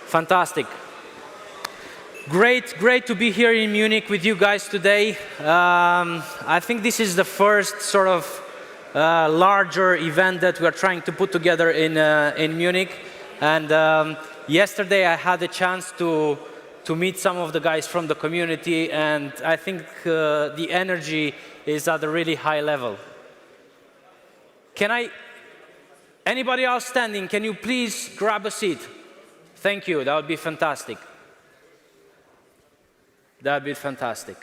Fantastic. Great to be here in Munich with you guys today. I think this is the first sort of larger event that we're trying to put together in Munich. And yesterday I had a chance to meet some of the guys from the community, and I think the energy is at a really high level. Anybody else standing, can you please grab a seat? Thank you, that would be fantastic. That would be fantastic.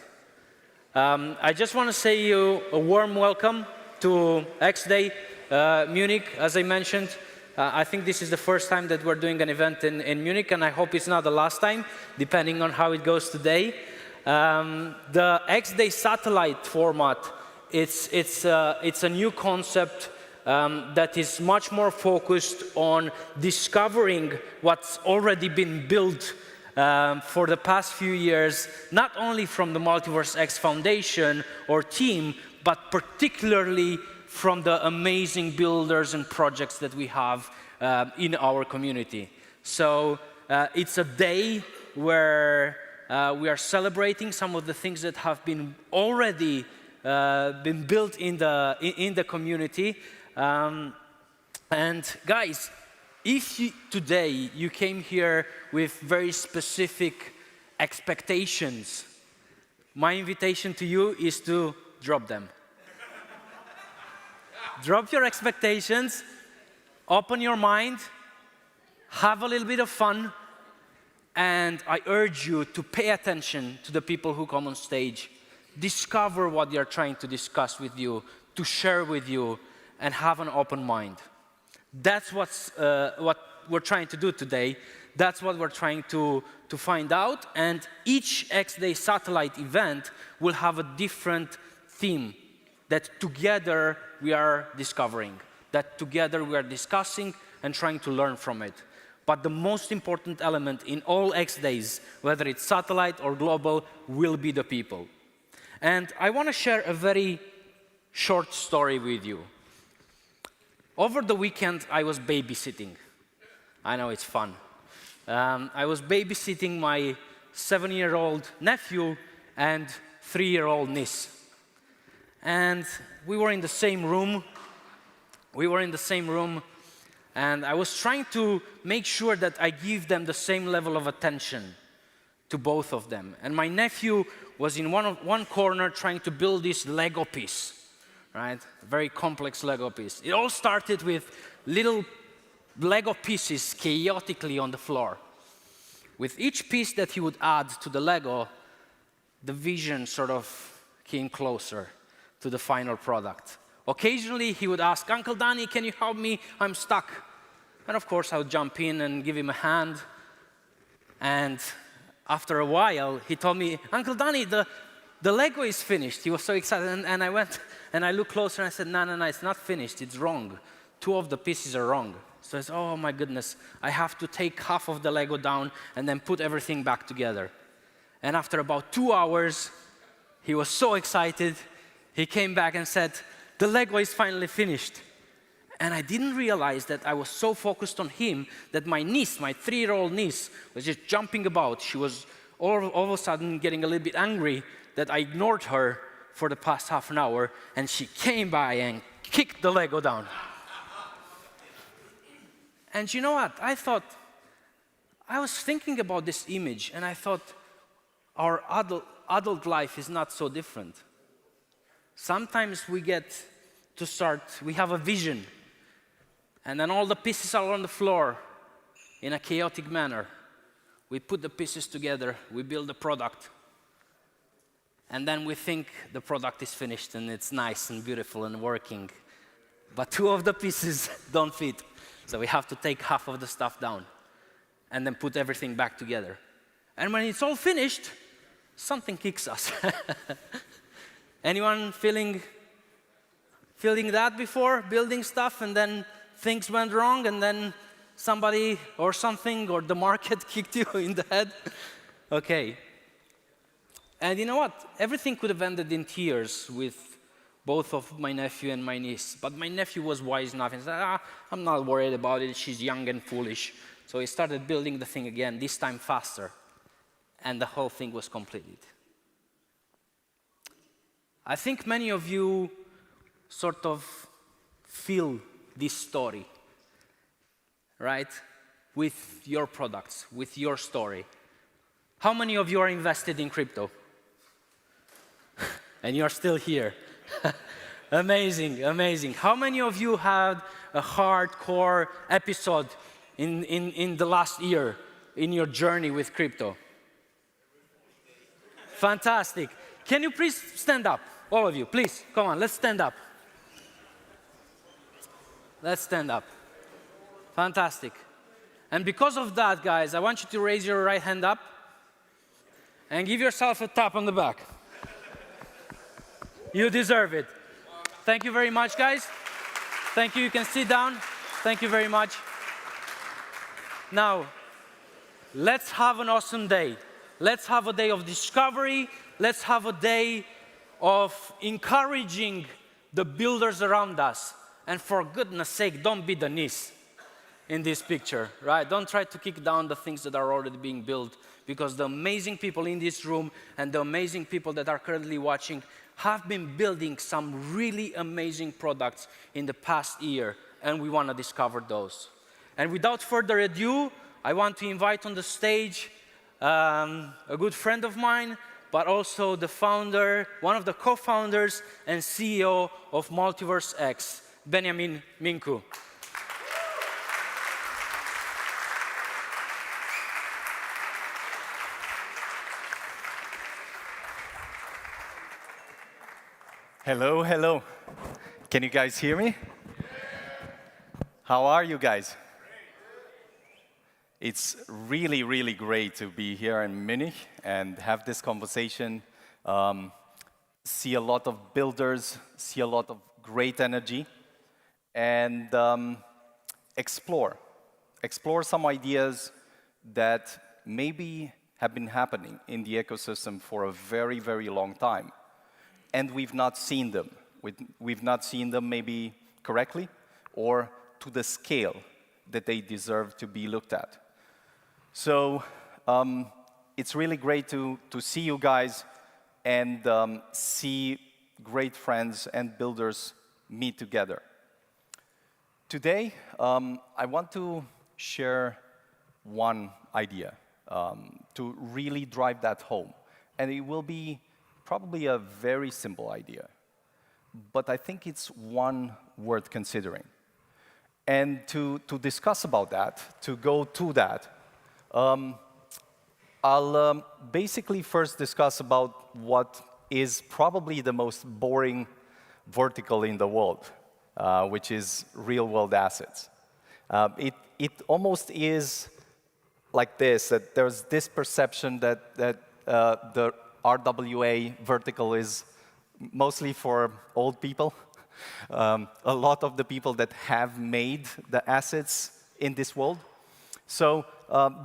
I just want to say you a warm welcome to xDay.Munich. As I mentioned, I think this is the first time that we're doing an event in Munich, and I hope it's not the last time, depending on how it goes today. The xDay satellite format, it's a new concept that is much more focused on discovering what's already been built for the past few years, not only from the MultiversX Foundation or team, but particularly from the amazing builders and projects that we have in our community. So it's a day where we are celebrating some of the things that have been already been built in the community. And guys, if today you came here with very specific expectations, my invitation to you is to drop them. Drop your expectations, open your mind, have a little bit of fun, and I urge you to pay attention to the people who come on stage. Discover what they are trying to discuss with you, to share with you, and have an open mind. That's what we're trying to do today. That's what we're trying to find out. And each xDay satellite event will have a different theme that together we are discovering, that together we are discussing and trying to learn from it. But the most important element in all xDays, whether it's satellite or global, will be the people. And I want to share a very short story with you. Over the weekend, I was babysitting. I know it's fun. I was babysitting my 7-year-old nephew and 3-year-old niece. And we were in the same room. And I was trying to make sure that I give them the same level of attention to both of them. And my nephew was in one corner trying to build this Lego piece. Right? A very complex Lego piece. It all started with little Lego pieces chaotically on the floor. With each piece that he would add to the Lego, the vision sort of came closer to the final product. Occasionally, he would ask, "Uncle Danny, can you help me? I'm stuck." And of course, I would jump in and give him a hand. And after a while, he told me, "Uncle Danny, the Lego is finished." He was so excited, and I went and I looked closer and I said, no, it's not finished, it's wrong. 2 of the pieces are wrong. So I said, oh my goodness, I have to take half of the Lego down and then put everything back together. And after about 2 hours, he was so excited, he came back and said, the Lego is finally finished. And I didn't realize that I was so focused on him that my niece, my 3-year-old niece, was just jumping about. She was all of a sudden getting a little bit angry that I ignored her for the past half an hour, and she came by and kicked the Lego down. And you know what? I was thinking about this image, and I thought, our adult life is not so different. Sometimes we have a vision, and then all the pieces are on the floor in a chaotic manner. We put the pieces together, we build a product, and then we think the product is finished and it's nice and beautiful and working. But 2 of the pieces don't fit. So we have to take half of the stuff down and then put everything back together. And when it's all finished, something kicks us. Anyone feeling that before? Building stuff and then things went wrong and then somebody or something or the market kicked you in the head? Okay. And you know what? Everything could have ended in tears with both of my nephew and my niece. But my nephew was wise enough and said, I'm not worried about it. She's young and foolish. So he started building the thing again, this time faster. And the whole thing was completed. I think many of you sort of feel this story, right? With your products, with your story. How many of you are invested in crypto? And you're still here. Amazing, amazing. How many of you had a hardcore episode in the last year in your journey with crypto? Fantastic. Can you please stand up? All of you, please. Come on, let's stand up. Let's stand up. Fantastic. And because of that, guys, I want you to raise your right hand up and give yourself a tap on the back. You deserve it. Thank you very much, guys. Thank you. You can sit down. Thank you very much. Now, let's have an awesome day. Let's have a day of discovery. Let's have a day of encouraging the builders around us. And for goodness sake, don't be the niece in this picture, right? Don't try to kick down the things that are already being built, because the amazing people in this room and the amazing people that are currently watching have been building some really amazing products in the past year, and we want to discover those. And without further ado, I want to invite on the stage a good friend of mine, but also the founder, one of the co-founders and CEO of MultiversX, Beniamin Mincu. Hello, hello. Can you guys hear me? How are you guys? It's really, really great to be here in Munich and have this conversation, see a lot of builders, see a lot of great energy, and explore some ideas that maybe have been happening in the ecosystem for a very, very long time. And we've not seen them. We've not seen them maybe correctly or to the scale that they deserve to be looked at. So it's really great to see you guys and see great friends and builders meet together. Today, I want to share one idea to really drive that home. And it will be probably a very simple idea, but I think it's one worth considering. And to discuss about that, to go to that, I'll basically first discuss about what is probably the most boring vertical in the world, which is real-world assets. It almost is like this, that there's this perception that the RWA vertical is mostly for old people. A lot of the people that have made the assets in this world. So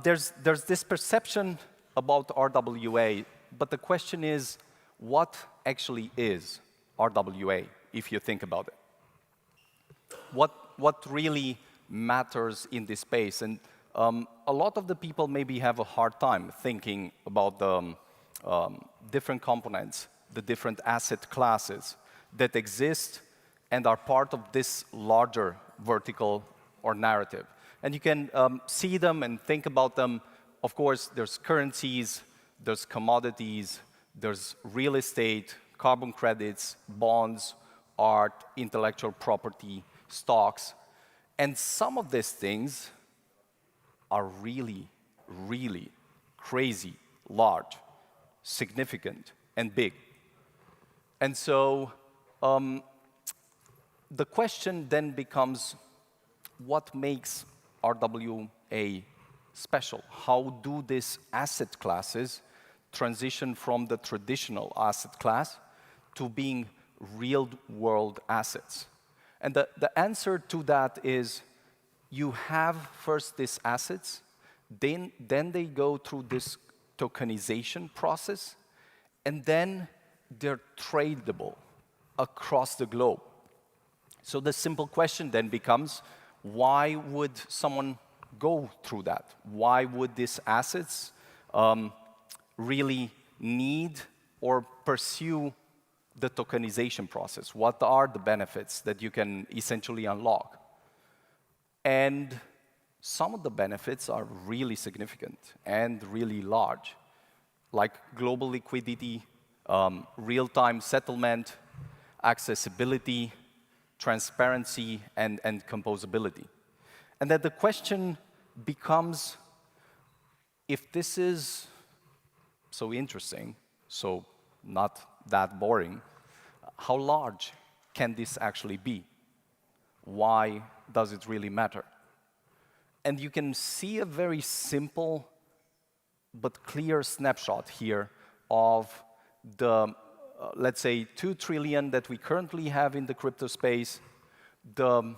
there's this perception about RWA, but the question is, what actually is RWA, if you think about it? What really matters in this space? And a lot of the people maybe have a hard time thinking about the different components, the different asset classes that exist and are part of this larger vertical or narrative. And you can see them and think about them. Of course, there's currencies, there's commodities, there's real estate, carbon credits, bonds, art, intellectual property, stocks. And some of these things are really, really crazy, large, significant, and big. And so the question then becomes, what makes RWA special? How do these asset classes transition from the traditional asset class to being real-world assets? And the answer to that is, you have first these assets, then they go through this tokenization process, and then they're tradable across the globe. So the simple question then becomes, why would someone go through that. Why would these assets really need or pursue the tokenization process? What are the benefits that you can essentially unlock? And some of the benefits are really significant and really large, like global liquidity, real-time settlement, accessibility, transparency, and composability. And then the question becomes, if this is so interesting, so not that boring, how large can this actually be? Why does it really matter? And you can see a very simple but clear snapshot here of the, let's say, 2 trillion that we currently have in the crypto space, the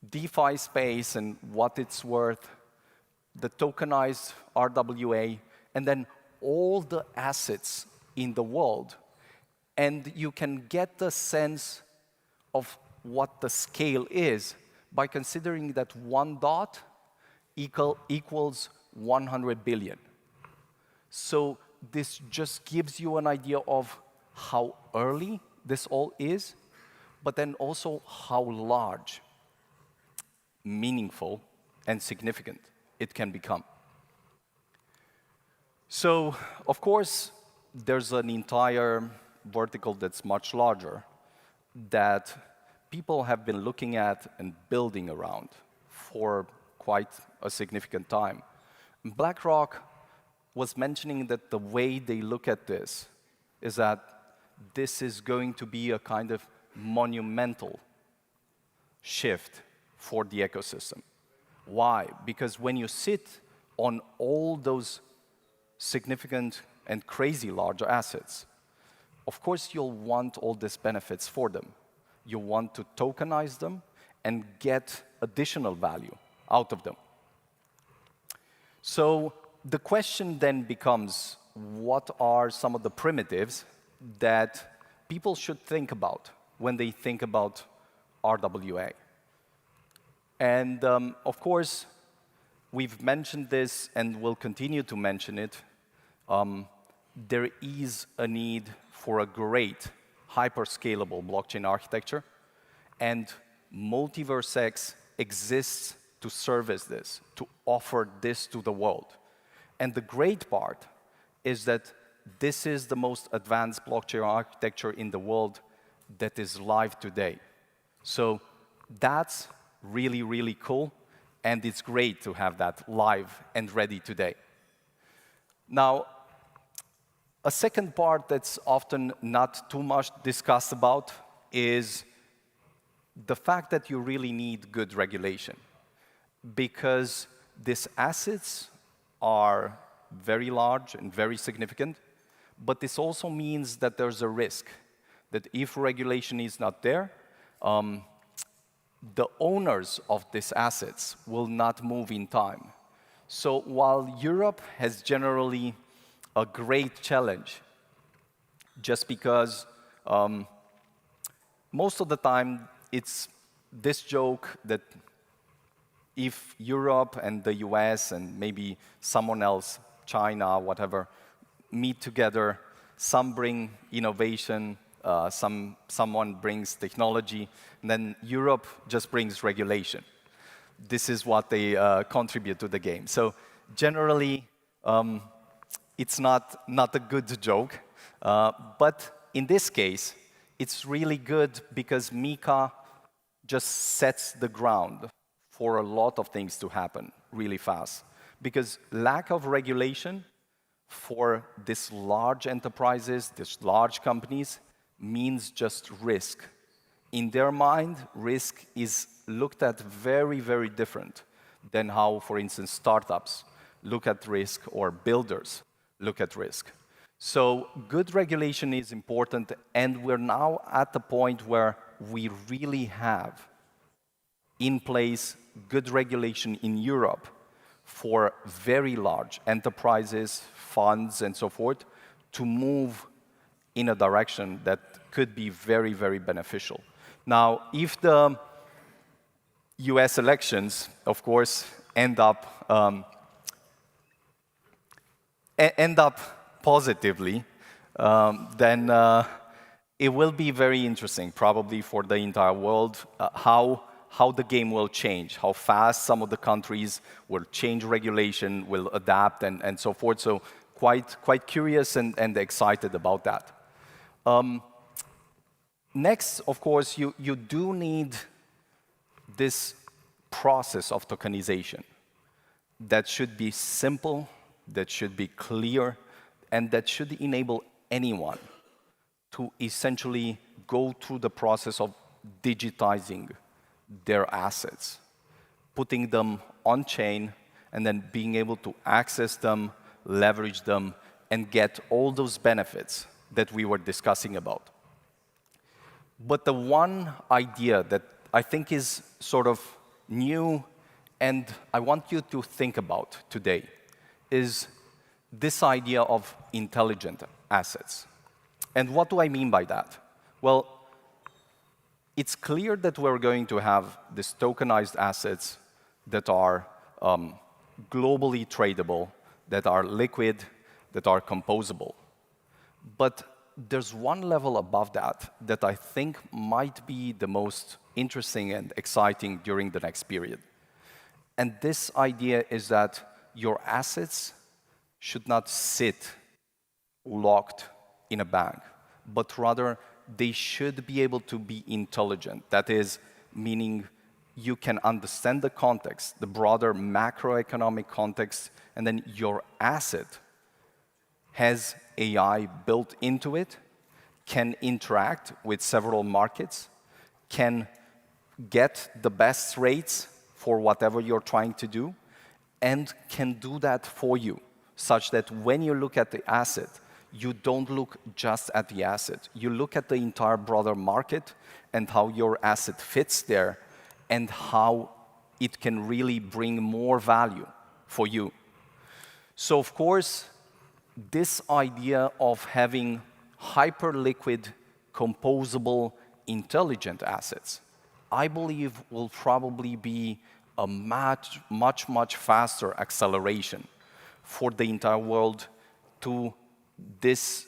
DeFi space and what it's worth, the tokenized RWA, and then all the assets in the world. And you can get the sense of what the scale is by considering that one dot equals 100 billion. So this just gives you an idea of how early this all is, but then also how large, meaningful, and significant it can become. So, of course, there's an entire vertical that's much larger that people have been looking at and building around for quite a significant time. BlackRock was mentioning that the way they look at this is that this is going to be a kind of monumental shift for the ecosystem. Why? Because when you sit on all those significant and crazy large assets, of course you'll want all these benefits for them. You want to tokenize them and get additional value out of them. So the question then becomes, what are some of the primitives that people should think about when they think about RWA? And of course, we've mentioned this and will continue to mention it. There is a need for a great hyper-scalable blockchain architecture, and MultiversX exists to service this, to offer this to the world. And the great part is that this is the most advanced blockchain architecture in the world that is live today. So that's really, really cool, and it's great to have that live and ready today. Now, a second part that's often not too much discussed about is the fact that you really need good regulation, because these assets are very large and very significant, but this also means that there's a risk that if regulation is not there, the owners of these assets will not move in time. So while Europe has generally a great challenge, just because most of the time it's this joke that if Europe and the US and maybe someone else, China, whatever, meet together, some bring innovation, someone brings technology, and then Europe just brings regulation. This is what they contribute to the game. So generally, it's not a good joke, but in this case, it's really good because MiCA just sets the ground for a lot of things to happen really fast. Because lack of regulation for these large enterprises, these large companies, means just risk. In their mind, risk is looked at very, very different than how, for instance, startups look at risk or builders look at risk. So good regulation is important, and we're now at the point where we really have in place good regulation in Europe for very large enterprises, funds, and so forth, to move in a direction that could be very, very beneficial. Now, if the US elections, of course, end up positively, then it will be very interesting, probably for the entire world, how the game will change, how fast some of the countries will change regulation, will adapt, and so forth. So quite curious and excited about that. Next, of course, you do need this process of tokenization that should be simple, that should be clear, and that should enable anyone to essentially go through the process of digitizing their assets, putting them on-chain, and then being able to access them, leverage them, and get all those benefits that we were discussing about. But the one idea that I think is sort of new and I want you to think about today is this idea of intelligent assets. And what do I mean by that? Well, it's clear that we're going to have these tokenized assets that are globally tradable, that are liquid, that are composable. But there's one level above that that I think might be the most interesting and exciting during the next period. And this idea is that your assets should not sit locked in a bank, but rather they should be able to be intelligent. That is, meaning you can understand the context, the broader macroeconomic context, and then your asset has AI built into it, can interact with several markets, can get the best rates for whatever you're trying to do, and can do that for you, such that when you look at the asset, you don't look just at the asset. You look at the entire broader market and how your asset fits there and how it can really bring more value for you. So, of course, this idea of having hyper-liquid, composable, intelligent assets, I believe will probably be a much faster acceleration for the entire world to this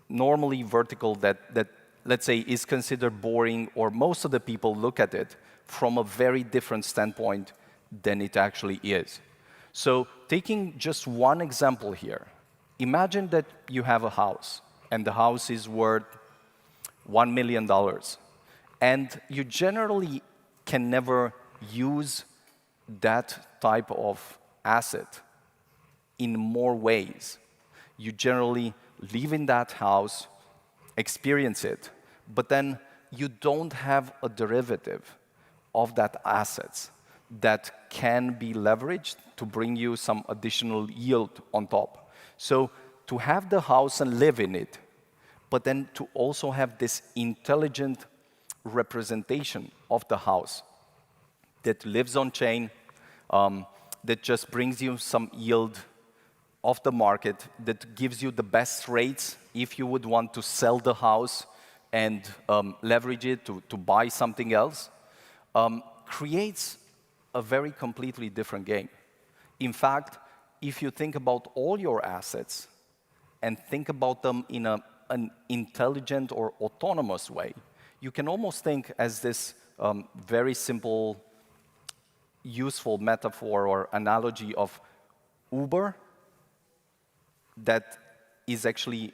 normally vertical that let's say is considered boring, or most of the people look at it from a very different standpoint than it actually is. So taking just one example here, imagine that you have a house and the house is worth $1 million, and you generally can never use that type of asset in more ways. You generally live in that house, experience it, but then you don't have a derivative of that assets that can be leveraged to bring you some additional yield on top. So to have the house and live in it, but then to also have this intelligent representation of the house that lives on chain, that just brings you some yield of the market, that gives you the best rates if you would want to sell the house and leverage it to buy something else, creates a very completely different game. In fact, if you think about all your assets and think about them in an intelligent or autonomous way, you can almost think as this very simple, useful metaphor or analogy of Uber that is actually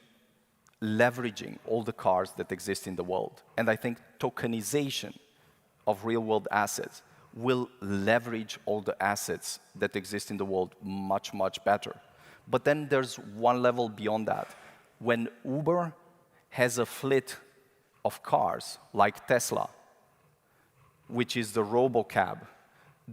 leveraging all the cars that exist in the world. And I think tokenization of real-world assets will leverage all the assets that exist in the world much better. But then there's one level beyond that. When Uber has a fleet of cars like Tesla, which is the RoboCab,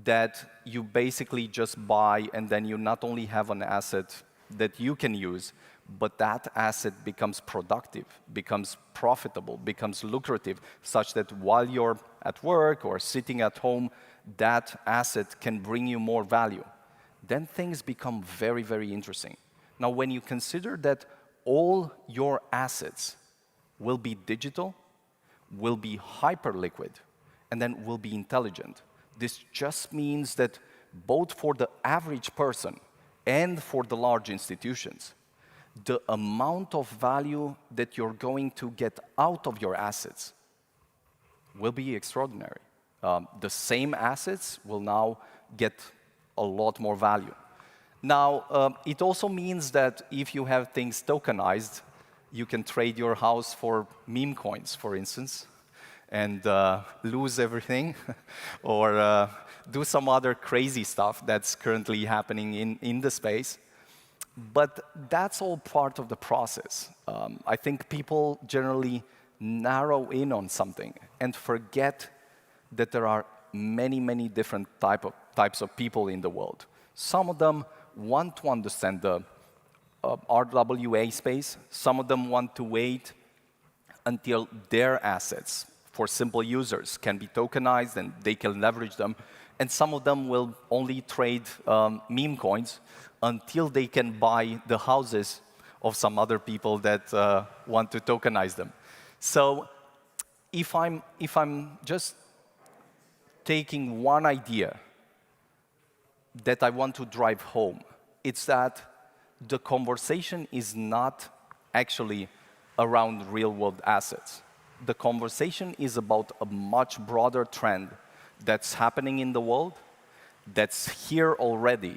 that you basically just buy, and then you not only have an asset that you can use, but that asset becomes productive, becomes profitable, becomes lucrative, such that while you're at work or sitting at home, that asset can bring you more value. Then things become very interesting. Now, when you consider that all your assets will be digital, will be hyper-liquid, and then will be intelligent, This just means that both for the average person and for the large institutions, the amount of value that you're going to get out of your assets will be extraordinary. The same assets will now get a lot more value. Now, it also means that if you have things tokenized, you can trade your house for meme coins, for instance, and lose everything, or do some other crazy stuff that's currently happening in the space. But that's all part of the process. I think people generally narrow in on something and forget that there are many, many different types of people in the world. Some of them want to understand the RWA space. Some of them want to wait until their assets for simple users can be tokenized and they can leverage them. And some of them will only trade meme coins until they can buy the houses of some other people that want to tokenize them. So if I'm just taking one idea that I want to drive home, it's that the conversation is not actually around real-world assets. The conversation is about a much broader trend that's happening in the world, that's here already,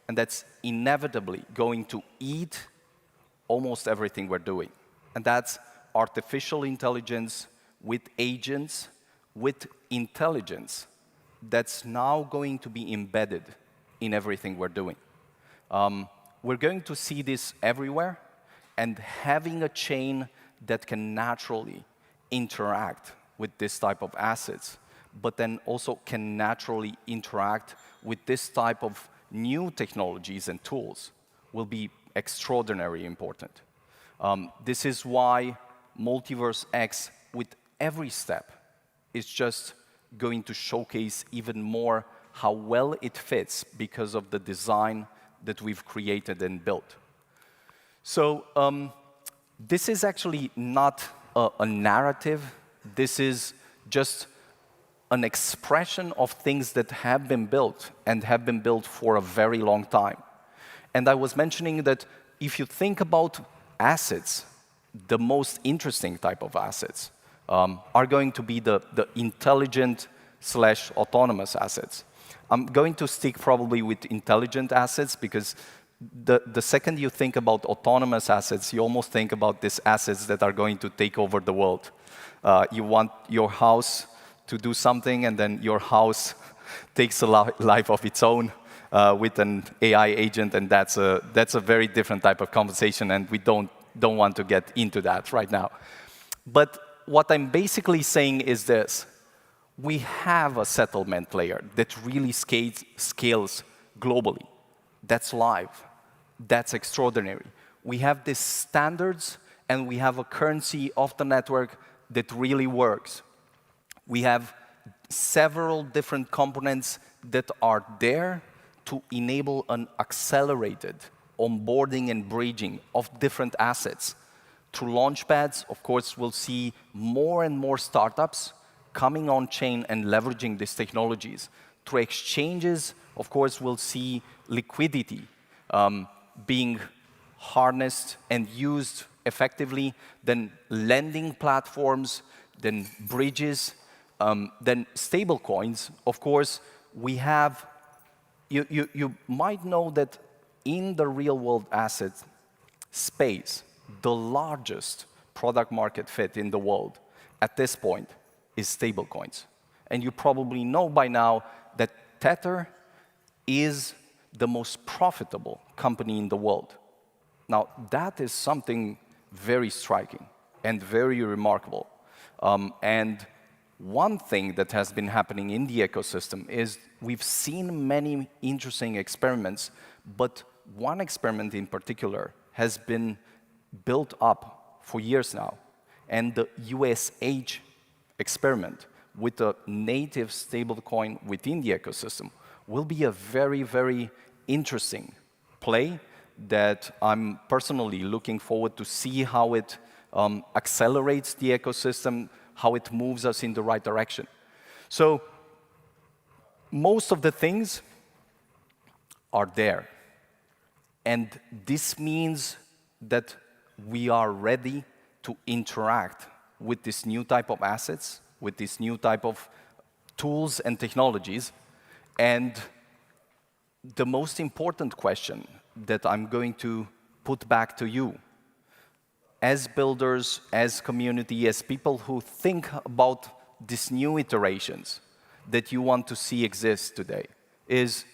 and that's inevitably going to eat almost everything we're doing. And that's artificial intelligence with agents, with intelligence that's now going to be embedded in everything we're doing. We're going to see this everywhere, and having a chain that can naturally interact with this type of assets, but then also can naturally interact with this type of new technologies and tools will be extraordinarily important. This is why MultiversX, with every step, is just going to showcase even more how well it fits because of the design that we've created and built. So this is actually not a narrative. This is just an expression of things that have been built and have been built for a very long time. And I was mentioning that if you think about assets, the most interesting type of assets are going to be the intelligent/autonomous assets. I'm going to stick probably with intelligent assets because the second you think about autonomous assets, you almost think about these assets that are going to take over the world. You want your house to do something, and then your house takes a life of its own with an AI agent, and that's a very different type of conversation, and we don't want to get into that right now. But what I'm basically saying is this. We have a settlement layer that really scales globally. That's live. That's extraordinary. We have these standards, and we have a currency of the network that really works. We have several different components that are there to enable an accelerated onboarding and bridging of different assets. Through launchpads, of course, we'll see more and more startups coming on-chain and leveraging these technologies. Through exchanges, of course, we'll see liquidity being harnessed and used effectively, then lending platforms, then bridges, then stable coins. Of course, we have, you might know that in the real-world asset space, the largest product market fit in the world at this point is stablecoins. And you probably know by now that Tether is the most profitable company in the world. Now, that is something very striking and very remarkable. And one thing that has been happening in the ecosystem is we've seen many interesting experiments, but one experiment in particular has been built up for years now. And the USH experiment with a native stablecoin within the ecosystem will be a very, very interesting play that I'm personally looking forward to see how it accelerates the ecosystem, how it moves us in the right direction. So most of the things are there. And this means that we are ready to interact with this new type of assets, with this new type of tools and technologies. And the most important question that I'm going to put back to you, as builders, as community, as people who think about these new iterations that you want to see exist today, is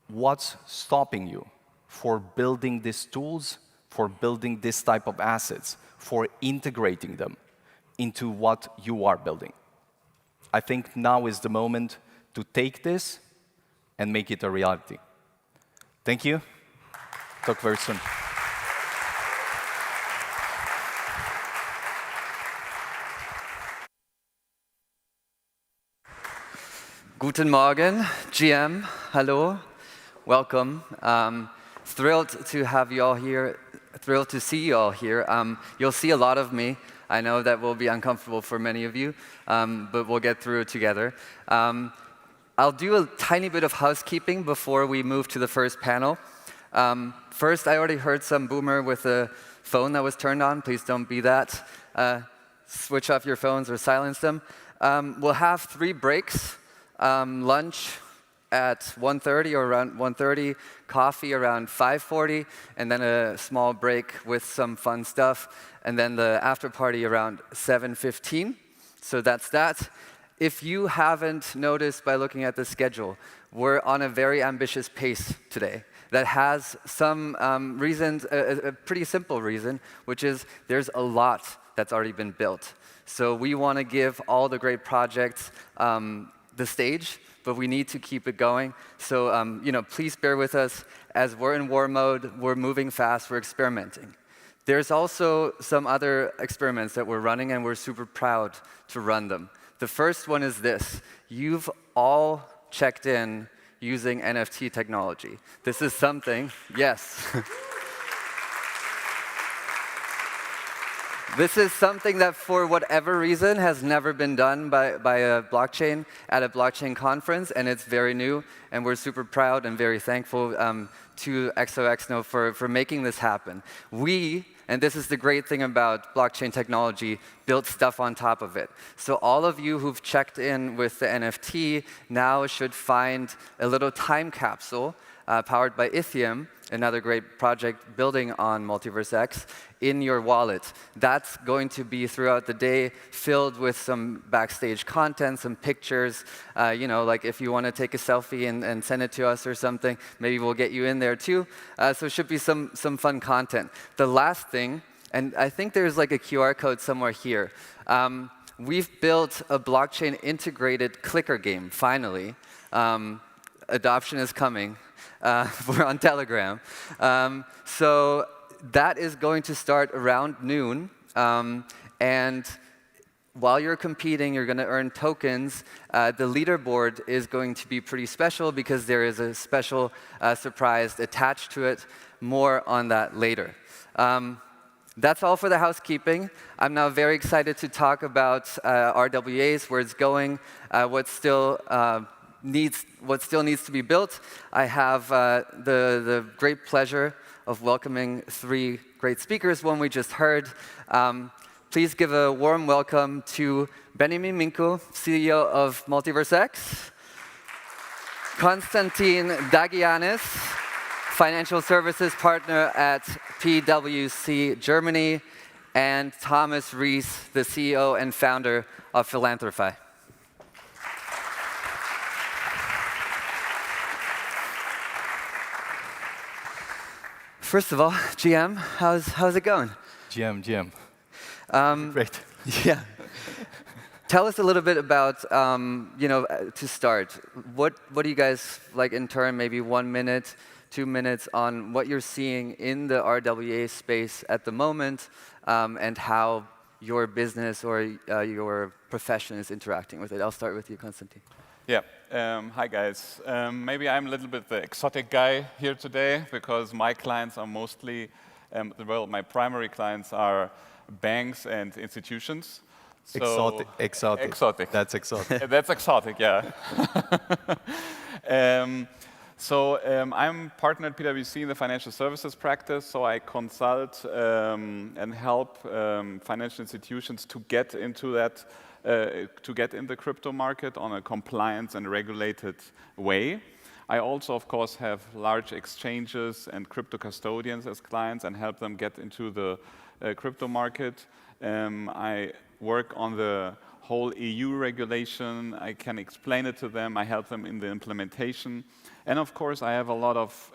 what's stopping you for building these tools, for building this type of assets, for integrating them into what you are building? I think now is the moment to take this and make it a reality. Thank you. Talk very soon. Guten Morgen, GM. Hello. Welcome. Thrilled to have you all here. Thrilled to see you all here. You'll see a lot of me. I know that will be uncomfortable for many of you, but we'll get through it together. I'll do a tiny bit of housekeeping before we move to the first panel. First, I already heard some boomer with a phone that was turned on. Please don't be that. Switch off your phones or silence them. We'll have 3 breaks. Lunch at 1:30 or around 1:30, coffee around 5:40, and then a small break with some fun stuff, and then the after party around 7:15. So that's that. If you haven't noticed by looking at the schedule, we're on a very ambitious pace today that has some reasons, a pretty simple reason, which is there's a lot that's already been built. So we want to give all the great projects the stage, but we need to keep it going. So please bear with us. As we're in war mode, we're moving fast, we're experimenting. There's also some other experiments that we're running, and we're super proud to run them. The first one is this. You've all checked in using NFT technology. This is something, yes. This is something that, for whatever reason, has never been done by a blockchain at a blockchain conference, and it's very new, and we're super proud and very thankful to XOXNO for making this happen. We, and this is the great thing about blockchain technology, built stuff on top of it. So all of you who've checked in with the NFT now should find a little time capsule powered by Ethereum, another great project building on MultiversX, in your wallet. That's going to be throughout the day filled with some backstage content, some pictures. Like if you want to take a selfie and send it to us or something, maybe we'll get you in there too. So it should be some fun content. The last thing, and I think there's like a QR code somewhere here. We've built a blockchain integrated clicker game, finally. Adoption is coming. We're on Telegram. So that is going to start around noon. And while you're competing, you're going to earn tokens. The leaderboard is going to be pretty special because there is a special surprise attached to it. More on that later. That's all for the housekeeping. I'm now very excited to talk about RWAs, where it's going, what still needs to be built. I have the great pleasure of welcoming 3 great speakers, one we just heard. Please give a warm welcome to Beniamin Mincu, CEO of MultiversX, Konstantin Dagianis, Financial Services Partner at PwC Germany, and Thomas Rees, the CEO and founder of Philanthrify. First of all, GM, how's it going? GM. Great. Yeah. Tell us a little bit about, to start, what do you guys like in turn, maybe 1 minute, 2 minutes on what you're seeing in the RWA space at the moment, and how your business or your profession is interacting with it. I'll start with you, Konstantin. Yeah. Hi, guys. Maybe I'm a little bit the exotic guy here today because my clients are mostly, my primary clients are banks and institutions. So Exotic. Exotic. That's exotic. That's exotic, yeah. I'm partner at PwC in the financial services practice, so I consult and help financial institutions to get into that, to get in the crypto market on a compliance and regulated way. I also, of course, have large exchanges and crypto custodians as clients and help them get into the crypto market. I work on the whole EU regulation. I can explain it to them. I help them in the implementation. And of course, I have a lot of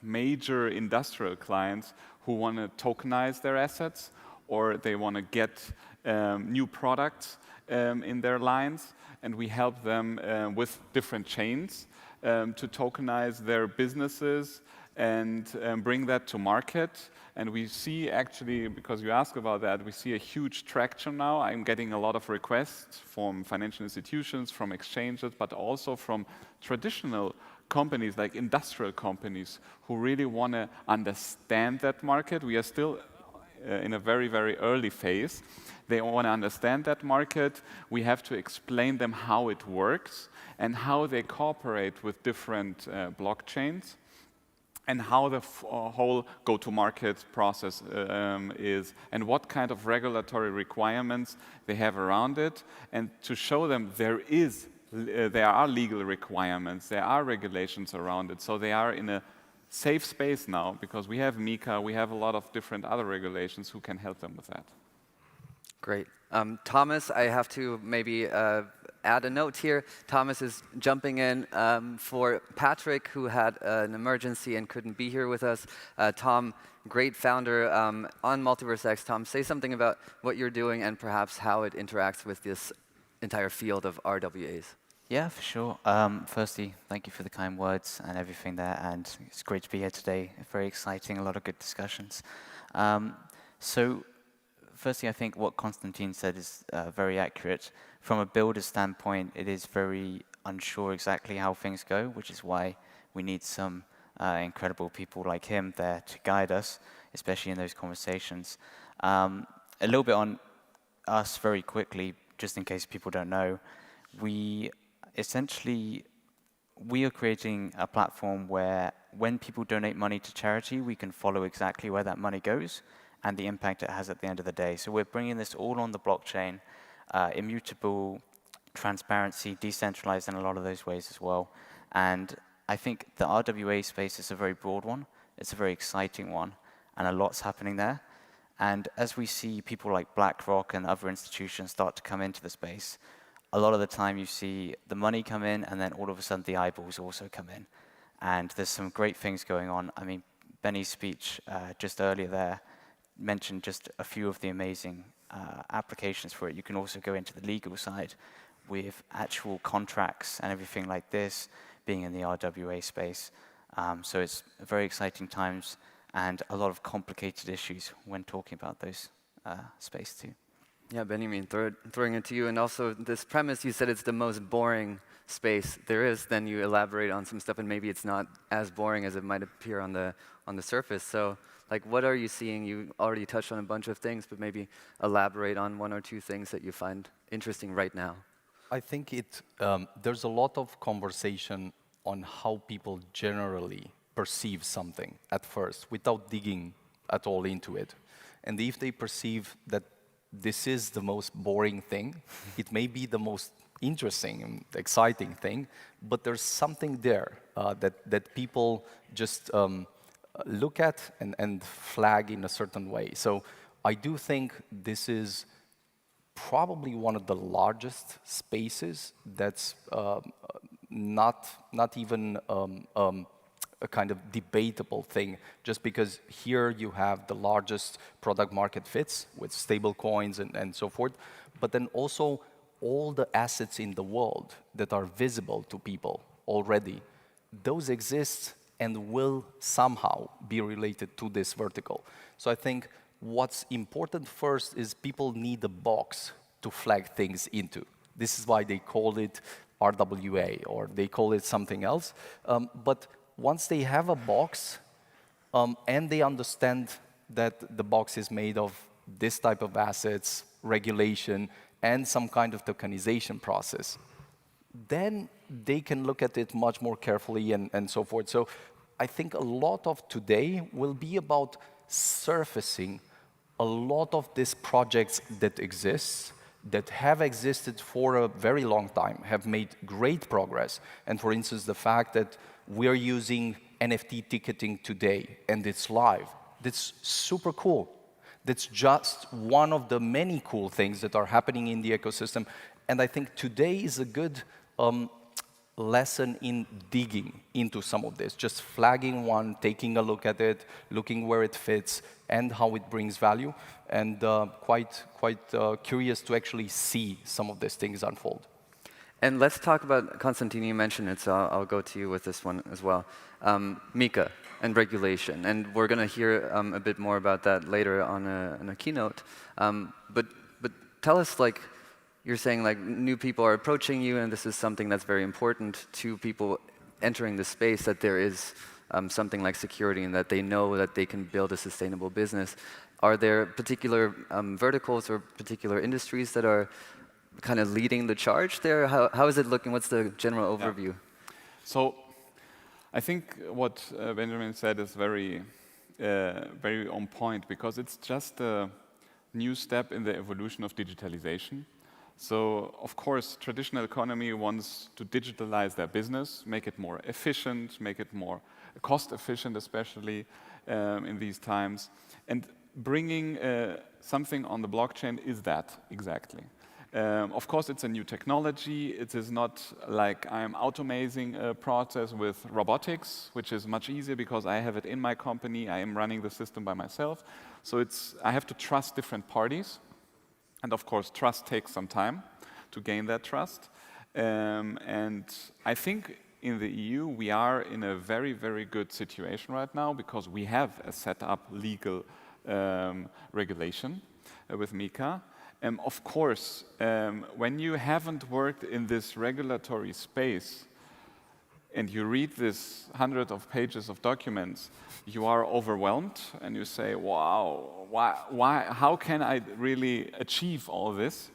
major industrial clients who want to tokenize their assets, or they want to get new products in their lines. And we help them with different chains to tokenize their businesses and bring that to market. And we see actually, because you asked about that, we see a huge traction now. I'm getting a lot of requests from financial institutions, from exchanges, but also from traditional companies like industrial companies who really want to understand that market. We are still in a very, very early phase. They want to understand that market. We have to explain them how it works and how they cooperate with different blockchains, and how the whole go-to-market process is, and what kind of regulatory requirements they have around it, and to show them there are legal requirements, there are regulations around it, so they are in a safe space now, because we have MiCA, we have a lot of different other regulations who can help them with that. Great. Thomas, I have to maybe add a note here. Thomas is jumping in for Patrick, who had an emergency and couldn't be here with us. Tom, great founder on MultiversX. Tom, say something about what you're doing and perhaps how it interacts with this entire field of RWAs. Yeah, for sure. Firstly, thank you for the kind words and everything there, and it's great to be here today. Very exciting, a lot of good discussions. Firstly, I think what Konstantin said is very accurate. From a builder standpoint, it is very unsure exactly how things go, which is why we need some incredible people like him there to guide us, especially in those conversations. A little bit on us very quickly, just in case people don't know. We are creating a platform where when people donate money to charity, we can follow exactly where that money goes and the impact it has at the end of the day. So we're bringing this all on the blockchain, immutable, transparency, decentralized in a lot of those ways as well. And I think the RWA space is a very broad one. It's a very exciting one, and a lot's happening there. And as we see people like BlackRock and other institutions start to come into the space, a lot of the time you see the money come in, and then all of a sudden the eyeballs also come in. And there's some great things going on. I mean, Benny's speech just earlier there mentioned just a few of the amazing applications for it. You can also go into the legal side with actual contracts and everything like this being in the RWA space. So it's very exciting times and a lot of complicated issues when talking about those space too. Yeah, Beniamin, throwing it to you. And also this premise, you said it's the most boring space there is. Then you elaborate on some stuff, and maybe it's not as boring as it might appear on the surface. So, like, what are you seeing? You already touched on a bunch of things, but maybe elaborate on one or two things that you find interesting right now. I think there's a lot of conversation on how people generally perceive something at first, without digging at all into it. And if they perceive that this is the most boring thing, it may be the most interesting and exciting thing, but there's something there that people just look at and flag in a certain way. So I do think this is probably one of the largest spaces that's not even a kind of debatable thing, just because here you have the largest product market fits with stable coins and so forth, but then also all the assets in the world that are visible to people already, those exist and will somehow be related to this vertical. So I think what's important first is people need a box to flag things into. This is why they call it RWA, or they call it something else. But once they have a box and they understand that the box is made of this type of assets, regulation, and some kind of tokenization process, then they can look at it much more carefully and so forth. So I think a lot of today will be about surfacing a lot of these projects that exist, that have existed for a very long time, have made great progress. And for instance, the fact that we're using NFT ticketing today and it's live, that's super cool. That's just one of the many cool things that are happening in the ecosystem. And I think today is a good lesson in digging into some of this, just flagging one, taking a look at it, looking where it fits and how it brings value, and quite curious to actually see some of these things unfold. And let's talk about, Konstantin, you mentioned it, so I'll go to you with this one as well. MiCA and regulation, and we're going to hear a bit more about that later on a keynote. But tell us, like, you're saying like new people are approaching you, and this is something that's very important to people entering the space, that there is something like security and that they know that they can build a sustainable business. Are there particular verticals or particular industries that are kind of leading the charge there? How is it looking? What's the general overview? Yeah. So I think what Benjamin said is very on point, because it's just a new step in the evolution of digitalization. So, of course, traditional economy wants to digitalize their business, make it more efficient, make it more cost efficient, especially in these times. And bringing something on the blockchain is that, exactly. Of course, it's a new technology. It is not like I'm automating a process with robotics, which is much easier because I have it in my company. I am running the system by myself. So I have to trust different parties. And of course, trust takes some time to gain that trust. And I think in the EU, we are in a very, very good situation right now because we have a set up legal regulation with MiCA. Of course, when you haven't worked in this regulatory space and you read this hundreds of pages of documents, you are overwhelmed and you say, wow, how can I really achieve all this?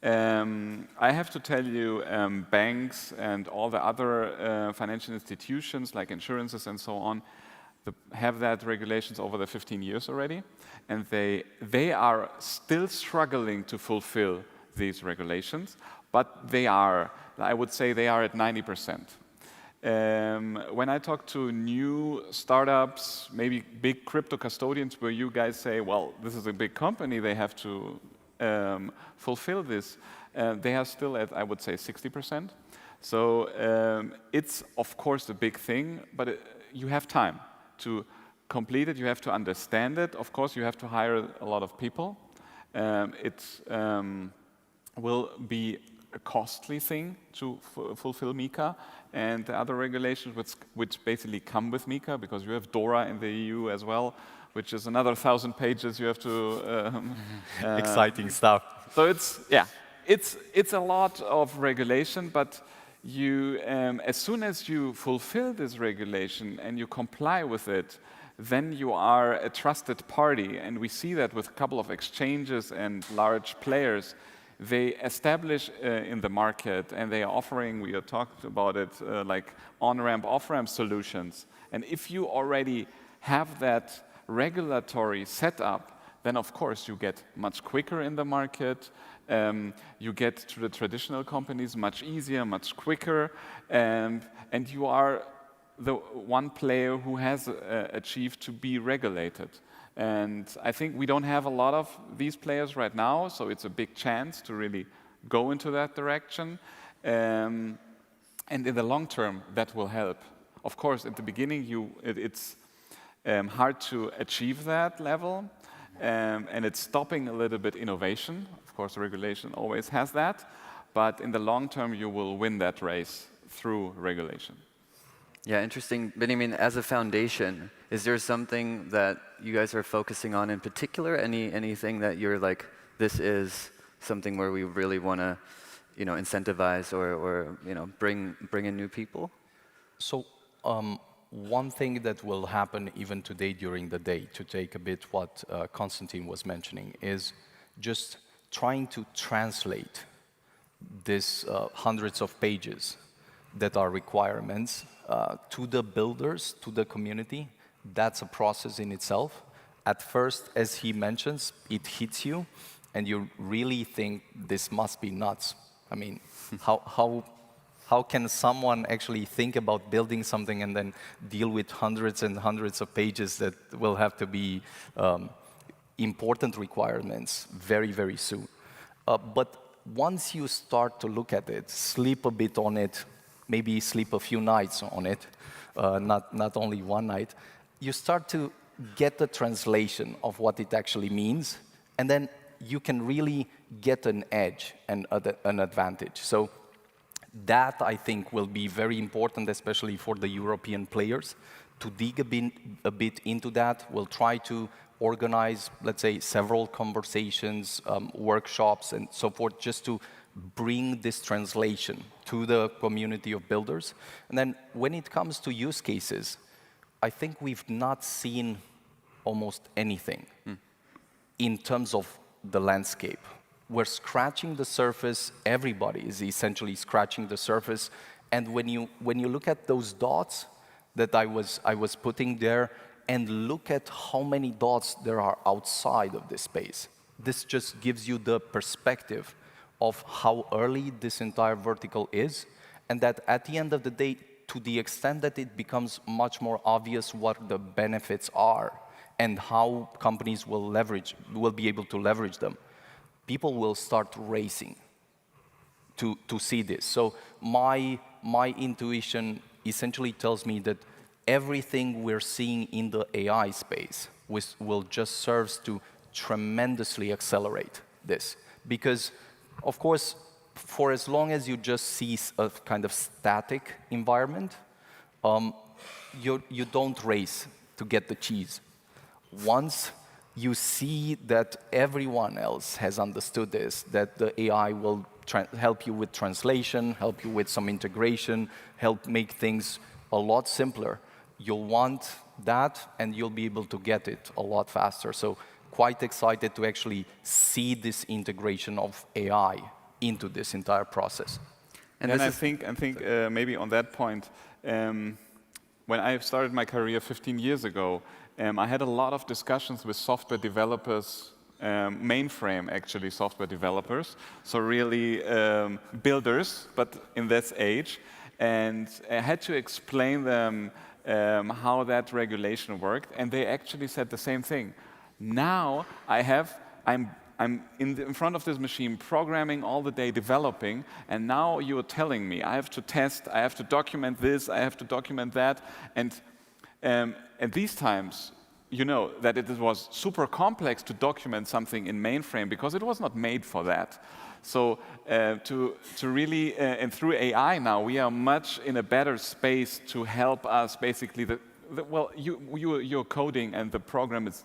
I have to tell you, banks and all the other financial institutions like insurances and so on have that regulations over the 15 years already, and they are still struggling to fulfill these regulations, but they are, I would say they are at 90%. When I talk to new startups, maybe big crypto custodians, where you guys say, well, this is a big company, they have to fulfill this, they are still at, I would say, 60%. So it's, of course, a big thing, but you have time to complete it, you have to understand it. Of course, you have to hire a lot of people. It will be a costly thing to fulfill MiCA and the other regulations which basically come with MiCA, because you have DORA in the EU as well, which is another 1,000 pages you have to... Exciting stuff. So it's a lot of regulation, but you, as soon as you fulfill this regulation and you comply with it, then you are a trusted party. And we see that with a couple of exchanges and large players. They establish in the market, and they are offering, we have talked about it, like on-ramp, off-ramp solutions. And if you already have that regulatory setup, then of course you get much quicker in the market. You get to the traditional companies much easier, much quicker, and you are the one player who has achieved to be regulated. And I think we don't have a lot of these players right now, so it's a big chance to really go into that direction. And in the long term, that will help. Of course, at the beginning, it's hard to achieve that level, and it's stopping a little bit innovation. Of course, regulation always has that, but in the long term, you will win that race through regulation. Yeah, interesting. Beniamin, as a foundation, is there something that you guys are focusing on in particular? Anything that you're like, this is something where we really want to, incentivize or bring in new people? So one thing that will happen even today during the day, to take a bit what Konstantin was mentioning, is just trying to translate these hundreds of pages that are requirements to the builders, to the community, that's a process in itself. At first, as he mentions, it hits you, and you really think this must be nuts. I mean, how can someone actually think about building something and then deal with hundreds and hundreds of pages that will have to be important requirements very, very soon? But once you start to look at it, sleep a bit on it, maybe sleep a few nights on it, not only one night, you start to get the translation of what it actually means, and then you can really get an edge and an advantage. So that, I think, will be very important, especially for the European players, to dig a bit into that. We'll try to organize, let's say, several conversations, workshops, and so forth, just to bring this translation to the community of builders. And then when it comes to use cases, I think we've not seen almost anything in terms of the landscape. We're scratching the surface. Everybody is essentially scratching the surface. And when you look at those dots that I was putting there, and look at how many dots there are outside of this space, this just gives you the perspective of how early this entire vertical is, and that at the end of the day, to the extent that it becomes much more obvious what the benefits are and how companies will be able to leverage them, people will start racing to see this. So my intuition essentially tells me that everything we're seeing in the AI space will just serve to tremendously accelerate this. Because, of course, for as long as you just see a kind of static environment, you don't race to get the cheese. Once you see that everyone else has understood this, that the AI will help you with translation, help you with some integration, help make things a lot simpler, you'll want that, and you'll be able to get it a lot faster. So quite excited to actually see this integration of AI into this entire process. And I think maybe on that point, when I started my career 15 years ago, I had a lot of discussions with software developers, mainframe actually software developers, so really builders, but in this age, and I had to explain them how that regulation worked, and they actually said the same thing. Now I'm in front of this machine programming all the day, developing, and now you're telling me I have to test, I have to document this, I have to document that, and at these times, you know that it was super complex to document something in mainframe because it was not made for that. So to really, and through AI now, we are much in a better space to help us basically, well, you're coding and the program is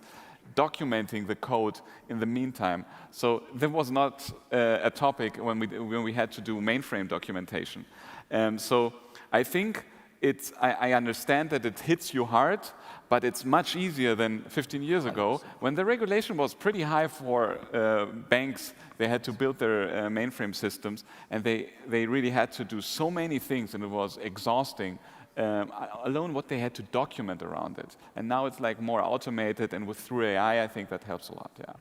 documenting the code in the meantime. So that was not a topic when we had to do mainframe documentation. So I think I understand that it hits you hard, but it's much easier than 15 years ago when the regulation was pretty high for banks. They had to build their mainframe systems, and they really had to do so many things, and it was exhausting. Alone what they had to document around it. And now it's like more automated, and through AI, I think that helps a lot, yeah.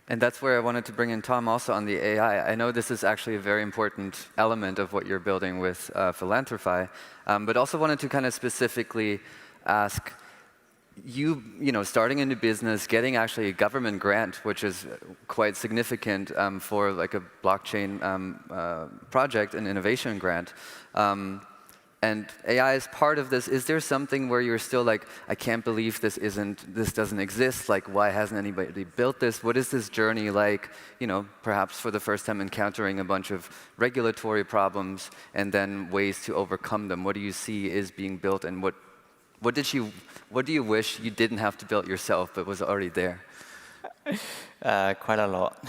And that's where I wanted to bring in Tom also on the AI. I know this is actually a very important element of what you're building with Philanthrify, but also wanted to kind of specifically ask, you know, starting a new business, getting actually a government grant, which is quite significant for like a blockchain project, an innovation grant. And AI is part of this. Is there something where you're still like, I can't believe this doesn't exist? Like, why hasn't anybody built this? What is this journey like? You know, perhaps for the first time encountering a bunch of regulatory problems and then ways to overcome them. What do you see is being built, and what do you wish you didn't have to build yourself but was already there? Quite a lot.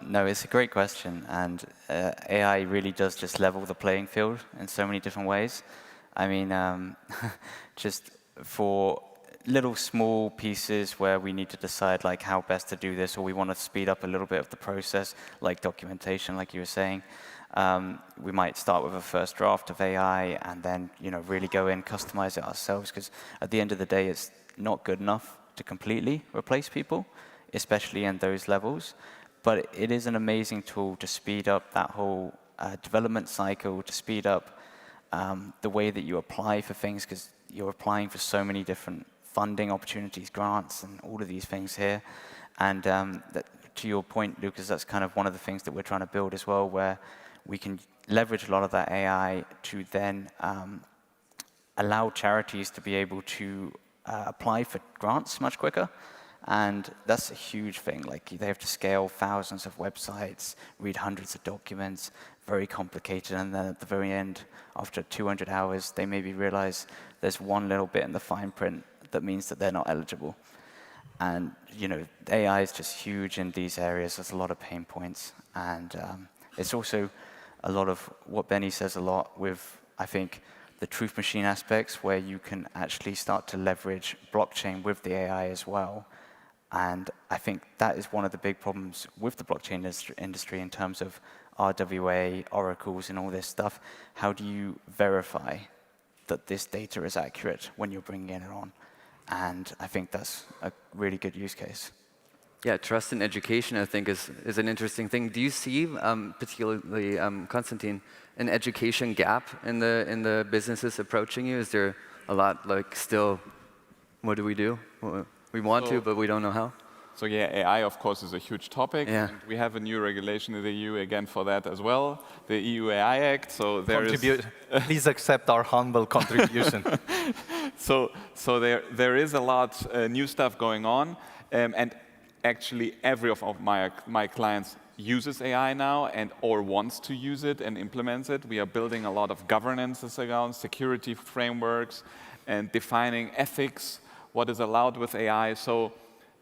No, it's a great question, and AI really does just level the playing field in so many different ways. I mean, just for little small pieces where we need to decide like how best to do this, or we want to speed up a little bit of the process, like documentation, like you were saying. We might start with a first draft of AI and then really go in, customize it ourselves, because at the end of the day, it's not good enough to completely replace people, especially in those levels. But it is an amazing tool to speed up that whole development cycle, to speed up the way that you apply for things, because you're applying for so many different funding opportunities, grants, and all of these things here. And to your point, Lucas, that's kind of one of the things that we're trying to build as well, where we can leverage a lot of that AI to then allow charities to be able to apply for grants much quicker. And that's a huge thing. Like, they have to scale thousands of websites, read hundreds of documents, very complicated. And then at the very end, after 200 hours, they maybe realize there's one little bit in the fine print that means that they're not eligible. And AI is just huge in these areas. There's a lot of pain points. And it's also a lot of what Benny says a lot with, I think, the truth machine aspects, where you can actually start to leverage blockchain with the AI as well. And I think that is one of the big problems with the blockchain industry in terms of RWA, oracles, and all this stuff. How do you verify that this data is accurate when you're bringing it on? And I think that's a really good use case. Yeah, trust in education, I think, is an interesting thing. Do you see, particularly, Konstantin, an education gap in the businesses approaching you? Is there a lot, like, still, what do we do? We want to, but we don't know how. So yeah, AI, of course, is a huge topic. Yeah. And we have a new regulation in the EU again for that as well, the EU AI Act. So there is please accept our humble contribution. So there is a lot new stuff going on, and actually every of my clients uses AI now or wants to use it and implements it. We are building a lot of governance around security frameworks and defining ethics, what is allowed with AI. So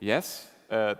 yes,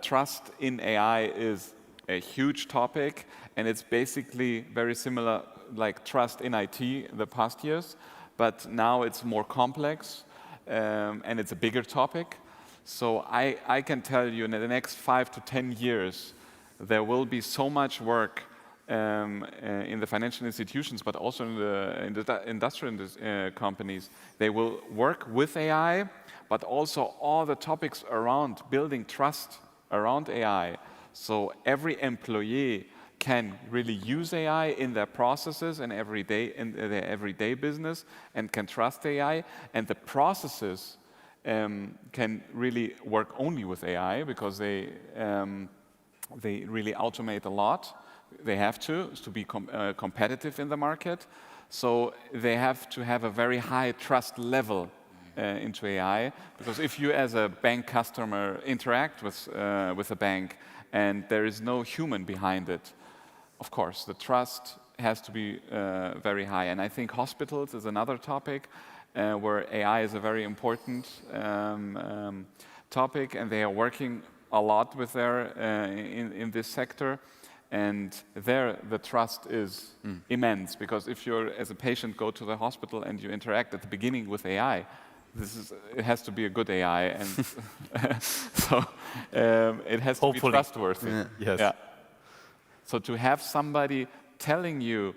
trust in AI is a huge topic, and it's basically very similar like trust in IT the past years, but now it's more complex, and it's a bigger topic. So I can tell you in the next 5 to 10 years, there will be so much work in the financial institutions, but also in the industrial companies. They will work with AI, but also all the topics around building trust around AI. So every employee can really use AI in their processes and in their everyday business, and can trust AI. And the processes can really work only with AI, because they really automate a lot. They have to be competitive in the market. So they have to have a very high trust level into AI, because if you as a bank customer interact with a bank and there is no human behind it, of course, the trust has to be very high. And I think hospitals is another topic where AI is a very important topic, and they are working a lot with in this sector. And there, the trust is immense, because if you're, as a patient, go to the hospital and you interact at the beginning with AI, it has to be a good AI, and so it has to be trustworthy. Yeah. Yes. Yeah. So to have somebody telling you,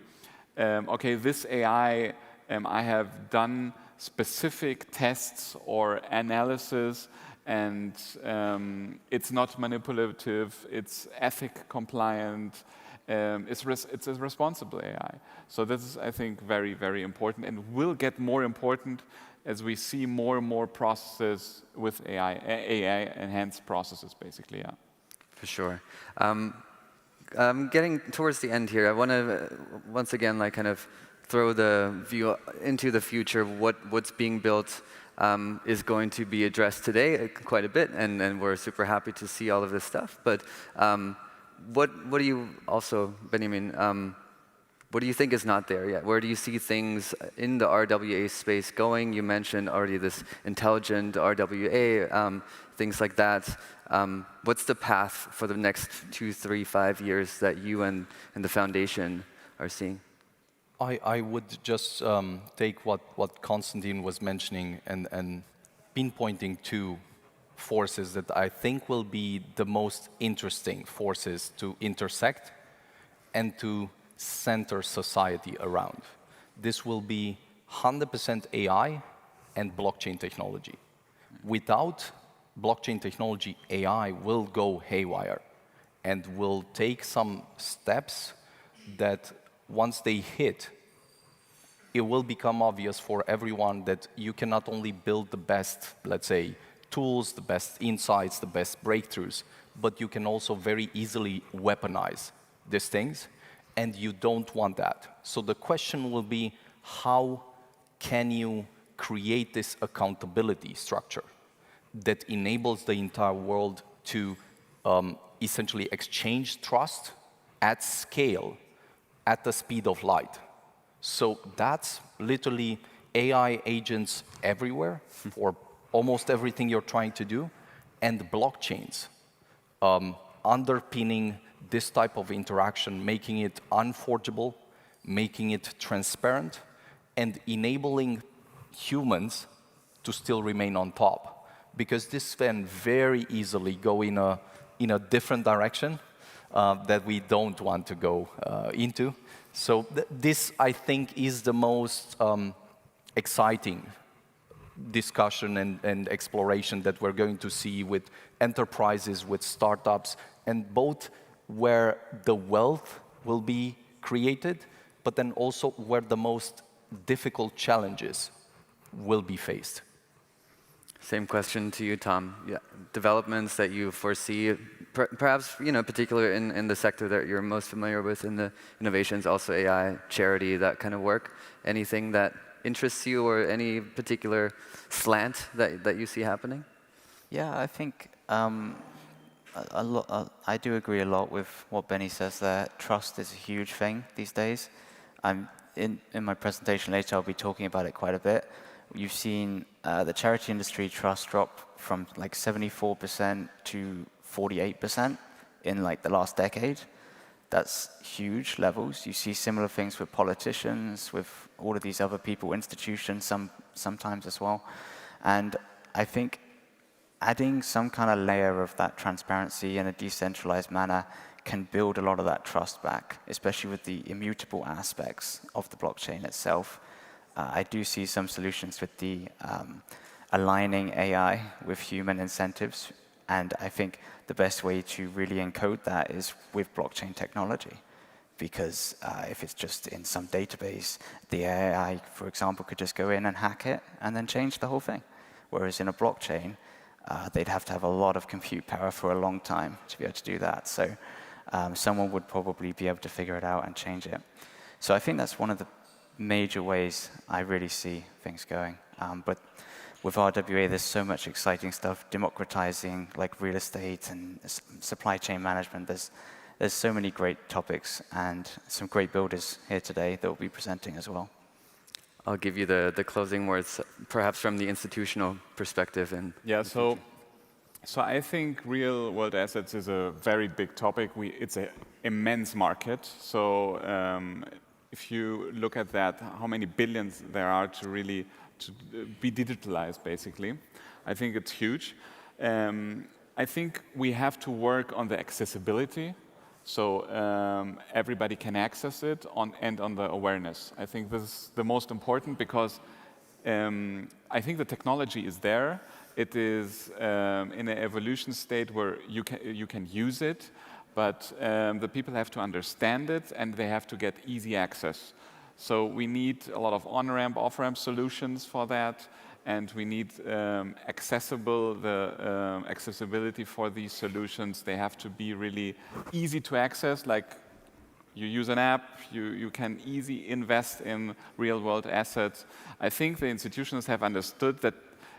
okay, this AI, I have done specific tests or analysis, and it's not manipulative, it's ethic compliant, it's a responsible AI. So this is, I think, very, very important, and will get more important as we see more and more processes with AI-enhanced processes, basically, yeah. For sure. Getting towards the end here, I want to once again kind of throw the view into the future. What's being built is going to be addressed today quite a bit, and we're super happy to see all of this stuff. But what do you also, Beniamin, what do you think is not there yet? Where do you see things in the RWA space going? You mentioned already this intelligent RWA, things like that. What's the path for the next 2, 3, 5 years that you and the foundation are seeing? I would just take what Konstantin was mentioning and pinpointing two forces that I think will be the most interesting forces to intersect and to center society around. This will be 100% AI and blockchain technology. Without blockchain technology, AI will go haywire and will take some steps that once they hit, it will become obvious for everyone that you can not only build the best, let's say, tools, the best insights, the best breakthroughs, but you can also very easily weaponize these things, and you don't want that. So the question will be, how can you create this accountability structure that enables the entire world to essentially exchange trust at scale, at the speed of light? So that's literally AI agents everywhere for almost everything you're trying to do, and blockchains underpinning this type of interaction, making it unforgeable, making it transparent, and enabling humans to still remain on top. Because this can very easily go in a different direction that we don't want to go into. So this, I think, is the most exciting discussion and exploration that we're going to see with enterprises, with startups, and both where the wealth will be created, but then also where the most difficult challenges will be faced. Same question to you, Tom. Yeah, developments that you foresee, perhaps particular in the sector that you're most familiar with in the innovations, also AI, charity, that kind of work. Anything that interests you or any particular slant that you see happening? Yeah, I think I do agree a lot with what Benny says there. Trust is a huge thing these days. In my presentation later, I'll be talking about it quite a bit. You've seen the charity industry trust drop from like 74% to 48% in like the last decade. That's huge levels. You see similar things with politicians, with all of these other people, institutions, sometimes as well. And I think adding some kind of layer of that transparency in a decentralized manner can build a lot of that trust back, especially with the immutable aspects of the blockchain itself. I do see some solutions with the aligning AI with human incentives, and I think the best way to really encode that is with blockchain technology. Because if it's just in some database, the AI, for example, could just go in and hack it and then change the whole thing. Whereas in a blockchain, they'd have to have a lot of compute power for a long time to be able to do that. So someone would probably be able to figure it out and change it. So I think that's one of the major ways I really see things going. But with RWA, there's so much exciting stuff, democratizing like real estate and supply chain management. There's so many great topics and some great builders here today that will be presenting as well. I'll give you the closing words, perhaps from the institutional perspective. Yeah, so I think real-world assets is a very big topic. It's an immense market. So if you look at that, how many billions there are to really be digitalized, basically, I think it's huge. I think we have to work on the accessibility, so everybody can access it, and on the awareness. I think this is the most important because I think the technology is there. It is in an evolution state where you can use it, but the people have to understand it and they have to get easy access. So we need a lot of on-ramp, off-ramp solutions for that, and we need accessibility for these solutions. They have to be really easy to access, like you use an app, you can easily invest in real-world assets. I think the institutions have understood that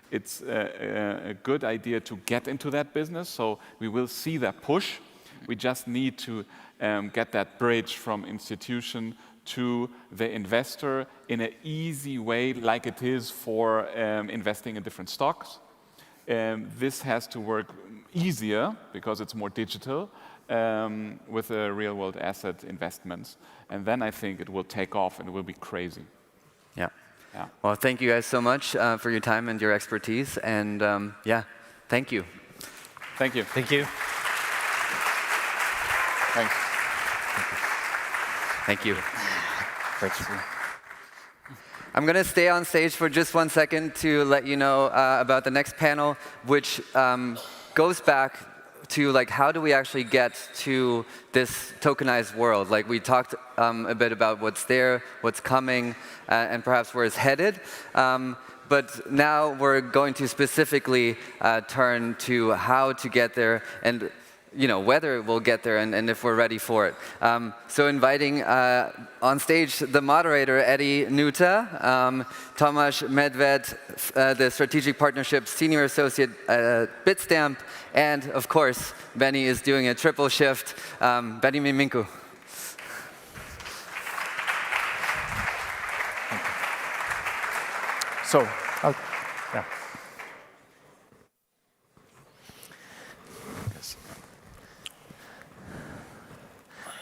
it's a good idea to get into that business, so we will see that push. We just need to get that bridge from institution to the investor in an easy way, like it is for investing in different stocks. This has to work easier because it's more digital with the real-world asset investments. And then I think it will take off and it will be crazy. Yeah. Yeah. Well, thank you guys so much for your time and your expertise. And yeah, thank you. Thank you. Thank you. Thanks. Thank you. Great to see you. I'm going to stay on stage for just 1 second to let you know about the next panel, which goes back to like how do we actually get to this tokenized world. Like we talked a bit about what's there, what's coming, and perhaps where it's headed. But now we're going to specifically turn to how to get there and whether we'll get there and if we're ready for it. So inviting on stage the moderator, Eddie Nuta, Tomasz Medved, the Strategic Partnerships Senior Associate at Bitstamp, and of course, Benny is doing a triple shift, Beniamin Mincu. So, yeah.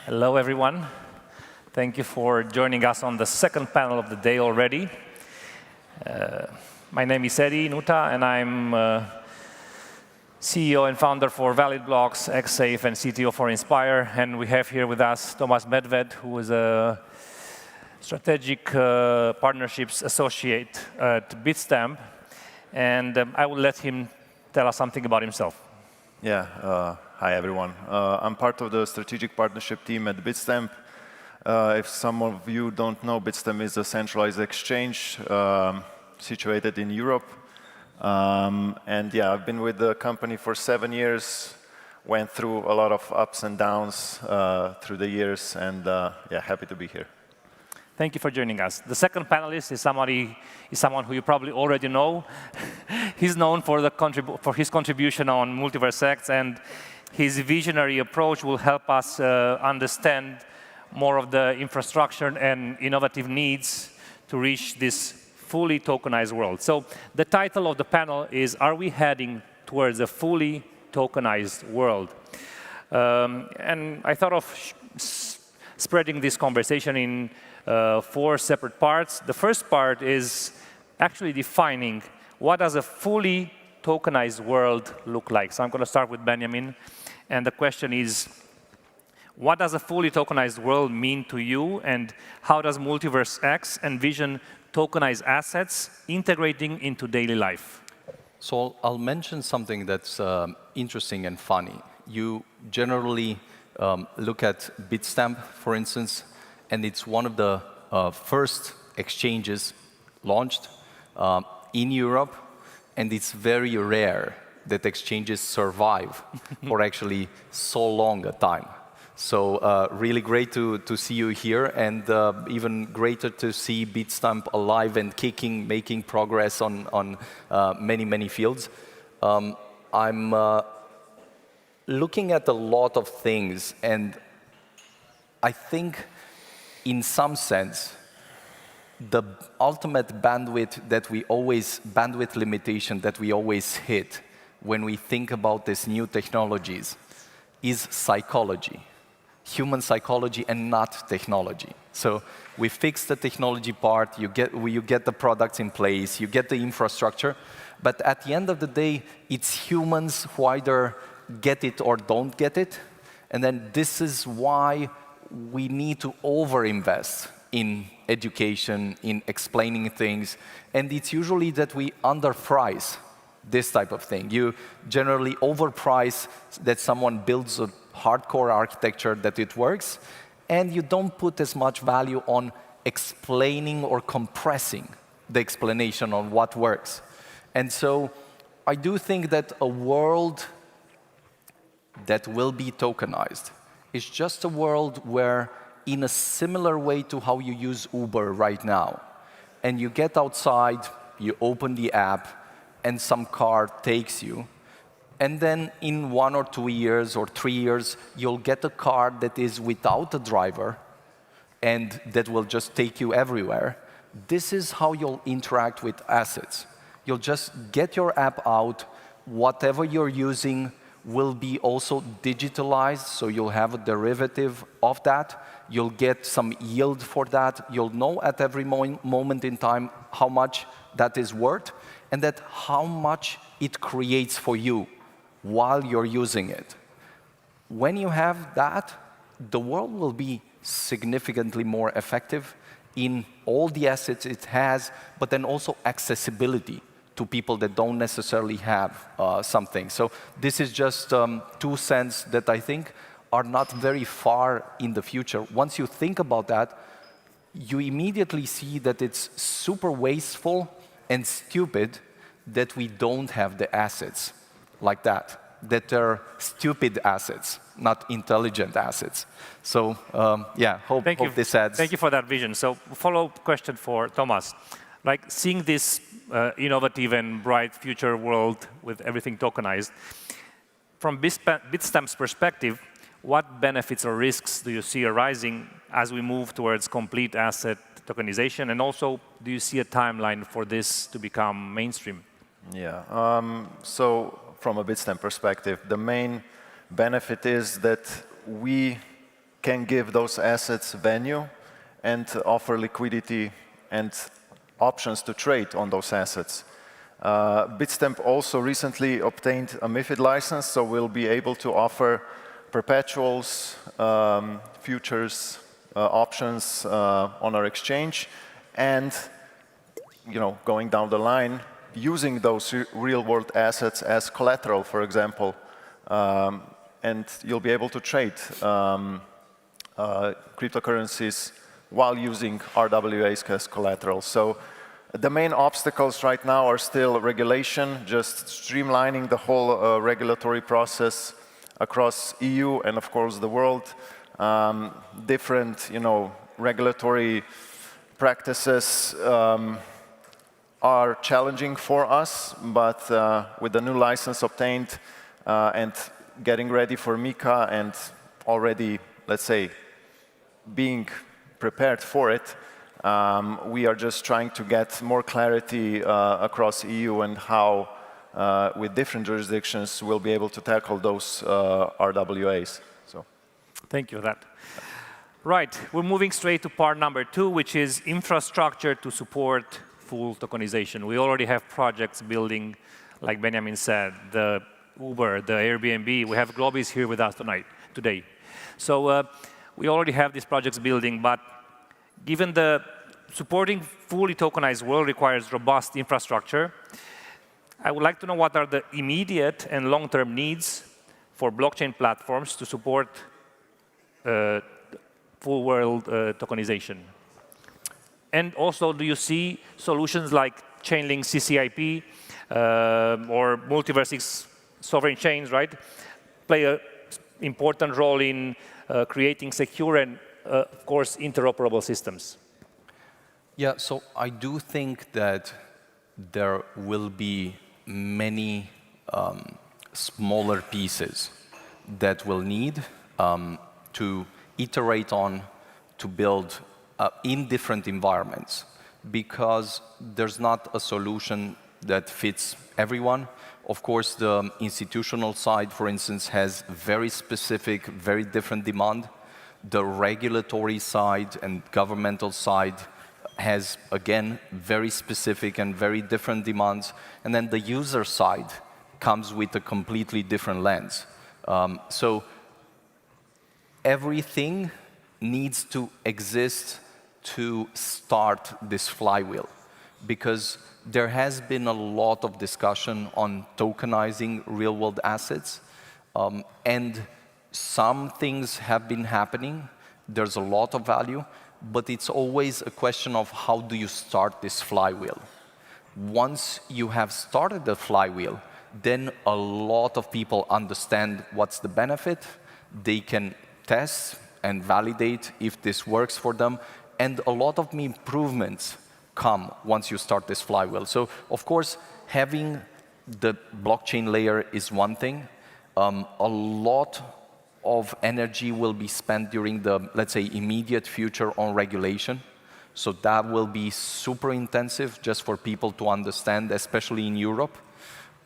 Hello, everyone. Thank you for joining us on the second panel of the day already. My name is Eddie Nuta, and I'm CEO and founder for Valid Blocks, XSafe, and CTO for Inspire. And we have here with us Tomasz Medved, who is a Strategic Partnerships Associate at Bitstamp. And I will let him tell us something about himself. Yeah, hi everyone. I'm part of the strategic partnership team at Bitstamp. If some of you don't know, Bitstamp is a centralized exchange situated in Europe. And yeah, I've been with the company for 7 years, went through a lot of ups and downs through the years, and yeah, happy to be here. Thank you for joining us. The second panelist is someone who you probably already know. He's known for his contribution on MultiversX, and his visionary approach will help us understand more of the infrastructure and innovative needs to reach this fully tokenized world. So the title of the panel is, Are we heading towards a fully tokenized world? And I thought of spreading this conversation in 4 separate parts. The first part is actually defining what does a fully tokenized world look like. So I'm going to start with Beniamin. And the question is, what does a fully tokenized world mean to you? And how does MultiversX envision tokenized assets integrating into daily life? So I'll mention something that's interesting and funny. You generally look at Bitstamp, for instance, and it's one of the first exchanges launched in Europe, and it's very rare that exchanges survive for actually so long a time. So really great to see you here, and even greater to see Bitstamp alive and kicking, making progress on many, many fields. I'm looking at a lot of things, and I think in some sense, the ultimate bandwidth limitation that we always hit when we think about these new technologies is psychology, human psychology, and not technology. So we fix the technology part, you get the products in place, you get the infrastructure, but at the end of the day, it's humans who either get it or don't get it, and then this is why we need to overinvest in education, in explaining things, and it's usually that we underprice this type of thing. You generally overprice that someone builds a hardcore architecture that it works, and you don't put as much value on explaining or compressing the explanation on what works. And so I do think that a world that will be tokenized is just a world where, in a similar way to how you use Uber right now, and you get outside, you open the app, and some car takes you, and then in 1 or 2 years or 3 years, you'll get a car that is without a driver, and that will just take you everywhere. This is how you'll interact with assets. You'll just get your app out, whatever you're using, will be also digitalized, so you'll have a derivative of that. You'll get some yield for that. You'll know at every moment in time how much that is worth, and that how much it creates for you while you're using it. When you have that, the world will be significantly more effective in all the assets it has, but then also accessibility to people that don't necessarily have something. So this is just 2 cents that I think are not very far in the future. Once you think about that, you immediately see that it's super wasteful and stupid that we don't have the assets like that are stupid assets, not intelligent assets. So yeah, hope this adds. Thank you for that vision. So follow-up question for Thomas. Like seeing this innovative and bright future world with everything tokenized, from Bitstamp's perspective, what benefits or risks do you see arising as we move towards complete asset tokenization? And also, do you see a timeline for this to become mainstream? Yeah. So from a Bitstamp perspective, the main benefit is that we can give those assets venue and offer liquidity and options to trade on those assets. Bitstamp also recently obtained a MiFID license, so we'll be able to offer perpetuals, futures, options on our exchange, and going down the line, using those real-world assets as collateral, for example, and you'll be able to trade cryptocurrencies while using RWAs as collateral. So the main obstacles right now are still regulation, just streamlining the whole regulatory process across EU and, of course, the world. Different, regulatory practices are challenging for us, but with the new license obtained and getting ready for MiCA and already, let's say, being prepared for it, we are just trying to get more clarity across EU and how, with different jurisdictions, we'll be able to tackle those RWAs. So, thank you for that. Right, we're moving straight to part number 2, which is infrastructure to support full tokenization. We already have projects building, like Beniamin said, the Uber, the Airbnb. We have Globis here with us today. So we already have these projects building, but given the supporting fully tokenized world requires robust infrastructure, I would like to know what are the immediate and long-term needs for blockchain platforms to support full world tokenization. And also, do you see solutions like Chainlink CCIP or MultiversX sovereign chains, right, play an important role in creating secure and, of course, interoperable systems? Yeah, so I do think that there will be many smaller pieces that we'll need to iterate on to build in different environments, because there's not a solution that fits everyone. Of course, the institutional side, for instance, has very specific, very different demand. The regulatory side and governmental side has, again, very specific and very different demands. And then the user side comes with a completely different lens. So everything needs to exist to start this flywheel, because there has been a lot of discussion on tokenizing real-world assets, and some things have been happening. There's a lot of value, but it's always a question of how do you start this flywheel. Once you have started the flywheel, then a lot of people understand what's the benefit. They can test and validate if this works for them, and a lot of improvements come once you start this flywheel. So, of course, having the blockchain layer is one thing. A lot of energy will be spent during the, let's say, immediate future on regulation. So that will be super intensive just for people to understand, especially in Europe.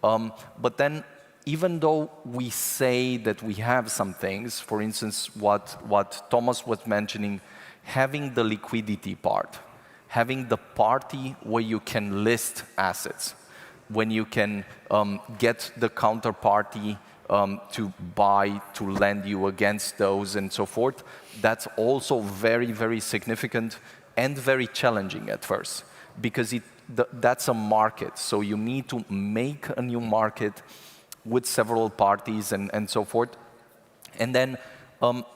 But then even though we say that we have some things, for instance, what Thomas was mentioning, having the liquidity part, having the party where you can list assets, when you can get the counterparty to buy, to lend you against those and so forth, that's also very, very significant and very challenging at first, because that's a market. So you need to make a new market with several parties and so forth. And then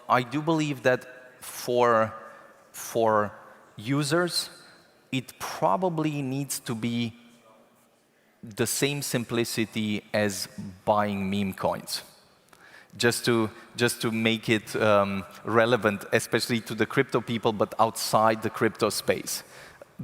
I do believe that for users, it probably needs to be the same simplicity as buying meme coins, just to make it relevant, especially to the crypto people, but outside the crypto space.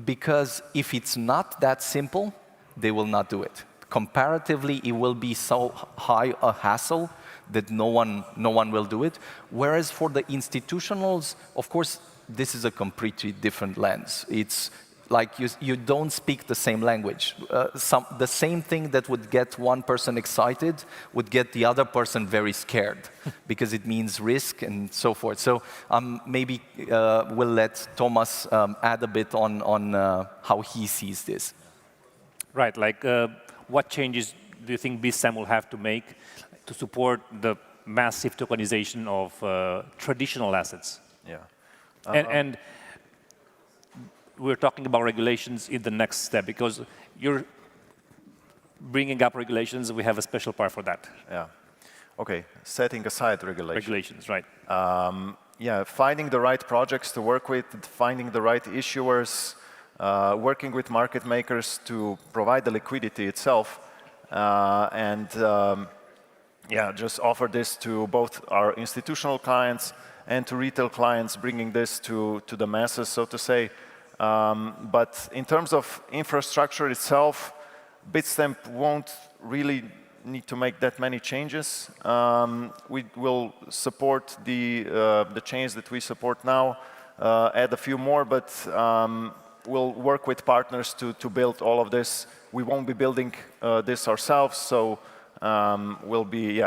Because if it's not that simple, they will not do it. Comparatively, it will be so high a hassle that no one will do it. Whereas for the institutionals, of course, this is a completely different lens. It's like you don't speak the same language. The same thing that would get one person excited would get the other person very scared because it means risk and so forth. So maybe we'll let Thomas add a bit on how he sees this. Right, like what changes do you think BitStamp will have to make to support the massive tokenization of traditional assets? Yeah. And we're talking about regulations in the next step, because you're bringing up regulations. We have a special part for that. Yeah. Okay. Setting aside regulations. Regulations, right. Yeah, finding the right projects to work with, finding the right issuers, working with market makers to provide the liquidity itself, and yeah, just offer this to both our institutional clients and to retail clients, bringing this to the masses, so to say. But in terms of infrastructure itself, BitStamp won't really need to make that many changes. We will support the chains that we support now, add a few more, but we'll work with partners to build all of this. We won't be building this ourselves, so we'll be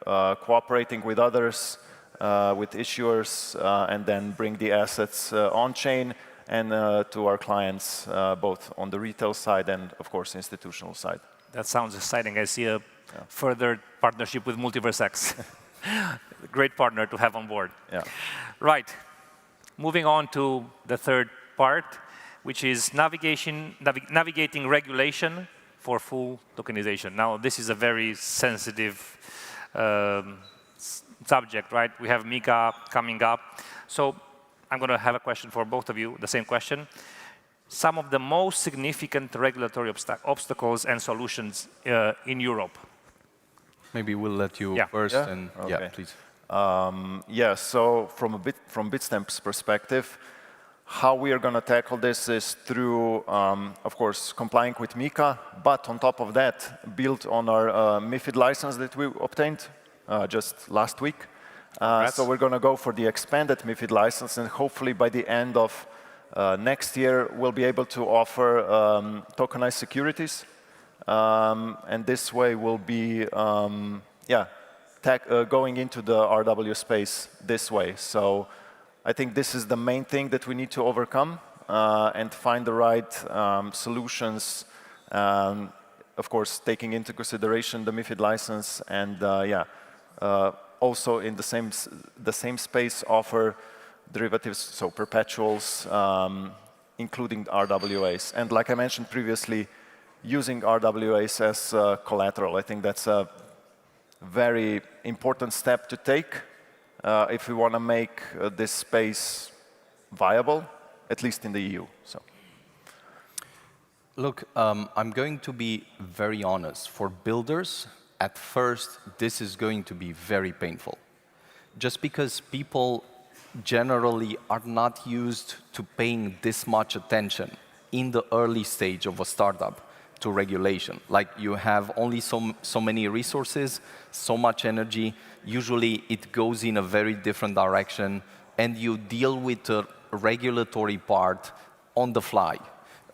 cooperating with others, with issuers, and then bring the assets on-chain and to our clients, both on the retail side and, of course, institutional side. That sounds exciting. I see a further partnership with MultiversX. Great partner to have on board. Yeah. Right. Moving on to the third part, which is navigating regulation for full tokenization. Now, this is a very sensitive subject, right? We have MiCA coming up. So I'm going to have a question for both of you, the same question. Some of the most significant regulatory obstacles and solutions in Europe. Maybe we'll let you first, and okay. Please. Yeah, so from BitStamp's perspective, how we are going to tackle this is through, of course, complying with MiCA, but on top of that, built on our MiFID license that we obtained just last week. So we're going to go for the expanded MiFID license, and hopefully by the end of next year, we'll be able to offer tokenized securities. And this way we'll be, going into the RWA space this way. So I think this is the main thing that we need to overcome and find the right solutions, of course, taking into consideration the MiFID license and, also in the same space offer derivatives, so perpetuals, including RWAs. And like I mentioned previously, using RWAs as collateral. I think that's a very important step to take if we want to make this space viable, at least in the EU. So. Look, I'm going to be very honest. For builders, at first, this is going to be very painful. Just because people generally are not used to paying this much attention in the early stage of a startup to regulation. Like, you have only so many resources, so much energy. Usually it goes in a very different direction, and you deal with the regulatory part on the fly.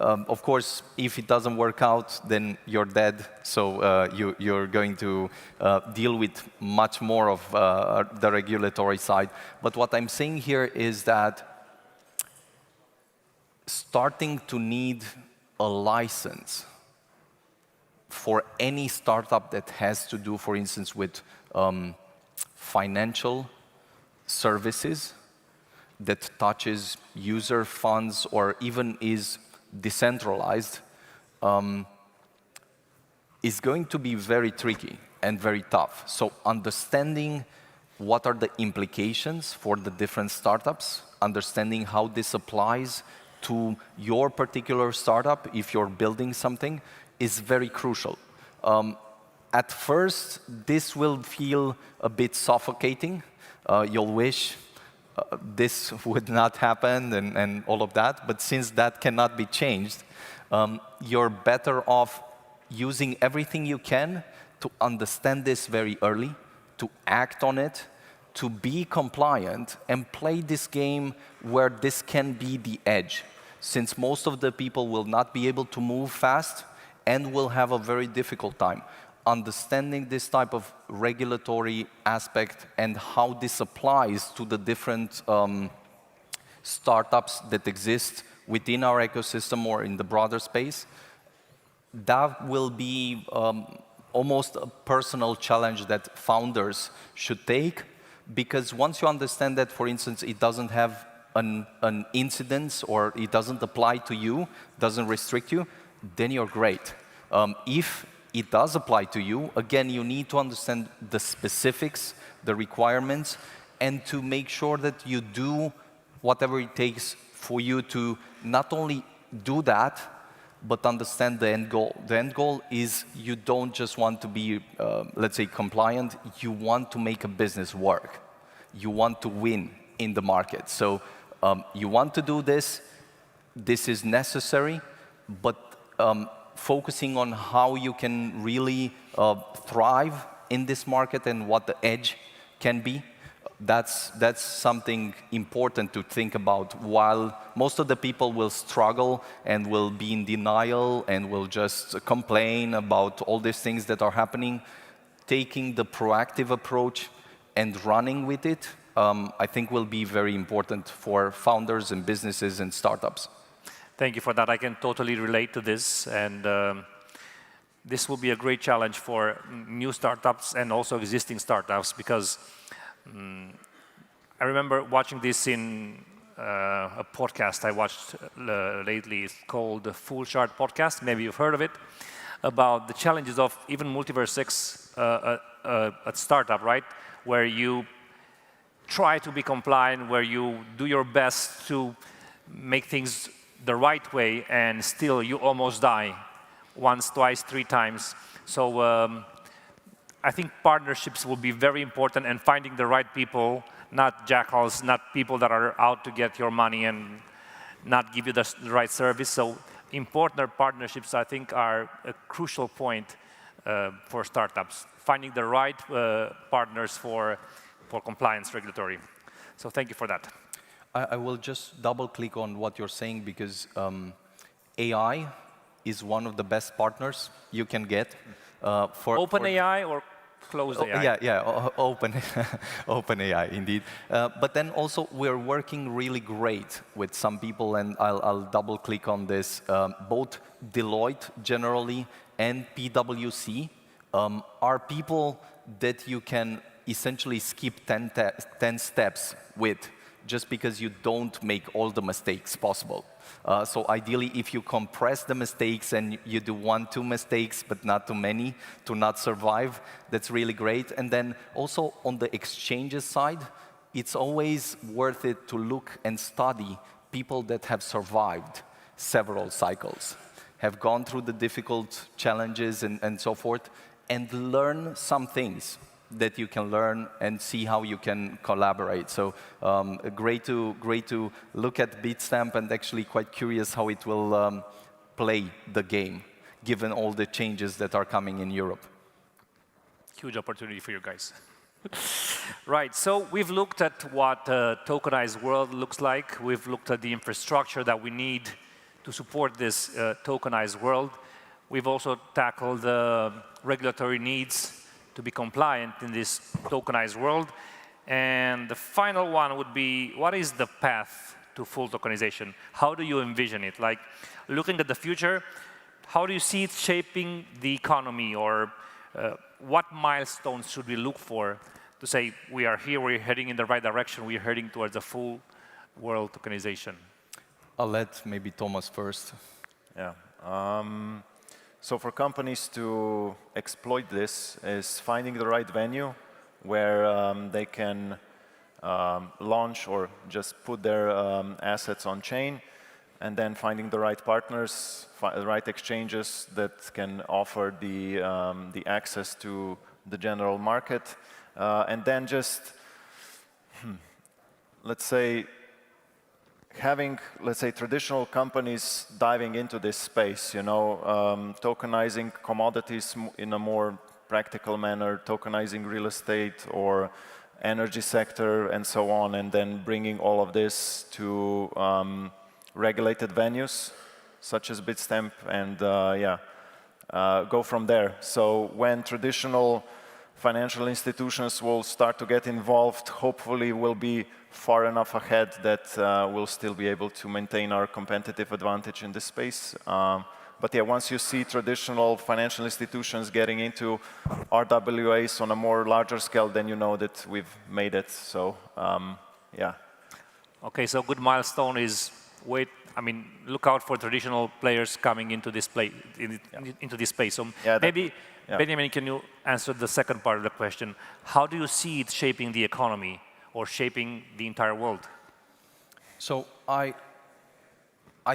Of course, if it doesn't work out, then you're dead. So you're going to deal with much more of the regulatory side. But what I'm saying here is that starting to need a license for any startup that has to do, for instance, with financial services that touches user funds or even is decentralized, is going to be very tricky and very tough. So understanding what are the implications for the different startups, understanding how this applies to your particular startup if you're building something, is very crucial. At first, this will feel a bit suffocating. You'll wish this would not happen and all of that, but since that cannot be changed, you're better off using everything you can to understand this very early, to act on it, to be compliant, and play this game where this can be the edge. Since most of the people will not be able to move fast and will have a very difficult time. Understanding this type of regulatory aspect and how this applies to the different startups that exist within our ecosystem or in the broader space, that will be almost a personal challenge that founders should take, because once you understand that, for instance, it doesn't have an incidence or it doesn't apply to you, doesn't restrict you, then you're great. If it does apply to you, again, you need to understand the specifics, the requirements, and to make sure that you do whatever it takes for you to not only do that, but understand the end goal. The end goal is you don't just want to be, let's say, compliant. You want to make a business work. You want to win in the market. So you want to do this. This is necessary, but focusing on how you can really thrive in this market and what the edge can be, that's something important to think about. While most of the people will struggle and will be in denial and will just complain about all these things that are happening, taking the proactive approach and running with it, I think will be very important for founders and businesses and startups. Thank you for that. I can totally relate to this, and this will be a great challenge for new startups and also existing startups, because I remember watching this in a podcast I watched lately. It's called the Full Chart Podcast. Maybe you've heard of it, about the challenges of even MultiversX at startup, right? Where you try to be compliant, where you do your best to make things the right way, and still you almost die once, twice, 3 times. So I think partnerships will be very important, and finding the right people, not jackals, not people that are out to get your money and not give you the right service. So important partnerships, I think, are a crucial point for startups. Finding the right partners for compliance regulatory. So thank you for that. I will just double-click on what you're saying, because AI is one of the best partners you can get. Open AI or closed AI? Open AI, indeed. But then also, we're working really great with some people, and I'll double-click on this. Both Deloitte, generally, and PwC are people that you can essentially skip 10 steps with, just because you don't make all the mistakes possible. So ideally, if you compress the mistakes and you do 1-2 mistakes, but not too many, to not survive, that's really great. And then also on the exchanges side, it's always worth it to look and study people that have survived several cycles, have gone through the difficult challenges and so forth, and learn some things that you can learn and see how you can collaborate. So great to look at Bitstamp, and actually quite curious how it will play the game, given all the changes that are coming in Europe. Huge opportunity for you guys. Right, so we've looked at what a tokenized world looks like. We've looked at the infrastructure that we need to to support this tokenized world. We've also tackled the regulatory needs to be compliant in this tokenized world. And the final one would be, what is the path to full tokenization? How do you envision it? Like, looking at the future, how do you see it shaping the economy, or what milestones should we look for to say, we are here, we're heading in the right direction, we're heading towards a full world tokenization? I'll let maybe Thomas first. Yeah. So for companies to exploit this is finding the right venue where they can launch or just put their assets on chain, and then finding the right partners, the right exchanges that can offer the access to the general market, and then just, let's say, having, let's say, traditional companies diving into this space, you know, tokenizing commodities in a more practical manner, tokenizing real estate or energy sector and so on, and then bringing all of this to regulated venues such as Bitstamp, and go from there. So when traditional financial institutions will start to get involved, hopefully we'll be far enough ahead that we'll still be able to maintain our competitive advantage in this space. But yeah, once you see traditional financial institutions getting into RWAs on a more larger scale, then you know that we've made it. So yeah. Okay, so good milestone is look out for traditional players coming into this into this space. So maybe, Beniamin, can you answer the second part of the question? How do you see it shaping the economy or shaping the entire world? So I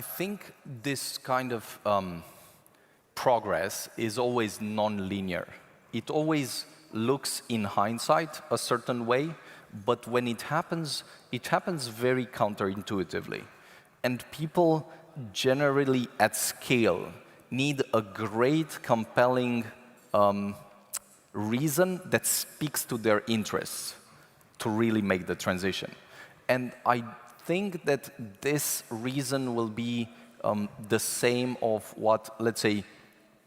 think this kind of progress is always non-linear. It always looks in hindsight a certain way, but when it happens very counterintuitively. And people generally at scale need a great, compelling reason that speaks to their interests to really make the transition. And I think that this reason will be the same of what, let's say,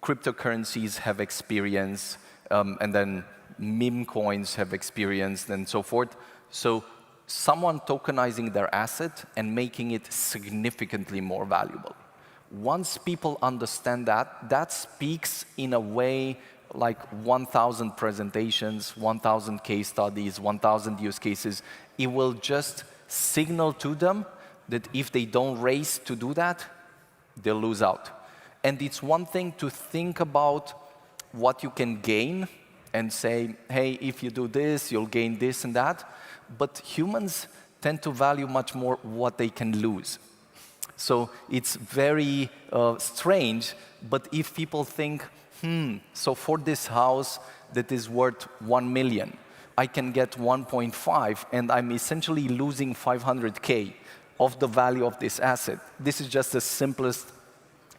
cryptocurrencies have experienced, and then memecoins have experienced, and so forth. So someone tokenizing their asset and making it significantly more valuable. Once people understand that, that speaks in a way like 1,000 presentations, 1,000 case studies, 1,000 use cases. It will just signal to them that if they don't race to do that, they'll lose out. And it's one thing to think about what you can gain and say, hey, if you do this, you'll gain this and that. But humans tend to value much more what they can lose. So it's very strange, but if people think, so for this house that is worth 1 million, I can get 1.5, and I'm essentially losing 500K of the value of this asset. This is just the simplest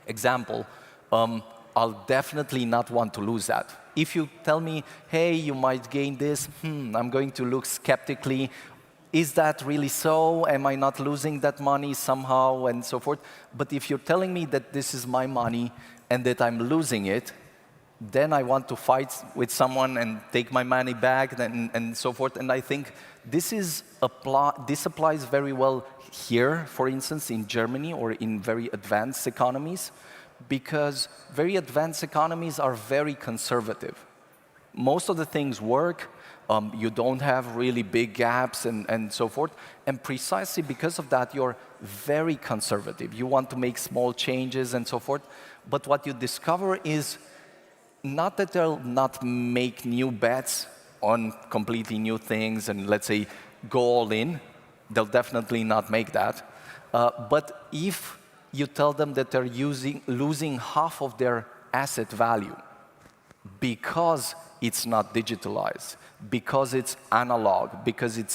example. I'll definitely not want to lose that. If you tell me, hey, you might gain this, I'm going to look skeptically. Is that really so? Am I not losing that money somehow, and so forth? But if you're telling me that this is my money and that I'm losing it, then I want to fight with someone and take my money back and so forth. And I think this applies very well here, for instance, in Germany or in very advanced economies, because very advanced economies are very conservative. Most of the things work. You don't have really big gaps and so forth. And precisely because of that, you're very conservative. You want to make small changes and so forth. But what you discover is not that they'll not make new bets on completely new things and, let's say, go all in. They'll definitely not make that. But if you tell them that they're losing half of their asset value because it's not digitalized, because it's analog, because it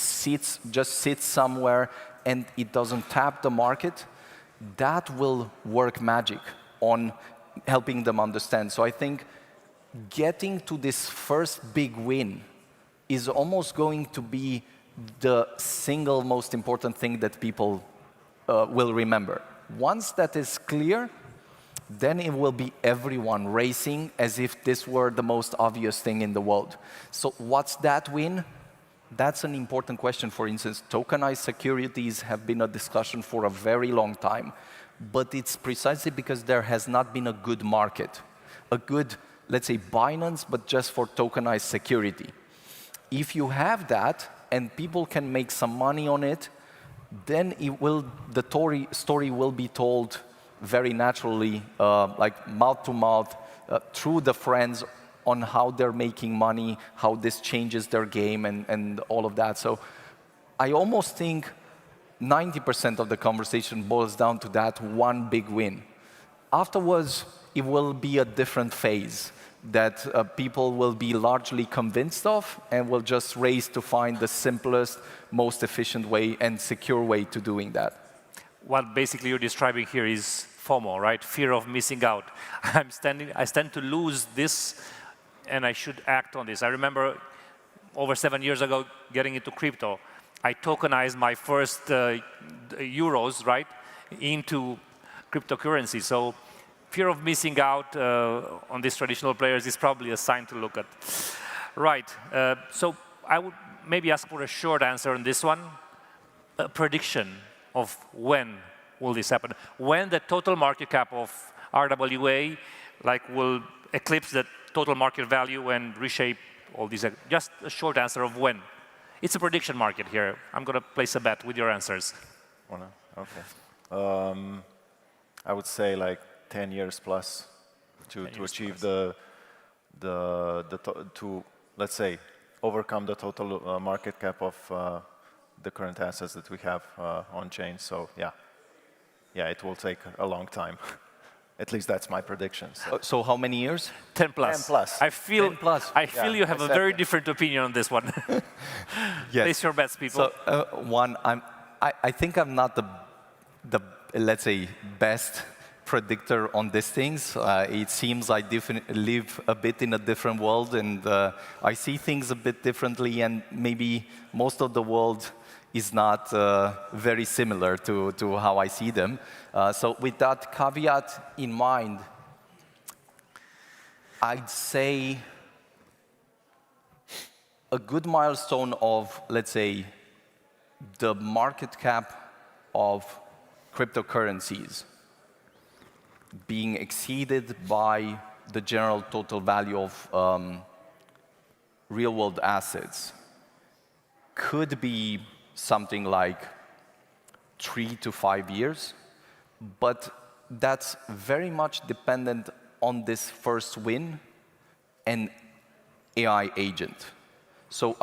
just sits somewhere and it doesn't tap the market, that will work magic on helping them understand. So I think getting to this first big win is almost going to be the single most important thing that people will remember. Once that is clear, then it will be everyone racing as if this were the most obvious thing in the world. So what's that win? That's an important question. For instance, tokenized securities have been a discussion for a very long time, but it's precisely because there has not been a good market, a good, let's say, Binance, but just for tokenized security. If you have that, and people can make some money on it, then the story will be told very naturally, like mouth to mouth, through the friends on how they're making money, how this changes their game, and all of that. So I almost think 90% of the conversation boils down to that one big win. Afterwards, it will be a different phase that people will be largely convinced of and will just race to find the simplest, most efficient way and secure way to doing that. What basically you're describing here is FOMO, right? Fear of missing out. I stand to lose this, and I should act on this. I remember over 7 years ago getting into crypto. I tokenized my first euros, right, into cryptocurrency. So fear of missing out on these traditional players is probably a sign to look at. Right, so I would maybe ask for a short answer on this one. A prediction of when will this happen? When the total market cap of RWA will eclipse the total market value and reshape all these. Just a short answer of when. It's a prediction market here. I'm going to place a bet with your answers. Okay. I would say like 10 years plus to achieve to, let's say, overcome the total market cap of the current assets that we have on chain. So yeah, it will take a long time. At least that's my prediction. So how many years? 10 plus. 10 plus. I feel, 10 plus. I feel you have a very different opinion on this one. Yes. Place your bets, people. So one, I think I'm not the let's say best predictor on these things. It seems I live a bit in a different world, and I see things a bit differently, and maybe most of the world is not very similar to how I see them. So with that caveat in mind, I'd say a good milestone of, let's say, the market cap of cryptocurrencies being exceeded by the general total value of real-world assets could be something like 3 to 5 years, but that's very much dependent on this first win and AI agent. So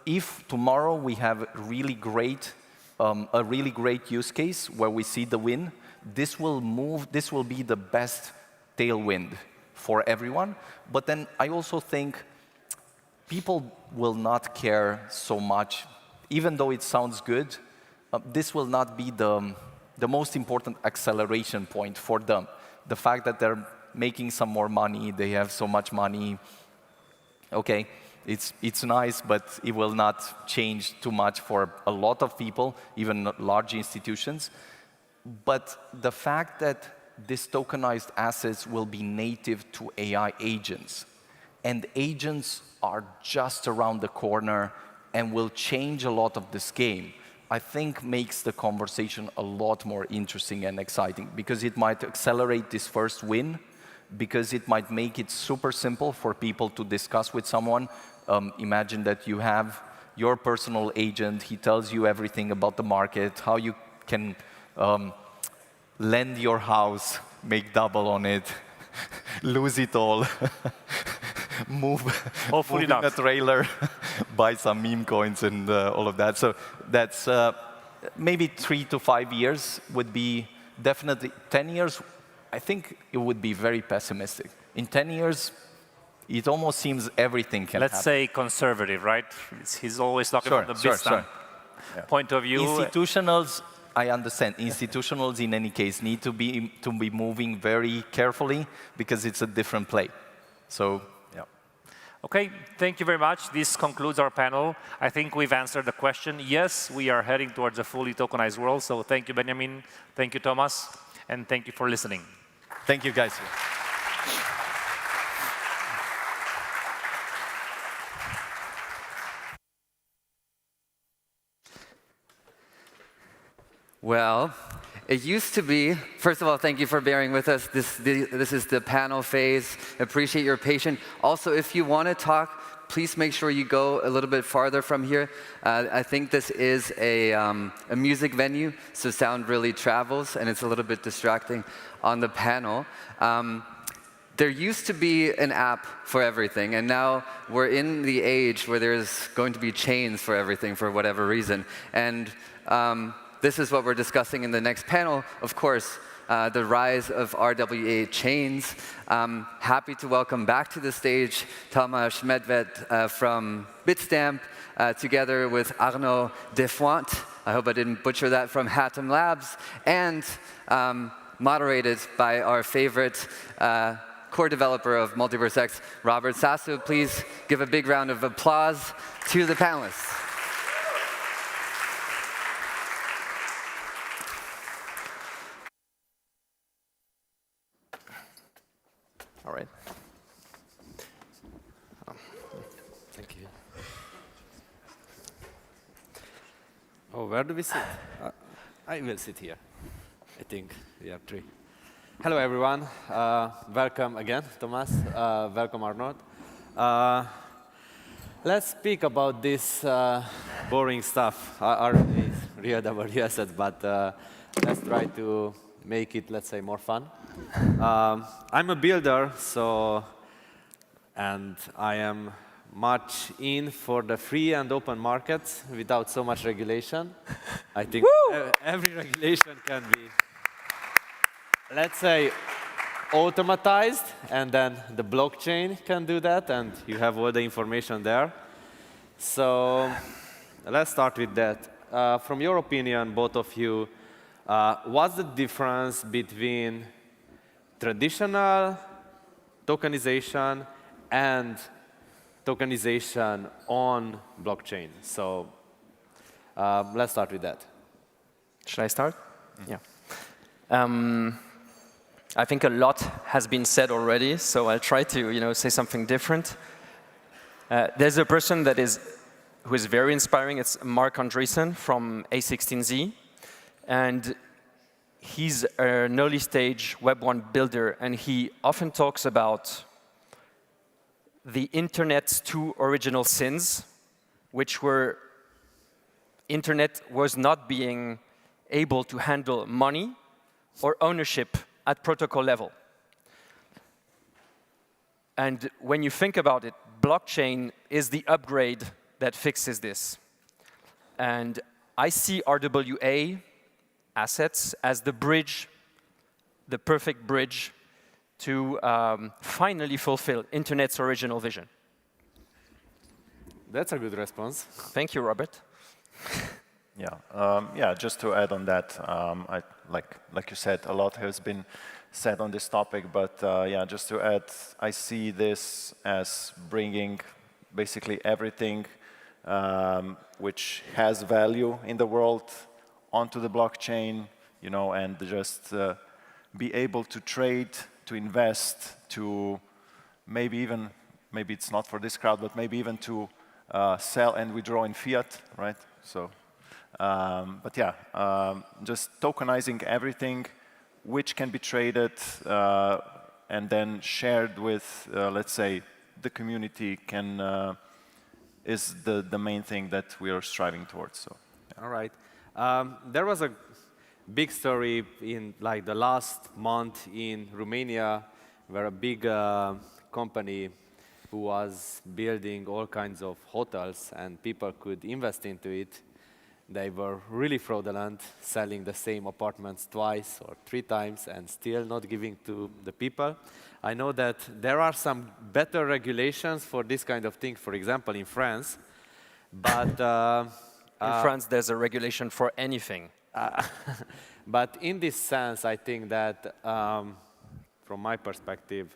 if tomorrow we have a really great use case where we see the win, this will be the best tailwind for everyone. But then I also think people will not care so much, even though it sounds good. This will not be the most important acceleration point for them. The fact that they're making some more money, they have so much money, okay, it's nice, but it will not change too much for a lot of people, even large institutions. But the fact that these tokenized assets will be native to AI agents, and agents are just around the corner and will change a lot of this game, I think makes the conversation a lot more interesting and exciting, because it might accelerate this first win, because it might make it super simple for people to discuss with someone. Imagine that you have your personal agent, he tells you everything about the market, how you can lend your house, make double on it, lose it all, move in a trailer, buy some meme coins and all of that. So that's maybe 3 to 5 years would be definitely. 10 years, I think it would be very pessimistic. In 10 years, it almost seems everything can happen. Let's say conservative, right? He's always talking about the business point of view. Institutionals, I understand. Institutionals, in any case, need to be moving very carefully because it's a different play. So, yeah. Okay, thank you very much. This concludes our panel. I think we've answered the question. Yes, we are heading towards a fully tokenized world. So thank you, Beniamin. Thank you, Thomas. And thank you for listening. Thank you, guys. Well, it used to be, first of all, thank you for bearing with us. This is the panel phase. Appreciate your patience. Also, if you want to talk, please make sure you go a little bit farther from here. I think this is a music venue, so sound really travels, and it's a little bit distracting on the panel. There used to be an app for everything, and now we're in the age where there's going to be chains for everything for whatever reason. And this is what we're discussing in the next panel. Of course, the rise of RWA Chains. Happy to welcome back to the stage Tomasz Medved from Bitstamp, together with Arnaud Defuant. I hope I didn't butcher that, from Hatom Labs, and moderated by our favorite core developer of MultiversX, Robert Sasu. Please give a big round of applause to the panelists. All right. Thank you. Oh, where do we sit? I will sit here. I think we have three. Hello, everyone. Welcome again, Thomas. Welcome, Arnold. Let's speak about this boring stuff. RWAs, real WA assets, but let's try to make it, let's say, more fun. I'm a builder, and I am much in for the free and open markets without so much regulation. I think every regulation can be, let's say, automatized, and then the blockchain can do that, and you have all the information there. So let's start with that. From your opinion, both of you, what's the difference between traditional tokenization and tokenization on blockchain? So let's start with that. Should I start? Yeah. I think a lot has been said already, so I'll try to say something different. There's a person who is very inspiring. It's Mark Andreessen from A16Z. And he's an early-stage Web1 builder, and he often talks about the Internet's two original sins, which were Internet was not being able to handle money or ownership at protocol level. And when you think about it, blockchain is the upgrade that fixes this. And I see RWA assets as the bridge, the perfect bridge to finally fulfill Internet's original vision. That's a good response. Thank you, Robert. Yeah, just to add on that, like you said, a lot has been said on this topic, but yeah, just to add, I see this as bringing basically everything which has value in the world onto the blockchain, and just be able to trade, to invest, to maybe it's not for this crowd, but maybe even to sell and withdraw in fiat, right? So, but yeah, just tokenizing everything which can be traded and then shared with, let's say, the community is the main thing that we are striving towards. So, yeah. All right. There was a big story in the last month in Romania, where a big company who was building all kinds of hotels and people could invest into it, they were really fraudulent, selling the same apartments twice or 3 times and still not giving to the people. I know that there are some better regulations for this kind of thing, for example, in France, but in France, there's a regulation for anything. But in this sense, I think that, from my perspective,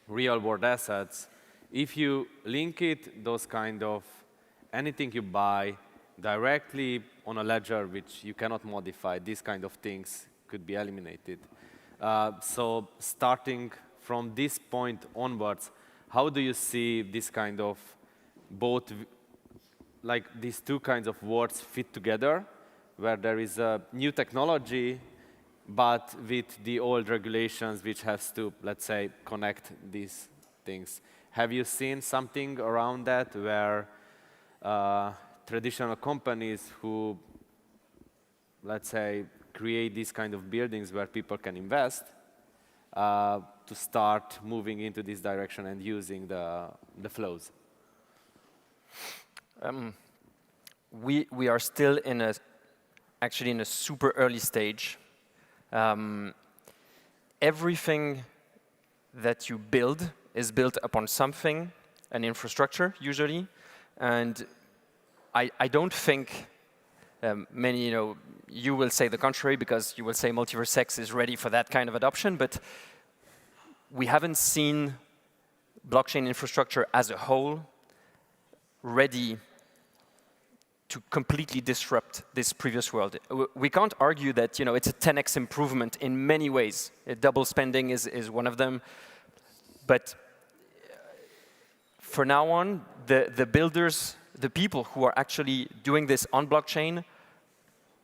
real-world assets If you link it, those kind of anything you buy directly on a ledger which you cannot modify, these kind of things could be eliminated. So starting from this point onwards, how do you see this kind of both, like these two kinds of worlds fit together, where there is a new technology, but with the old regulations which has to, let's say, connect these things? Have you seen something around that where traditional companies who, let's say, create these kind of buildings where people can invest to start moving into this direction and using the flows? We are still actually in a super early stage. Everything that you build is built upon something, an infrastructure usually, and I don't think many, you will say the contrary because you will say MultiversX is ready for that kind of adoption, but we haven't seen blockchain infrastructure as a whole ready to completely disrupt this previous world. We can't argue that it's a 10x improvement in many ways. Double spending is one of them. But for now on, the builders, the people who are actually doing this on blockchain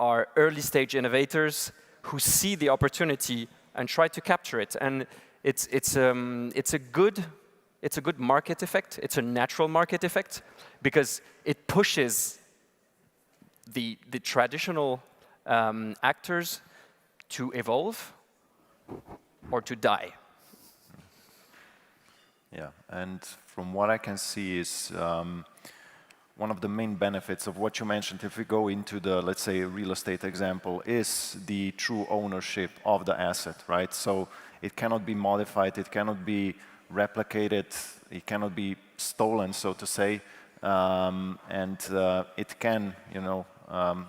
are early stage innovators who see the opportunity and try to capture it. And it's a good market effect. It's a natural market effect because it pushes the traditional actors to evolve or to die. Yeah, and from what I can see is one of the main benefits of what you mentioned, if we go into the, let's say, real estate example, is the true ownership of the asset, right? So it cannot be modified, it cannot be replicated, it cannot be stolen, so to say, and it can,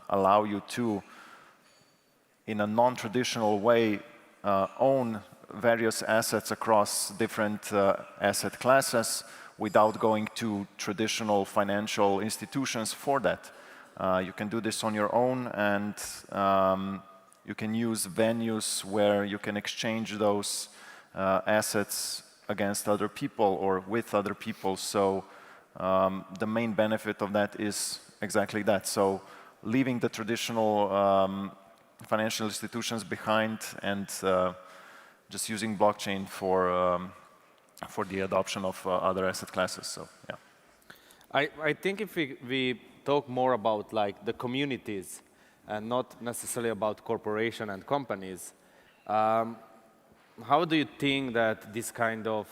allow you to, in a non-traditional way, own various assets across different asset classes without going to traditional financial institutions for that. You can do this on your own, and you can use venues where you can exchange those assets against other people or with other people. So the main benefit of that is exactly that. So leaving the traditional financial institutions behind and just using blockchain for the adoption of other asset classes. So yeah. I think if we talk more about like the communities and not necessarily about corporation and companies, how do you think that this kind of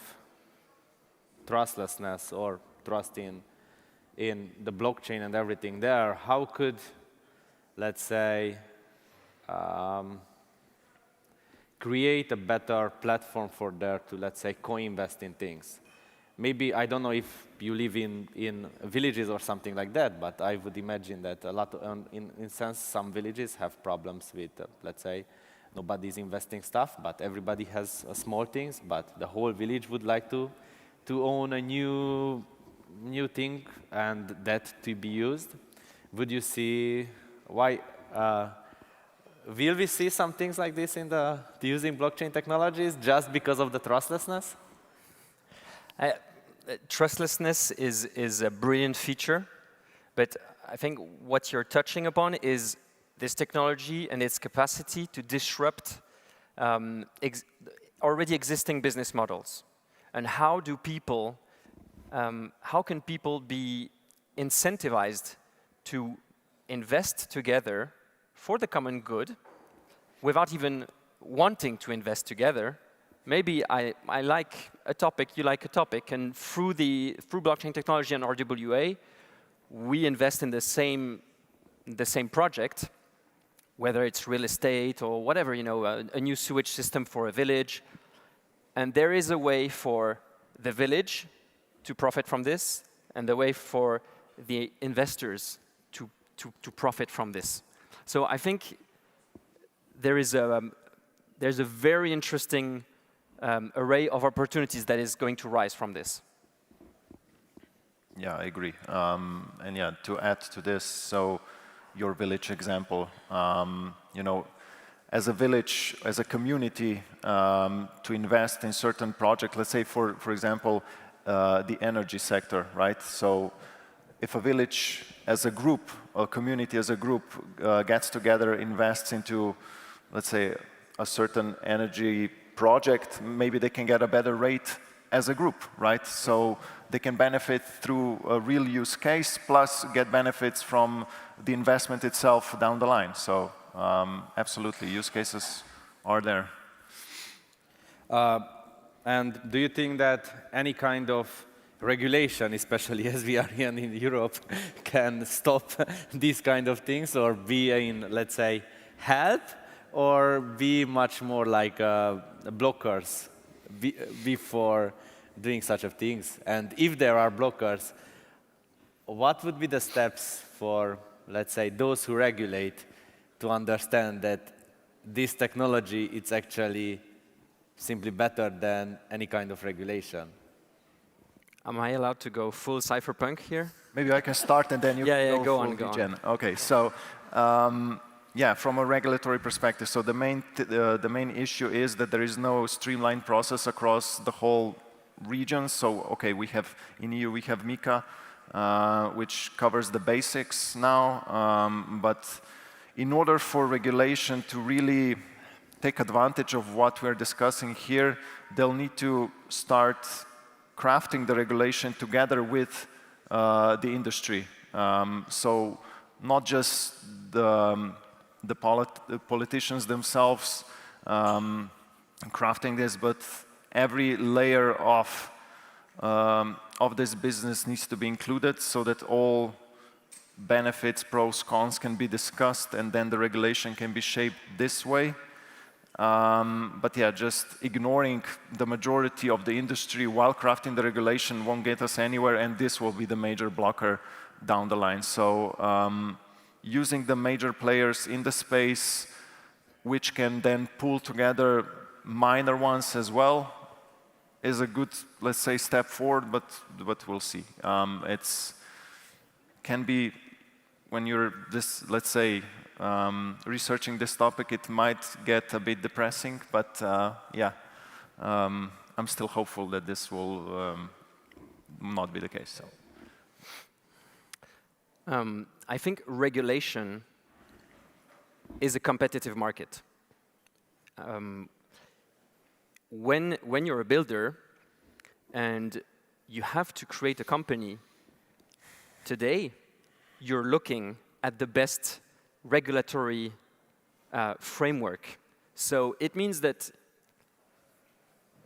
trustlessness or trust in the blockchain and everything there, how could, let's say, create a better platform for there to, let's say, co-invest in things? Maybe, I don't know if you live in villages or something like that, but I would imagine that a lot, in sense, some villages have problems with, let's say, nobody's investing stuff, but everybody has small things, but the whole village would like to own a new thing and that to be used. Would you see why? Will we see some things like this in the using blockchain technologies just because of the trustlessness? Trustlessness is a brilliant feature, but I think what you're touching upon is this technology and its capacity to disrupt already existing business models. And how can people be incentivized to invest together for the common good without even wanting to invest together? Maybe I like a topic, you like a topic, and through blockchain technology and RWA, we invest in the same project, whether it's real estate or whatever, a new sewage system for a village. And there is a way for the village to profit from this, and the way for the investors to profit from this. So I think there's a very interesting array of opportunities that is going to rise from this. Yeah, I agree. And yeah, to add to this, so your village example, you know, as a village, as a community, to invest in certain projects, let's say, for example, the energy sector, right? So if a village as a group, a community as a group gets together, invests into, let's say, a certain energy project, maybe they can get a better rate as a group, right? So they can benefit through a real use case, plus get benefits from the investment itself down the line. So absolutely, use cases are there. And do you think that any kind of regulation, especially as we are here in Europe, can stop these kind of things, or be in, let's say, help, or be much more like blockers before doing such of things? And if there are blockers, what would be the steps for, let's say, those who regulate to understand that this technology is actually simply better than any kind of regulation? Am I allowed to go full cypherpunk here? Maybe I can start and then you can go full on, go regen. on. Okay, so yeah, from a regulatory perspective, so the main issue is that there is no streamlined process across the whole region. So okay, we have in EU we have MiCA, which covers the basics now, but in order for regulation to really take advantage of what we're discussing here, they'll need to start crafting the regulation together with the industry. So not just the politicians themselves crafting this, but every layer of this business needs to be included so that all benefits, pros, cons can be discussed, and then the regulation can be shaped this way. But yeah, just ignoring the majority of the industry while crafting the regulation won't get us anywhere, and this will be the major blocker down the line. So using the major players in the space, which can then pull together minor ones as well, is a good, let's say, step forward, but we'll see. It's can be, when you're this, let's say, researching this topic, it might get a bit depressing, but yeah, I'm still hopeful that this will not be the case. So. I think regulation is a competitive market. When you're a builder and you have to create a company, today you're looking at the best regulatory framework. So it means that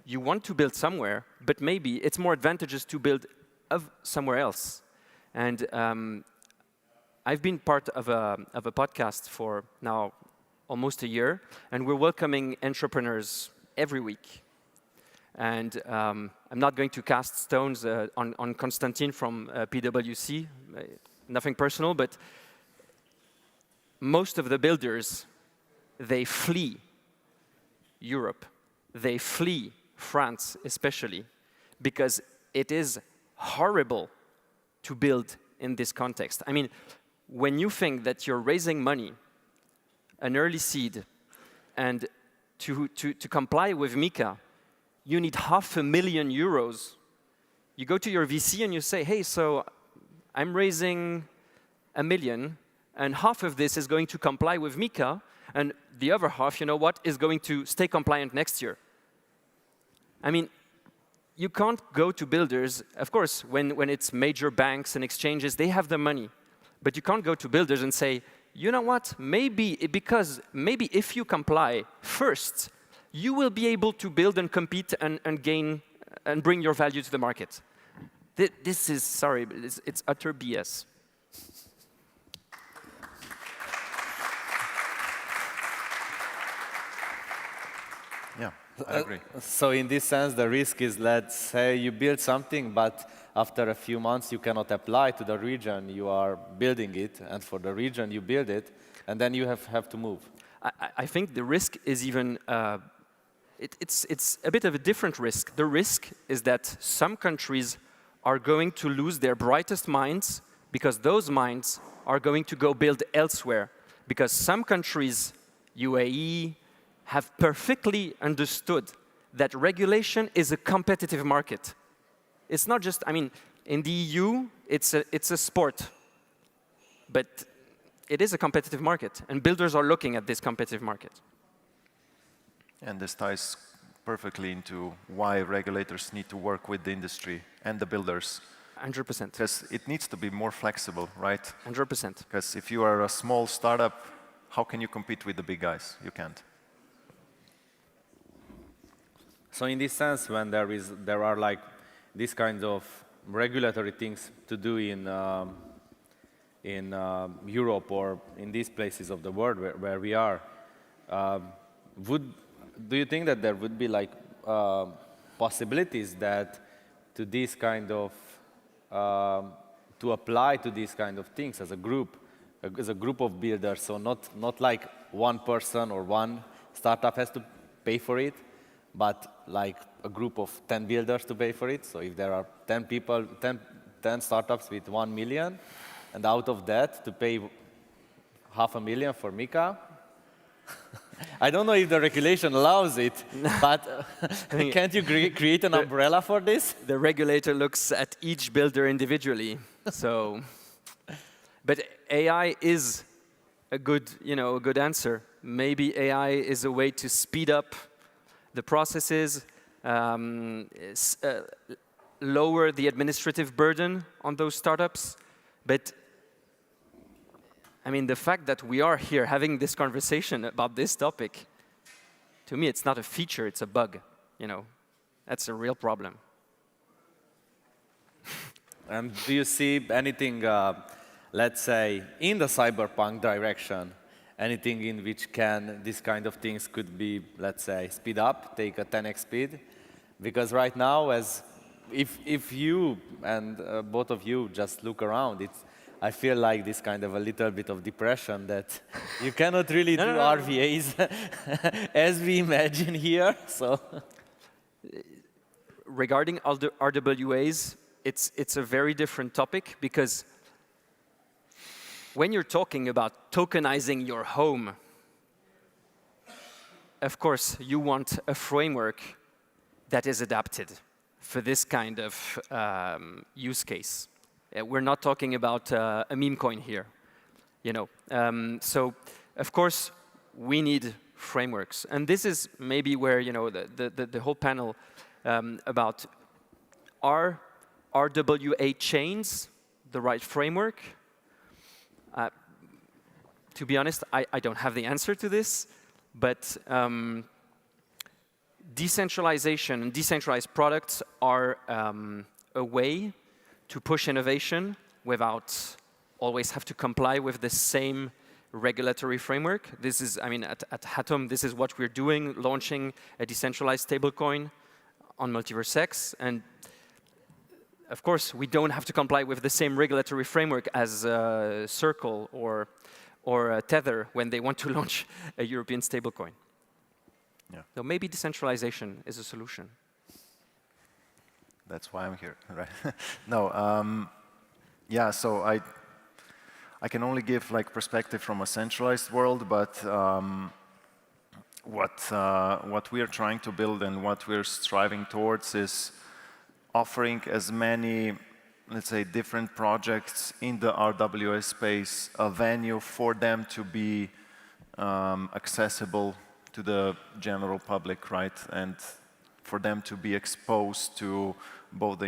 you want to build somewhere, but maybe it's more advantageous to build somewhere else. And I've been part of a podcast for now almost a year, and we're welcoming entrepreneurs every week. And I'm not going to cast stones on Konstantin from PwC, nothing personal, but most of the builders, they flee Europe. They flee France, especially, because it is horrible to build in this context. I mean, when you think that you're raising money, an early seed, and to comply with MiCA, you need €500,000 euros. You go to your VC and you say, hey, so I'm raising $1 million, and half of this is going to comply with MiCA, and the other half, you know what, is going to stay compliant next year. I mean, you can't go to builders. Of course, when it's major banks and exchanges, they have the money. But you can't go to builders and say, you know what, maybe if you comply first, you will be able to build and compete and gain and bring your value to the market. This is, sorry, but it's utter BS. Yeah, I agree. So in this sense, the risk is, let's say you build something, but after a few months you cannot apply to the region you are building it, and for the region you build it, and then you have to move. I think the risk is even, it's a bit of a different risk. The risk is that some countries are going to lose their brightest minds because those minds are going to go build elsewhere. Because some countries, UAE, have perfectly understood that regulation is a competitive market. It's not just, I mean, in the EU, it's a sport. But it is a competitive market, and builders are looking at this competitive market. And this ties perfectly into why regulators need to work with the industry and the builders. 100%. Because it needs to be more flexible, right? 100%. Because if you are a small startup, how can you compete with the big guys? You can't. So in this sense, when there are like these kinds of regulatory things to do in Europe or in these places of the world where we are, do you think that there would be like possibilities that to this kind of to apply to these kind of things as a group of builders, so not like one person or one startup has to pay for it, but like a group of 10 builders to pay for it. So if there are 10 people, 10 startups with 1 million, and out of that to pay $500,000 for MiCA, I don't know if the regulation allows it, but can't you create an umbrella for this? The regulator looks at each builder individually. So, but AI is a good, a good answer. Maybe AI is a way to speed up the processes, lower the administrative burden on those startups. But I mean, the fact that we are here having this conversation about this topic, to me, it's not a feature, it's a bug. That's a real problem. And do you see anything, let's say, in the cyberpunk direction, anything in which this kind of things could be, let's say, speed up, take a 10x speed? Because right now, if you and both of you just look around, I feel like this kind of a little bit of depression that you cannot really do RWAs as we imagine here. So, regarding RWAs, it's a very different topic because when you're talking about tokenizing your home, of course, you want a framework that is adapted for this kind of use case. We're not talking about a meme coin here, So, of course, we need frameworks, and this is maybe where the whole panel about are RWA chains the right framework? To be honest, I don't have the answer to this, but decentralization and decentralized products are a way to push innovation without always have to comply with the same regulatory framework. This is, I mean, at Hatom, this is what we're doing, launching a decentralized stablecoin on MultiversX. And of course, we don't have to comply with the same regulatory framework as Circle or Tether when they want to launch a European stablecoin. Yeah. So maybe decentralization is a solution. That's why I'm here, right? No, yeah, so I can only give like perspective from a centralized world, but what we are trying to build and what we're striving towards is offering as many, let's say, different projects in the RWA space, a venue for them to be accessible to the general public, right? And for them to be exposed to both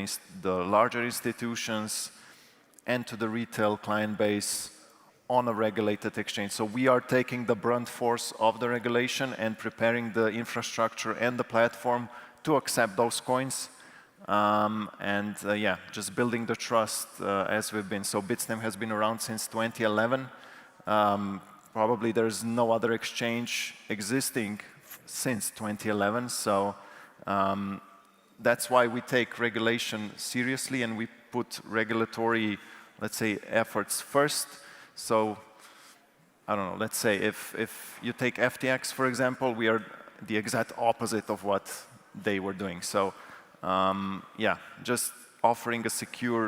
the larger institutions and to the retail client base on a regulated exchange. So we are taking the brunt force of the regulation and preparing the infrastructure and the platform to accept those coins. Yeah, just building the trust as we've been. So Bitstamp has been around since 2011. Probably there's no other exchange existing since 2011. So that's why we take regulation seriously and we put regulatory, let's say, efforts first. So, I don't know, let's say if you take FTX, for example, we are the exact opposite of what they were doing. So, yeah, just offering a secure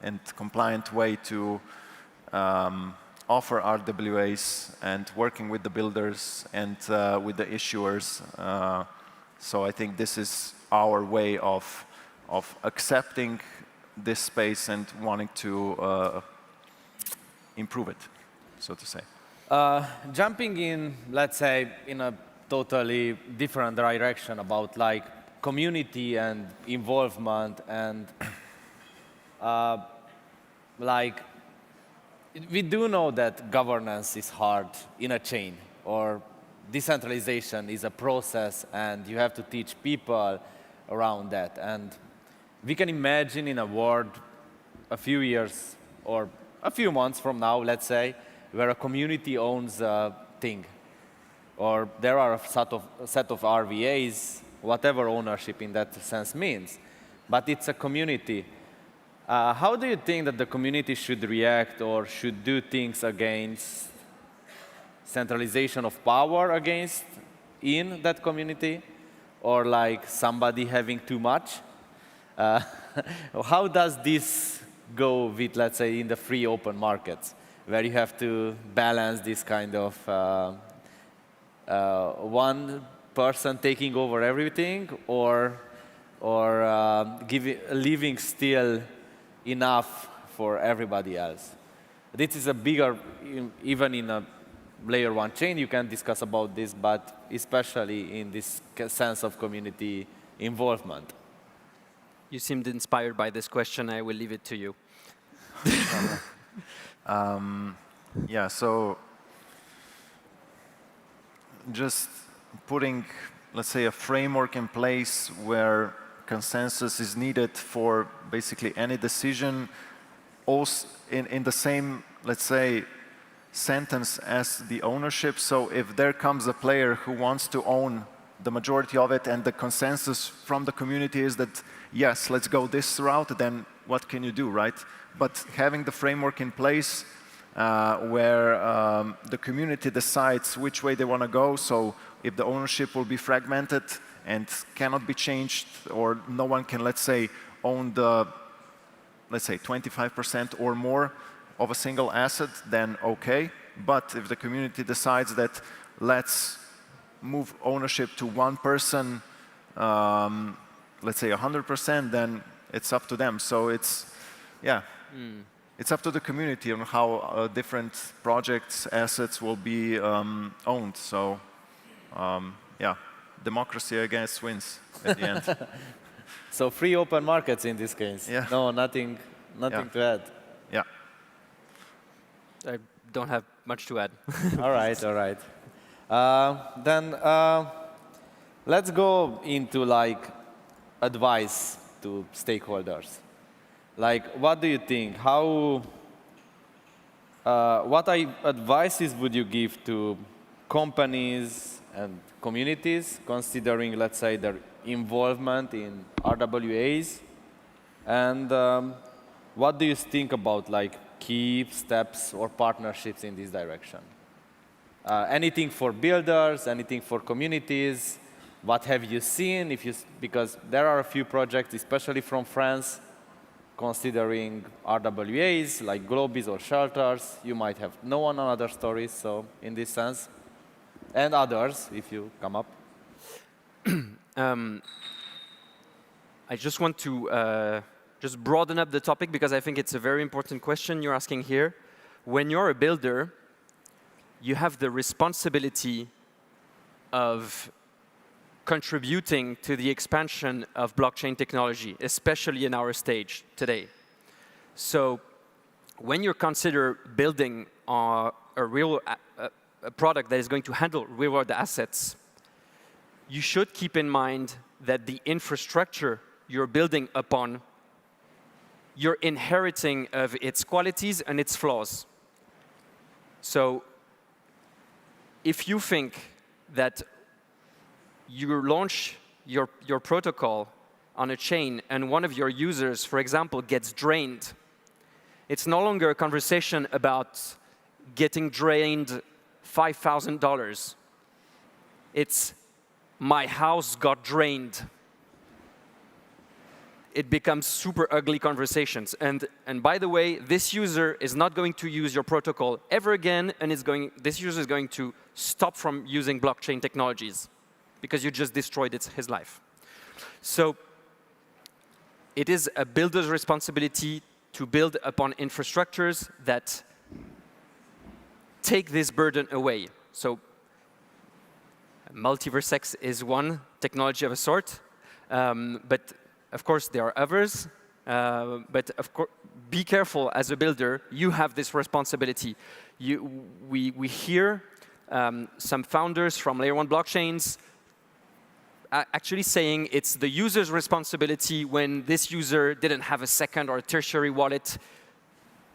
and compliant way to offer RWAs and working with the builders and with the issuers. So I think this is our way of accepting this space and wanting to improve it, so to say. Jumping in, let's say, in a totally different direction about like community and involvement and like we do know that governance is hard in a chain, or decentralization is a process and you have to teach people around that. And we can imagine in a world a few years or a few months from now, let's say, where a community owns a thing, or there are a set of RWAs, whatever ownership in that sense means, but it's a community. How do you think that the community should react or should do things against centralization of power against in that community, or like somebody having too much? How does this go with, let's say, in the free open markets, where you have to balance this kind of one person taking over everything, or leaving still enough for everybody else? This is a bigger, even in a layer one chain, you can discuss about this, but especially in this sense of community involvement. You seemed inspired by this question. I will leave it to you. Yeah, so just putting, let's say, a framework in place where consensus is needed for basically any decision, also in the same, let's say, sentence as the ownership. So if there comes a player who wants to own the majority of it and the consensus from the community is that, yes, let's go this route, then what can you do, right? But having the framework in place where the community decides which way they want to go, so if the ownership will be fragmented and cannot be changed, or no one can, let's say, own the, let's say, 25% or more of a single asset, then okay. But if the community decides that let's move ownership to one person, let's say 100%, then it's up to them. So it's, yeah, it's up to the community on how different projects, assets will be owned. So, yeah, democracy, I guess, wins at the end. So free open markets in this case. Yeah. No, nothing to add. Yeah. I don't have much to add. All right. Then let's go into like advice to stakeholders. Like, what do you think? What advices would you give to companies and communities considering, let's say, their involvement in RWAs? And what do you think about like key steps or partnerships in this direction? Anything for builders, anything for communities? What have you seen? Because there are a few projects, especially from France, considering RWAs, like Globis or shelters. You might have known other stories, so in this sense. And others, if you come up. I just want to just broaden up the topic, because I think it's a very important question you're asking here. When you're a builder, you have the responsibility of contributing to the expansion of blockchain technology, especially in our stage today. So when you consider building a product that is going to handle real-world assets, you should keep in mind that the infrastructure you're building upon, you're inheriting of its qualities and its flaws. So if you think that you launch your protocol on a chain and one of your users, for example, gets drained, it's no longer a conversation about getting drained $5,000. It's my house got drained. it becomes super ugly conversations. And by the way, this user is not going to use your protocol ever again, and this user is going to stop from using blockchain technologies because you just destroyed his life. So it is a builder's responsibility to build upon infrastructures that take this burden away. So MultiversX is one technology of a sort, but of course there are others. But of course, be careful as a builder. You have this responsibility. We hear some founders from layer 1 blockchains actually saying it's the user's responsibility when this user didn't have a second or a tertiary wallet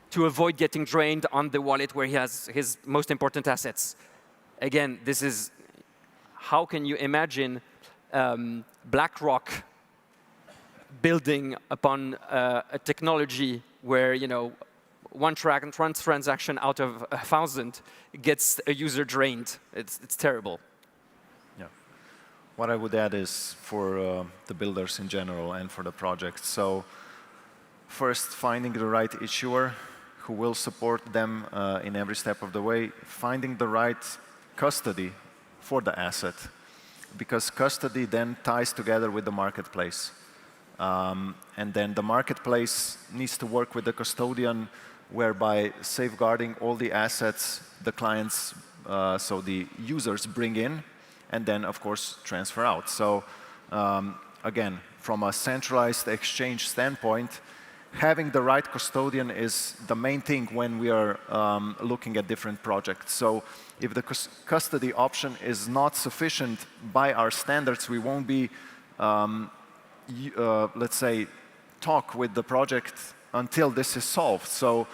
to avoid getting drained on the wallet where he has his most important assets. Again, this is, how can you imagine BlackRock building upon a technology where, one transaction out of 1,000 gets a user drained? It's terrible. Yeah. What I would add is for the builders in general and for the project. So first, finding the right issuer who will support them in every step of the way, finding the right custody for the asset, because custody then ties together with the marketplace. And then the marketplace needs to work with the custodian, whereby safeguarding all the assets the clients, so the users bring in, and then, of course, transfer out. So again, from a centralized exchange standpoint, having the right custodian is the main thing when we are looking at different projects. So if the custody option is not sufficient by our standards, we won't be, let's say, talk with the project until this is solved. So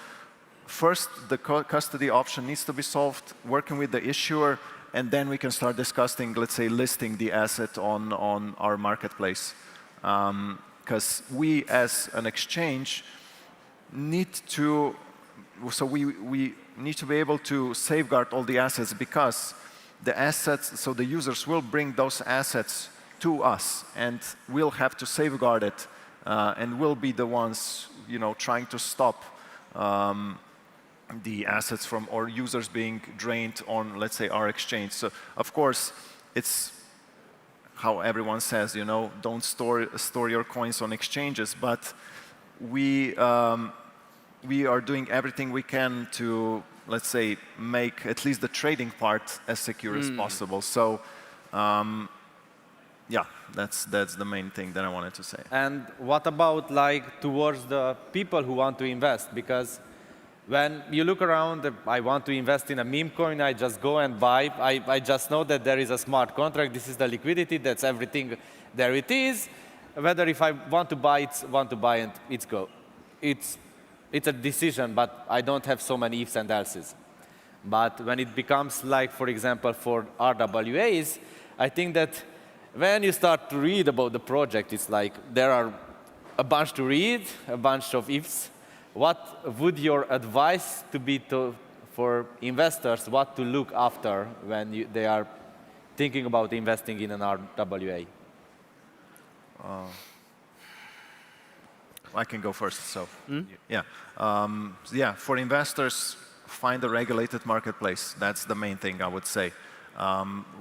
first, the custody option needs to be solved, working with the issuer, and then we can start discussing, let's say, listing the asset on our marketplace. Because we, as an exchange, need to, so we need to be able to safeguard all the assets, because the assets, so the users will bring those assets to us, and we'll have to safeguard it, and we'll be the ones, trying to stop the assets from our users being drained on, let's say, our exchange. So, of course, it's how everyone says, don't store your coins on exchanges, but we are doing everything we can to, let's say, make at least the trading part as secure as possible. So, yeah, that's the main thing that I wanted to say. And what about towards the people who want to invest? Because when you look around, I want to invest in a meme coin, I just go and buy. I just know that there is a smart contract. This is the liquidity. That's everything. There it is. Whether if I want to buy, and it's go. It's a decision, but I don't have so many ifs and elses. But when it becomes for example, for RWAs, I think that when you start to read about the project, it's there are a bunch to read, a bunch of ifs. What would your advice to be for investors, what to look after when they are thinking about investing in an RWA? I can go first. So, yeah, for investors, find a regulated marketplace. That's the main thing I would say.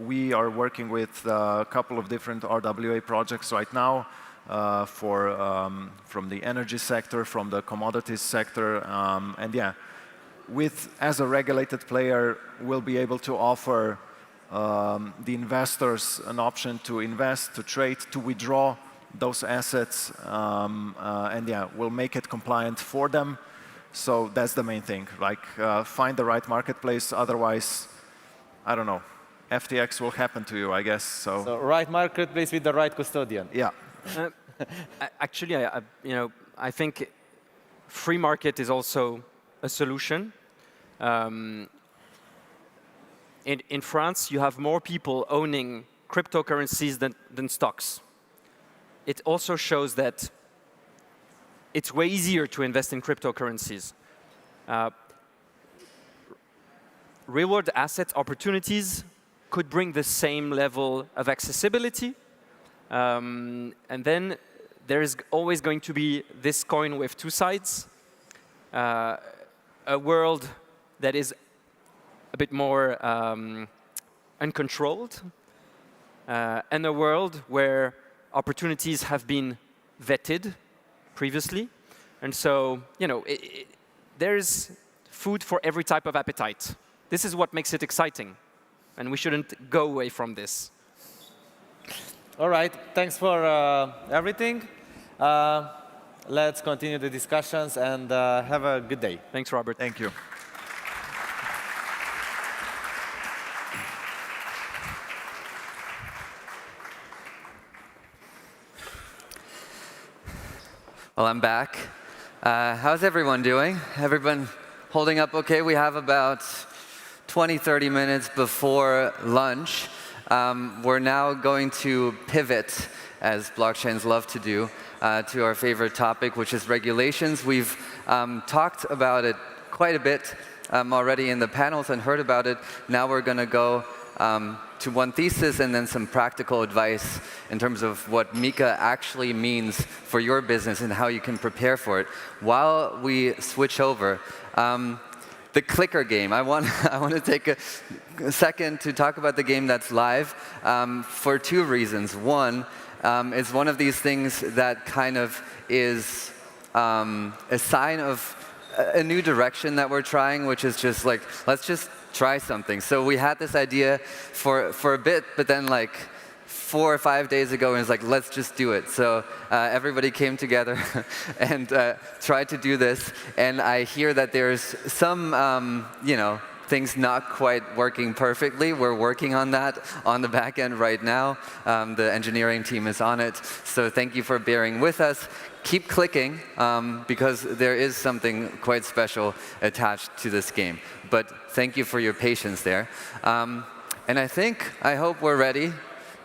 We are working with a couple of different RWA projects right now. From the energy sector, from the commodities sector, and yeah, as a regulated player, we'll be able to offer the investors an option to invest, to trade, to withdraw those assets, and yeah, we'll make it compliant for them. So that's the main thing. Find the right marketplace. Otherwise, I don't know, FTX will happen to you, I guess. So right marketplace with the right custodian. Yeah. Actually, I think free market is also a solution. In France, you have more people owning cryptocurrencies than stocks. It also shows that it's way easier to invest in cryptocurrencies. Real-world asset opportunities could bring the same level of accessibility. And then there is always going to be this coin with two sides, a world that is a bit more uncontrolled, and a world where opportunities have been vetted previously. And so, there's food for every type of appetite. This is what makes it exciting, and we shouldn't go away from this. All right, thanks for everything. Let's continue the discussions and have a good day. Thanks, Robert. Thank you. Well, I'm back. How's everyone doing? Everyone holding up okay? We have about 20, 30 minutes before lunch. We're now going to pivot, as blockchains love to do, to our favorite topic, which is regulations. We've talked about it quite a bit already in the panels and heard about it. Now we're going to go to one thesis and then some practical advice in terms of what MiCA actually means for your business and how you can prepare for it. While we switch over, the clicker game. I want to take a second to talk about the game that's live for two reasons. One, it's one of these things that kind of is a sign of a new direction that we're trying, which is just like, let's just try something. So we had this idea for a bit, but then like 4 or 5 days ago, and it's like, let's just do it. So everybody came together and tried to do this. And I hear that there's some, things not quite working perfectly. We're working on that on the back end right now. The engineering team is on it. So thank you for bearing with us. Keep clicking, because there is something quite special attached to this game. But thank you for your patience there. And I hope we're ready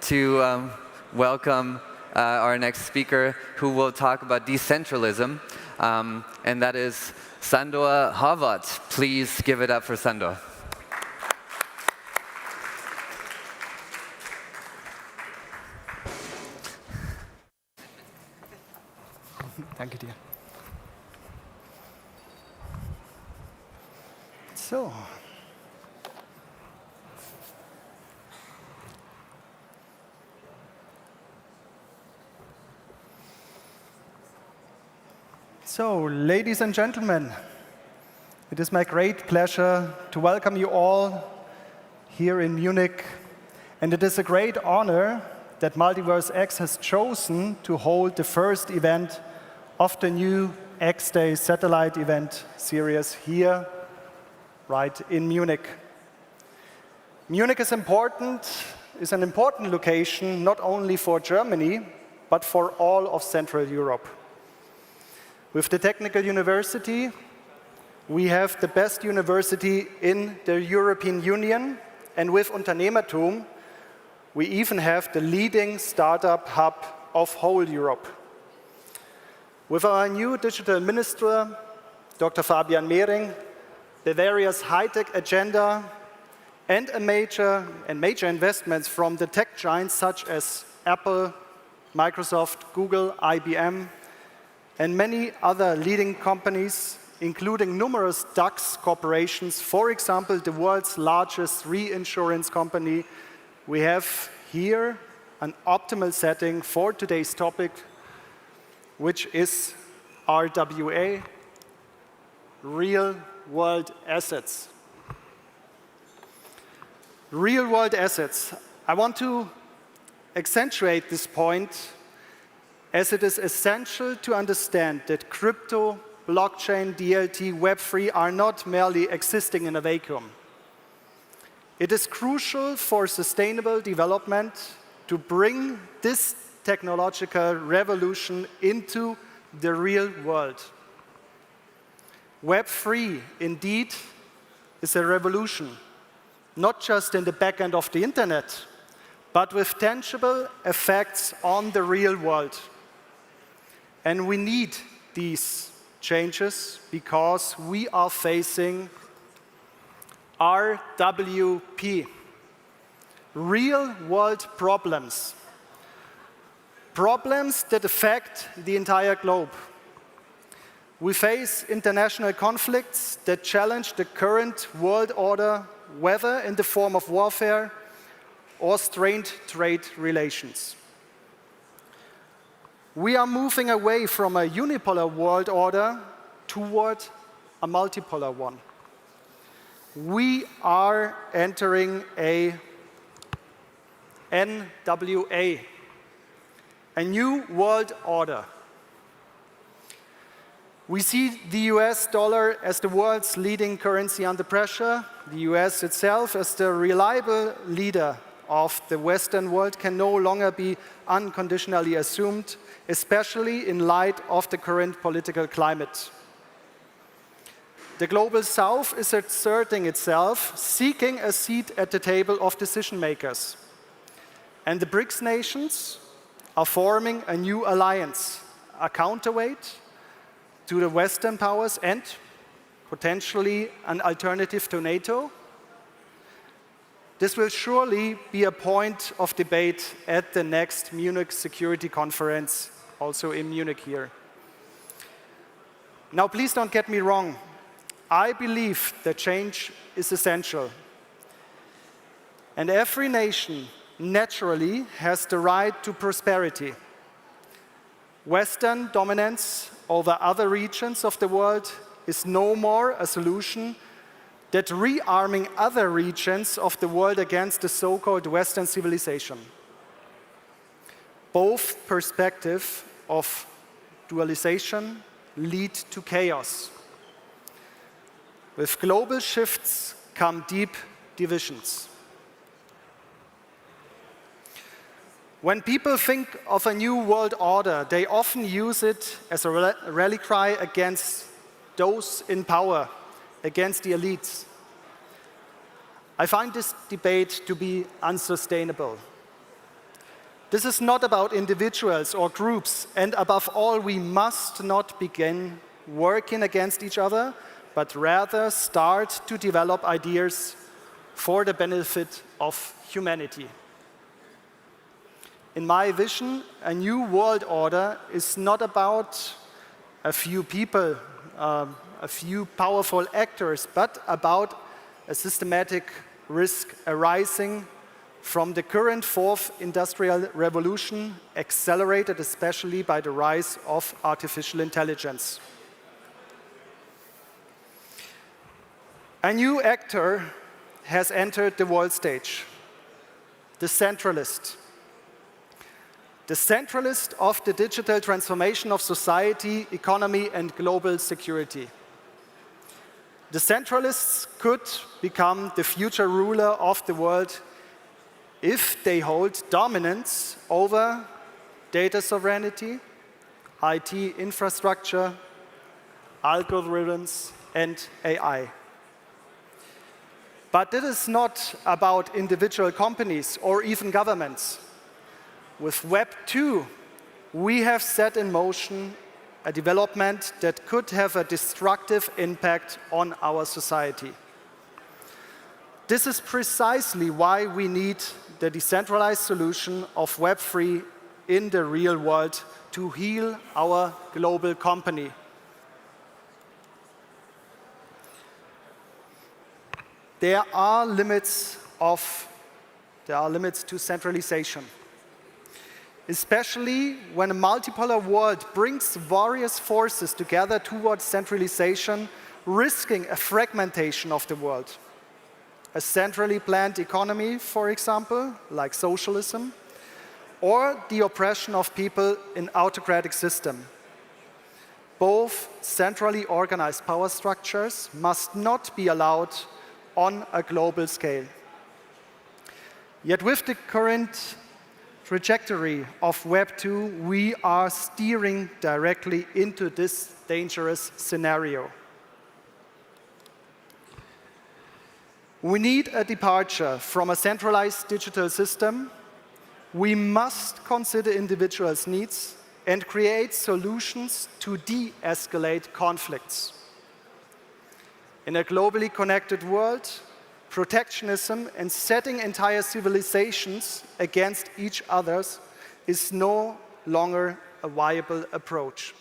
to welcome our next speaker, who will talk about decentralism, and that is Sandor Horvath. Please give it up for Sandor. Danke dir. So. So, ladies and gentlemen, it is my great pleasure to welcome you all here in Munich. And it is a great honor that MultiversX has chosen to hold the first event of the new xDay satellite event series here, right in Munich. Munich is an important location, not only for Germany, but for all of Central Europe. With the Technical University, we have the best university in the European Union, and with Unternehmertum, we even have the leading startup hub of whole Europe. With our new digital minister, Dr. Fabian Mehring, the various high-tech agenda, and major investments from the tech giants such as Apple, Microsoft, Google, IBM, and many other leading companies, including numerous DAX corporations, for example, the world's largest reinsurance company, we have here an optimal setting for today's topic, which is RWA, real-world assets. Real-world assets. I want to accentuate this point, as it is essential to understand that crypto, blockchain, DLT, Web3 are not merely existing in a vacuum. It is crucial for sustainable development to bring this technological revolution into the real world. Web3, indeed, is a revolution, not just in the back end of the internet, but with tangible effects on the real world. And we need these changes because we are facing RWP, real-world problems. Problems that affect the entire globe. We face international conflicts that challenge the current world order, whether in the form of warfare or strained trade relations. We are moving away from a unipolar world order toward a multipolar one. We are entering a NWA, a new world order. We see the US dollar as the world's leading currency under pressure. The US itself, as the reliable leader of the Western world, can no longer be unconditionally assumed, especially in light of the current political climate. The Global South is asserting itself, seeking a seat at the table of decision makers. And the BRICS nations are forming a new alliance, a counterweight to the Western powers and potentially an alternative to NATO. This will surely be a point of debate at the next Munich Security Conference, also in Munich here. Now, please don't get me wrong. I believe that change is essential. And every nation naturally has the right to prosperity. Western dominance over other regions of the world is no more a solution that rearming other regions of the world against the so-called Western civilization. Both perspectives of dualization lead to chaos. With global shifts come deep divisions. When people think of a new world order, they often use it as a rally cry against those in power, against the elites. I find this debate to be unsustainable. This is not about individuals or groups, and above all, we must not begin working against each other, but rather start to develop ideas for the benefit of humanity. In my vision, a new world order is not about a few people, a few powerful actors, but about a systematic risk arising from the current fourth industrial revolution, accelerated especially by the rise of artificial intelligence. A new actor has entered the world stage, the centralist. The centralist of the digital transformation of society, economy, and global security. The centralists could become the future ruler of the world if they hold dominance over data sovereignty, IT infrastructure, algorithms, and AI. But it is not about individual companies or even governments. With Web 2, we have set in motion a development that could have a destructive impact on our society. This is precisely why we need the decentralized solution of Web 3 in the real world to heal our global company. There are limits to centralization, especially when a multipolar world brings various forces together towards centralization, risking a fragmentation of the world. A centrally planned economy, for example, like socialism, or the oppression of people in autocratic system. Both centrally organized power structures must not be allowed on a global scale. Yet with the current trajectory of Web 2, we are steering directly into this dangerous scenario. We need a departure from a centralized digital system. We must consider individuals' needs and create solutions to de-escalate conflicts. In a globally connected world, protectionism and setting entire civilizations against each other is no longer a viable approach.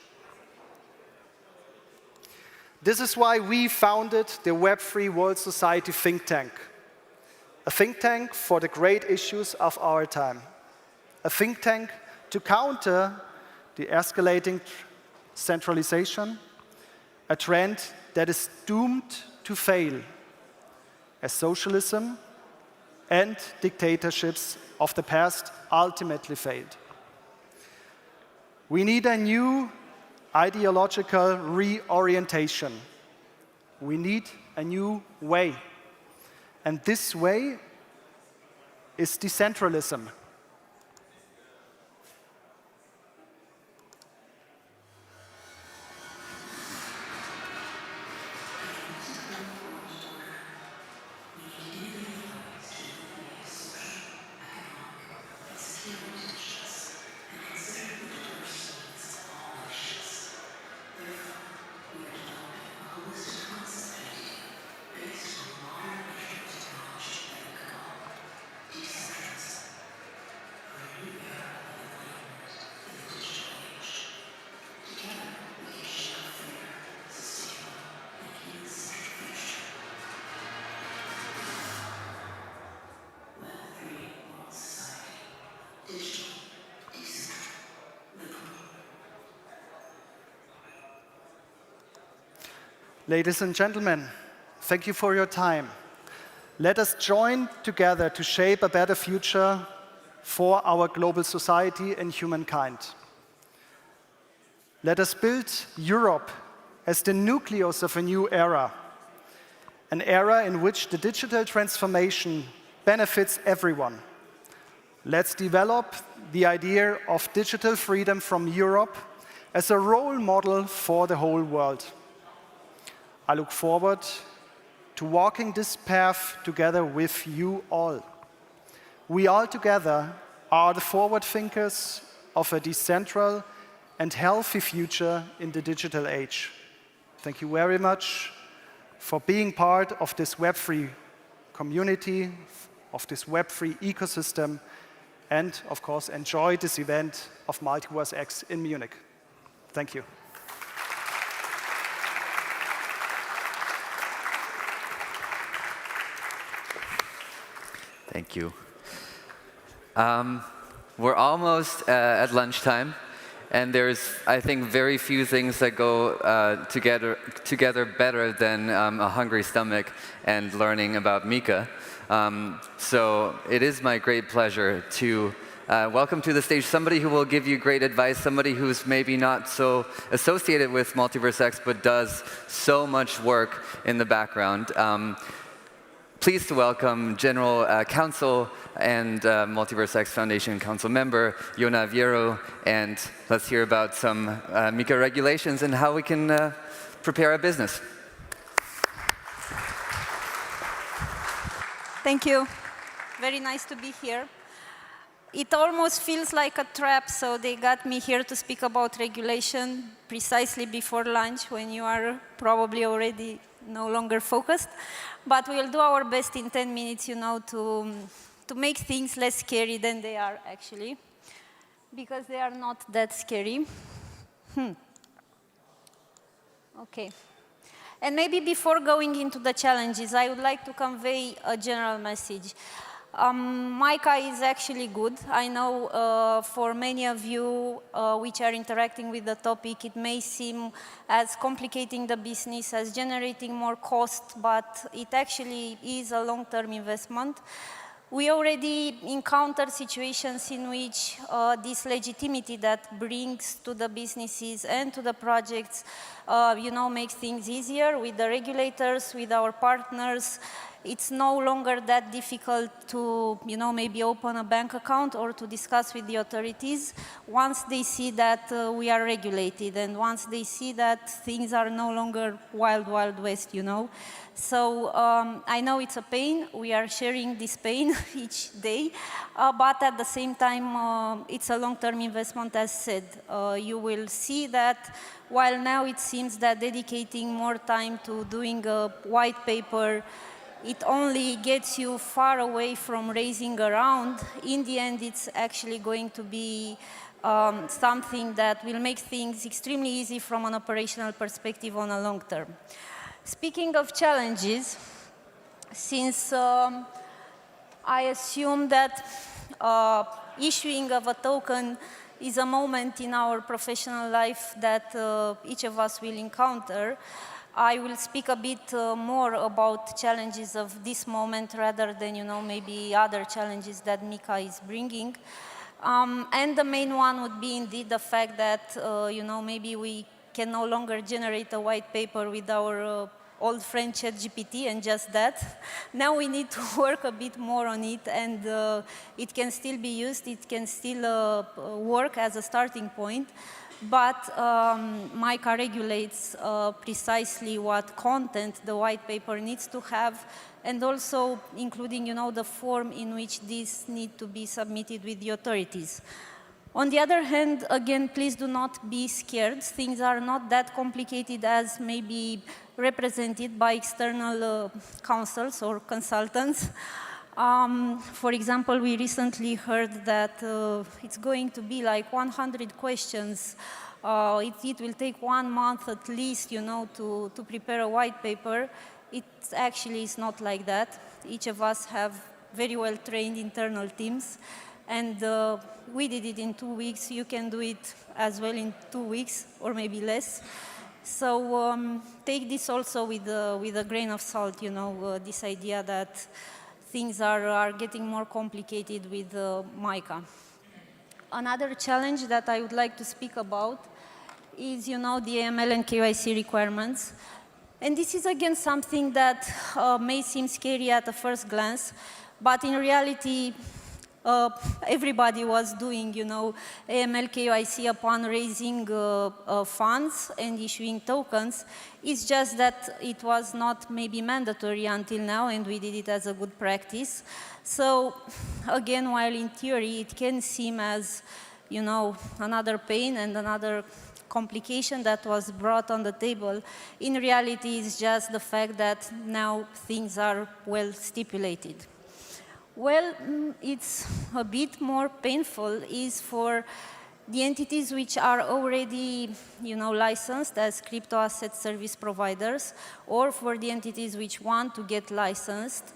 This is why we founded the Web3 World Society think tank, a think tank for the great issues of our time, a think tank to counter the escalating centralization, a trend that is doomed to fail, as socialism and dictatorships of the past ultimately failed. We need a new ideological reorientation. We need a new way. And this way is decentralism. Ladies and gentlemen, thank you for your time. Let us join together to shape a better future for our global society and humankind. Let us build Europe as the nucleus of a new era, an era in which the digital transformation benefits everyone. Let's develop the idea of digital freedom from Europe as a role model for the whole world. I look forward to walking this path together with you all. We all together are the forward thinkers of a decentral and healthy future in the digital age. Thank you very much for being part of this Web3 community, of this Web3 ecosystem, and of course enjoy this event of MultiversX in Munich. Thank you. Thank you. We're almost at lunchtime, and there's, I think, very few things that go together better than a hungry stomach and learning about MiCA. So it is my great pleasure to welcome to the stage somebody who will give you great advice, somebody who's maybe not so associated with MultiversX, but does so much work in the background. Pleased to welcome General Counsel and MultiversX Foundation Council member, Yona Viero, and let's hear about some MiCA regulations and how we can prepare our business. Thank you. Very nice to be here. It almost feels like a trap, so they got me here to speak about regulation precisely before lunch when you are probably already no longer focused. But we'll do our best in 10 minutes, you know, to make things less scary than they are actually, because they are not that scary. Okay. And maybe before going into the challenges, I would like to convey a general message. MiCA is actually good. I know for many of you which are interacting with the topic, it may seem as complicating the business, as generating more cost, but it actually is a long-term investment. We already encountered situations in which this legitimacy that brings to the businesses and to the projects, you know, makes things easier with the regulators, with our partners. It's no longer that difficult to, you know, maybe open a bank account or to discuss with the authorities once they see that we are regulated and once they see that things are no longer wild, wild west, you know. So I know it's a pain. We are sharing this pain each day, but at the same time, it's a long-term investment, as said. You will see that while now it seems that dedicating more time to doing a white paper, it only gets you far away from raising around. In the end, it's actually going to be something that will make things extremely easy from an operational perspective on a long term. Speaking of challenges, since I assume that issuing of a token is a moment in our professional life that each of us will encounter, I will speak a bit more about challenges of this moment rather than, maybe other challenges that MiCA is bringing. And the main one would be indeed the fact that, maybe we can no longer generate a white paper with our old friend ChatGPT and just that. Now we need to work a bit more on it, and it can still be used, it can still work as a starting point, but MiCA regulates precisely what content the white paper needs to have, and also including, the form in which these need to be submitted with the authorities. On the other hand, again, please do not be scared. Things are not that complicated as maybe represented by external counsels or consultants. For example, we recently heard that it's going to be like 100 questions. It will take 1 month at least, to prepare a white paper. It actually is not like that. Each of us have very well-trained internal teams. And we did it in 2 weeks. You can do it as well in 2 weeks, or maybe less. So take this also with a grain of salt, this idea that things are getting more complicated with MiCA. Another challenge that I would like to speak about is, the AML and KYC requirements. And this is, again, something that may seem scary at a first glance, but in reality, everybody was doing, AML KYC upon raising funds and issuing tokens. It's just that it was not maybe mandatory until now, and we did it as a good practice. So again, while in theory it can seem as, another pain and another complication that was brought on the table, in reality it's just the fact that now things are well stipulated. Well, it's a bit more painful is for the entities which are already, licensed as crypto asset service providers, or for the entities which want to get licensed.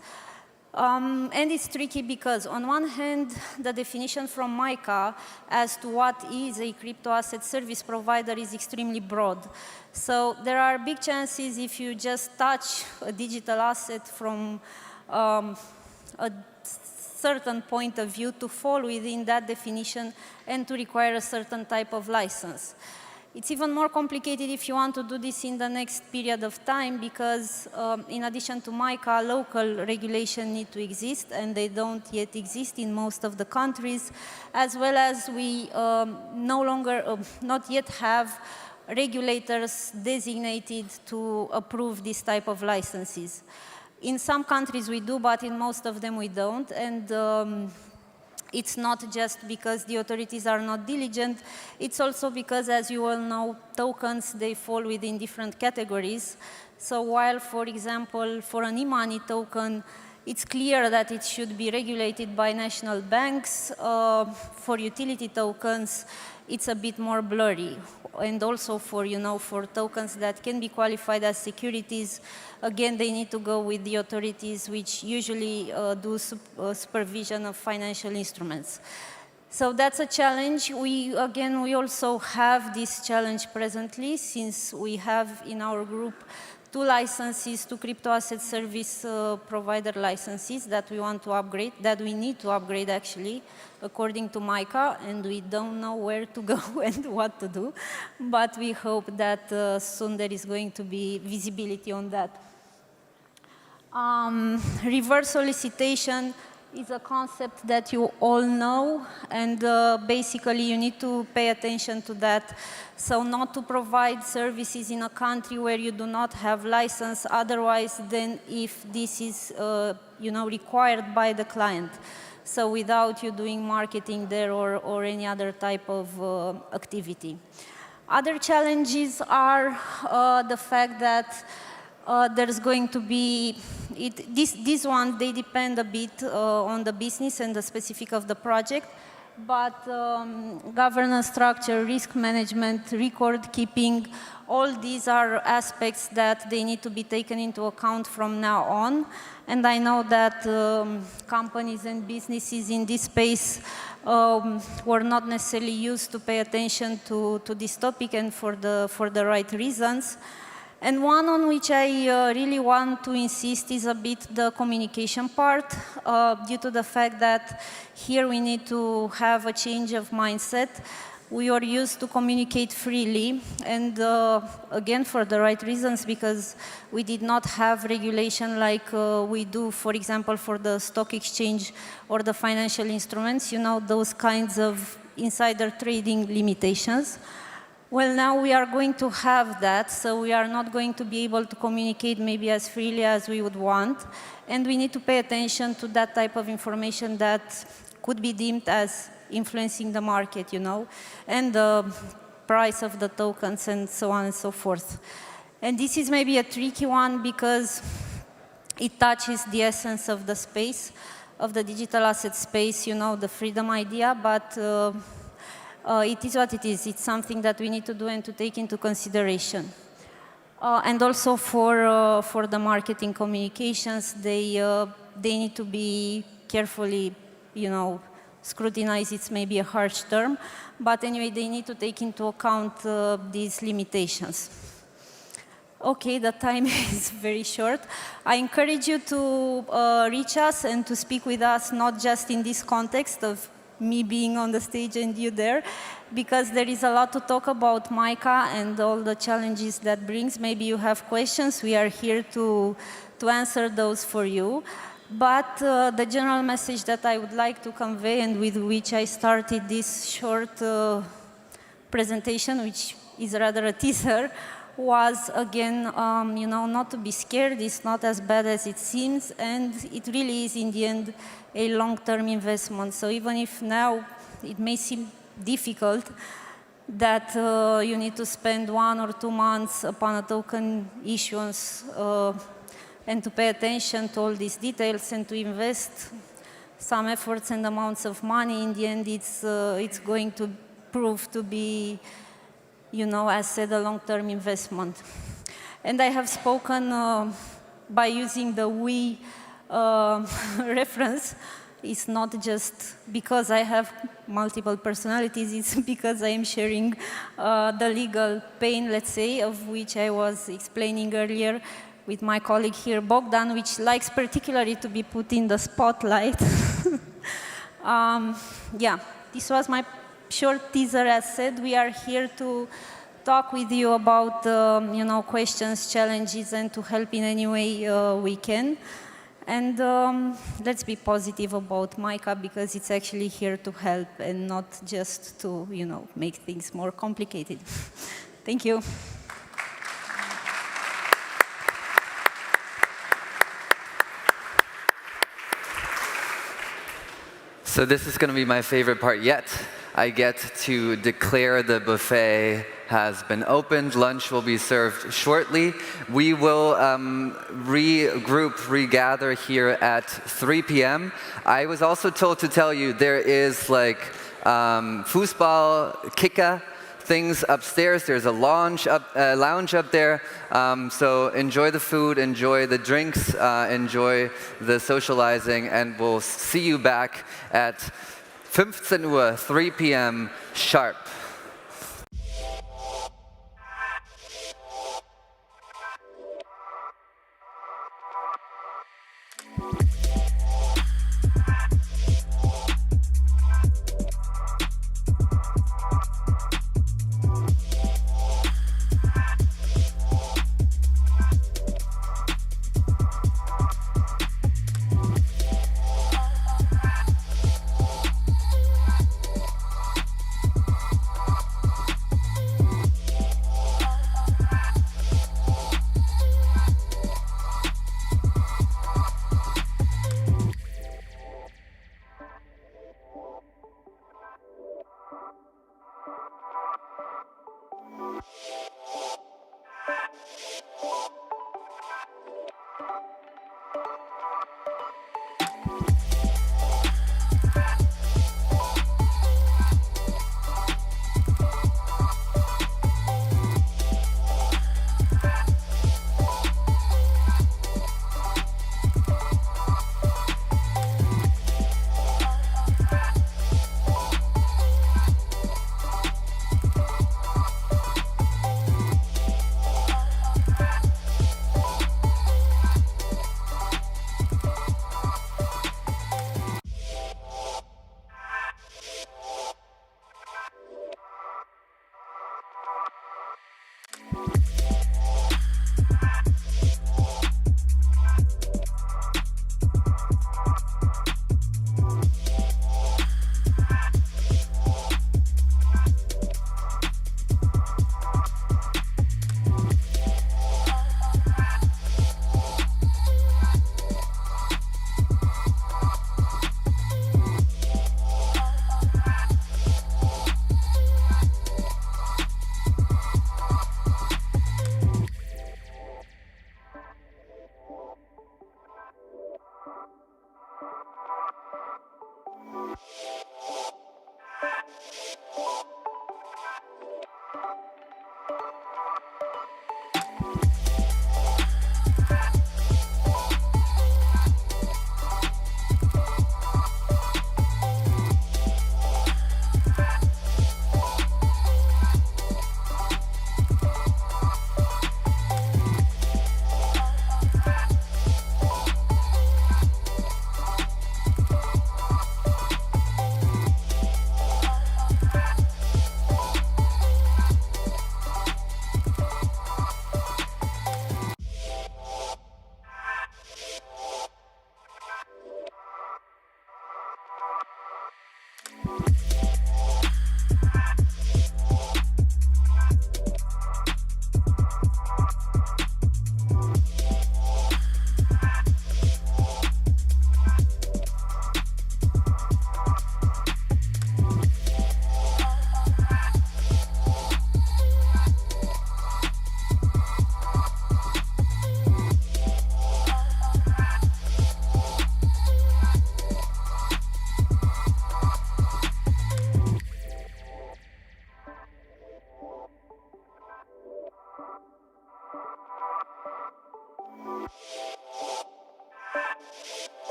And it's tricky because, on one hand, the definition from MiCA as to what is a crypto asset service provider is extremely broad. So there are big chances if you just touch a digital asset from a certain point of view to fall within that definition and to require a certain type of license. It's even more complicated if you want to do this in the next period of time because in addition to MiCA, local regulation need to exist, and they don't yet exist in most of the countries, as well as we not yet have regulators designated to approve this type of licenses. In some countries we do, but in most of them we don't. And it's not just because the authorities are not diligent, it's also because, as you all know, tokens, they fall within different categories. So while, for example, for an e-money token, it's clear that it should be regulated by national banks, for utility tokens, it's a bit more blurry. And also for, for tokens that can be qualified as securities, again, they need to go with the authorities which usually do supervision of financial instruments. So that's a challenge. We also have this challenge presently, since we have in our group 2 licenses, 2 crypto asset service provider licenses that we want to upgrade, that we need to upgrade actually, according to MiCA, and we don't know where to go and what to do. But we hope that soon there is going to be visibility on that. Reverse solicitation is a concept that you all know, and basically you need to pay attention to that. So not to provide services in a country where you do not have license otherwise than if this is required by the client. So without you doing marketing there or any other type of activity. Other challenges are the fact that there's going to be, these ones, they depend a bit on the business and the specific of the project. but governance structure, risk management, record keeping, all these are aspects that they need to be taken into account from now on. And I know that companies and businesses in this space were not necessarily used to pay attention to this topic, and for the right reasons. And one on which I really want to insist is a bit the communication part, due to the fact that here we need to have a change of mindset. We are used to communicate freely, and again, for the right reasons, because we did not have regulation like we do, for example, for the stock exchange or the financial instruments, you know, those kinds of insider trading limitations. Well, now we are going to have that, so we are not going to be able to communicate maybe as freely as we would want, and we need to pay attention to that type of information that could be deemed as influencing the market, you know, and the price of the tokens and so on and so forth. And this is maybe a tricky one because it touches the essence of the space, of the digital asset space, you know, the freedom idea, but it is what it is. It's something that we need to do and to take into consideration. And also for the marketing communications, they need to be carefully, you know, scrutinized. It's maybe a harsh term, but anyway, they need to take into account these limitations. Okay, the time is very short. I encourage you to reach us and to speak with us, not just in this context of me being on the stage and you there, because there is a lot to talk about MiCA and all the challenges that brings. Maybe you have questions. We are here to answer those for you. But the general message that I would like to convey, and with which I started this short presentation, which is rather a teaser, was again, you know, not to be scared. It's not as bad as it seems, and it really is in the end a long-term investment. So even if now it may seem difficult that you need to spend 1 or 2 months upon a token issuance and to pay attention to all these details and to invest some efforts and amounts of money, in the end it's going to prove to be, you know, as said, a long-term investment. And I have spoken by using the we reference. It's not just because I have multiple personalities, it's because I am sharing the legal pain, let's say, of which I was explaining earlier with my colleague here, Bogdan, which likes particularly to be put in the spotlight. Yeah, this was my short teaser. As said, we are here to talk with you about, you know, questions, challenges, and to help in any way we can. And let's be positive about MiCA, because it's actually here to help and not just to, you know, make things more complicated. Thank you. So this is going to be my favorite part yet. I get to declare the buffet has been opened. Lunch will be served shortly. We will regather here at 3 p.m. I was also told to tell you there is like Fußball, Kicker, things upstairs. There's a lounge up there. So enjoy the food, enjoy the drinks, enjoy the socializing, and we'll see you back at 15 Uhr, 3 p.m. sharp.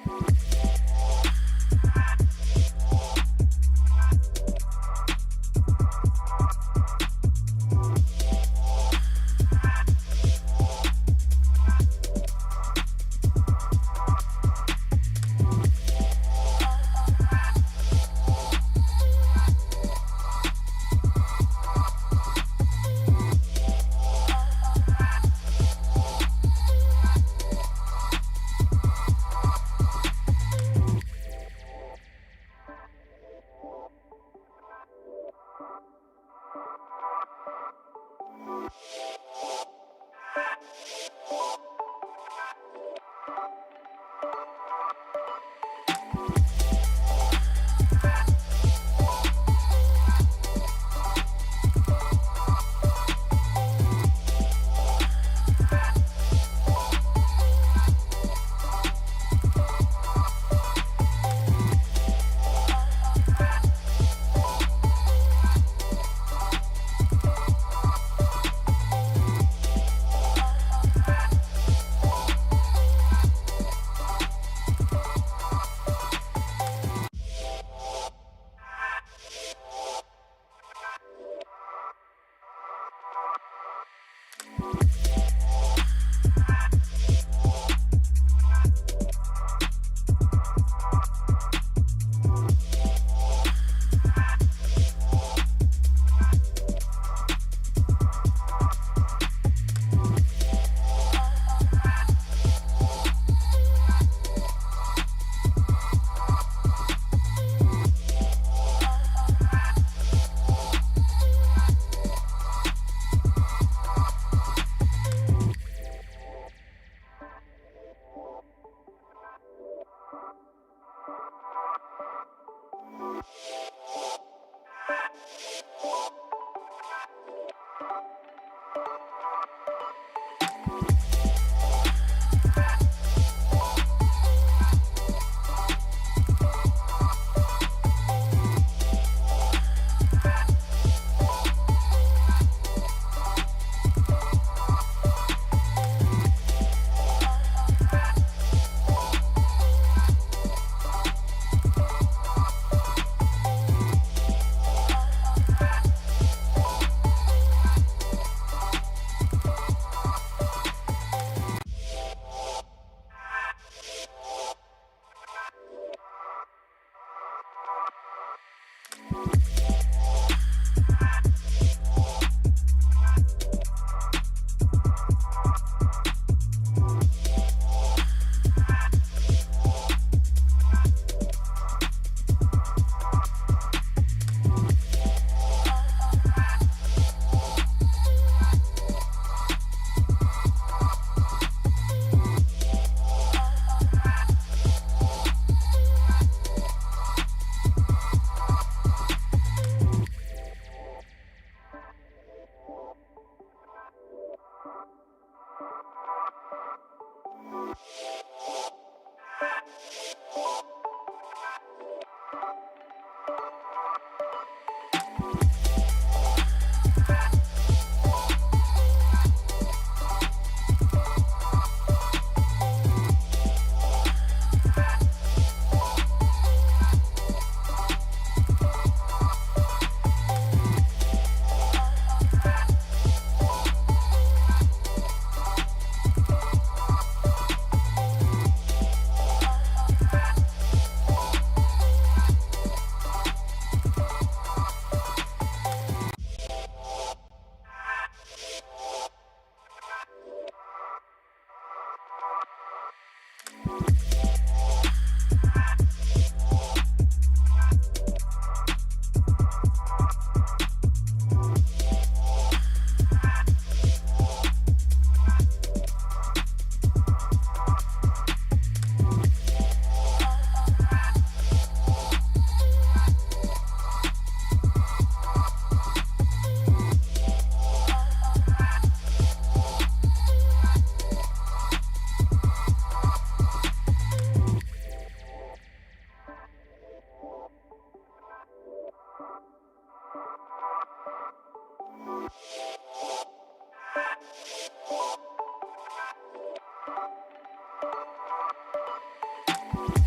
Thank you. Thank you.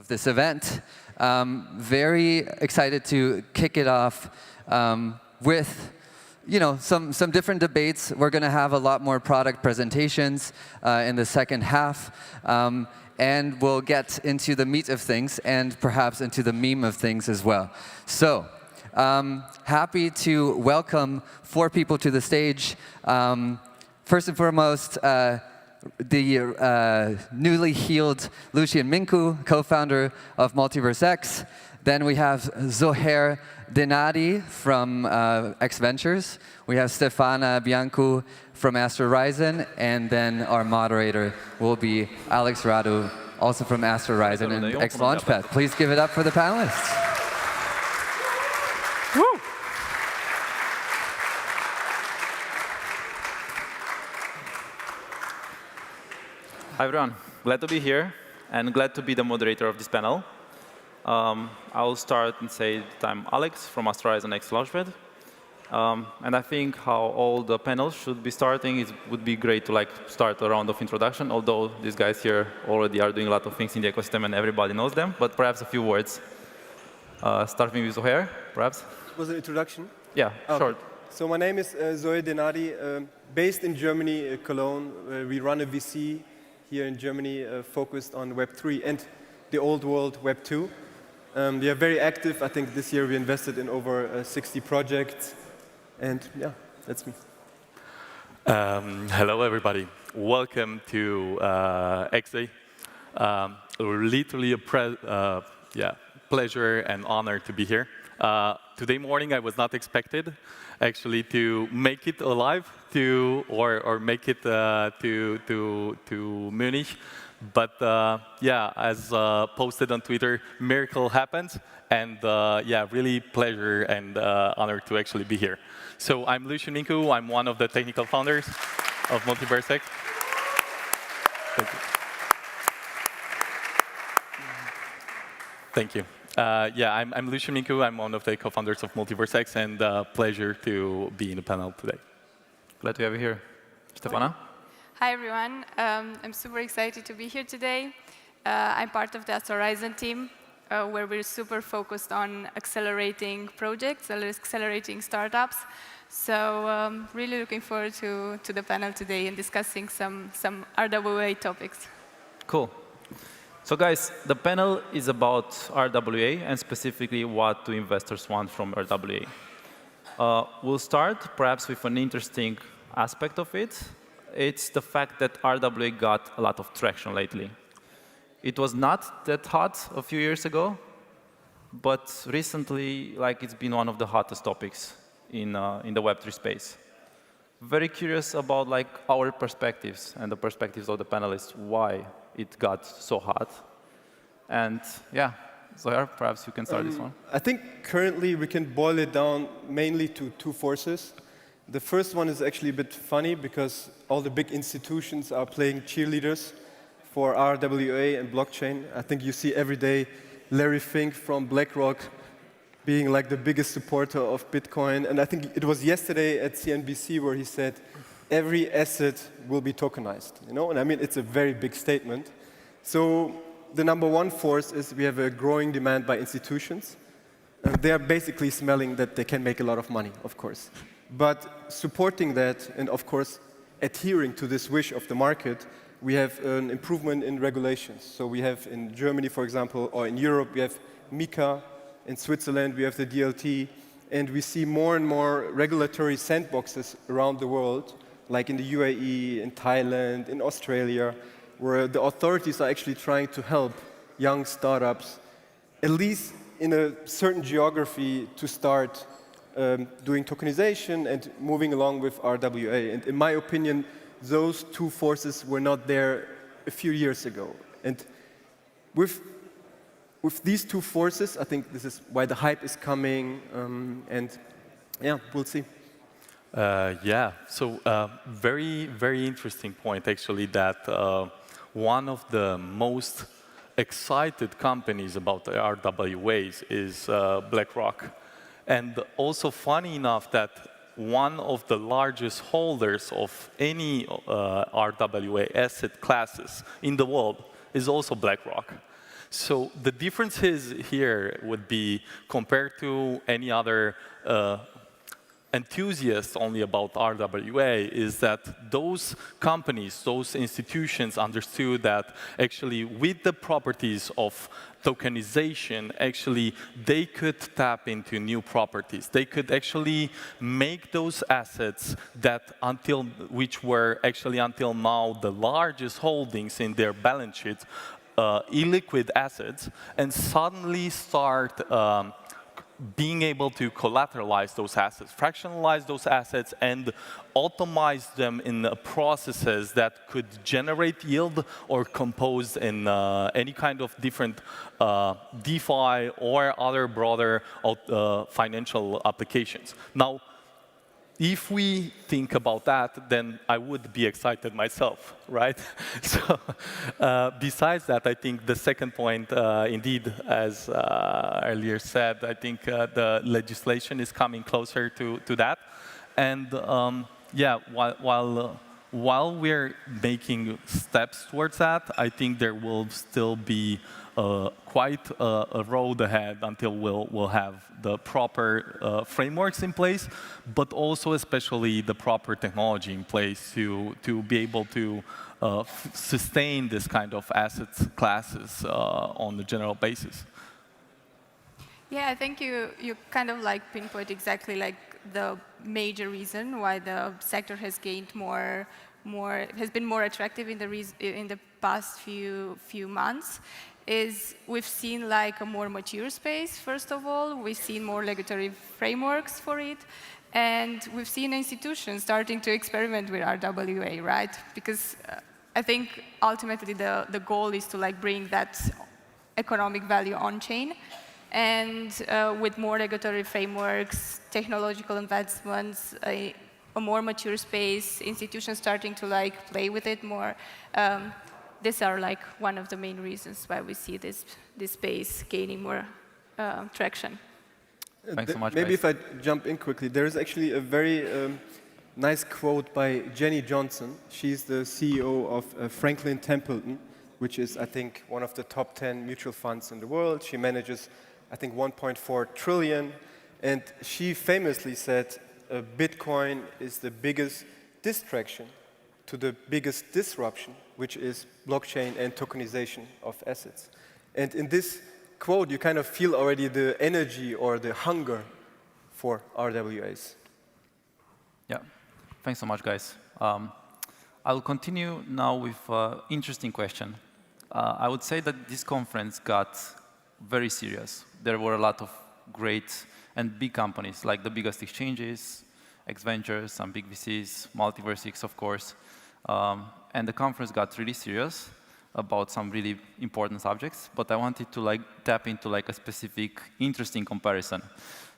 of this event. Very excited to kick it off with some different debates. We're going to have a lot more product presentations in the second half. And we'll get into the meat of things and perhaps into the meme of things as well. So happy to welcome 4 people to the stage. First and foremost, the newly healed Beniamin Mincu, co-founder of MultiversX. Then we have Zohair Denadi from X Ventures. We have Stefana Biancu from Astro Horizon. And then our moderator will be Alex Radu, also from Astro Horizon and xLaunchpad. Please give it up for the panelists. Woo! Hi, everyone. Glad to be here, and glad to be the moderator of this panel. I'll start and say that I'm Alex from Astro Horizon xLaunchpad. And I think how all the panels should be starting, it would be great to start a round of introduction, although these guys here already are doing a lot of things in the ecosystem and everybody knows them, but perhaps a few words. Starting with Zohair, perhaps? Was an introduction? Yeah, okay. Short. So my name is Zohair Denadi, based in Germany, Cologne. We run a VC here in Germany focused on Web3 and the old world, Web 2. We are very active. I think this year we invested in over 60 projects. And yeah, that's me. Hello, everybody. Welcome to xDay. Literally a pleasure and honor to be here. Today morning, I was not expected actually to make it alive or make it to Munich. But yeah, as posted on Twitter, miracle happened, and yeah, really pleasure and honor to actually be here. So I'm Beniamin Mincu. I'm one of the technical founders of MultiversX. Thank you. Thank you. Yeah, I'm Beniamin Mincu. I'm one of the co-founders of MultiversX, and pleasure to be in the panel today. Glad to have you here. Stefana? Hi, everyone. I'm super excited to be here today. I'm part of the Astro Horizon team, where we're super focused on accelerating projects, accelerating startups. So really looking forward to the panel today and discussing some RWA topics. Cool. So guys, the panel is about RWA, and specifically what do investors want from RWA. We'll start perhaps with an interesting aspect of it. It's the fact that RWA got a lot of traction lately. It was not that hot a few years ago, but recently, it's been one of the hottest topics in the Web3 space. Very curious about our perspectives and the perspectives of the panelists, why it got so hot. And yeah, Zohair, perhaps you can start this one. I think currently we can boil it down mainly to 2 forces. The first one is actually a bit funny because all the big institutions are playing cheerleaders for RWA and blockchain. I think you see every day Larry Fink from BlackRock being the biggest supporter of Bitcoin. And I think it was yesterday at CNBC where he said, every asset will be tokenized. And I mean, it's a very big statement. So the number 1 force is we have a growing demand by institutions. They are basically smelling that they can make a lot of money, of course. But supporting that and, of course, adhering to this wish of the market, we have an improvement in regulations. So we have in Germany, for example, or in Europe, we have MiCA. In Switzerland, we have the DLT. And we see more and more regulatory sandboxes around the world, like in the UAE, in Thailand, in Australia, where the authorities are actually trying to help young startups, at least in a certain geography, to start doing tokenization and moving along with RWA. And in my opinion, those 2 forces were not there a few years ago. And with these 2 forces, I think this is why the hype is coming. And yeah, we'll see. Yeah, so very, very interesting point, actually, that one of the most excited companies about the RWAs is BlackRock. And also funny enough that one of the largest holders of any RWA asset classes in the world is also BlackRock. So the differences here would be compared to any other enthusiasts only about RWA is that those companies, those institutions understood that actually with the properties of tokenization, actually they could tap into new properties. They could actually make those assets that which were actually until now the largest holdings in their balance sheets, illiquid assets, and suddenly start being able to collateralize those assets, fractionalize those assets, and automate them in processes that could generate yield or compose in any kind of different DeFi or other broader financial applications. Now, if we think about that, then I would be excited myself, right? So besides that, I think the second point, indeed, as earlier said, I think the legislation is coming closer to that. And yeah, while we're making steps towards that, I think there will still be quite a road ahead until we'll have the proper frameworks in place, but also especially the proper technology in place to be able to sustain this kind of asset classes on a general basis. Yeah, I think you kind of like pinpoint exactly like the major reason why the sector has gained has been more attractive in the past few months. Is we've seen like a more mature space, first of all. We've seen more regulatory frameworks for it. And we've seen institutions starting to experiment with RWA, right? Because I think ultimately the goal is to like bring that economic value on-chain. And with more regulatory frameworks, technological advancements, a more mature space, institutions starting to like play with it more, these are like one of the main reasons why we see this space gaining more traction. Thanks so much, Maybe guys. if I jump in quickly, there is actually a very nice quote by Jenny Johnson. She's the CEO of Franklin Templeton, which is, I think, one of the top 10 mutual funds in the world. She manages, I think, 1.4 trillion. And she famously said, Bitcoin is the biggest distraction to the biggest disruption, which is blockchain and tokenization of assets. And in this quote, you kind of feel already the energy or the hunger for RWAs. Yeah, thanks so much, guys. I'll continue now with an interesting question. I would say that this conference got very serious. There were a lot of great and big companies, like the biggest exchanges, X-Ventures, some big VCs, MultiversX, of course. And the conference got really serious about some really important subjects, but I wanted to like tap into like a specific interesting comparison.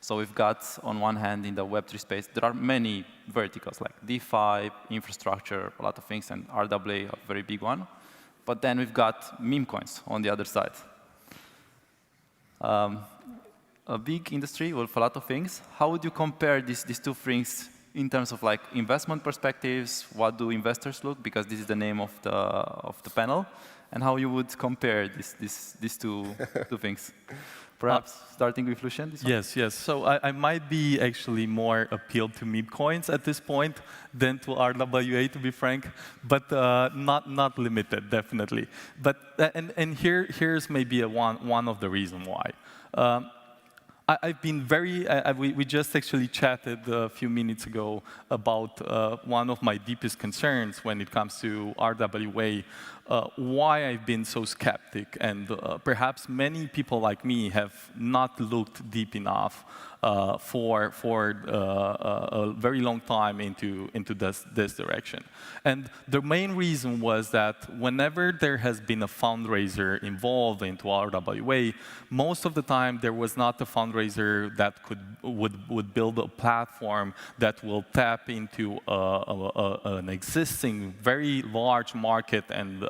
So we've got, on one hand, in the Web3 space, there are many verticals like DeFi, infrastructure, a lot of things, and RWA, a very big one. But then we've got meme coins on the other side. A big industry with a lot of things. How would you compare these two things in terms of like investment perspectives? What do investors look? Because this is the name of the panel, and how you would compare these two things. Perhaps starting with Lucien. Yes. So I might be actually more appealed to meme coins at this point than to RWA, to be frank, but not limited, definitely. But and here's maybe one of the reasons why. I've been we just actually chatted a few minutes ago about one of my deepest concerns when it comes to RWA, why I've been so skeptic, and perhaps many people like me have not looked deep enough for a very long time into this direction. And the main reason was that whenever there has been a fundraiser involved into RWA, most of the time there was not a fundraiser that would build a platform that will tap into an existing very large market and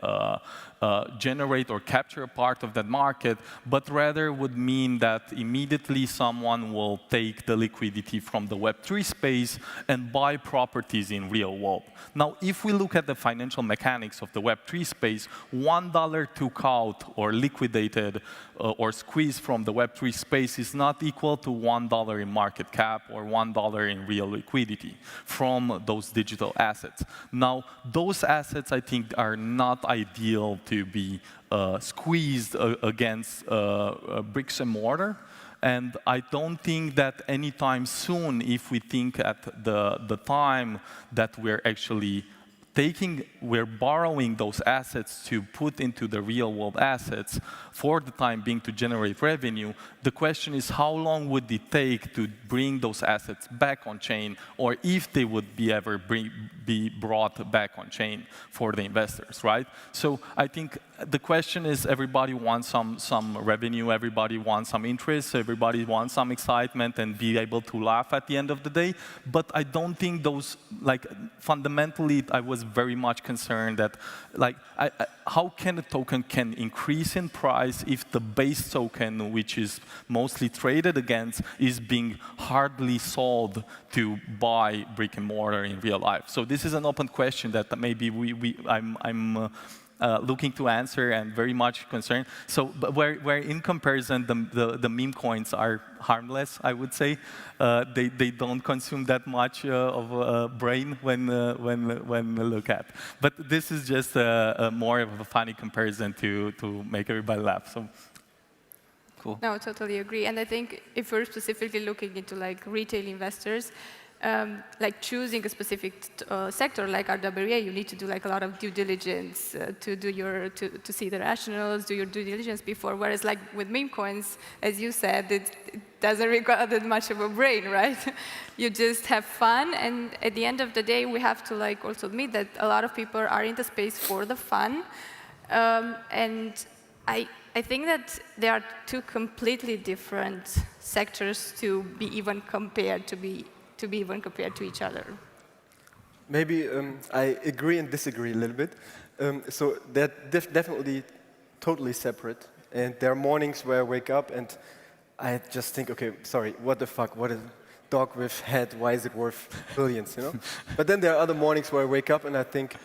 generate or capture a part of that market, but rather would mean that immediately someone will take the liquidity from the Web3 space and buy properties in real world. Now, if we look at the financial mechanics of the Web3 space, $1 took out or liquidated or squeezed from the Web3 space is not equal to $1 in market cap or $1 in real liquidity from those digital assets. Now, those assets, I think, are not ideal to be squeezed against bricks and mortar. And I don't think that anytime soon, if we think at the time that we're actually we're borrowing those assets to put into the real world assets for the time being to generate revenue, the question is how long would it take to bring those assets back on chain, or if they would be ever be brought back on chain for the investors, right? So I think the question is everybody wants some revenue, everybody wants some interest, everybody wants some excitement and be able to laugh at the end of the day. But I don't think those, like, fundamentally, I was very much concerned that, like, how can a token can increase in price if the base token, which is mostly traded against, is being hardly sold to buy brick and mortar in real life? So this is an open question that maybe I'm looking to answer and very much concerned. So, but where in comparison the meme coins are harmless, I would say. They don't consume that much of a brain when look at. But this is just more of a funny comparison to make everybody laugh. So. Cool. No, totally agree. And I think if we're specifically looking into like retail investors, like choosing a specific sector like RWA, you need to do like a lot of due diligence to see the rationals, do your due diligence before. Whereas like with meme coins, as you said, it doesn't require that much of a brain, right? You just have fun, and at the end of the day, we have to like also admit that a lot of people are in the space for the fun, and I think that there are two completely different sectors to be even compared to each other. Maybe I agree and disagree a little bit. So they're definitely totally separate. And there are mornings where I wake up and I just think, okay, sorry, what the fuck? What a dog with head, why is it worth billions, you know? But then there are other mornings where I wake up and I think,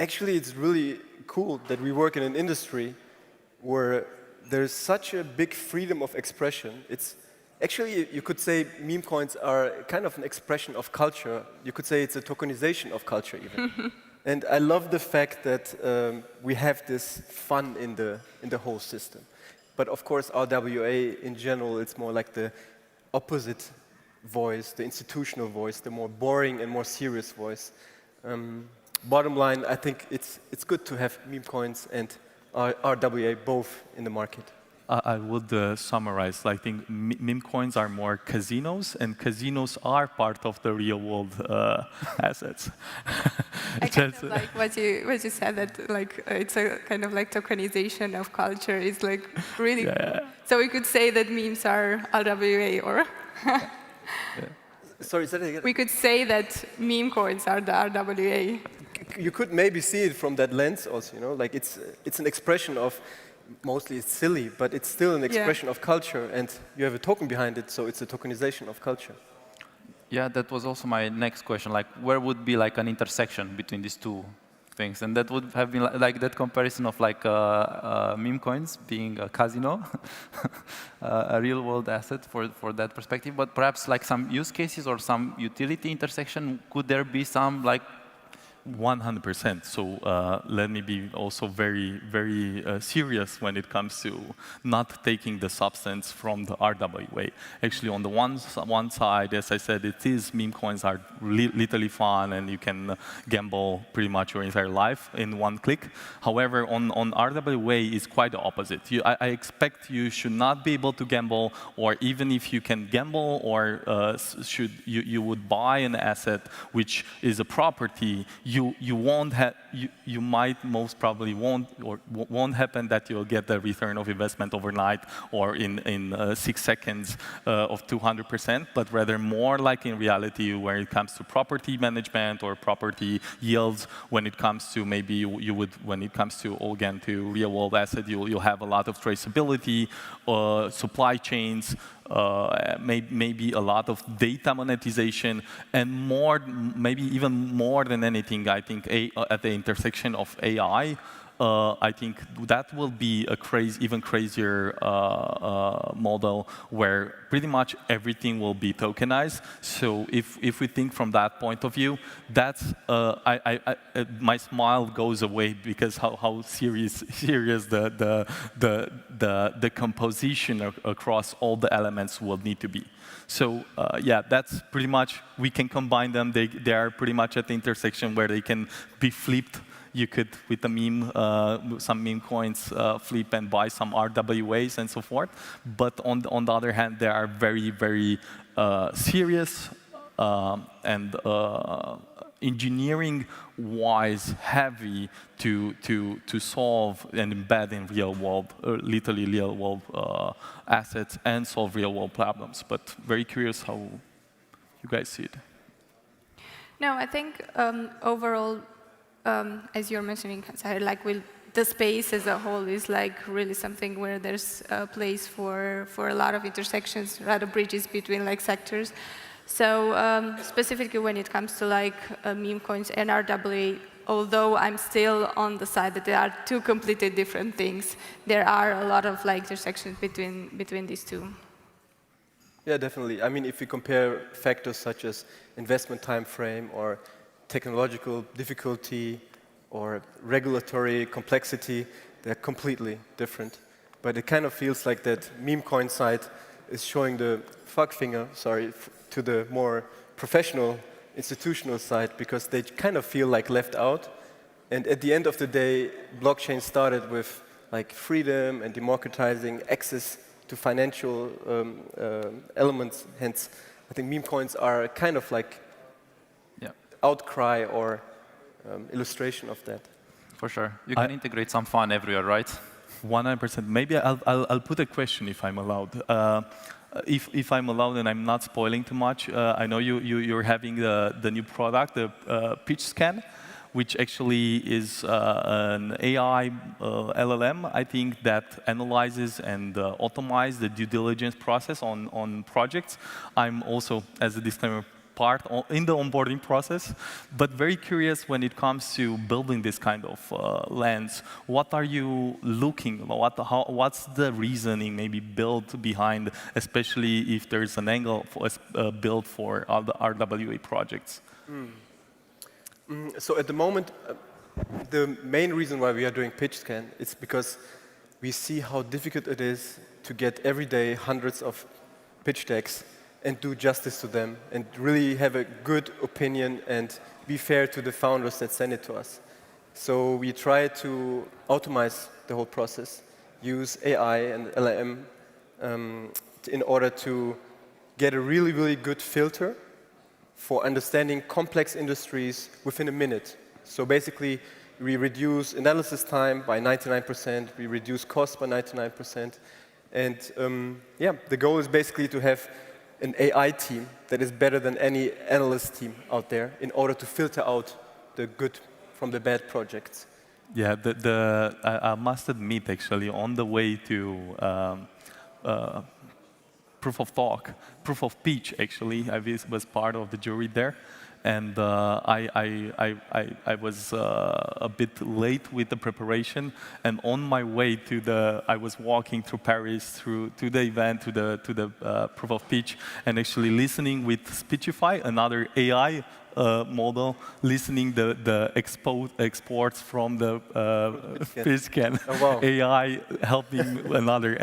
actually it's really cool that we work in an industry where there's such a big freedom of expression. It's actually, you could say meme coins are kind of an expression of culture. You could say it's a tokenization of culture even. And I love the fact that we have this fun in the whole system. But of course, RWA in general, it's more like the opposite voice, the institutional voice, the more boring and more serious voice. Bottom line, I think it's good to have meme coins and RWA both in the market. I would summarize. I think meme coins are more casinos, and casinos are part of the real world assets. I kind of like what you said, that like it's a kind of like tokenization of culture. It's like really cool. So we could say that memes are RWA, or sorry, say that again. We could say that meme coins are the RWA. You could maybe see it from that lens also, you know, like it's an expression of, mostly it's silly, but it's still an expression of culture, and you have a token behind it, so it's a tokenization of culture. Yeah, that was also my next question. Like, where would be like an intersection between these two things? And that would have been like that comparison of like meme coins being a casino, a real world asset for that perspective. But perhaps like some use cases or some utility intersection, could there be some like 100%. So let me be also very, very serious when it comes to not taking the substance from the RWA. Actually, on the one side, as I said, it is meme coins are literally fun, and you can gamble pretty much your entire life in one click. However, on RWA, it's quite the opposite. I expect you should not be able to gamble, or even if you can gamble, or you would buy an asset which is a property, you won't have, you might most probably won't happen that you'll get the return of investment overnight or in 6 seconds of 200%, but rather more like in reality where it comes to property management or property yields, when it comes to maybe you would, when it comes to, again, to real world asset, you'll have a lot of traceability, supply chains, maybe a lot of data monetization, and more, maybe even more than anything, I think at the intersection of AI, I think that will be a even crazier model where pretty much everything will be tokenized. So if we think from that point of view, that's my smile goes away because how serious the composition across all the elements will need to be. So yeah, that's pretty much, we can combine them. They are pretty much at the intersection where they can be flipped. You could, with a meme, some meme coins, flip and buy some RWAs and so forth. But on the other hand, they are very, very serious and engineering-wise heavy to solve and embed in real world, literally real world assets and solve real world problems. But very curious how you guys see it. No, I think overall, as you're mentioning, like the space as a whole is like really something where there's a place for a lot of intersections, rather bridges between like sectors. So specifically when it comes to like meme coins and RWA, although I'm still on the side that they are two completely different things, there are a lot of like intersections between these two. Yeah, definitely. I mean, if we compare factors such as investment time frame or technological difficulty or regulatory complexity, they're completely different. But it kind of feels like that meme coin side is showing the fuck finger, sorry, to the more professional, institutional side, because they kind of feel like left out. And at the end of the day, blockchain started with like freedom and democratizing access to financial elements. Hence, I think meme coins are kind of like outcry or illustration of that. For sure. You can integrate some fun everywhere, right? 100%. Maybe I'll put a question if I'm allowed. If I'm allowed and I'm not spoiling too much, I know you're having the new product, the pitch scan, which actually is an AI LLM, I think, that analyzes and automizes the due diligence process on projects. I'm also, as a disclaimer, part in the onboarding process, but very curious when it comes to building this kind of lens. What are you looking? What's the reasoning maybe built behind, especially if there's an angle for built for all the RWA projects? So at the moment, the main reason why we are doing pitch scan is because we see how difficult it is to get every day hundreds of pitch decks and do justice to them and really have a good opinion and be fair to the founders that send it to us. So we try to automate the whole process, use AI and LLM in order to get a really, really good filter for understanding complex industries within a minute. So basically, we reduce analysis time by 99%, we reduce cost by 99%, and yeah, the goal is basically to have an AI team that is better than any analyst team out there in order to filter out the good from the bad projects. Yeah, I must admit, actually, on the way to proof of pitch, actually, I was part of the jury there. And I was a bit late with the preparation, and on my way to I was walking through Paris, to the event, to the proof of pitch, and actually listening with Speechify, another AI model, listening the exports from the pitch scan. Oh, wow. AI helping another,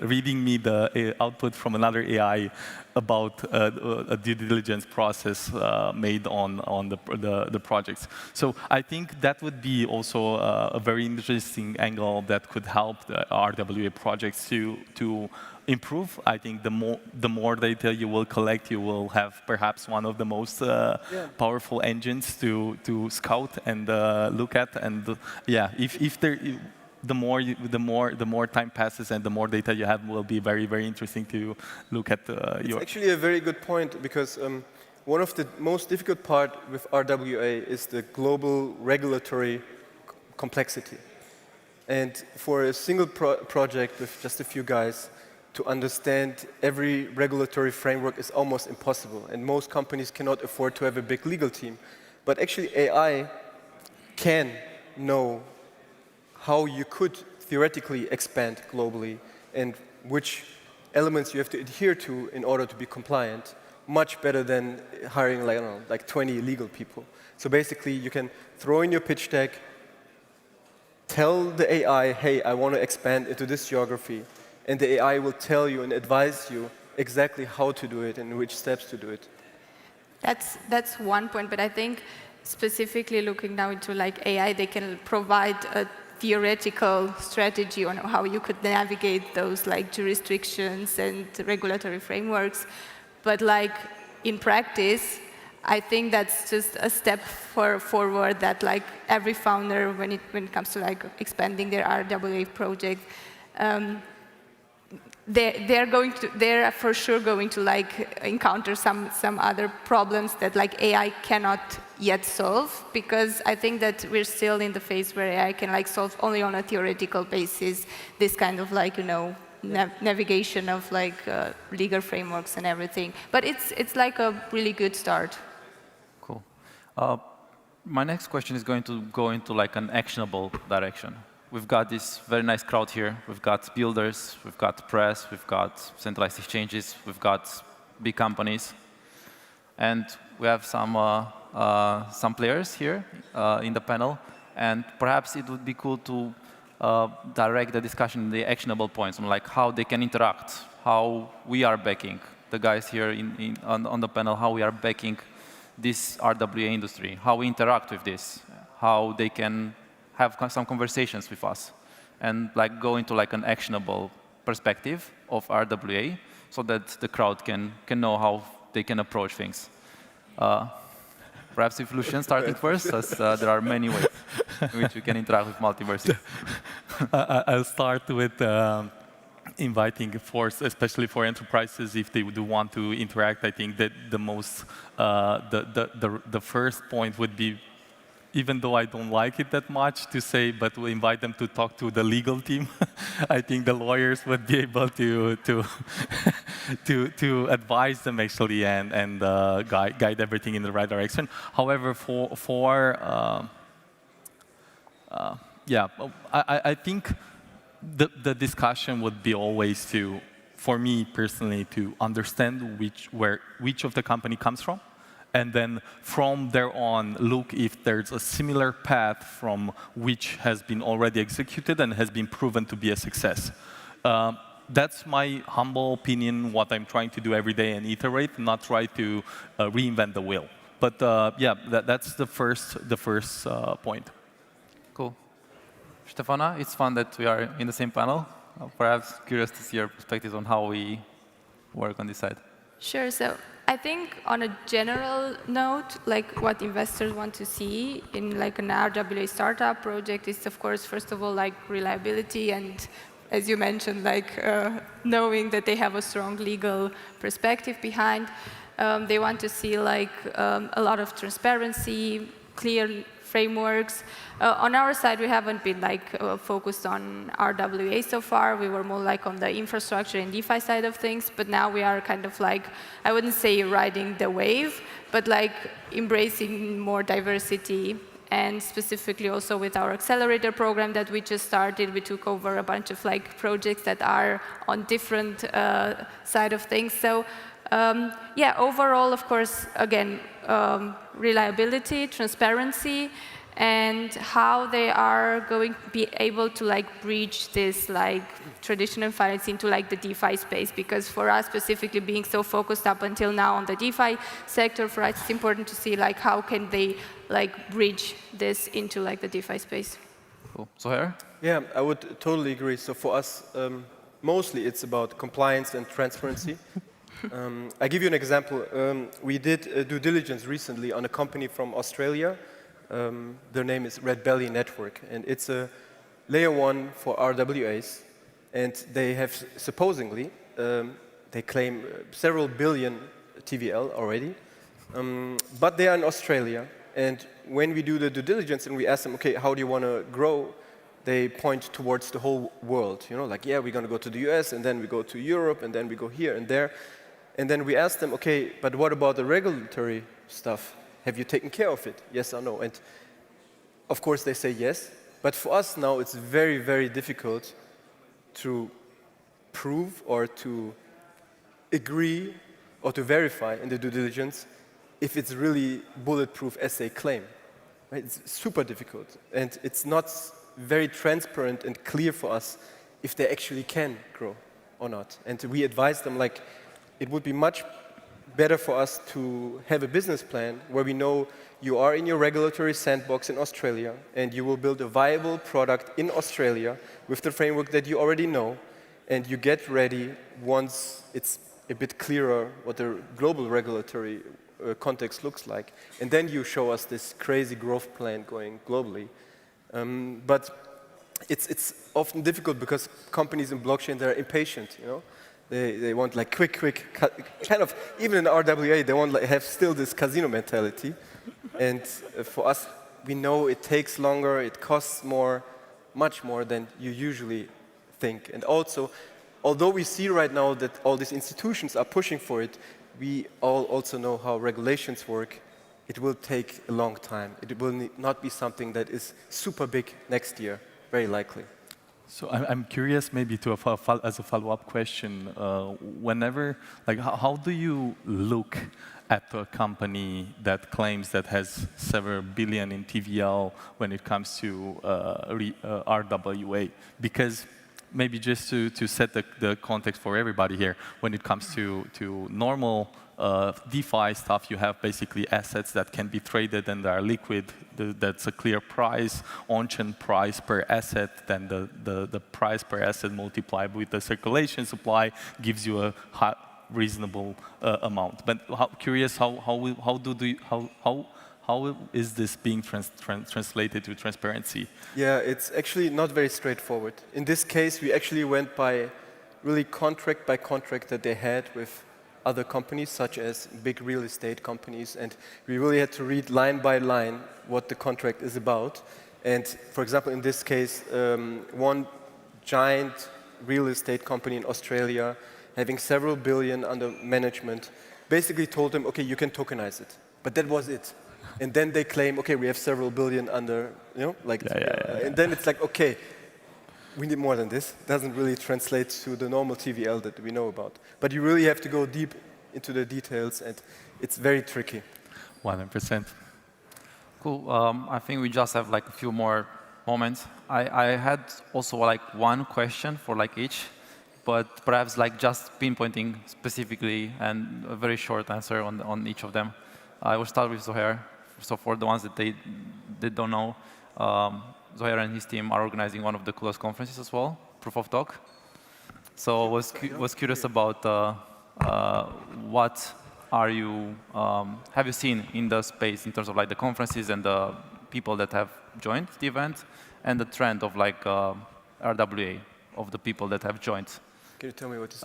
reading me the output from another AI about a due diligence process made on the projects. So I think that would be also a very interesting angle that could help the RWA projects to improve. I think the more data you will collect, you will have perhaps one of the most powerful engines to scout and look at. And yeah, if there, the more time passes and the more data you have, will be very, very interesting to look at. It's actually a very good point, because one of the most difficult part with RWA is the global regulatory complexity. And for a single project with just a few guys to understand every regulatory framework is almost impossible. And most companies cannot afford to have a big legal team. But actually AI can know how you could theoretically expand globally and which elements you have to adhere to in order to be compliant, much better than hiring, like, I don't know, like 20 legal people. So basically, you can throw in your pitch deck, tell the AI, hey, I want to expand into this geography, and the AI will tell you and advise you exactly how to do it and which steps to do it. That's one point, but I think specifically looking now into like AI, they can provide a theoretical strategy on how you could navigate those like jurisdictions and regulatory frameworks. But like in practice, I think that's just a step forward that like every founder, when it comes to like expanding their RWA project, they're for sure going to like encounter some other problems that like AI cannot yet solve, because I think that we're still in the phase where AI can like solve only on a theoretical basis this kind of like, you know, navigation of like legal frameworks and everything. But it's like a really good start. Cool. My next question is going to go into like an actionable direction. We've got this very nice crowd here. We've got builders, we've got press, we've got centralized exchanges, we've got big companies, and we have some players here in the panel. And perhaps it would be cool to direct the discussion in the actionable points on like how they can interact, how we are backing the guys here on the panel, how we are backing this RWA industry, how we interact with this, how they can have some conversations with us, and like go into like an actionable perspective of RWA, so that the crowd can know how they can approach things. Perhaps if Lucien starting first, as there are many ways in which we can interact with MultiversX. I'll start with inviting, especially for enterprises, if they do want to interact. I think that the first point would be, even though I don't like it that much to say, but we invite them to talk to the legal team. I think the lawyers would be able to advise them actually and guide everything in the right direction. However, I think the discussion would be always for me personally, to understand which of the company comes from. And then from there on, look if there's a similar path from which has been already executed and has been proven to be a success. That's my humble opinion, what I'm trying to do every day and iterate, not try to reinvent the wheel. But yeah, that's the first point. Cool. Stefana, it's fun that we are in the same panel. Perhaps curious to see your perspectives on how we work on this side. Sure. So I think on a general note, like what investors want to see in like an RWA startup project is, of course, first of all, like reliability and, as you mentioned, like knowing that they have a strong legal perspective behind. They want to see like a lot of transparency, clear frameworks. On our side, we haven't been like focused on RWA so far. We were more like on the infrastructure and DeFi side of things, but now we are kind of like, I wouldn't say riding the wave, but like embracing more diversity. And specifically also with our accelerator program that we just started, we took over a bunch of like projects that are on different side of things. So yeah, overall, of course, again, reliability, transparency, and how they are going to be able to like breach this like traditional finance into like the DeFi space. Because for us specifically, being so focused up until now on the DeFi sector, for us it's important to see like how can they like bridge this into like the DeFi space. Cool. Zohair? Yeah, I would totally agree. So for us, mostly it's about compliance and transparency. I give you an example. We did due diligence recently on a company from Australia. Their name is Red Belly Network, and it's a layer 1 for RWAs. And they have supposedly, they claim several billion TVL already, but they are in Australia. And when we do the due diligence and we ask them, okay, how do you want to grow? They point towards the whole world. You know, like, yeah, we're going to go to the US, and then we go to Europe, and then we go here and there. And then we ask them, okay, but what about the regulatory stuff? Have you taken care of it? Yes or no? And of course they say yes. But for us now, it's very, very difficult to prove or to agree or to verify in the due diligence if it's really bulletproof as they claim. Right? It's super difficult. And it's not very transparent and clear for us if they actually can grow or not. And we advise them, like, it would be much better for us to have a business plan where we know you are in your regulatory sandbox in Australia and you will build a viable product in Australia with the framework that you already know, and you get ready once it's a bit clearer what the global regulatory context looks like. And then you show us this crazy growth plan going globally. But it's often difficult because companies in blockchain, they're impatient, you know? They want like quick, kind of, even in RWA, they want like have still this casino mentality. And for us, we know it takes longer, it costs more, much more than you usually think. And also, although we see right now that all these institutions are pushing for it, we all also know how regulations work. It will take a long time. It will not be something that is super big next year, very likely. So I'm curious, maybe as a follow-up question, whenever, like, how do you look at a company that claims that has several billion in TVL when it comes to RWA? Because maybe just to set the context for everybody here, when it comes to normal DeFi stuff, you have basically assets that can be traded and are liquid. That's a clear price, on-chain price per asset. Then the price per asset multiplied with the circulation supply gives you a reasonable amount. But curious, how is this being translated to transparency? Yeah, it's actually not very straightforward. In this case, we actually went by really contract by contract that they had with other companies, such as big real estate companies, and we really had to read line by line what the contract is about. And for example, in this case, one giant real estate company in Australia, having several billion under management, basically told them, okay, you can tokenize it. But that was it. And then they claim, okay, we have several billion under, you know, like, and then it's like, okay, we need more than this. It doesn't really translate to the normal TVL that we know about. But you really have to go deep into the details, and it's very tricky. 100%. Cool. I think we just have like a few more moments. I had also like one question for like each, but perhaps like just pinpointing specifically and a very short answer on each of them. I will start with Zohair. So for the ones that they don't know, Zohair and his team are organizing one of the coolest conferences as well, Proof of Talk. So I was curious about what are you have you seen in the space in terms of like the conferences and the people that have joined the event and the trend of like RWA of the people that have joined. Can you tell me what is?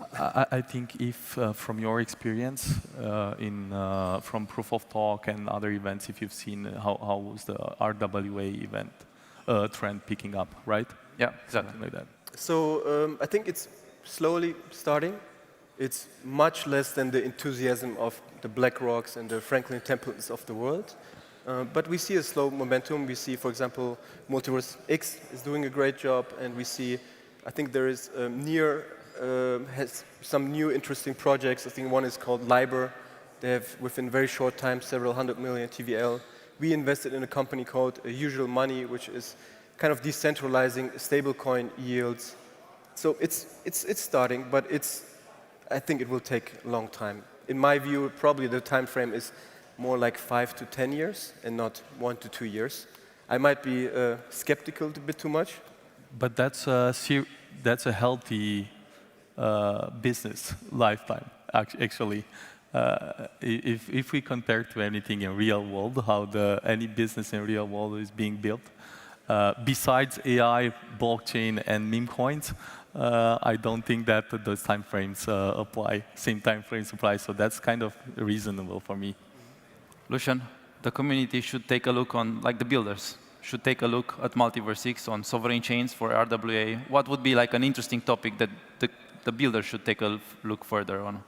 I think if from your experience from Proof of Talk and other events, if you've seen how was the RWA event trend picking up, right? Yeah, exactly. Something like that. So I think it's slowly starting. It's much less than the enthusiasm of the BlackRocks and the Franklin Templetons of the world. But we see a slow momentum. We see, for example, MultiversX is doing a great job, and we see, I think there is has some new interesting projects. I think one is called Liber. They have, within very short time, several 100 million TVL. We invested in a company called Usual Money, which is kind of decentralizing stablecoin yields. So it's starting, but I think it will take a long time. In my view, probably the time frame is more like 5 to 10 years and not 1 to 2 years. I might be skeptical a bit too much. But that's a healthy business lifetime, actually. If we compare to anything in real world, how any business in real world is being built, besides AI, blockchain, and meme coins, I don't think that those time frames apply, same time frames apply, so that's kind of reasonable for me. Lucian, the community should take a look on, like the builders, should take a look at MultiversX on sovereign chains for RWA. What would be like an interesting topic that the builder should take a look further on?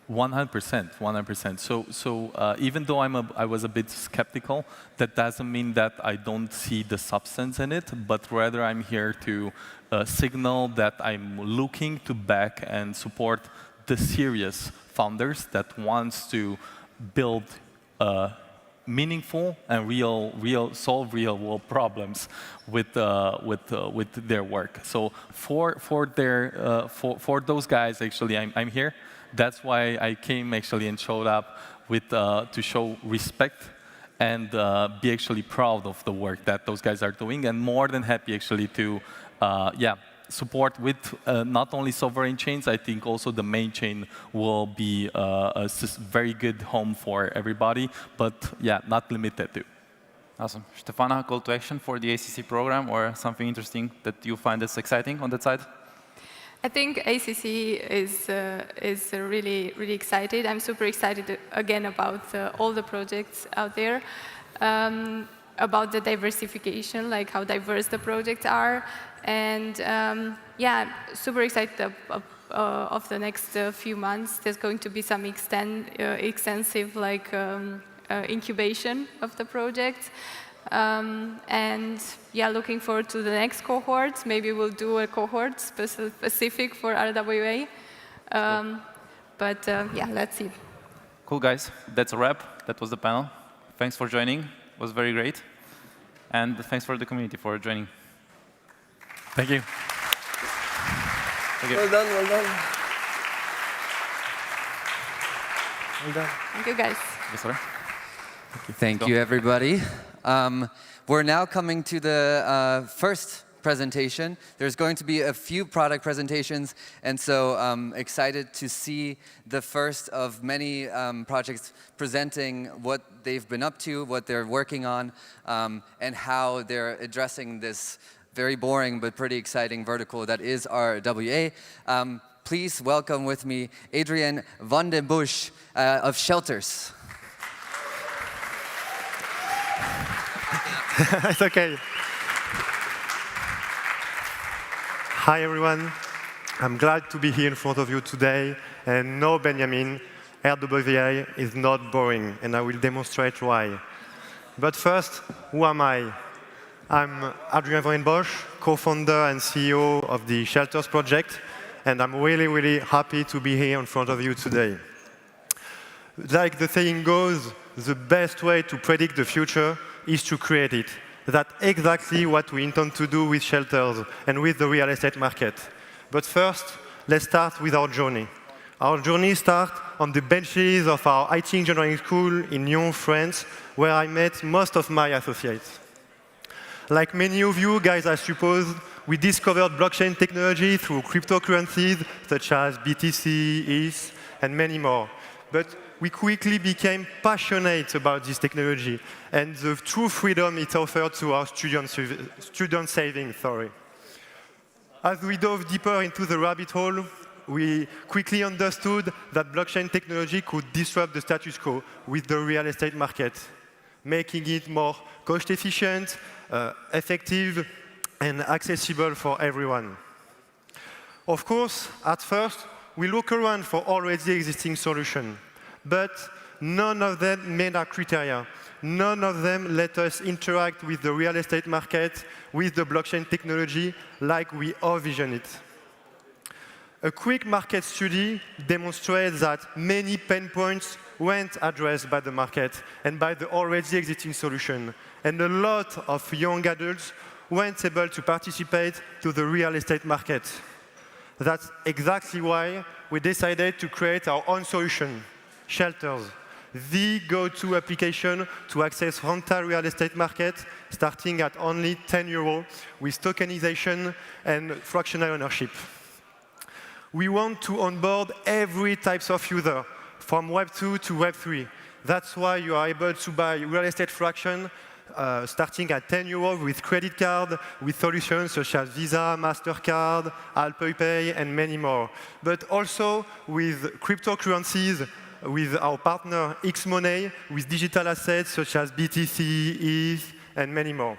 100%, 100%. So even though I was a bit skeptical, that doesn't mean that I don't see the substance in it, but rather I'm here to signal that I'm looking to back and support the serious founders that wants to build meaningful and solve real world problems with their work. So for those guys, actually, I'm here. That's why I came actually and showed up with to show respect and be actually proud of the work that those guys are doing, and more than happy actually to support with not only sovereign chains. I think also the main chain will be a very good home for everybody, but yeah, not limited to. Awesome. Stefana, call to action for the ACC program or something interesting that you find is exciting on that side? I think ACC is really, really excited. I'm super excited again about all the projects out there, about the diversification, like how diverse the projects are, and yeah, super excited of the next few months. There's going to be some extensive like incubation of the projects. And yeah, looking forward to the next cohorts. Maybe we'll do a cohort specific for RWA. But yeah, let's see. Cool, guys. That's a wrap. That was the panel. Thanks for joining. It was very great. And thanks for the community for joining. Thank you. Thank you. Well done, well done. Well done. Thank you, guys. Yes, sir. Thank you, everybody. We're now coming to the first presentation. There's going to be a few product presentations, and so excited to see the first of many projects presenting what they've been up to, what they're working on, and how they're addressing this very boring but pretty exciting vertical that is RWA. Please welcome with me Adrian van den Busch of Shelters. It's okay. Hi, everyone. I'm glad to be here in front of you today. And no, Beniamin, RWA is not boring, and I will demonstrate why. But first, who am I? I'm Adrian van den Busch, co-founder and CEO of the Shelters project, and I'm really, really happy to be here in front of you today. Like the saying goes, the best way to predict the future is to create it. That's exactly what we intend to do with Shelters and with the real estate market. But first, let's start with our journey. Our journey starts on the benches of our IT engineering school in Lyon, France, where I met most of my associates. Like many of you guys, I suppose, we discovered blockchain technology through cryptocurrencies such as BTC, ETH, and many more. But we quickly became passionate about this technology and the true freedom it offered to our student savings. As we dove deeper into the rabbit hole, we quickly understood that blockchain technology could disrupt the status quo with the real estate market, making it more cost-efficient, effective, and accessible for everyone. Of course, at first, we look around for already existing solutions. But none of them met our criteria. None of them let us interact with the real estate market, with the blockchain technology, like we envision it. A quick market study demonstrates that many pain points weren't addressed by the market and by the already existing solution. And a lot of young adults weren't able to participate to the real estate market. That's exactly why we decided to create our own solution. Shelters, the go-to application to access rental real estate market, starting at only €10 with tokenization and fractional ownership. We want to onboard every type of user, from Web 2 to Web 3. That's why you are able to buy real estate fraction starting at €10 with credit card, with solutions such as Visa, MasterCard, Apple Pay, and many more. But also with cryptocurrencies, with our partner XMoney, with digital assets such as BTC, ETH, and many more.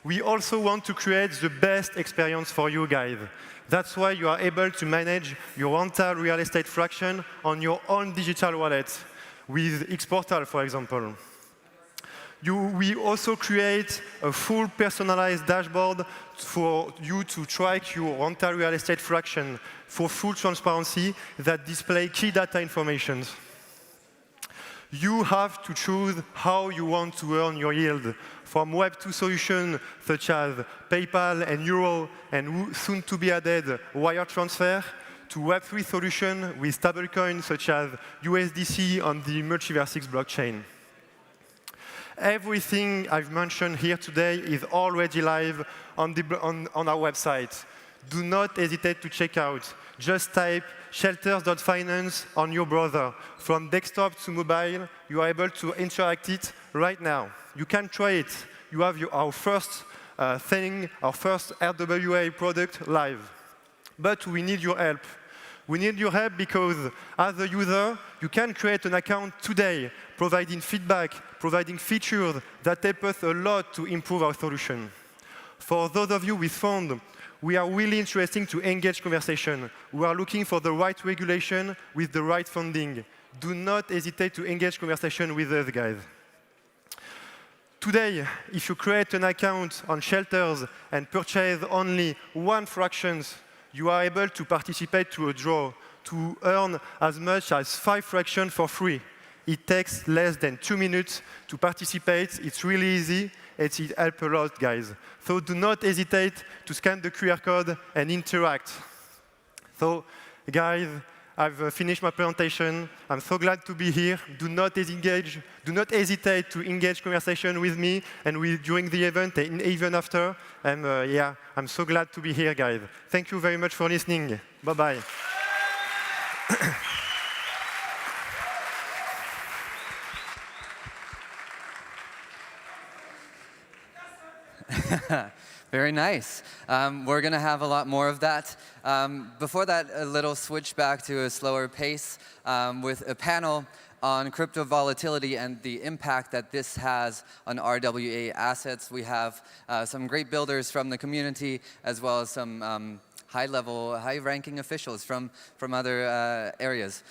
We also want to create the best experience for you guys. That's why you are able to manage your entire real estate fraction on your own digital wallet with Xportal, for example. We also create a full personalized dashboard for you to track your entire real estate fraction for full transparency that display key data information. You have to choose how you want to earn your yield, from Web 2 solutions such as PayPal and Euro, and soon to be added wire transfer, to Web 3 solutions with stablecoins such as USDC on the MultiversX blockchain. Everything I've mentioned here today is already live on our website. Do not hesitate to check out. Just type shelters.finance on your browser. From desktop to mobile, you are able to interact it right now. You can try it. You have our first thing, our first RWA product live. But we need your help. We need your help because as a user, you can create an account today, providing feedback, providing features that help us a lot to improve our solution. For those of you with fund, we are really interested to engage conversation. We are looking for the right regulation with the right funding. Do not hesitate to engage conversation with us, guys. Today, if you create an account on Shelters and purchase only one fractions, you are able to participate to a draw, to earn as much as 5 fractions for free. It takes less than 2 minutes to participate. It's really easy. It helps a lot, guys. So do not hesitate to scan the QR code and interact. So, guys, I've finished my presentation. I'm so glad to be here. Do not hesitate to engage conversation with me and during the event and even after. And yeah, I'm so glad to be here, guys. Thank you very much for listening. Bye-bye. Very nice. We're going to have a lot more of that. Before that, a little switch back to a slower pace with a panel on crypto volatility and the impact that this has on RWA assets. We have some great builders from the community, as well as some high-level, high-ranking officials from other areas.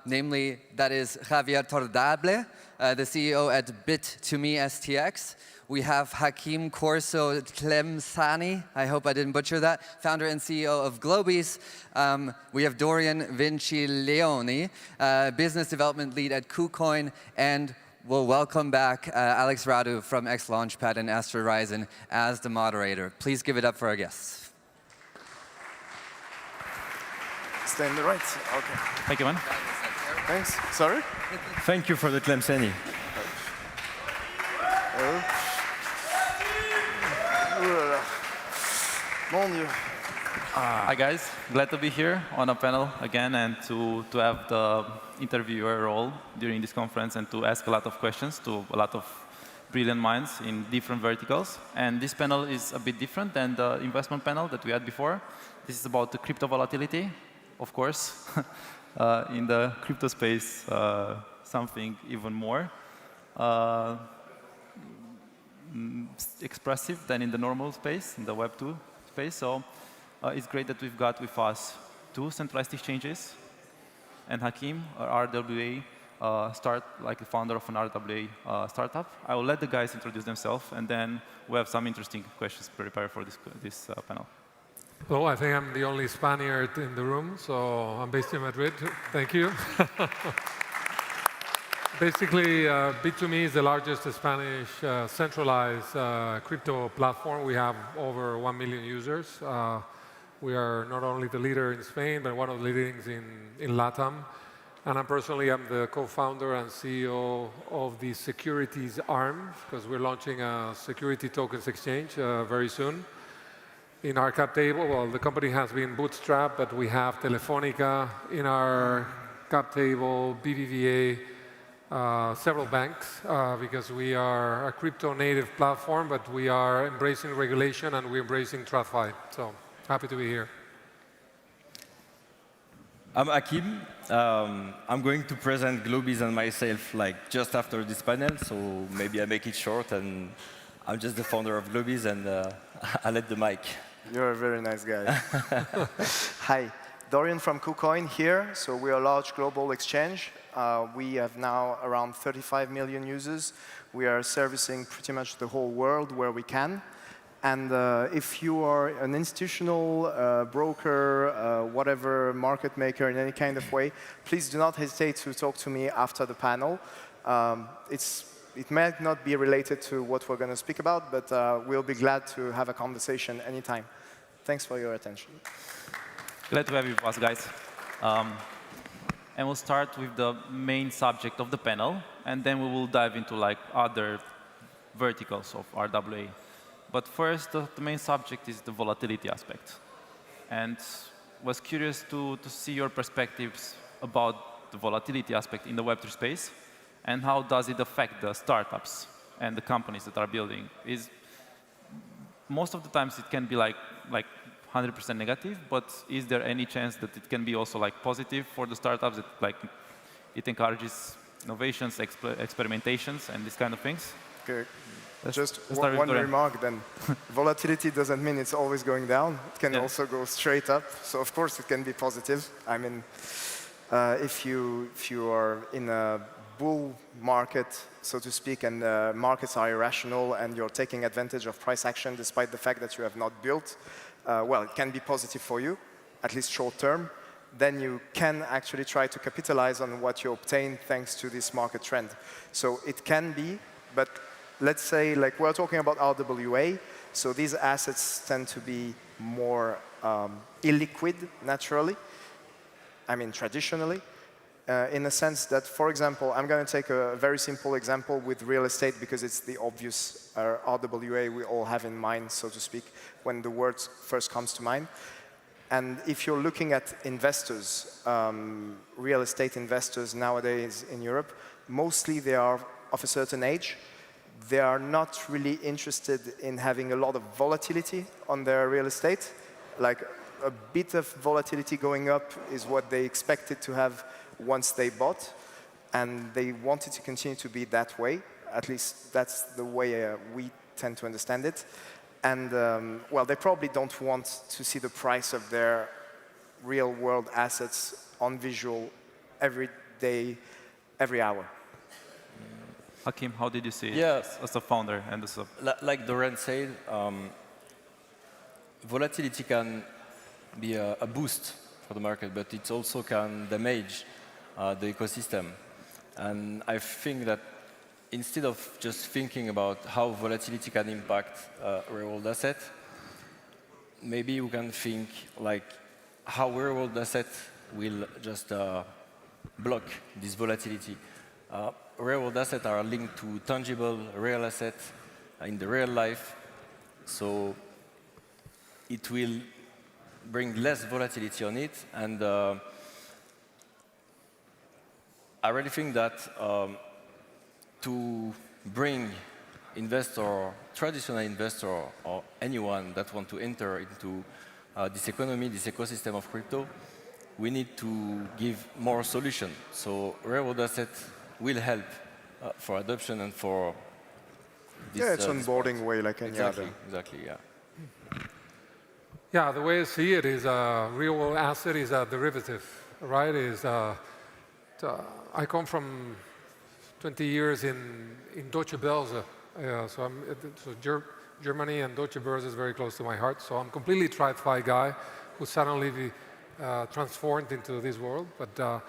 Namely, that is Javier Tordable, the CEO at Bit2Me-STX. We have Hakim Corso Tlemceni, I hope I didn't butcher that, founder and CEO of Globies. We have Dorian Vincileoni, business development lead at KuCoin, and we'll welcome back Alex Radu from xLaunchpad and Astra Ryzen as the moderator. Please give it up for our guests. Stay on the right. Okay. Thank you, man. Thanks. Sorry? Thank you for the Tlemceni. Hi guys, glad to be here on a panel again and to have the interviewer role during this conference and to ask a lot of questions to a lot of brilliant minds in different verticals. And this panel is a bit different than the investment panel that we had before. This is about the crypto volatility, of course. In the crypto space, something even more expressive than in the normal space, in the Web 2 space. So it's great that we've got with us 2 centralized exchanges and Hakim, RWA, like the founder of an RWA startup. I will let the guys introduce themselves, and then we have some interesting questions prepared for this panel. Well, I think I'm the only Spaniard in the room, so I'm based in Madrid. Thank you. Basically, Bit2Me is the largest Spanish centralized crypto platform. We have over 1 million users. We are not only the leader in Spain, but one of the leaders in LATAM. And I'm the co-founder and CEO of the securities arm, because we're launching a security tokens exchange very soon. in our cap table. Well, the company has been bootstrapped, but we have Telefonica in our cap table, BBVA, several banks, because we are a crypto-native platform, but we are embracing regulation and we're embracing TradFi. So happy to be here. I'm Hakim. I'm going to present Globies and myself like just after this panel, so maybe I make it short. And I'm just the founder of Globies, and I let the mic. You're a very nice guy. Hi, Dorian from KuCoin here. So we are a large global exchange. We have now around 35 million users. We are servicing pretty much the whole world where we can. And if you are an institutional broker, whatever, market maker in any kind of way, please do not hesitate to talk to me after the panel. It might not be related to what we're going to speak about, but we'll be glad to have a conversation anytime. Thanks for your attention. Glad to have you with us, guys. And we'll start with the main subject of the panel, and then we will dive into like other verticals of RWA. But first, the main subject is the volatility aspect. And was curious to see your perspectives about the volatility aspect in the Web3 space, and how does it affect the startups and the companies that are building. Most of the times it can be like 100% negative, but is there any chance that it can be also like positive for the startups, that like it encourages innovations, experimentations, and these kind of things? Okay. Just one remark then. Volatility doesn't mean it's always going down. It can also go straight up. So of course it can be positive. I mean, if you are in a bull market, so to speak, and markets are irrational and you're taking advantage of price action despite the fact that you have not built, well, it can be positive for you, at least short term. Then you can actually try to capitalize on what you obtain thanks to this market trend. So it can be, but let's say, like we're talking about RWA, so these assets tend to be more illiquid naturally, I mean traditionally, in the sense that, for example, I'm going to take a very simple example with real estate because it's the obvious RWA we all have in mind, so to speak, when the word first comes to mind. And if you're looking at investors, real estate investors nowadays in Europe, mostly they are of a certain age. They are not really interested in having a lot of volatility on their real estate. Like a bit of volatility going up is what they expected to have once they bought. And they wanted to continue to be that way. At least that's the way we tend to understand it. And, well, they probably don't want to see the price of their real-world assets on visual every day, every hour. Hakim, how did you see it as a founder and as a... Like Doran said, volatility can be a boost for the market, but it also can damage the ecosystem. And I think that instead of just thinking about how volatility can impact real-world asset, maybe we can think like how real-world asset will just block this volatility. Real-world assets are linked to tangible real assets in the real life, so it will bring less volatility on it. And I really think that to bring investor, traditional investor, or anyone that want to enter into this economy, this ecosystem of crypto, we need to give more solutions. So real-world assets will help for adoption and for this. Yeah, it's onboarding way like any other. Exactly, yeah. Yeah, the way I see it is a real-world asset is a derivative, right? I come from 20 years in Deutsche Börse, so Germany and Deutsche Börse is very close to my heart. So I'm completely TradFi guy who suddenly transformed into this world. But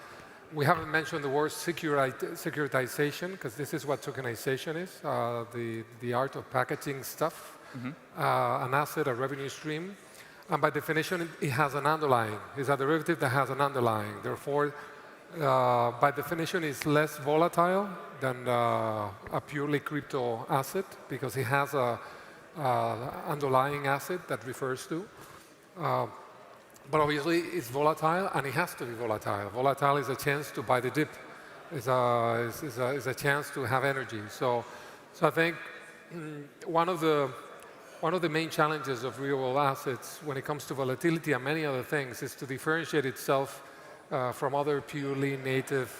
we haven't mentioned the word securitization, because this is what tokenization is, the art of packaging stuff, an asset, a revenue stream. And by definition, it has an underlying. It's a derivative that has an underlying. Therefore, by definition, it's less volatile than a purely crypto asset, because it has a underlying asset that refers to. But obviously, it's volatile, and it has to be volatile. Volatile is a chance to buy the dip. Is a chance to have energy. So I think one of the main challenges of real-world assets when it comes to volatility and many other things is to differentiate itself from other purely native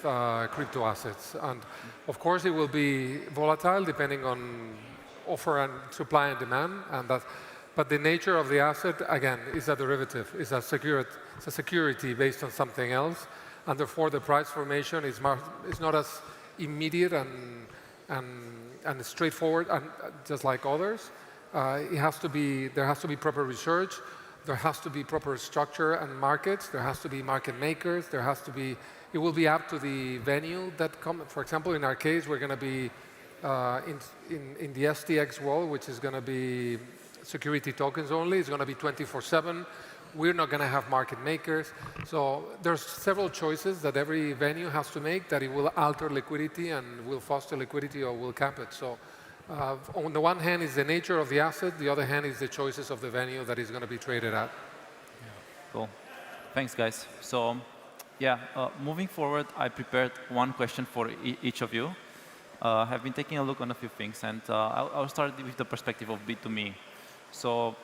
crypto assets. And of course, it will be volatile depending on offer and supply and demand. But the nature of the asset, again, is a derivative. It's a security based on something else. And therefore, the price formation is not as immediate and straightforward, and just like others. There has to be proper research. There has to be proper structure and markets. There has to be market makers. It will be up to the venue that come. For example, in our case, we're going to be in the STX world, which is going to be security tokens only. It's going to be 24/7. We're not going to have market makers. So there's several choices that every venue has to make that it will alter liquidity and will foster liquidity or will cap it. So on the one hand is the nature of the asset. The other hand is the choices of the venue that is going to be traded at. Cool. Thanks, guys. So yeah, moving forward, I prepared one question for each of you. I've been taking a look on a few things, and I'll start with the perspective of B2Me. So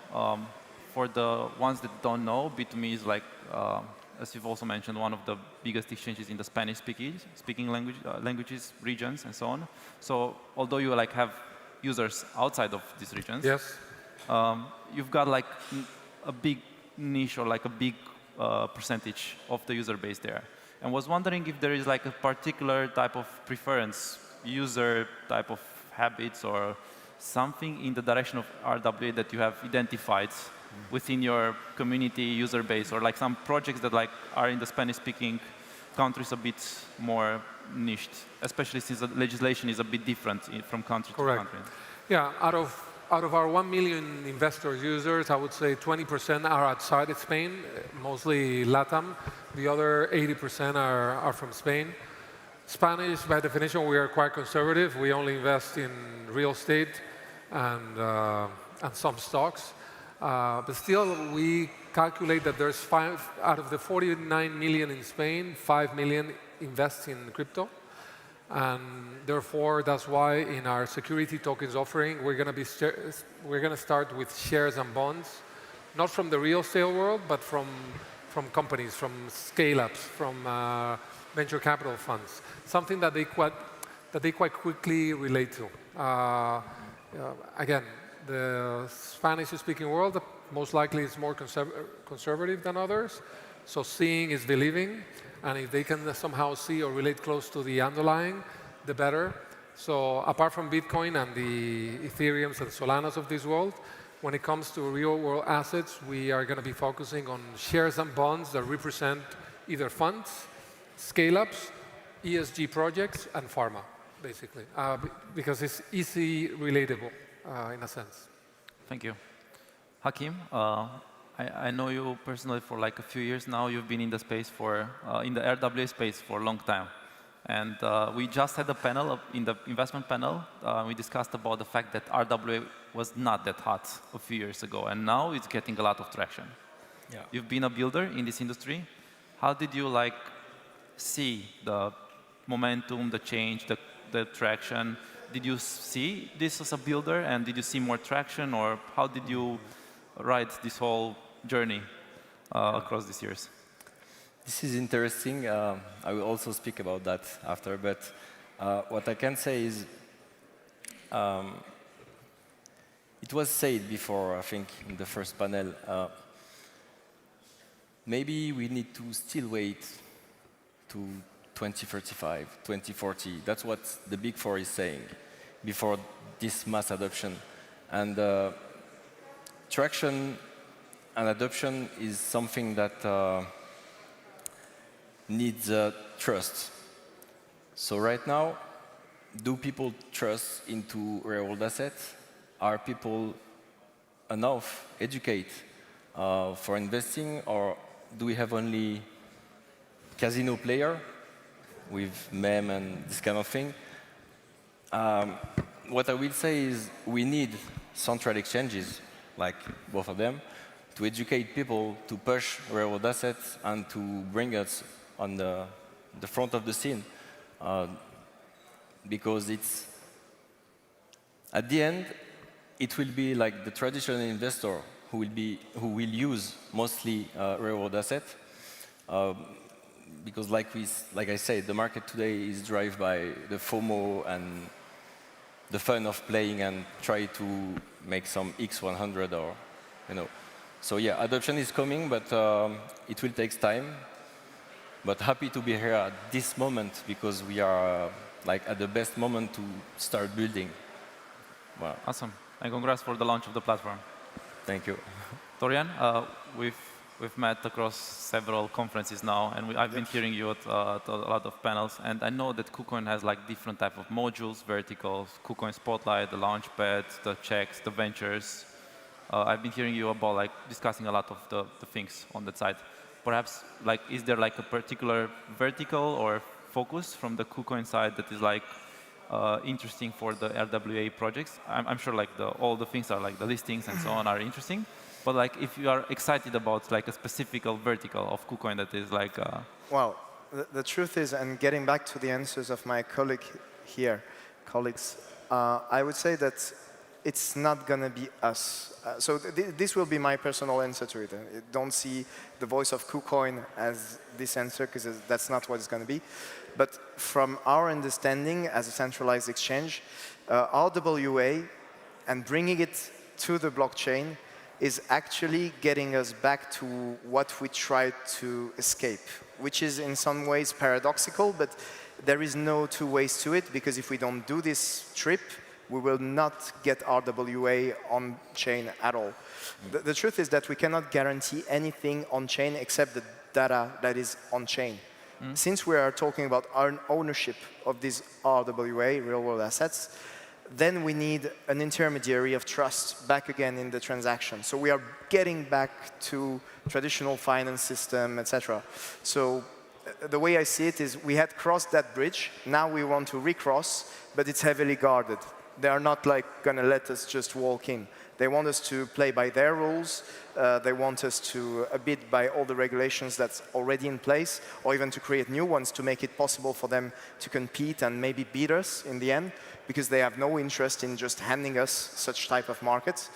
for the ones that don't know, B2Me is like, as you've also mentioned, one of the biggest exchanges in the Spanish-speaking languages, regions, and so on. So although you like have users outside of these regions, yes, you've got like a big niche or like a big percentage of the user base there. And was wondering if there is like a particular type of preference, user type of habits, or something in the direction of RWA that you have identified within your community user base, or like some projects that like are in the Spanish-speaking countries a bit more niched, especially since the legislation is a bit different from country to country. Yeah, out of our 1 million investor users, I would say 20% are outside of Spain, mostly LATAM. The other 80% are from Spain. Spanish, by definition, we are quite conservative. We only invest in real estate and some stocks. But still, we calculate that there's out of the 49 million in Spain, 5 million invest in crypto. And therefore, that's why in our security tokens offering, we're going to start with shares and bonds, not from the real estate world, but from companies, from scale-ups, from venture capital funds, something that they quite quickly relate to. Again, the Spanish-speaking world most likely is more conservative than others, so seeing is believing, and if they can somehow see or relate close to the underlying, the better. So apart from Bitcoin and the Ethereums and Solanas of this world, when it comes to real-world assets, we are going to be focusing on shares and bonds that represent either funds, scale-ups, ESG projects, and pharma, basically, because it's easy relatable in a sense. Thank you. Hakim, I know you personally for like a few years now. You've been in the space in the RWA space for a long time. And we just had a panel, in the investment panel, we discussed about the fact that RWA was not that hot a few years ago, and now it's getting a lot of traction. Yeah. You've been a builder in this industry. How did you like see the momentum, the change, the traction? Did you see this as a builder, and did you see more traction, or how did you ride this whole journey across these years? This is interesting. I will also speak about that after, but what I can say is it was said before, I think, in the first panel, maybe we need to still wait to 2035, 2040. That's what the Big Four is saying before this mass adoption. And traction and adoption is something that needs trust. So right now, do people trust into real-world assets? Are people enough educated for investing, or do we have only casino player with meme and this kind of thing? What I will say is we need central exchanges, like both of them, to educate people to push real-world assets and to bring us on the front of the scene. Because it's, at the end, it will be like the traditional investor who will use mostly real-world assets. Because like I said, the market today is driven by the FOMO and the fun of playing and try to make some X100 or, So yeah, adoption is coming, but it will take time. But happy to be here at this moment because we are at the best moment to start building. Wow. Awesome. And congrats for the launch of the platform. Thank you. Torian, we've met across several conferences now, and I've been hearing you at a lot of panels. And I know that KuCoin has different type of modules, verticals, KuCoin Spotlight, the Launchpad, the checks, the ventures. I've been hearing you about discussing a lot of the things on that side. Perhaps is there a particular vertical or focus from the KuCoin side that is interesting for the RWA projects? I'm sure all the things are the listings and so on are interesting. But if you are excited about a specific vertical of KuCoin that is Well, the truth is, and getting back to the answers of my colleagues, I would say that it's not going to be us. So this will be my personal answer to it. Don't see the voice of KuCoin as this answer, because that's not what it's going to be. But from our understanding as a centralized exchange, RWA and bringing it to the blockchain is actually getting us back to what we tried to escape, which is in some ways paradoxical, but there is no two ways to it, because if we don't do this trip, we will not get RWA on-chain at all. The truth is that we cannot guarantee anything on-chain except the data that is on-chain. Since we are talking about our ownership of these RWA, real-world assets, then we need an intermediary of trust back again in the transaction. So we are getting back to traditional finance system, etc. So the way I see it is we had crossed that bridge. Now we want to recross, but it's heavily guarded. They are not going to let us just walk in. They want us to play by their rules. They want us to abide by all the regulations that's already in place, or even to create new ones to make it possible for them to compete and maybe beat us in the end, because they have no interest in just handing us such type of markets.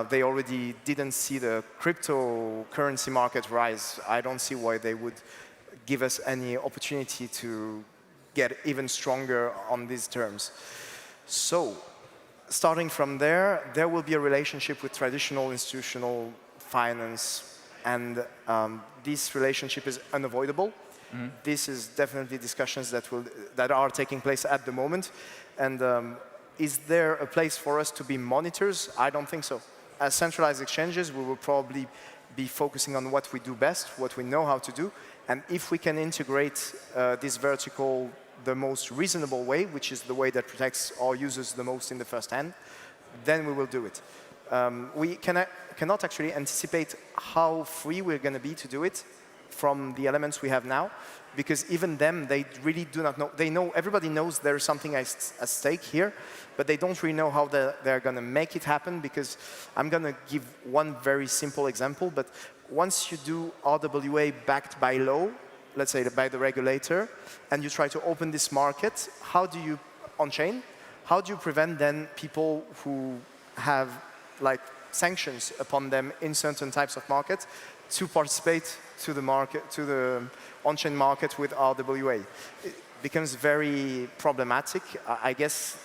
They already didn't see the cryptocurrency market rise. I don't see why they would give us any opportunity to get even stronger on these terms. So, starting from there, there will be a relationship with traditional institutional finance, and this relationship is unavoidable. This is definitely discussions that are taking place at the moment. And is there a place for us to be monitors? I don't think so. As centralized exchanges, we will probably be focusing on what we do best, what we know how to do. And if we can integrate this vertical the most reasonable way, which is the way that protects our users the most in the first hand, then we will do it. We cannot actually anticipate how free we're going to be to do it from the elements we have now, because even them, they really do not know. Everybody knows there's something at stake here, but they don't really know how they're going to make it happen, because I'm going to give one very simple example, but once you do RWA backed by law, let's say by the regulator, and you try to open this market, how do you, on-chain, how do you prevent then people who have sanctions upon them in certain types of markets to participate to the market, to the on-chain market with RWA? It becomes very problematic. I guess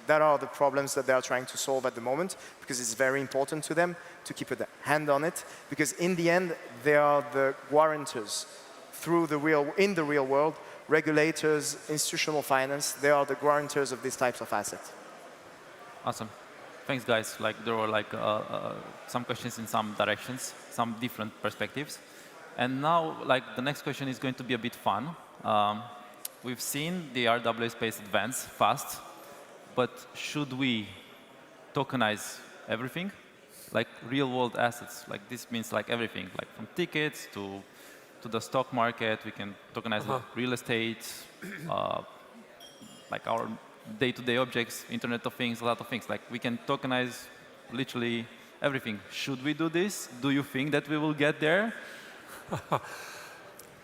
that are the problems that they are trying to solve at the moment, because it's very important to them to keep a hand on it, because in the end, they are the guarantors in the real world. Regulators, institutional finance, they are the guarantors of these types of assets. Awesome. Thanks, guys. There were some questions in some directions, some different perspectives. And now, the next question is going to be a bit fun. We've seen the RWA space advance fast, but should we tokenize everything? Real-world assets. This means everything, from tickets to the stock market. We can tokenize real estate, our day-to-day objects, Internet of Things, a lot of things. We can tokenize literally everything. Should we do this? Do you think that we will get there?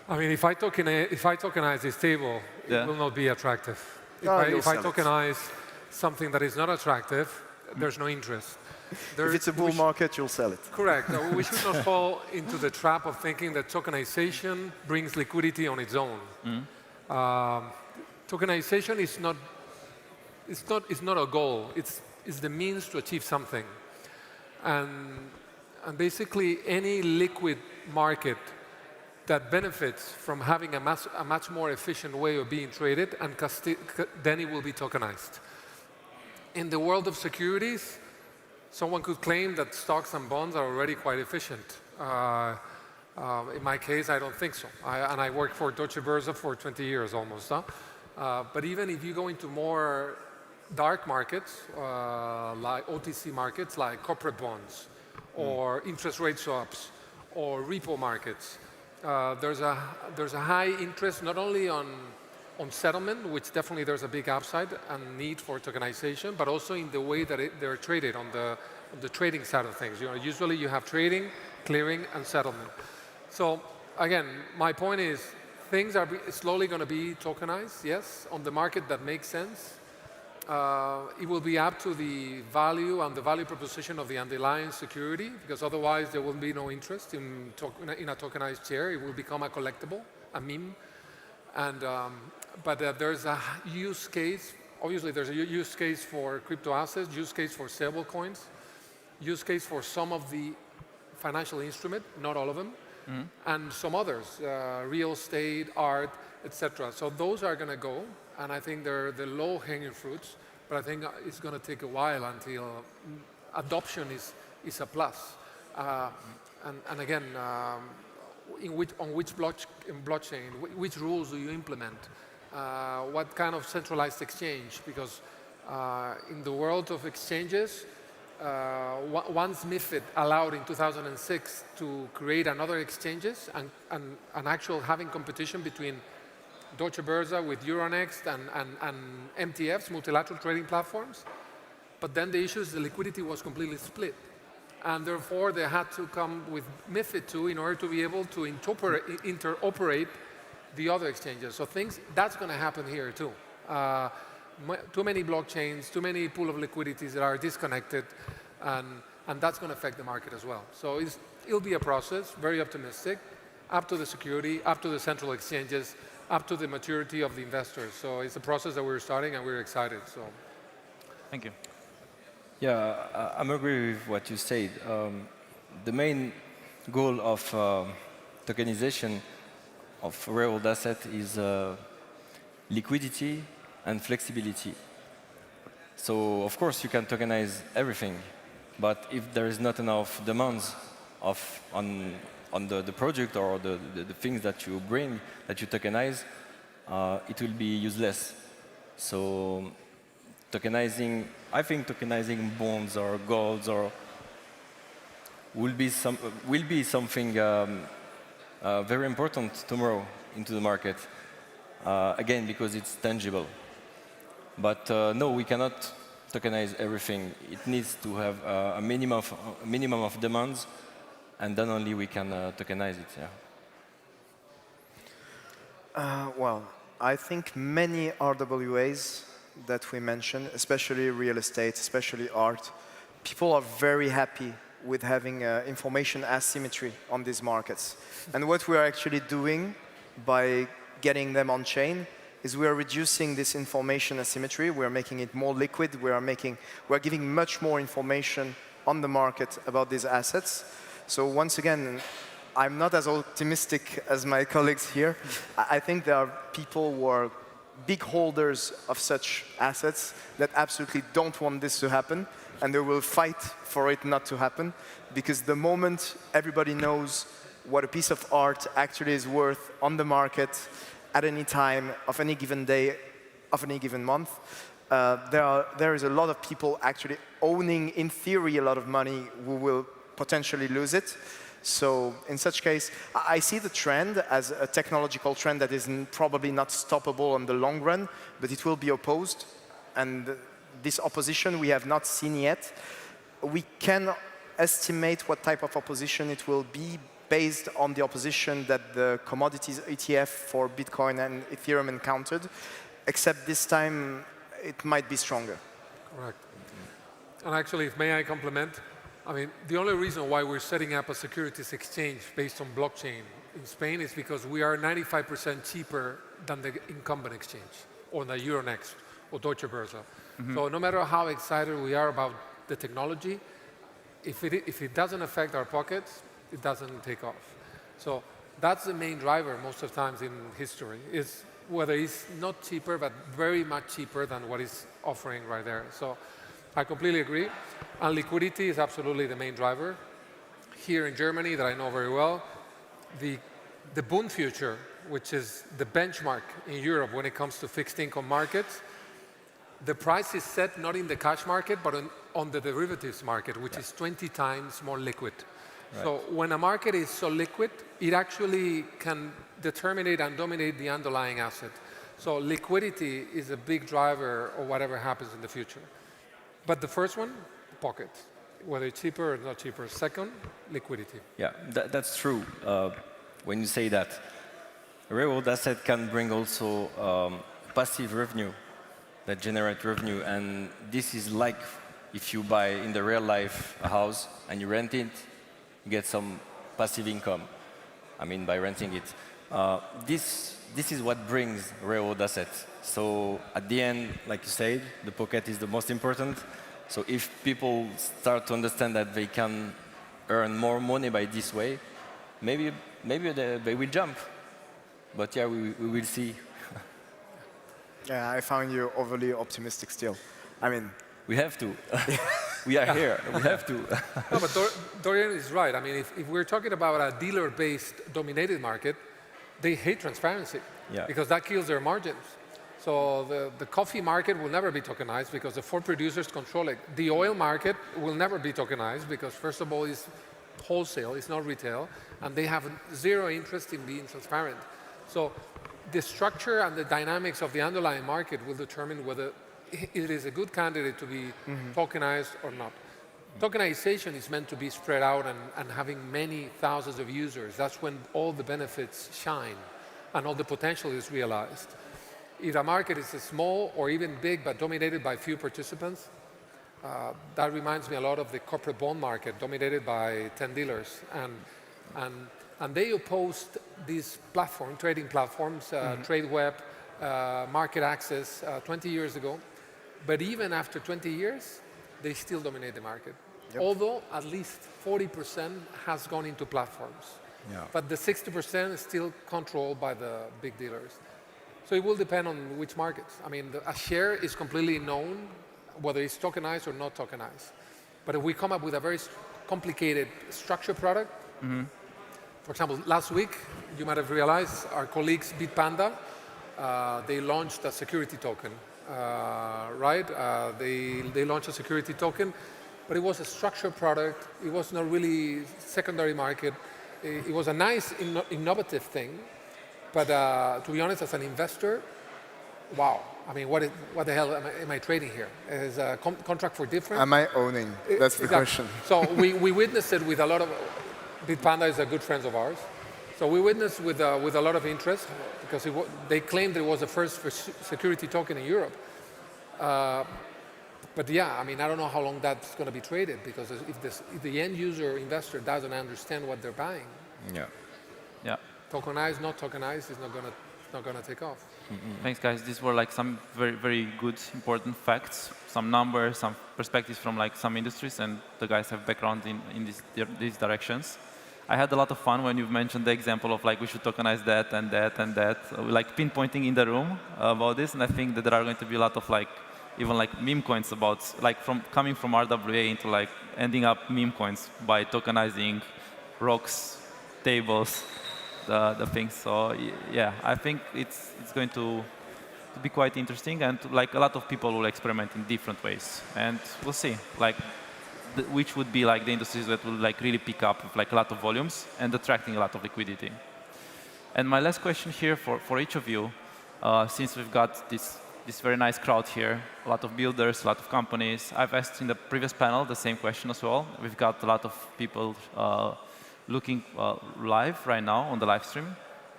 I mean, if I tokenize this table, it will not be attractive. If I tokenize something that is not attractive, there's no interest. If it's a bull market, you'll sell it. Correct. We should not fall into the trap of thinking that tokenization brings liquidity on its own. Tokenization is not a goal. It's the means to achieve something. And basically, any liquid market that benefits from having a much more efficient way of being traded, and then it will be tokenized. In the world of securities, someone could claim that stocks and bonds are already quite efficient. In my case, I don't think so. And I worked for Deutsche Börse for 20 years almost. But even if you go into more dark markets, like OTC markets, like corporate bonds, or interest rate swaps, or repo markets, there's a high interest not only on settlement, which definitely there's a big upside and need for tokenization, but also in the way that they're traded on the trading side of things. Usually you have trading, clearing, and settlement. So again, my point is things are slowly going to be tokenized, yes, on the market that makes sense. It will be up to the value and the value proposition of the underlying security, because otherwise there will be no interest in a tokenized share. It will become a collectible, a meme. And, but there's a use case. Obviously, there's a use case for crypto assets, use case for stable coins, use case for some of the financial instrument, not all of them, and some others, real estate, art, etc. So those are going to go, and I think they're the low-hanging fruits, but I think it's going to take a while until adoption is a plus. And again, on which blockchain, which rules do you implement? What kind of centralized exchange? Because in the world of exchanges, once MiFID allowed in 2006 to create another exchanges and actual having competition between Deutsche Börse with Euronext and MTFs, multilateral trading platforms. But then the issue is the liquidity was completely split. And therefore, they had to come with MiFID II in order to be able to interoperate the other exchanges. So that's going to happen here too. Too many blockchains, too many pool of liquidities that are disconnected, and that's going to affect the market as well. So it'll be a process, very optimistic, up to the security, up to the central exchanges, up to the maturity of the investors. So it's a process that we're starting, and we're excited. So, thank you. Yeah, I'm agree with what you said. The main goal of tokenization of real-world asset is liquidity and flexibility. So, of course, you can tokenize everything, but if there is not enough demands on the project or the things that you bring, that you tokenize, it will be useless. So, I think tokenizing bonds or golds will be something very important tomorrow into the market. Again, because it's tangible. But no, we cannot tokenize everything. It needs to have a minimum of demands, and then only we can tokenize it. Yeah. Well, I think many RWAs that we mentioned, especially real estate, especially art, people are very happy with having information asymmetry on these markets. And what we are actually doing by getting them on chain is we are reducing this information asymmetry. We are making it more liquid. We are giving much more information on the market about these assets. So once again, I'm not as optimistic as my colleagues here. I think there are people who are big holders of such assets that absolutely don't want this to happen, and they will fight for it not to happen, because the moment everybody knows what a piece of art actually is worth on the market at any time of any given day of any given month, there is a lot of people actually owning, in theory, a lot of money who will potentially lose it. So in such case, I see the trend as a technological trend that is probably not stoppable in the long run, but it will be opposed. And this opposition we have not seen yet. we can estimate what type of opposition it will be based on the opposition that the commodities ETF for Bitcoin and Ethereum encountered, except this time it might be stronger. Correct. And actually, if may I complement, I mean, the only reason why we're setting up a securities exchange based on blockchain in Spain is because we are 95% cheaper than the incumbent exchange, or the Euronext, or Deutsche Börse. So no matter how excited we are about the technology, if it doesn't affect our pockets, it doesn't take off. So that's the main driver most of the times in history, is whether it's not cheaper, but very much cheaper than what it's offering right there. So I completely agree. And liquidity is absolutely the main driver. Here in Germany, that I know very well, the Bund future, which is the benchmark in Europe when it comes to fixed income markets, the price is set not in the cash market, but on the derivatives market, which is 20 times more liquid. Right. So when a market is so liquid, it actually can determine and dominate the underlying asset. So liquidity is a big driver of whatever happens in the future. But the first one, pocket, whether it's cheaper or not cheaper. Second, liquidity. Yeah, that's true. When you say that, a real-world asset can bring also passive revenue that generate revenue. And this is like if you buy in the real life a house and you rent it, you get some passive income. I mean, by renting it. This is what brings real-world assets. So at the end, like you said, the pocket is the most important. So if people start to understand that they can earn more money by this way, maybe they will jump. But yeah, we will see. Yeah, I found you overly optimistic still. I mean, we have to. We are here. We have to. No, but Dorian is right. I mean, if we're talking about a dealer-based dominated market, they hate transparency because that kills their margins. So the coffee market will never be tokenized because the 4 producers control it. The oil market will never be tokenized because, first of all, it's wholesale, it's not retail, and they have zero interest in being transparent. So the structure and the dynamics of the underlying market will determine whether it is a good candidate to be tokenized or not. Tokenization is meant to be spread out and having many thousands of users. That's when all the benefits shine and all the potential is realized. If a market is small or even big but dominated by few participants, that reminds me a lot of the corporate bond market dominated by 10 dealers. And they opposed these trading platforms, TradeWeb, Market Access, 20 years ago. But even after 20 years, they still dominate the market. Yep. Although at least 40% has gone into platforms. Yeah. But the 60% is still controlled by the big dealers. So it will depend on which markets. I mean, a share is completely known, whether it's tokenized or not tokenized. But if we come up with a very complicated structured product, for example, last week, you might have realized, our colleagues Bitpanda, they launched a security token, right? They launched a security token, but it was a structured product. It was not really secondary market. It was a nice, innovative thing. But to be honest, as an investor, wow. I mean, what the hell am I trading here? Is a contract for difference? Am I owning? That's the question. So we witnessed it with a lot of, Bitpanda is a good friend of ours. So we witnessed with a lot of interest because they claimed it was the first security token in Europe. But yeah, I mean, I don't know how long that's going to be traded because if the end user investor doesn't understand what they're buying, tokenized, not tokenized, is not going to take off. Thanks, guys. These were like some very, very good, important facts, some numbers, some perspectives from like some industries, and the guys have background in these directions. I had a lot of fun when you've mentioned the example of like we should tokenize that and that and that, like pinpointing in the room about this, and I think that there are going to be a lot of like even like meme coins about like coming from RWA into like ending up meme coins by tokenizing rocks, tables, the things. So yeah, I think it's going to be quite interesting, and like a lot of people will experiment in different ways, and we'll see like which would be like the industries that will like really pick up with like a lot of volumes and attracting a lot of liquidity. And my last question here for each of you, since we've got this this very nice crowd here, a lot of builders, a lot of companies. I've asked in the previous panel the same question as well. We've got a lot of people looking live right now on the live stream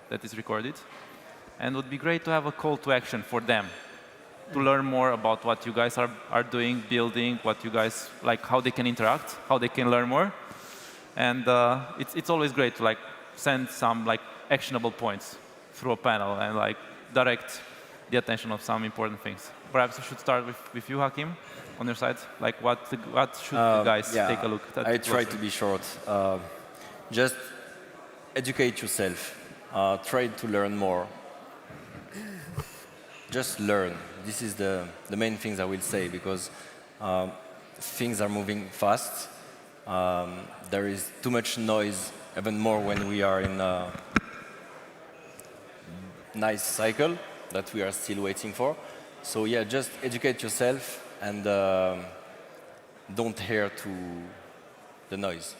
that is recorded. And it would be great to have a call to action for them to learn more about what you guys are doing, building, what you guys, like how they can interact, how they can learn more. And it's always great to send some actionable points through a panel and direct the attention of some important things. Perhaps we should start with you, Hakim, on your side. What should you guys take a look at? I try to be short. Just educate yourself. Try to learn more. Just learn. This is the main things I will say, because things are moving fast. There is too much noise, even more when we are in a nice cycle that we are still waiting for. So yeah, just educate yourself and don't adhere to the noise.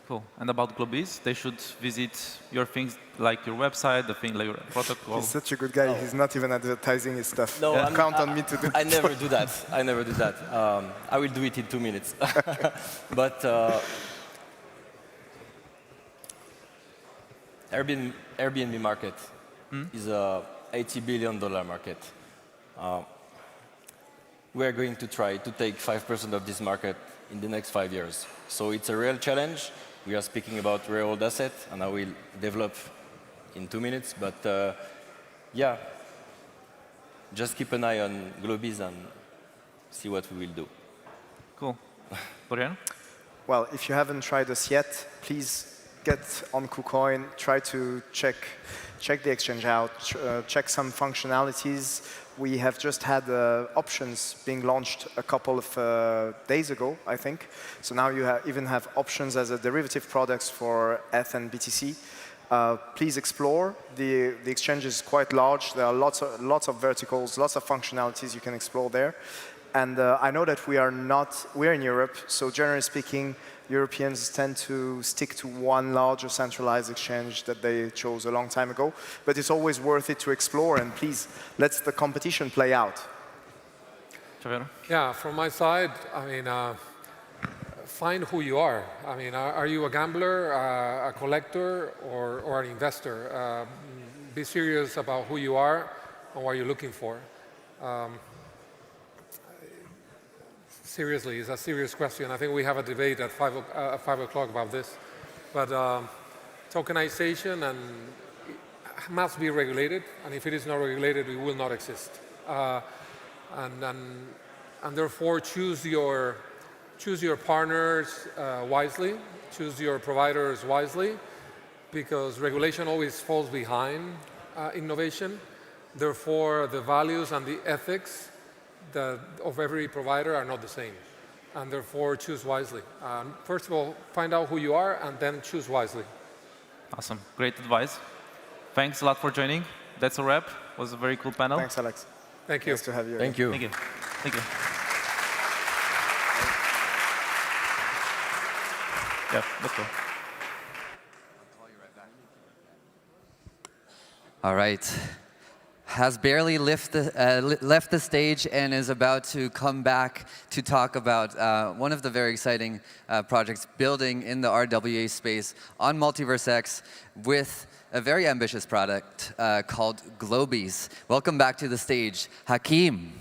Cool. And about Globies, they should visit your things, like your website, the thing like your protocol. He's such a good guy. He's not even advertising his stuff. No, count on me to do it. I never do that. I never do that. I will do it in 2 minutes. But Airbnb market is a $80 billion market. We are going to try to take 5% of this market in the next 5 years. So it's a real challenge. We are speaking about real-world assets, and I will develop in 2 minutes. But yeah, just keep an eye on Globies and see what we will do. Cool. Florian? Well, if you haven't tried us yet, please get on KuCoin, try to check the exchange out, check some functionalities. We have just had options being launched a couple of days ago, I think. So now you even have options as a derivative products for ETH and BTC. Please explore. The exchange is quite large. There are lots of verticals, lots of functionalities you can explore there. And I know that we're in Europe, so generally speaking, Europeans tend to stick to one larger centralized exchange that they chose a long time ago. But it's always worth it to explore, and please, let the competition play out. Yeah, from my side, I mean, find who you are. I mean, are you a gambler, a collector, or an investor? Be serious about who you are and what you're looking for. Seriously, it's a serious question. I think we have a debate at 5 o'clock about this. But tokenization must be regulated, and if it is not regulated, it will not exist. And therefore, choose your partners wisely, choose your providers wisely, because regulation always falls behind innovation. Therefore, the values and the ethics of every provider are not the same, and therefore choose wisely. First of all, find out who you are, and then choose wisely. Awesome, great advice. Thanks a lot for joining. That's a wrap. It was a very cool panel. Thanks, Alex. Thank you. Nice to have you. Thank you. Thank you. Thank you. Yeah, let's go. All right. Has barely left the stage and is about to come back to talk about one of the very exciting projects building in the RWA space on MultiversX with a very ambitious product called Globies. Welcome back to the stage, Hakim.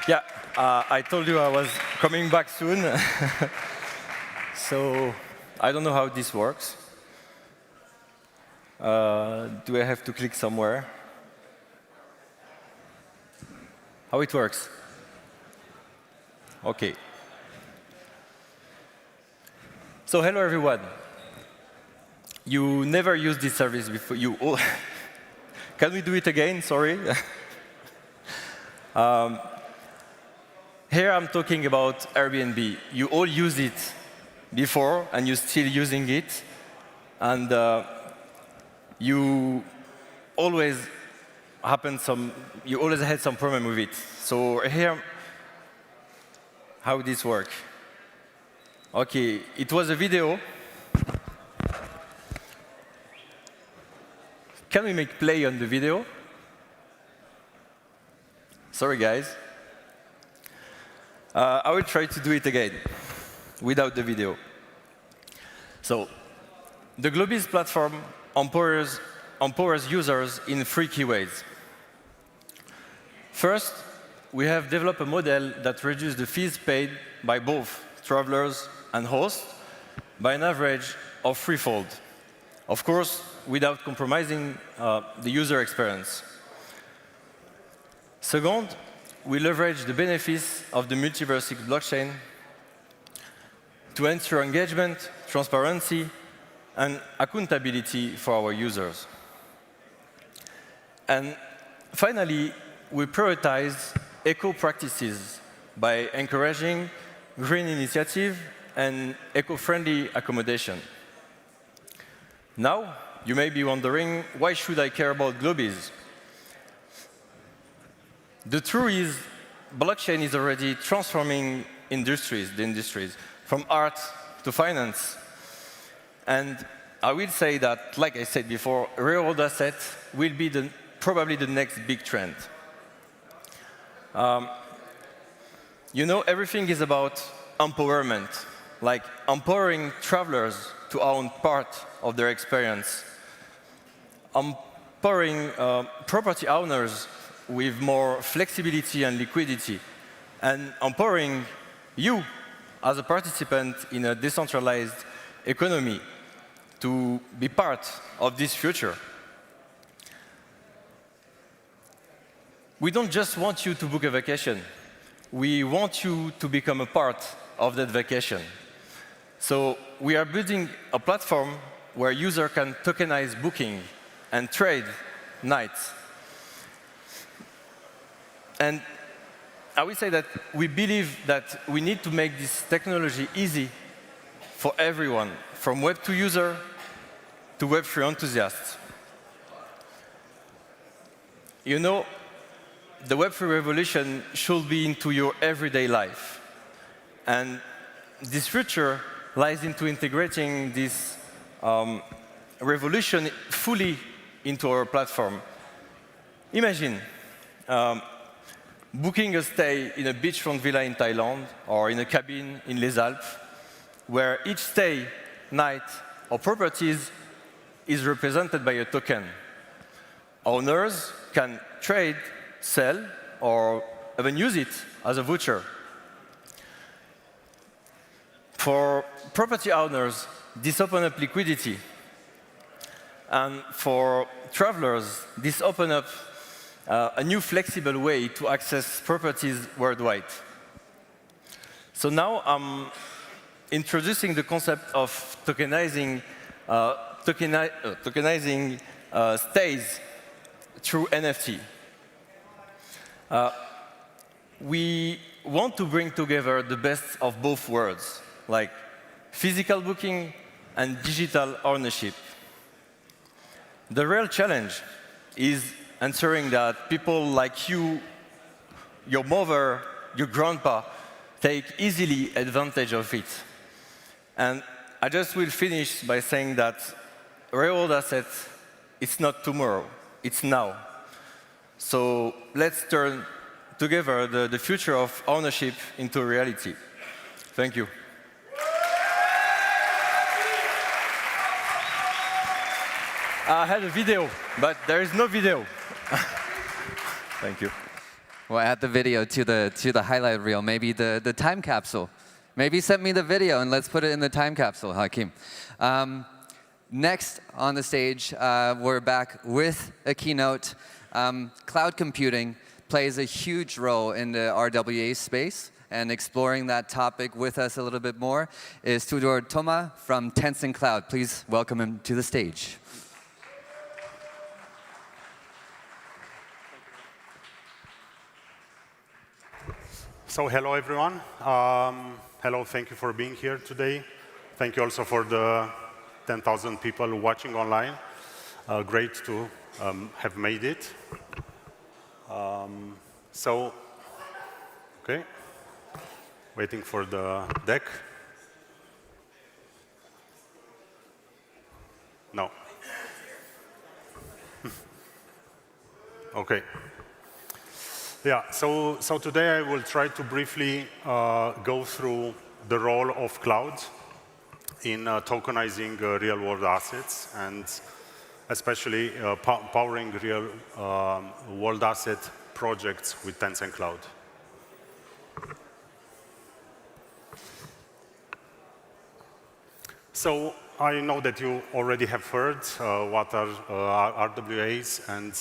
Yeah, I told you I was coming back soon. So I don't know how this works. Do I have to click somewhere? How it works? OK. So hello, everyone. You never used this service before. Can we do it again? Sorry. Here I'm talking about Airbnb. You all use it before, and you're still using it, and you always had some problem with it. So here, how this work? Okay, it was a video can we make play on the video? Sorry, guys. I will try to do it again without the video. So the Globiz platform empowers users in 3 key ways. First, we have developed a model that reduces the fees paid by both travelers and hosts by an average of 3-fold. Of course, without compromising the user experience. Second, we leverage the benefits of the MultiversX blockchain to ensure engagement, transparency, and accountability for our users. And finally, we prioritize eco practices by encouraging green initiative and eco-friendly accommodation. Now, you may be wondering, why should I care about Globiz? The truth is, blockchain is already transforming the industries, from art to finance. And I will say that, like I said before, real-world assets will be probably the next big trend. You know, everything is about empowerment, like empowering travelers to own part of their experience, empowering property owners with more flexibility and liquidity, and empowering you as a participant in a decentralized economy to be part of this future. We don't just want you to book a vacation. We want you to become a part of that vacation. So we are building a platform where users can tokenize booking and trade nights. And I would say that we believe that we need to make this technology easy for everyone, from Web2 user to Web3 enthusiasts. You know, the Web3 revolution should be into your everyday life. And this future lies into integrating this revolution fully into our platform. Imagine booking a stay in a beachfront villa in Thailand or in a cabin in Les Alpes, where each stay, night, or properties is represented by a token. Owners can trade, sell, or even use it as a voucher. For property owners, this opens up liquidity. And for travelers, this opens up a new flexible way to access properties worldwide. So now I'm introducing the concept of tokenizing stays through NFT. We want to bring together the best of both worlds, like physical booking and digital ownership. The real challenge is ensuring that people like you, your mother, your grandpa, take easily advantage of it. And I just will finish by saying that real-world assets, it's not tomorrow, it's now. So let's turn together the future of ownership into reality. Thank you. I had a video, but there is no video. Thank you. We'll add the video to the highlight reel, maybe the time capsule. Maybe send me the video and let's put it in the time capsule, Hakim. Next on the stage, we're back with a keynote. Cloud computing plays a huge role in the RWA space, and exploring that topic with us a little bit more is Tudor Thoma from Tencent Cloud. Please welcome him to the stage. So hello, everyone. Hello, thank you for being here today. Thank you also for the 10,000 people watching online. Great to have made it. Okay, waiting for the deck. No. Okay. Yeah, so today I will try to briefly go through the role of cloud in tokenizing real-world assets, and especially powering real-world asset projects with Tencent Cloud. So I know that you already have heard what are RWAs, and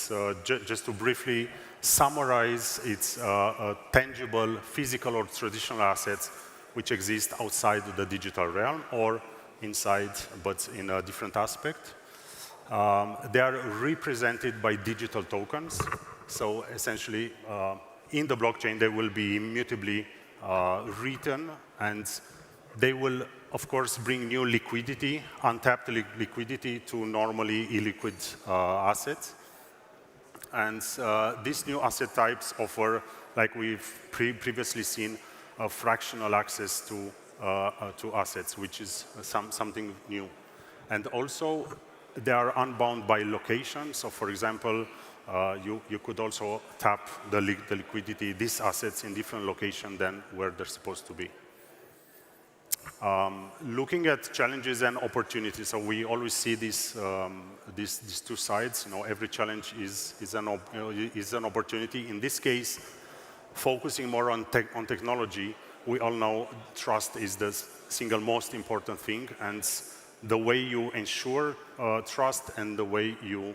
just to briefly summarize, it's tangible, physical or traditional assets which exist outside the digital realm or inside, but in a different aspect. They are represented by digital tokens. So essentially, in the blockchain, they will be immutably written, and they will, of course, bring new liquidity, untapped liquidity to normally illiquid assets. And these new asset types offer, like we've previously seen, fractional access to assets, which is something new. And also, they are unbound by location. So, for example, you could also tap the liquidity, these assets in different locations than where they're supposed to be. Looking at challenges and opportunities, so we always see these two sides. Every challenge is an opportunity. In this case, focusing more on technology, we all know trust is the single most important thing, and the way you ensure trust and the way you,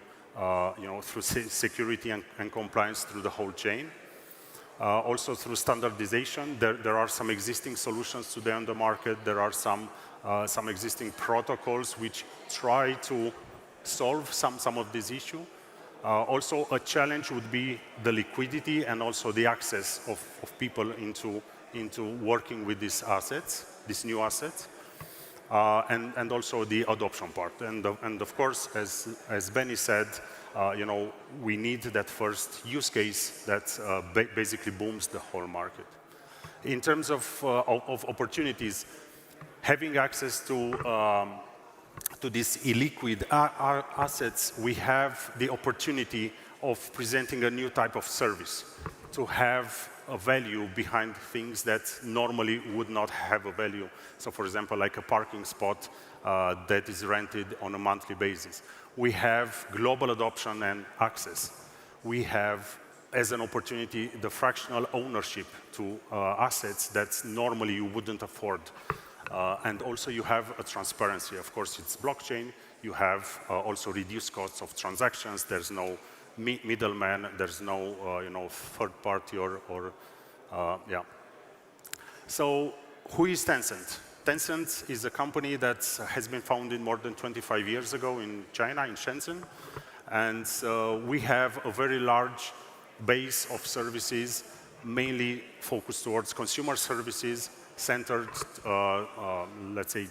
through security and compliance through the whole chain. Also through standardization, there are some existing solutions today on the market. There are some existing protocols which try to solve some of these issues. Also, a challenge would be the liquidity and also the access of people into working with these assets, these new assets, and also the adoption part. And of course, as Benny said, we need that first use case that basically booms the whole market. In terms of opportunities, having access to these illiquid assets, we have the opportunity of presenting a new type of service to have a value behind things that normally would not have a value. So, for example, like a parking spot that is rented on a monthly basis. We have global adoption and access. We have, as an opportunity, the fractional ownership to assets that normally you wouldn't afford. And also you have a transparency. Of course, it's blockchain. You have also reduced costs of transactions. There's no middleman. There's no third party or yeah. So who is Tencent? Tencent is a company that has been founded more than 25 years ago in China, in Shenzhen. And we have a very large base of services, mainly focused towards consumer services, centered, let's say,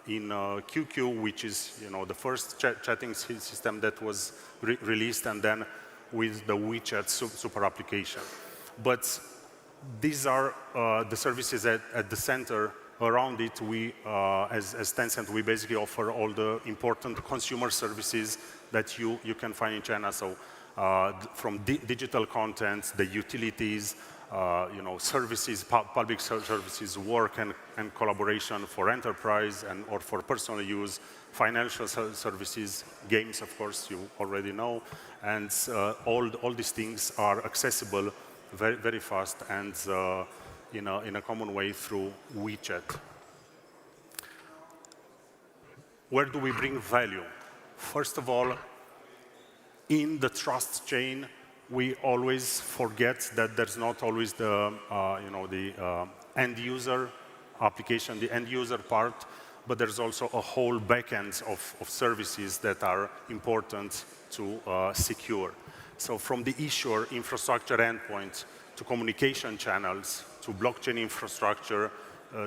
in QQ, which is the first chatting system that was released, and then with the WeChat super application. But these are the services at the center. Around it, we, as Tencent, we basically offer all the important consumer services that you can find in China. So from digital content, the utilities, services, public services, work and collaboration for enterprise or for personal use, financial services, games, of course, you already know. And all these things are accessible very, very fast and in a common way through WeChat. Where do we bring value? First of all, in the trust chain, we always forget that there's not always the end user application, the end user part, but there's also a whole backend of services that are important to secure. So from the issuer infrastructure endpoint to communication channels, to blockchain infrastructure,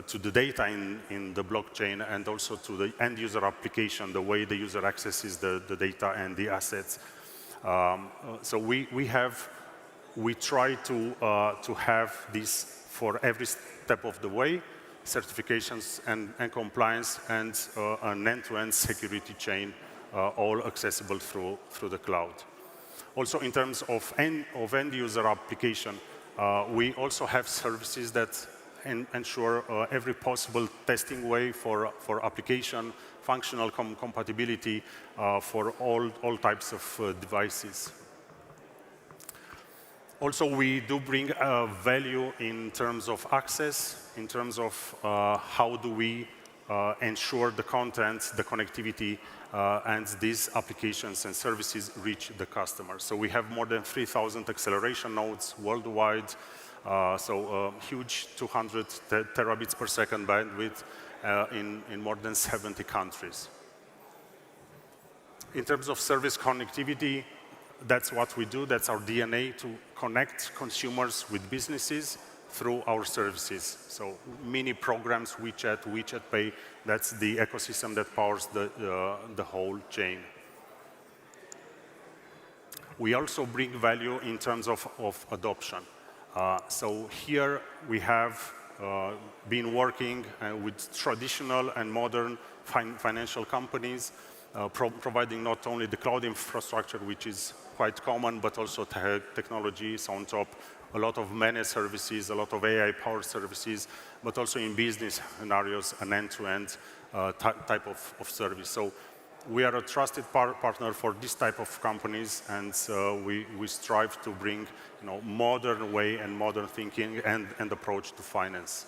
to the data in the blockchain, and also to the end user application, the way the user accesses the data and the assets. So we try to have this for every step of the way, certifications and compliance, and an end-to-end security chain, all accessible through the cloud. Also, in terms of end-user application, we also have services that ensure every possible testing way for application, functional compatibility for all types of devices. Also, we do bring value in terms of access, in terms of how do we ensure the content, the connectivity, and these applications and services reach the customer. So we have more than 3,000 acceleration nodes worldwide, so huge 200 terabits per second bandwidth in more than 70 countries. In terms of service connectivity, that's what we do. That's our DNA, to connect consumers with businesses through our services. So mini programs, WeChat Pay, that's the ecosystem that powers the whole chain. We also bring value in terms of adoption. So here we have been working with traditional and modern financial companies, providing not only the cloud infrastructure, which is quite common, but also technologies on top, a lot of managed services, a lot of AI-powered services, but also in business scenarios, an end-to-end type of service. So we are a trusted partner for this type of companies, and we strive to bring modern way and modern thinking and approach to finance.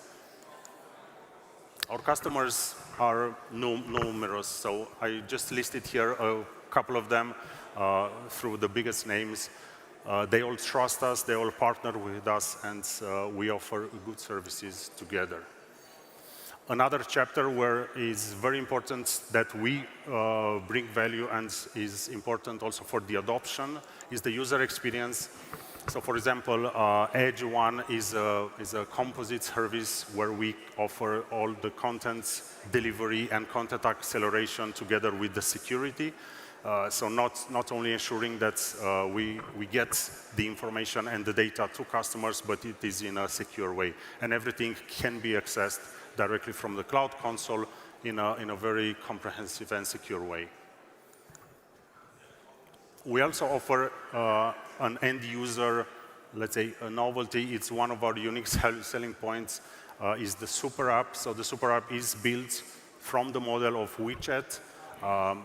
Our customers are numerous, so I just listed here a couple of them through the biggest names. They all trust us, they all partner with us, and we offer good services together. Another chapter where it's very important that we bring value and is important also for the adoption is the user experience. So for example, Edge One is a composite service where we offer all the content delivery and content acceleration together with the security. So not only ensuring that we get the information and the data to customers, but it is in a secure way. And everything can be accessed directly from the cloud console in a very comprehensive and secure way. We also offer an end user, let's say, a novelty. It's one of our unique selling points, is the super app. So the super app is built from the model of WeChat.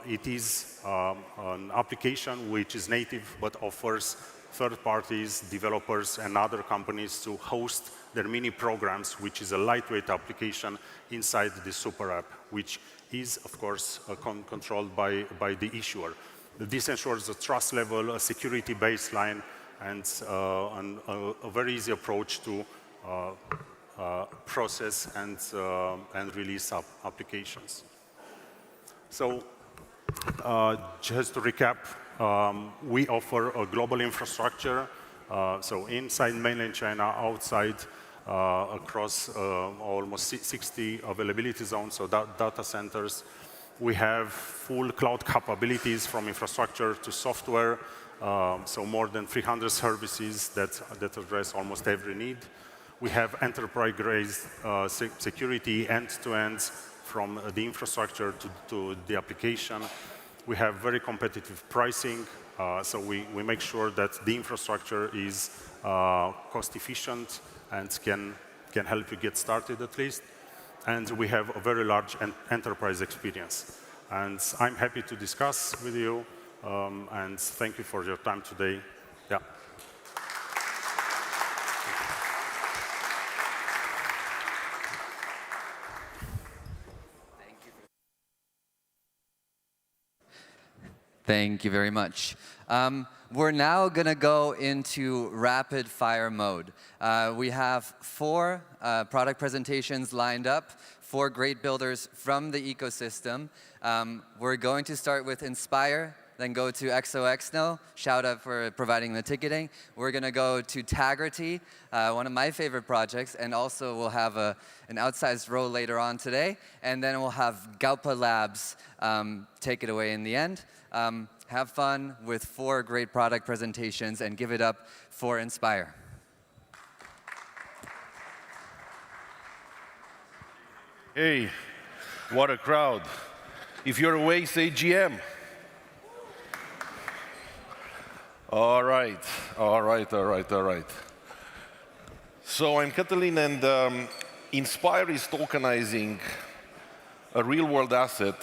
It is an application which is native but offers third parties, developers, and other companies to host their mini programs, which is a lightweight application inside the super app, which is, of course, controlled by the issuer. This ensures a trust level, a security baseline, and a very easy approach to process and release applications. So just to recap, we offer a global infrastructure, so inside mainland China, outside, across almost 60 availability zones, so data centers. We have full cloud capabilities from infrastructure to software, so more than 300 services that address almost every need. We have enterprise-grade security end-to-end from the infrastructure to the application. We have very competitive pricing, so we make sure that the infrastructure is cost-efficient and can help you get started at least. And we have a very large enterprise experience. And I'm happy to discuss with you, and thank you for your time today. Yeah. Thank you very much. We're now going to go into rapid fire mode. We have 4 product presentations lined up, 4 great builders from the ecosystem. We're going to start with Inspire, then go to XOXNO, shout out for providing the ticketing. We're going to go to Tagrity, one of my favorite projects, and also we'll have an outsized role later on today. And then we'll have Gaupa Labs take it away in the end. Have fun with 4 great product presentations and give it up for Inspire. Hey, what a crowd. If you're awake, say GM. All right, all right, all right, all right. So I'm Catalin, and Inspire is tokenizing a real-world asset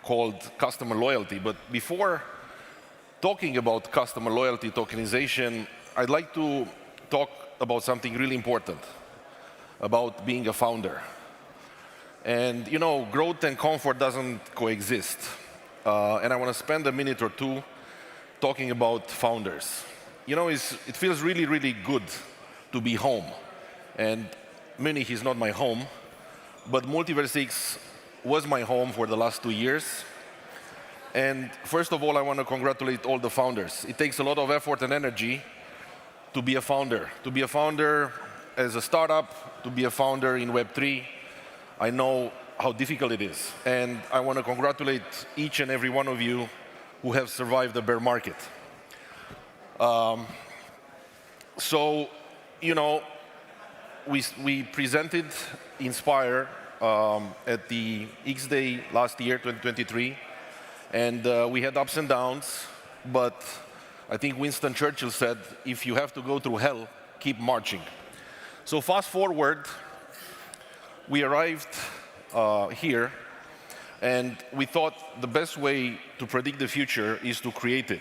called customer loyalty. But before talking about customer loyalty tokenization, I'd like to talk about something really important, about being a founder. And you know, growth and comfort doesn't coexist. And I want to spend a minute or two talking about founders. You know, it feels really, really good to be home. And Munich is not my home, but MultiversX was my home for the last 2 years. And first of all, I want to congratulate all the founders. It takes a lot of effort and energy to be a founder. To be a founder as a startup, to be a founder in Web3, I know how difficult it is. And I want to congratulate each and every one of you who have survived the bear market. So, you know, we presented Inspire at the xDay last year, 2023, and we had ups and downs, but I think Winston Churchill said, if you have to go through hell, keep marching. So fast forward, we arrived here, and we thought the best way to predict the future is to create it.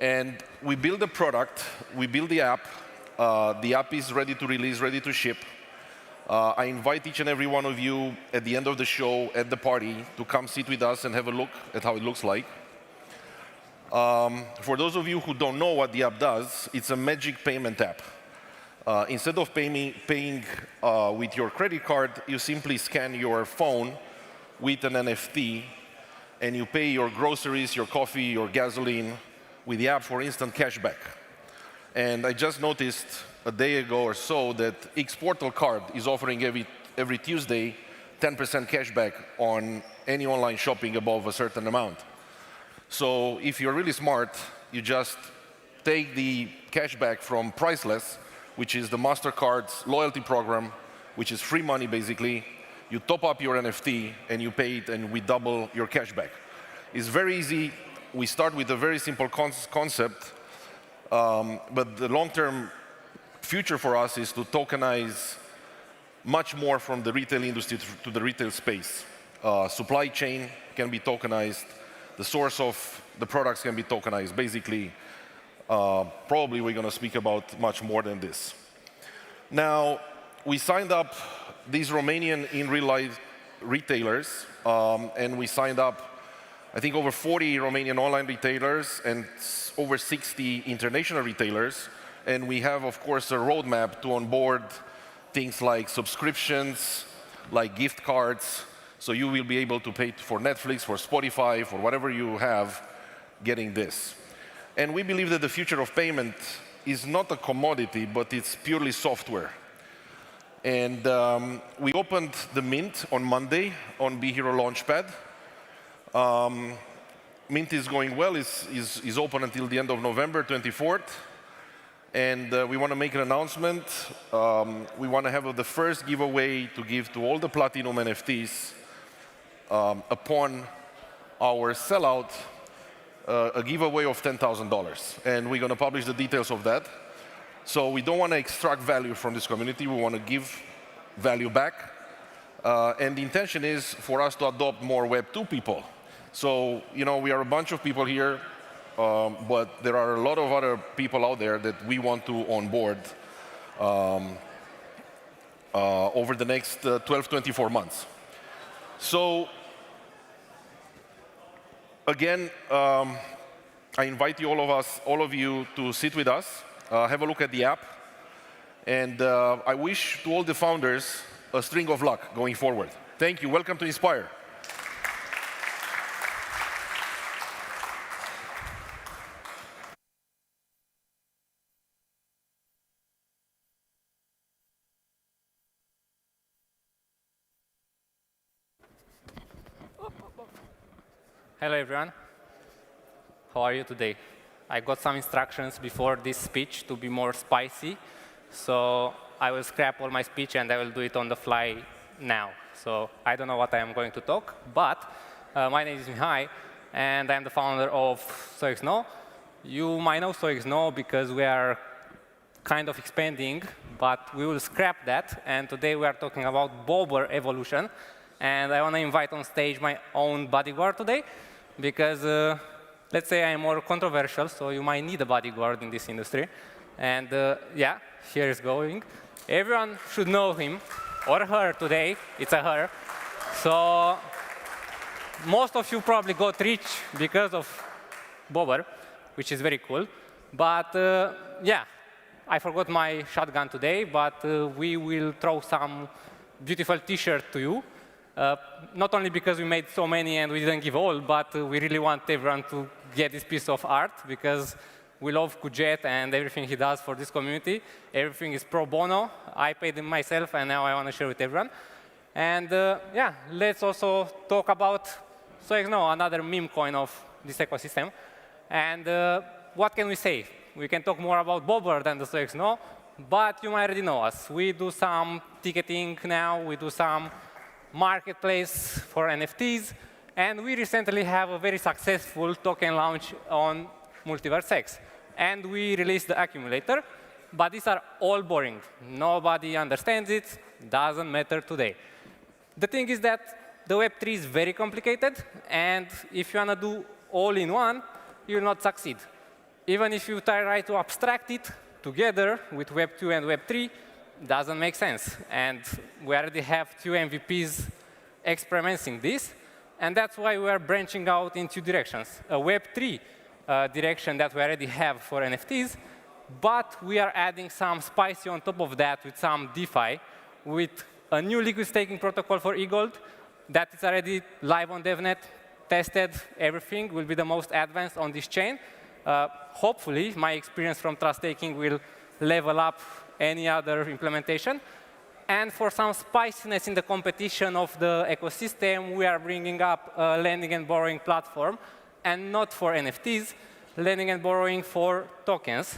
And we built a product, we built the app. The app is ready to release, ready to ship. I invite each and every one of you at the end of the show, at the party, to come sit with us and have a look at how it looks like. For those of you who don't know what the app does, it's a magic payment app. Instead of paying with your credit card, you simply scan your phone with an NFT, and you pay your groceries, your coffee, your gasoline with the app for instant cashback. And I just noticed a day ago or so that X-Portal card is offering every Tuesday 10% cashback on any online shopping above a certain amount. So if you're really smart, you just take the cashback from Priceless, which is the MasterCard's loyalty program, which is free money basically. You top up your NFT and you pay it, and we double your cashback. It's very easy. We start with a very simple concept, but the long-term future for us is to tokenize much more from the retail industry to the retail space. Supply chain can be tokenized. The source of the products can be tokenized. Basically, probably we're going to speak about much more than this. Now, we signed up these Romanian in real life retailers, and we signed up, I think, over 40 Romanian online retailers and over 60 international retailers. And we have, of course, a roadmap to onboard things like subscriptions, like gift cards. So you will be able to pay for Netflix, for Spotify, for whatever you have, getting this. And we believe that the future of payment is not a commodity, but it's purely software. And we opened the Mint on Monday on Be Hero Launchpad. Mint is going well, is open until the end of November 24th. And we want to make an announcement. We want to have the first giveaway to give to all the Platinum NFTs upon our sellout, a giveaway of $10,000. And we're going to publish the details of that. So we don't want to extract value from this community. We want to give value back. And the intention is for us to adopt more Web2 people. So, you know, we are a bunch of people here, but there are a lot of other people out there that we want to onboard over the next 12, 24 months. So, again, I invite you, all of you, to sit with us, have a look at the app, and I wish to all the founders a string of luck going forward. Thank you. Welcome to Inspire. Hello, everyone. How are you today? I got some instructions before this speech to be more spicy, so I will scrap all my speech and I will do it on the fly now. So I don't know what I am going to talk, but my name is Mihai, and I'm the founder of XOXNO. You might know XOXNO because we are kind of expanding, but we will scrap that. And today we are talking about Bobber evolution. And I want to invite on stage my own bodyguard today, because let's say I'm more controversial, so you might need a bodyguard in this industry. And yeah, here is going. Everyone should know him or her today. It's a her. So most of you probably got rich because of Bobber, which is very cool. But yeah, I forgot my shotgun today, but we will throw some beautiful T-shirt to you. Not only because we made so many and we didn't give all, but we really want everyone to get this piece of art, because we love QoWatt and everything he does for this community. Everything is pro bono. I paid him myself, and now I want to share with everyone. And yeah, let's also talk about XOXNO, another meme coin of this ecosystem. And what can we say? We can talk more about Bobber than the XOXNO, but you might already know us. We do some ticketing now. We do some marketplace for NFTs. And we recently have a very successful token launch on MultiversX. And we released the accumulator. But these are all boring. Nobody understands it. Doesn't matter today. The thing is that the Web3 is very complicated. And if you want to do all in one, you will not succeed. Even if you try to abstract it together with Web 2 and Web 3, doesn't make sense. And we already have 2 MVPs experimenting this. And that's why we are branching out in 2 directions. A Web 3 direction that we already have for NFTs, but we are adding some spicy on top of that with some DeFi, with a new liquid staking protocol for eGold that is already live on DevNet, tested, everything will be the most advanced on this chain. Hopefully, my experience from trust staking will level up any other implementation. And for some spiciness in the competition of the ecosystem, we are bringing up a lending and borrowing platform, and not for NFTs, lending and borrowing for tokens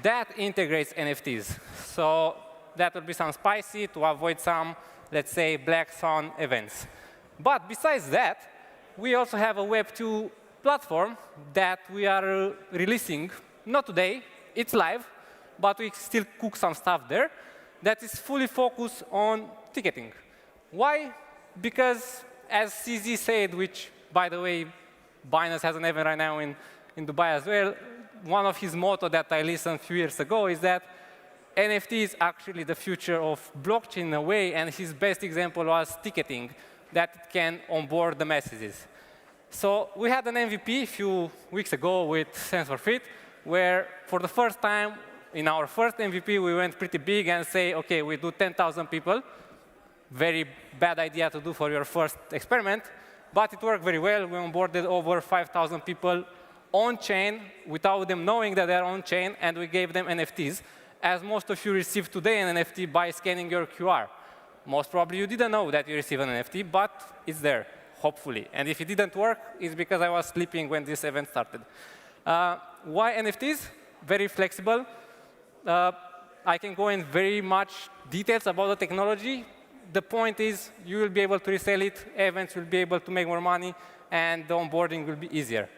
that integrates NFTs. So that will be some spicy to avoid some, let's say, black swan events. But besides that, we also have a Web 2 platform that we are releasing, not today, it's live, but we still cook some stuff there that is fully focused on ticketing. Why? Because as CZ said, which, by the way, Binance has an event right now in Dubai as well, one of his motto that I listened a few years ago is that NFT is actually the future of blockchain in a way, and his best example was ticketing, that it can onboard the messages. So we had an MVP a few weeks ago with Sense for Fit, where for the first time in our first MVP, we went pretty big and say, OK, we do 10,000 people. Very bad idea to do for your first experiment. But it worked very well. We onboarded over 5,000 people on-chain without them knowing that they're on-chain, and we gave them NFTs, as most of you received today an NFT by scanning your QR. Most probably you didn't know that you received an NFT, but it's there, hopefully. And if it didn't work, it's because I was sleeping when this event started. Why NFTs? Very flexible. I can go in very much details about the technology. The point is you will be able to resell it, events will be able to make more money, and the onboarding will be easier.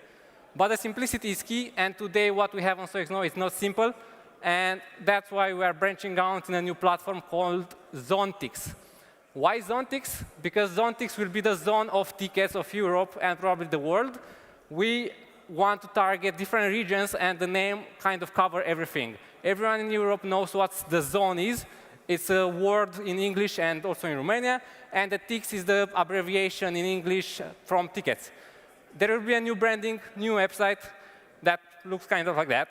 But the simplicity is key, and today what we have on XOXNO is not simple, and that's why we are branching out in a new platform called Zontix. Why Zontix? Because Zontix will be the zone of tickets of Europe and probably the world. We want to target different regions, and the name kind of covers everything. Everyone in Europe knows what the zone is. It's a word in English and also in Romania, and the TIX is the abbreviation in English from tickets. There will be a new branding, new website that looks kind of like that.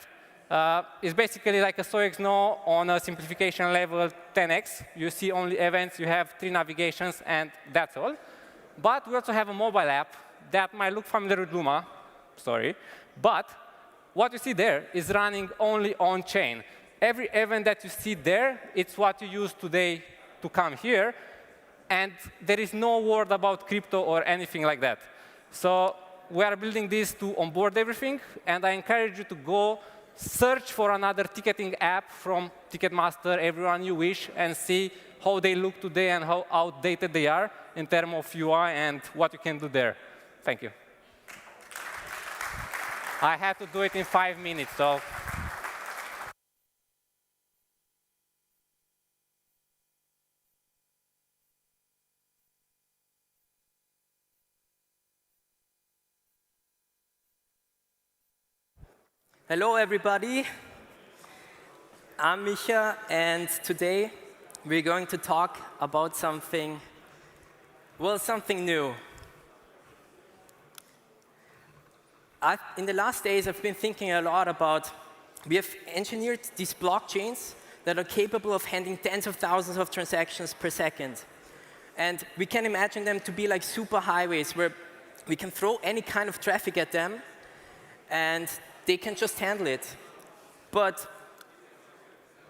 It's basically like a XOXNO on a simplification level 10x. You see only events, you have 3 navigations, and that's all. But we also have a mobile app that might look familiar with Luma, sorry. But what you see there is running only on-chain. Every event that you see there, it's what you use today to come here. And there is no word about crypto or anything like that. So we are building this to onboard everything. And I encourage you to go search for another ticketing app from Ticketmaster, everyone you wish, and see how they look today and how outdated they are in terms of UI and what you can do there. Thank you. I had to do it in 5 minutes, so. Hello, everybody. I'm MiCA, and today we're going to talk about something, well, something new. In the last days, I've been thinking a lot about, we have engineered these blockchains that are capable of handling tens of thousands of transactions per second. And we can imagine them to be like super highways where we can throw any kind of traffic at them, and they can just handle it. But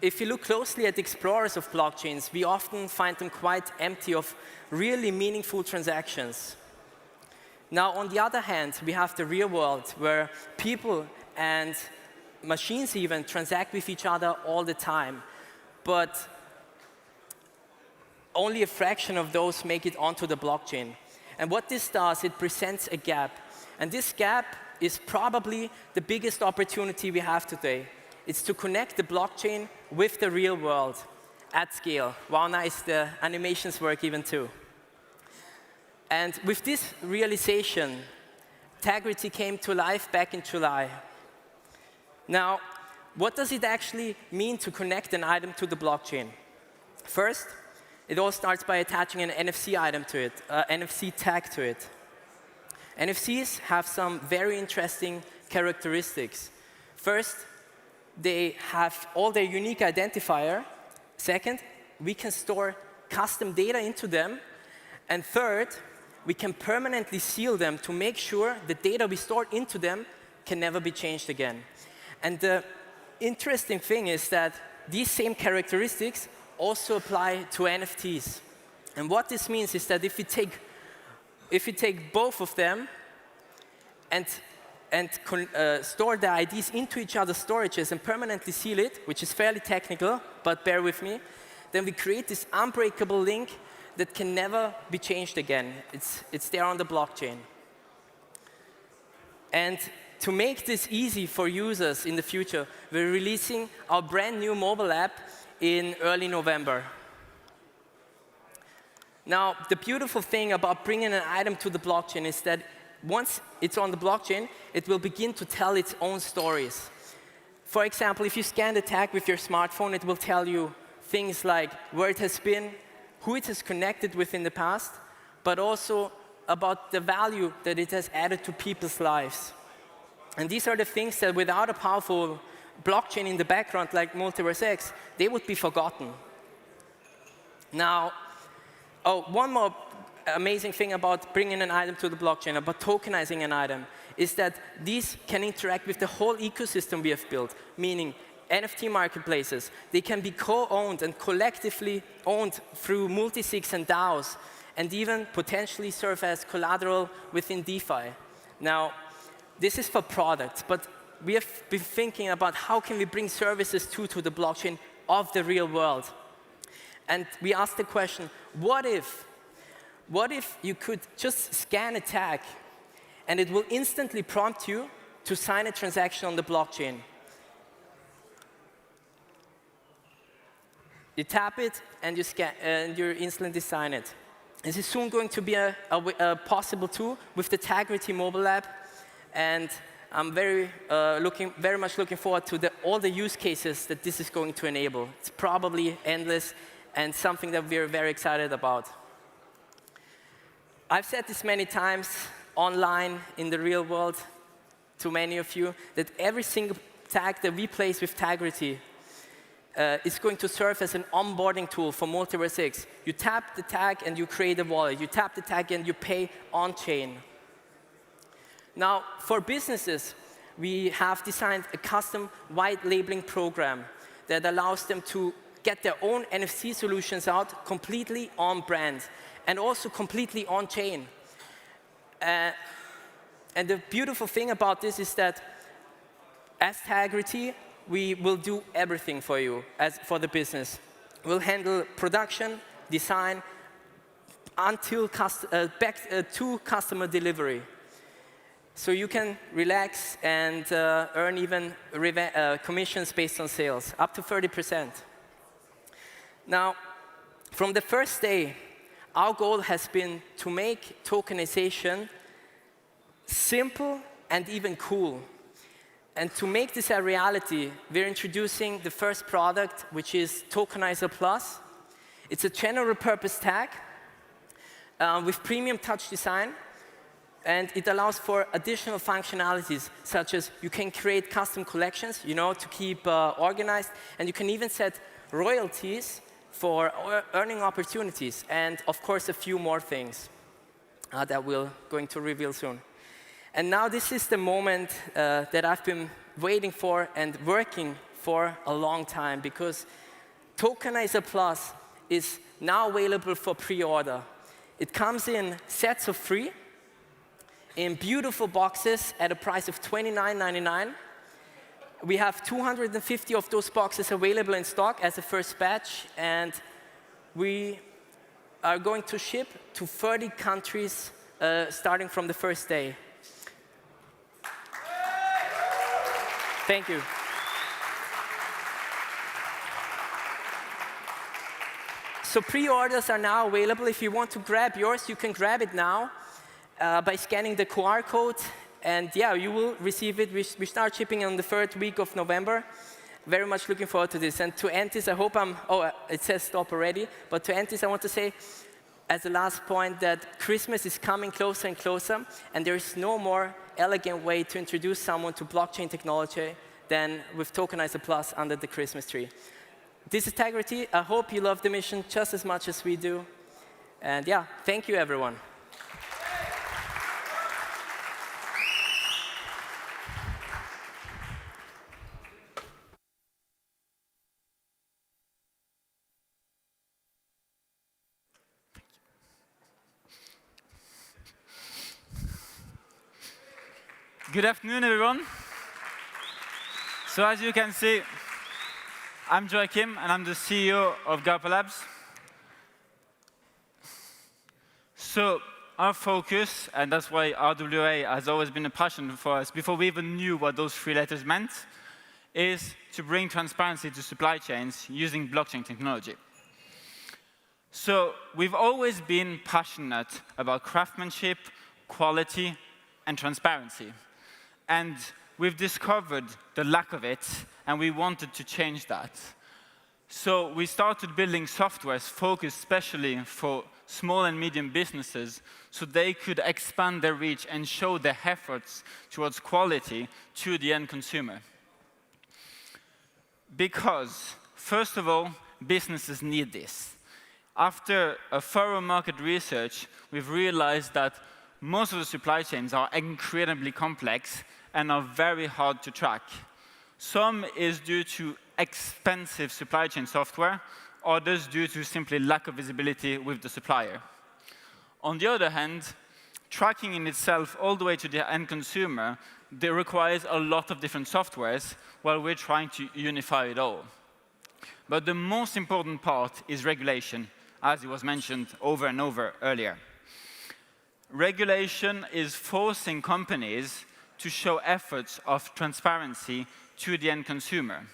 if you look closely at the explorers of blockchains, we often find them quite empty of really meaningful transactions. Now, on the other hand, we have the real world, where people and machines even transact with each other all the time. But only a fraction of those make it onto the blockchain. And what this does, it presents a gap. And this gap is probably the biggest opportunity we have today. It's to connect the blockchain with the real world at scale. Wow, nice, the animations work even too. And with this realization, Tagrity came to life back in July. Now, what does it actually mean to connect an item to the blockchain? First, it all starts by attaching an NFC item to it, NFC tag to it. NFCs have some very interesting characteristics. First, they have all their unique identifier. Second, we can store custom data into them. And third, we can permanently seal them to make sure the data we stored into them can never be changed again. And the interesting thing is that these same characteristics also apply to NFTs. And what this means is that if you take both of them and store the IDs into each other's storages and permanently seal it, which is fairly technical, but bear with me, then we create this unbreakable link that can never be changed again. It's there on the blockchain. And to make this easy for users in the future, we're releasing our brand new mobile app in early November. Now, the beautiful thing about bringing an item to the blockchain is that once it's on the blockchain, it will begin to tell its own stories. For example, if you scan the tag with your smartphone, it will tell you things like where it has been, who it has connected with in the past, but also about the value that it has added to people's lives. And these are the things that without a powerful blockchain in the background like MultiversX, they would be forgotten. Now, one more amazing thing about bringing an item to the blockchain, about tokenizing an item, is that these can interact with the whole ecosystem we have built, meaning NFT marketplaces. They can be co-owned and collectively owned through multisigs and DAOs, and even potentially serve as collateral within DeFi. Now, this is for products, but we have been thinking about how can we bring services to the blockchain of the real world. And we asked the question, what if you could just scan a tag and it will instantly prompt you to sign a transaction on the blockchain? You tap it and you instantly sign it. This is soon going to be a possible too with the Tagrity mobile app, and I'm very much looking forward to all the use cases that this is going to enable. It's probably endless and something that we're very excited about. I've said this many times online in the real world to many of you, that every single tag that we place with Tagrity is going to serve as an onboarding tool for MultiversX. You tap the tag and you create a wallet. You tap the tag and you pay on-chain. Now, for businesses, we have designed a custom white labeling program that allows them to get their own NFC solutions out completely on-brand and also completely on-chain. And the beautiful thing about this is that as Tagrity, we will do everything for you, for the business. We'll handle production, design, until back to customer delivery. so you can relax and earn even commissions based on sales, up to 30%. Now, from the first day, our goal has been to make tokenization simple and even cool. And to make this a reality, we're introducing the first product, which is Tokenizer Plus. It's a general purpose tag with premium touch design. And it allows for additional functionalities, such as you can create custom collections, to keep organized. And you can even set royalties for earning opportunities. And of course, a few more things that we're going to reveal soon. And now this is the moment that I've been waiting for and working for a long time, because Tokenizer Plus is now available for pre-order. It comes in sets of 3, in beautiful boxes at a price of $29.99. We have 250 of those boxes available in stock as a first batch, and we are going to ship to 30 countries starting from the first day. Thank you. So pre-orders are now available. If you want to grab yours, you can grab it now by scanning the QR code. And yeah, you will receive it. We start shipping on the 3rd week of November. Very much looking forward to this. And to end this, I hope it says stop already. But to end this, I want to say, as the last point, that Christmas is coming closer and closer. And there is no more elegant way to introduce someone to blockchain technology than with Tokenizer Plus under the Christmas tree. This is Tagrity. I hope you love the mission just as much as we do. And yeah, thank you, everyone. Good afternoon, everyone. So as you can see, I'm Joachim, and I'm the CEO of Gaupa Labs. So our focus, and that's why RWA has always been a passion for us, before we even knew what those 3 letters meant, is to bring transparency to supply chains using blockchain technology. So we've always been passionate about craftsmanship, quality, and transparency. And we've discovered the lack of it, and we wanted to change that. So we started building softwares focused especially for small and medium businesses, so they could expand their reach and show their efforts towards quality to the end consumer. Because, first of all, businesses need this. After a thorough market research, we've realized that most of the supply chains are incredibly complex and are very hard to track. Some is due to expensive supply chain software, others due to simply lack of visibility with the supplier. On the other hand, tracking in itself all the way to the end consumer, they requires a lot of different softwares while we're trying to unify it all. But the most important part is regulation, as it was mentioned over and over earlier. Regulation is forcing companies to show efforts of transparency to the end consumer.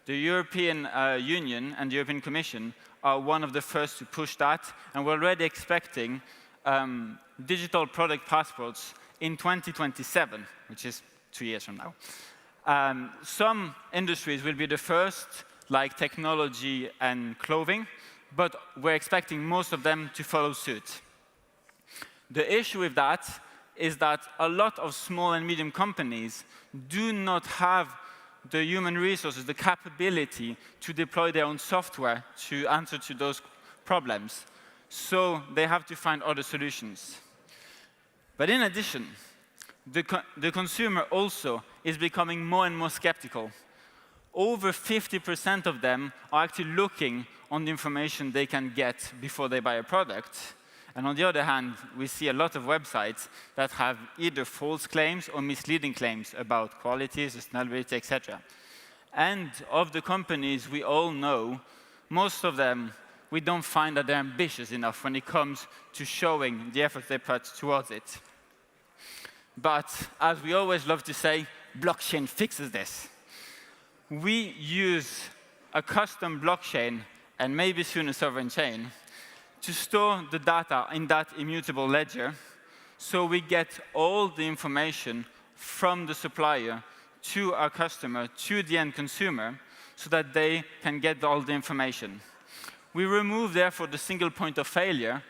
The European Union and the European Commission are one of the first to push that, and we're already expecting digital product passports in 2027, which is 2 years from now. Some industries will be the first, like technology and clothing, but we're expecting most of them to follow suit. The issue with that is that a lot of small and medium companies do not have the human resources, the capability to deploy their own software to answer to those problems. So they have to find other solutions. But in addition, the consumer also is becoming more and more skeptical. Over 50% of them are actually looking on the information they can get before they buy a product. And on the other hand, we see a lot of websites that have either false claims or misleading claims about quality, sustainability, etc. And of the companies we all know, most of them, we don't find that they're ambitious enough when it comes to showing the effort they put towards it. But as we always love to say, blockchain fixes this. We use a custom blockchain, and maybe soon a sovereign chain, to store the data in that immutable ledger, so we get all the information from the supplier to our customer, to the end consumer, so that they can get all the information. We remove, therefore, the single point of failure,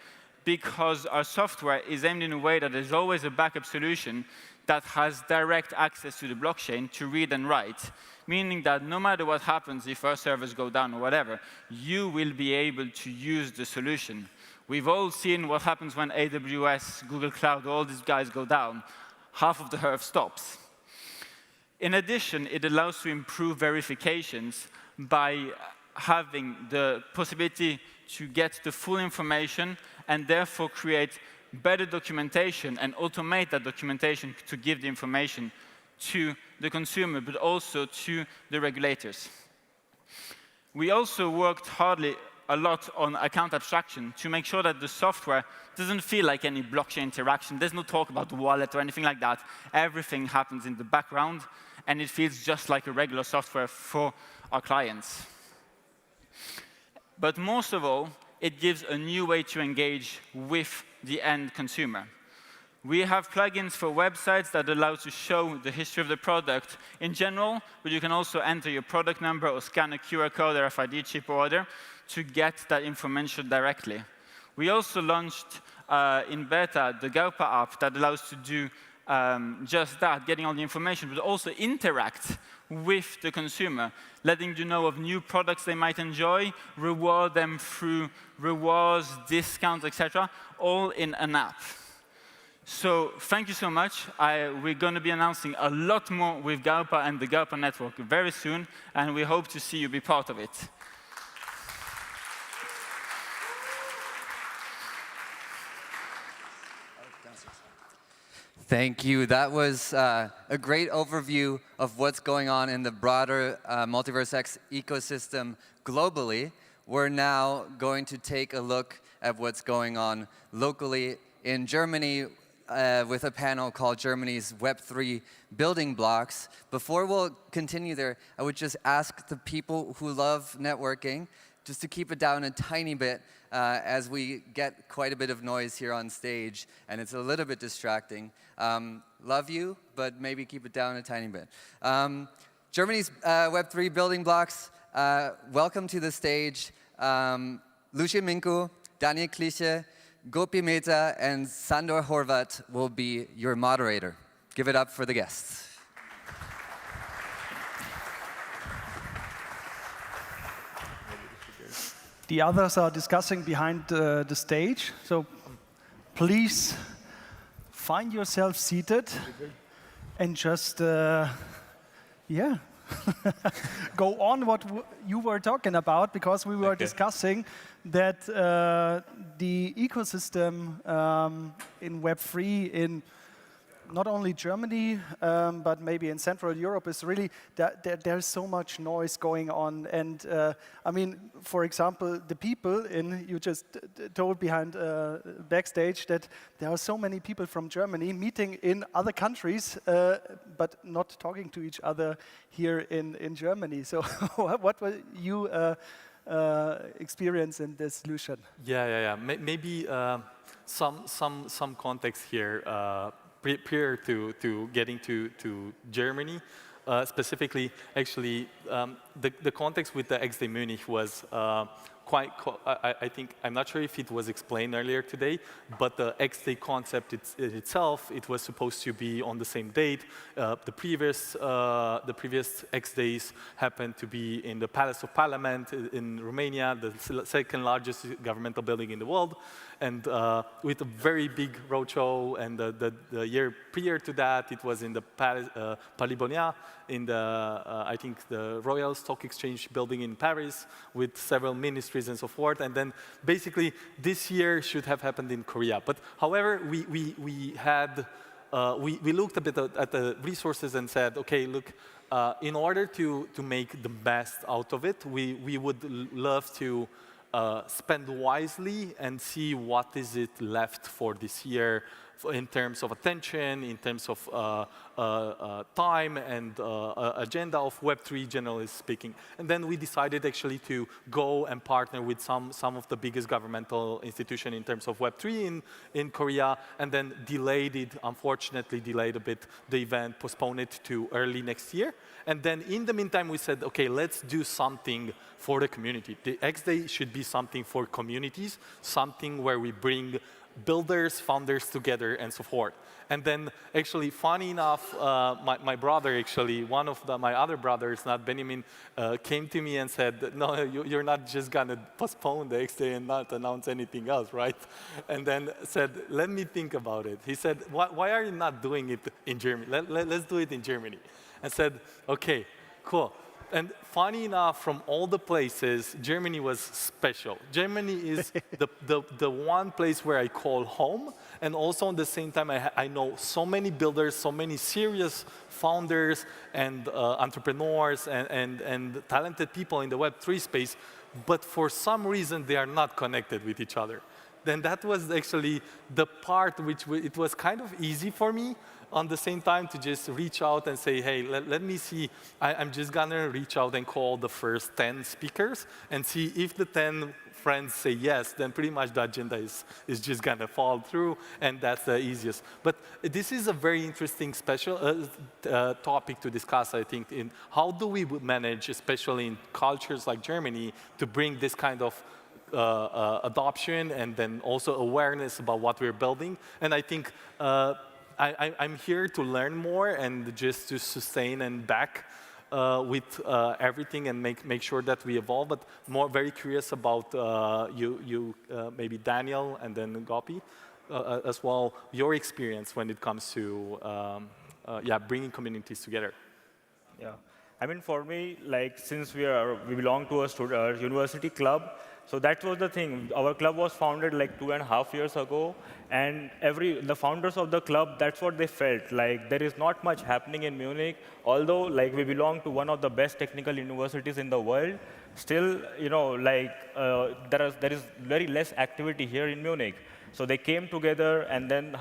because our software is aimed in a way that there's always a backup solution that has direct access to the blockchain to read and write, meaning that no matter what happens, if our servers go down or whatever, you will be able to use the solution. We've all seen what happens when AWS, Google Cloud, all these guys go down. Half of the earth stops. In addition, it allows to improve verifications by having the possibility to get the full information and therefore create better documentation and automate that documentation to give the information to the consumer, but also to the regulators. We also worked a lot on account abstraction to make sure that the software doesn't feel like any blockchain interaction. There's no talk about the wallet or anything like that. Everything happens in the background, and it feels just like a regular software for our clients. But most of all, it gives a new way to engage with the end consumer. We have plugins for websites that allow to show the history of the product in general, but you can also enter your product number or scan a QR code, RFID chip or other, to get that information directly. We also launched in beta the Gaupa app that allows to do just that, getting all the information, but also interact with the consumer, letting you know of new products they might enjoy, reward them through rewards, discounts, etc., all in an app. So thank you so much. We're going to be announcing a lot more with Gaupa and the Gaupa network very soon, and we hope to see you be part of it. Thank you. That was a great overview of what's going on in the broader MultiversX ecosystem globally. We're now going to take a look at what's going on locally in Germany with a panel called Germany's Web3 Building Blocks. Before we'll continue there, I would just ask the people who love networking just to keep it down a tiny bit as we get quite a bit of noise here on stage, and it's a little bit distracting. Love you, but maybe keep it down a tiny bit. Germany's Web3 Building Blocks, welcome to the stage. Beniamin Mincu, Daniel Serb, Gopi Mehta, and Sandor Horvat will be your moderator. Give it up for the guests. The others are discussing behind the stage, so please find yourself seated and just, yeah, go on what you were talking about, because we were discussing that the ecosystem in Web3 in not only Germany, but maybe in Central Europe is really, there's so much noise going on. And I mean, for example, the people you just told behind backstage that there are so many people from Germany meeting in other countries, but not talking to each other here in Germany. So what will you experience in this solution? Yeah. Maybe some context here. Prior to getting to Germany, specifically, actually, the context with the xDay.Munich was I think, I'm not sure if it was explained earlier today, but the xDay concept itself, it was supposed to be on the same date. The previous xDays happened to be in the Palace of Parliament in Romania, the second largest governmental building in the world, and with a very big roadshow. And the year prior to that, it was in the Palais in the, I think, the Royal Stock Exchange building in Paris, with several ministries and so forth. And then basically this year should have happened in Korea. But however, we looked a bit at the resources and said, okay, look, in order to make the best out of it, we would love to spend wisely and see what is it left for this year in terms of attention, in terms of time and agenda of Web3, generally speaking. And then we decided actually to go and partner with some of the biggest governmental institutions in terms of Web3 in Korea, and then unfortunately delayed a bit the event, postponed it to early next year. And then in the meantime, we said, okay, let's do something for the community. The xDay should be something for communities, something where we bring builders, founders together, and so forth. And then, actually, funny enough, my brother, actually, one of my other brothers, not Beniamin, came to me and said, no, you're not just going to postpone the xDay and not announce anything else, right? And then said, let me think about it. He said, why are you not doing it in Germany? Let's do it in Germany. And said, OK, cool. And funny enough, from all the places, Germany was special. Germany is the one place where I call home. And also, at the same time, I know so many builders, so many serious founders and entrepreneurs and talented people in the Web3 space. But for some reason, they are not connected with each other. Then that was actually the part which it was kind of easy for me on the same time to just reach out and say, hey, let me see. I'm just going to reach out and call the first 10 speakers and see if the 10 friends say yes, then pretty much the agenda is just going to fall through, and that's the easiest. But this is a very interesting special topic to discuss, I think, in how do we manage, especially in cultures like Germany, to bring this kind of adoption and then also awareness about what we're building. And I think I'm here to learn more and just to sustain and back with everything and make sure that we evolve. But very curious about maybe Daniel and then Gaupa as well, your experience when it comes to bringing communities together. Yeah, I mean, for me, like since we belong to a university club, so that was the thing. Our club was founded like 2.5 years ago, and the founders of the club, that's what they felt. Like there is not much happening in Munich, although like we belong to one of the best technical universities in the world. Still, there is very less activity here in Munich. So they came together, and then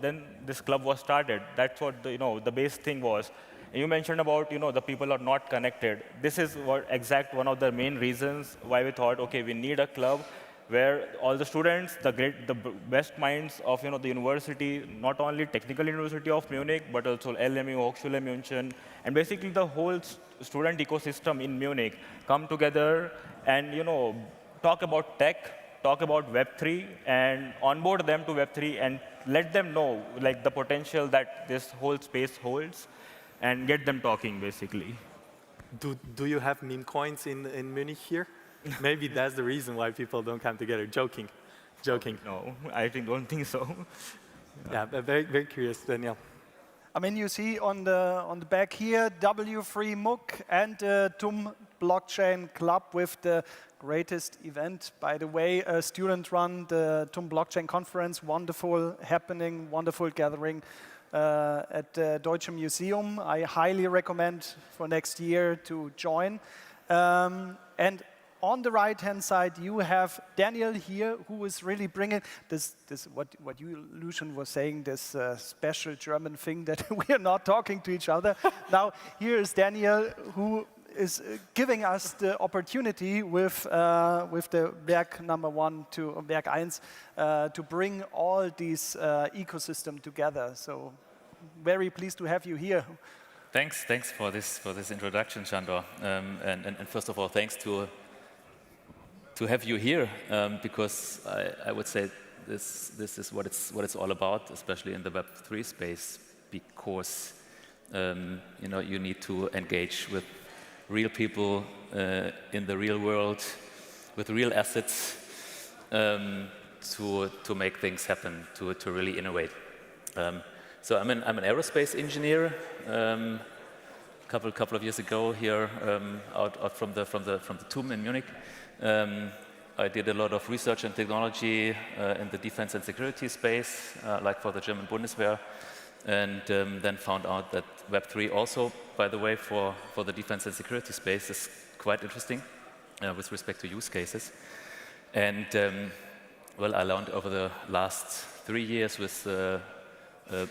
then this club was started. That's what the base thing was. You mentioned about the people are not connected. This is one of the main reasons why we thought, okay, we need a club where all the students, the best minds of the university, not only Technical University of Munich, but also LMU, Hochschule München, and basically the whole student ecosystem in Munich come together and talk about tech, talk about Web3, and onboard them to Web3 and let them know like the potential that this whole space holds, and get them talking, basically. Do you have meme coins in Munich here? Maybe that's the reason why people don't come together. Joking. No, I don't think so. Yeah, very, very curious, Daniel. I mean, you see on the back here, W3MUC and TUM Blockchain Club with the greatest event, by the way, a student-run, the TUM Blockchain Conference, wonderful happening, wonderful gathering. At the Deutsche Museum. I highly recommend for next year to join. And on the right-hand side, you have Daniel here, who is really bringing this what you, Lucian, was saying, this special German thing that we are not talking to each other. Now, here is Daniel, who is giving us the opportunity with the Werk number 1 to Werk 1 to bring all these ecosystem together. So very pleased to have you here. Thanks for this introduction, Shandor. And first of all, thanks to have you here, because I would say this is what it's all about, especially in the Web3 space, because you need to engage with real people in the real world with real assets to make things happen, to really innovate. So I'm an aerospace engineer. Couple of years ago here, out from the TUM in Munich, I did a lot of research and technology in the defense and security space, like for the German Bundeswehr. And then found out that Web3 also, by the way, for the defense and security space is quite interesting with respect to use cases. And well, I learned over the last 3 years with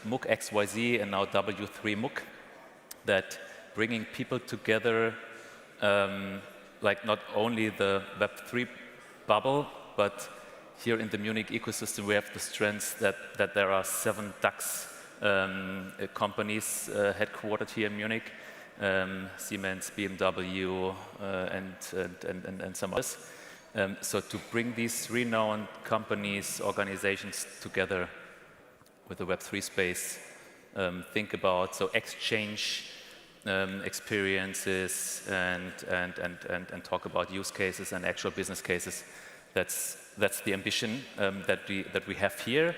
MOOC XYZ and now W3 MOOC, that bringing people together, like not only the Web3 bubble, but here in the Munich ecosystem, we have the strength that there are 7 DAX companies headquartered here in Munich, Siemens, BMW, and some others. So to bring these renowned companies, organizations together with the Web3 space, think about exchange experiences and talk about use cases and actual business cases. That's the ambition that we have here.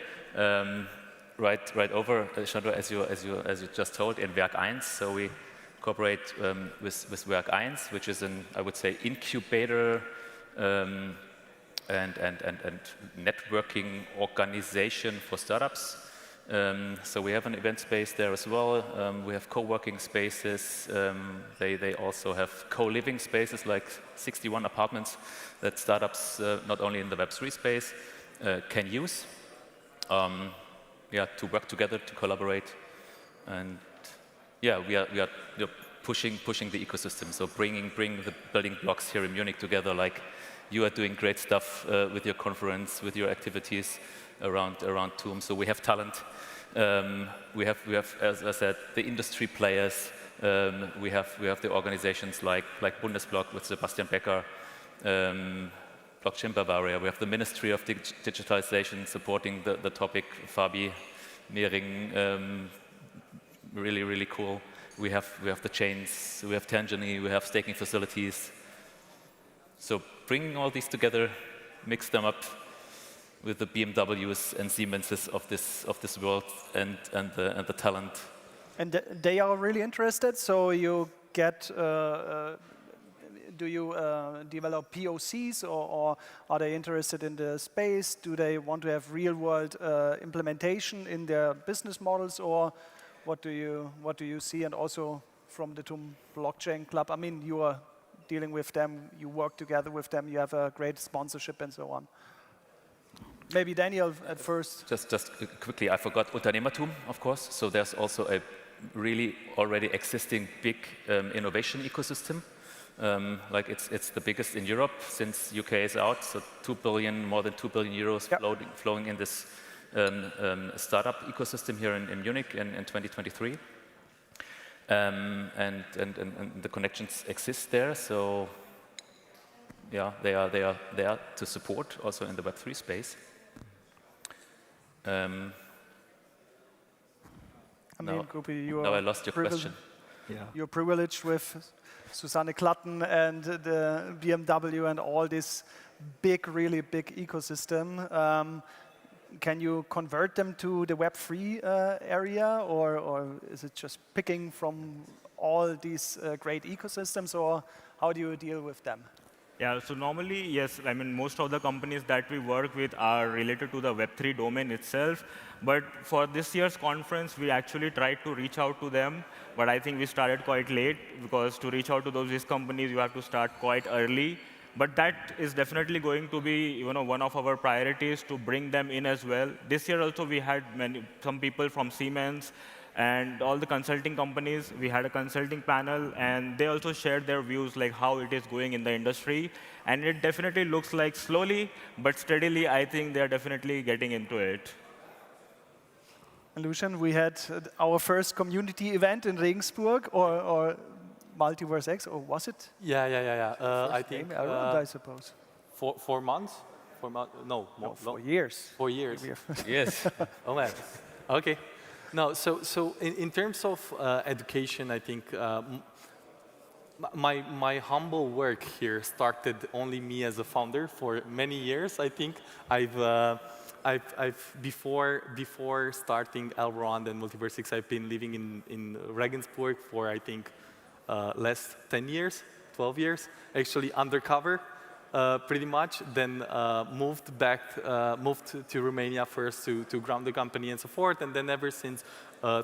Right over, Chandra, as you just told, in Werk 1. So we cooperate with Werk 1, which is I would say, incubator and networking organization for startups. So we have an event space there as well. We have co-working spaces. They also have co-living spaces, like 61 apartments that startups, not only in the Web3 space, can use. To work together, to collaborate, and we are pushing the ecosystem. So bring the building blocks here in Munich together. Like you are doing great stuff with your conference, with your activities around TOM. So we have talent. We have, as I said, the industry players. We have the organizations like Bundesblock with Sebastian Becker, Blockchain Bavaria. We have the Ministry of Digitalization supporting the topic, Fabi Mehring, really cool. We have the chains, we have Tangerine, we have staking facilities. So bringing all these together, mix them up with the BMWs and Siemenses of this world and the talent. And they are really interested. So you get. Do you develop POCs, or are they interested in the space? Do they want to have real-world implementation in their business models, or what do you see? And also from the TOM Blockchain Club, I mean, you are dealing with them, you work together with them, you have a great sponsorship and so on. Maybe Daniel at first. Just quickly, I forgot Unternehmertum, of course. So there's also a really already existing big innovation ecosystem. Like it's the biggest in Europe since UK is out, so more than 2 billion euros flowing in this startup ecosystem here in Munich in 2023. And the connections exist there, so yeah, they are there to support also in the Web3 space. I mean, Gaupa, you now are I lost your question. Yeah. You're privileged with Susanne Klatten and the BMW and all this really big ecosystem. Can you convert them to the Web3 area, or is it just picking from all these great ecosystems, or how do you deal with them? Yeah, so normally, yes, I mean, most of the companies that we work with are related to the Web3 domain itself. But for this year's conference, we actually tried to reach out to them. But I think we started quite late, because to reach out to these companies, you have to start quite early. But that is definitely going to be one of our priorities, to bring them in as well. This year also, we had some people from Siemens and all the consulting companies. We had a consulting panel, and they also shared their views, like how it is going in the industry. And it definitely looks like slowly, but steadily, I think they're definitely getting into it. Lucian, we had our first community event in Regensburg, or MultiversX, or was it? Yeah. I think around, I suppose. 4 months? No, more. 4 years. 4 years. Yes. Oh man. Okay. No, so in terms of education, I think my humble work here started only me as a founder for many years. I think before starting Elrond and MultiversX, I've been living in Regensburg for I think last 10 years, 12 years, actually undercover. Pretty much, then moved to Romania first to ground the company and so forth, and then ever since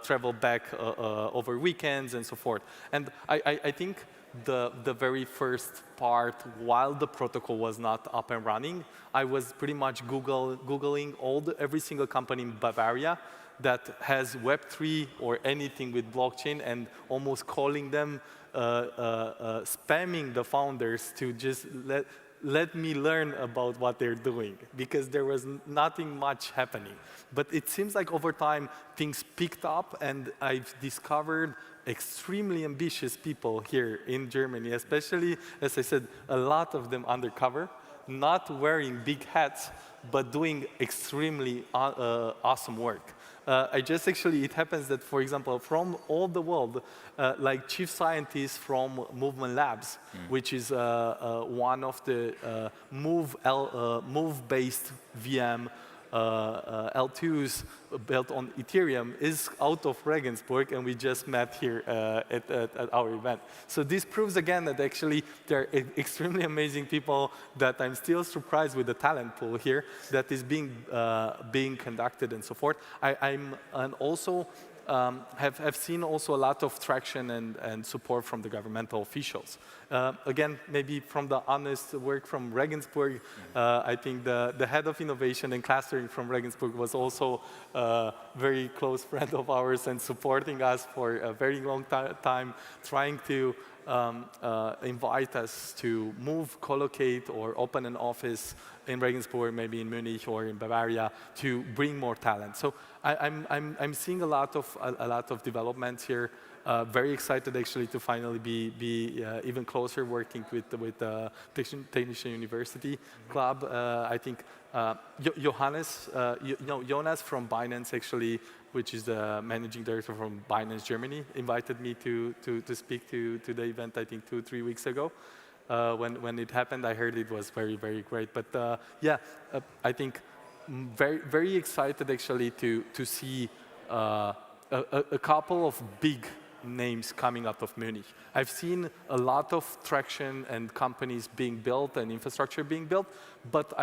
traveled back over weekends and so forth. And I think the very first part, while the protocol was not up and running, I was pretty much Googling every single company in Bavaria that has Web3 or anything with blockchain, and almost calling them, spamming the founders to just let me learn about what they're doing, because there was nothing much happening. But it seems like over time, things picked up, and I've discovered extremely ambitious people here in Germany, especially, as I said, a lot of them undercover, not wearing big hats, but doing extremely awesome work. It happens that, for example, from all the world, like chief scientists from Movement Labs, which is one of the move-based VM L2s built on Ethereum, is out of Regensburg, and we just met here at our event. So this proves again that actually there are extremely amazing people that I'm still surprised with the talent pool here that is being conducted and so forth. And also have seen also a lot of traction and support from the governmental officials. Again, maybe from the honest work from Regensburg, I think the head of innovation and clustering from Regensburg was also a very close friend of ours and supporting us for a very long time, trying to invite us to move, collocate, or open an office in Regensburg, maybe in Munich or in Bavaria, to bring more talent. So I'm seeing a lot of developments here. Very excited actually to finally be even closer working with the Technische University Club. I think Jonas from Binance actually, which is the managing director from Binance Germany, invited me to speak to the event, I think 2-3 weeks ago. When it happened, I heard it was very, very great. But I think very excited actually to see a couple of big names coming out of Munich. I've seen a lot of traction and companies being built and infrastructure being built, but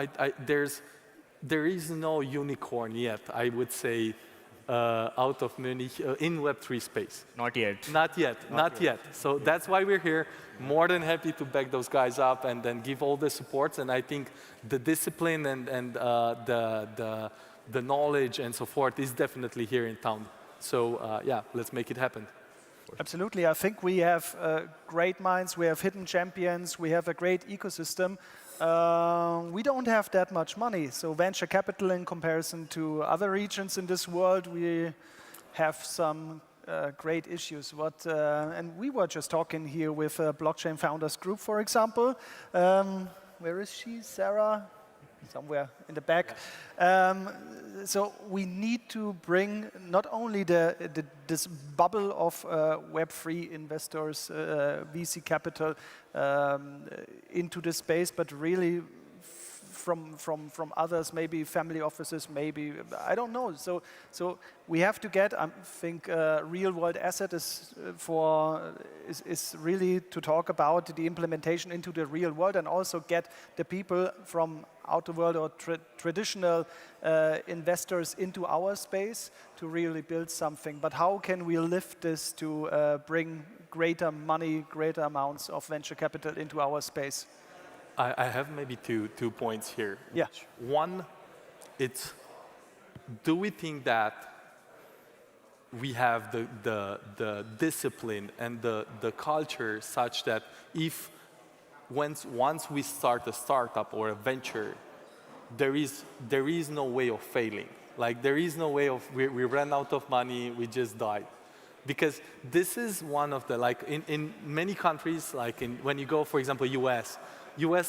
there is no unicorn yet, I would say, out of Munich in Web3 space. Not yet. Not yet. So that's why we're here. More than happy to back those guys up and then give all the supports. And I think the discipline and the knowledge and so forth is definitely here in town. So yeah, let's make it happen. Absolutely. I think we have great minds, we have hidden champions, we have a great ecosystem. We don't have that much money, so venture capital in comparison to other regions in this world, we have some great issues. And we were just talking here with Blockchain Founders Group, for example. Where is she, Sarah? Somewhere in the back. So we need to bring not only this bubble of Web3 investors, VC capital into the space, but really from others, maybe family offices, maybe, I don't know. So we have to get, I think, real world asset is really to talk about the implementation into the real world and also get the people from outer world or traditional investors into our space to really build something. But how can we lift this to bring greater money, greater amounts of venture capital into our space? I have maybe two points here. Yeah. One, it's, do we think that we have the discipline and the culture such that if once we start a startup or a venture, there is no way of failing. Like there is no way of, we ran out of money, we just died. Because this is one of the, like in many countries, like when you go, for example, US,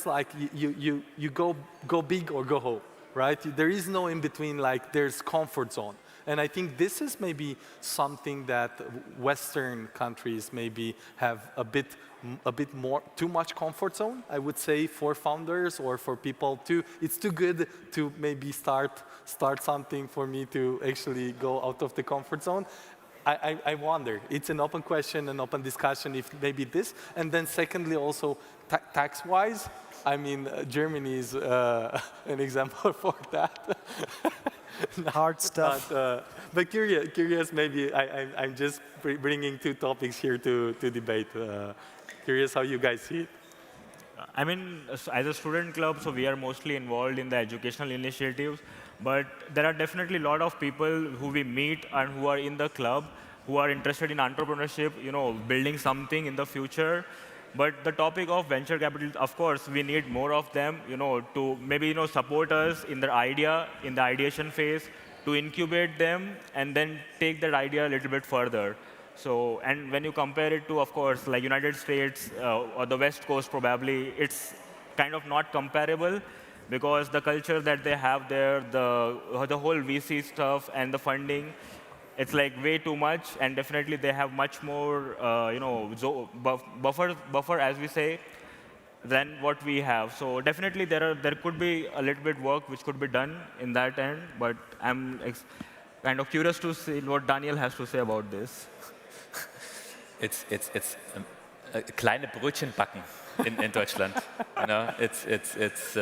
like you go big or go home, right? There is no in between, like there's comfort zone. And I think this is maybe something that Western countries maybe have a bit more, too much comfort zone, I would say, for founders or for people to, it's too good to maybe start something for me to actually go out of the comfort zone. I wonder, it's an open question, an open discussion if maybe this. And then secondly, also tax-wise, I mean, Germany is an example for that. hard stuff. But curious, maybe I'm just bringing two topics here to debate. Curious how you guys see it. I mean, as a student club, so we are mostly involved in the educational initiatives. But there are definitely a lot of people who we meet and who are in the club who are interested in entrepreneurship, building something in the future. But the topic of venture capital, of course, we need more of them, to maybe, support us in their idea, in the ideation phase, to incubate them, and then take that idea a little bit further. So, and when you compare it to, of course, like United States or the West Coast, probably, it's kind of not comparable because the culture that they have there, the whole VC stuff and the funding, it's like way too much, and definitely they have much more, buffer, as we say, than what we have. So definitely there could be a little bit work which could be done in that end, but I'm kind of curious to see what Daniel has to say about this. It's kleine Brötchen backen in Deutschland. It's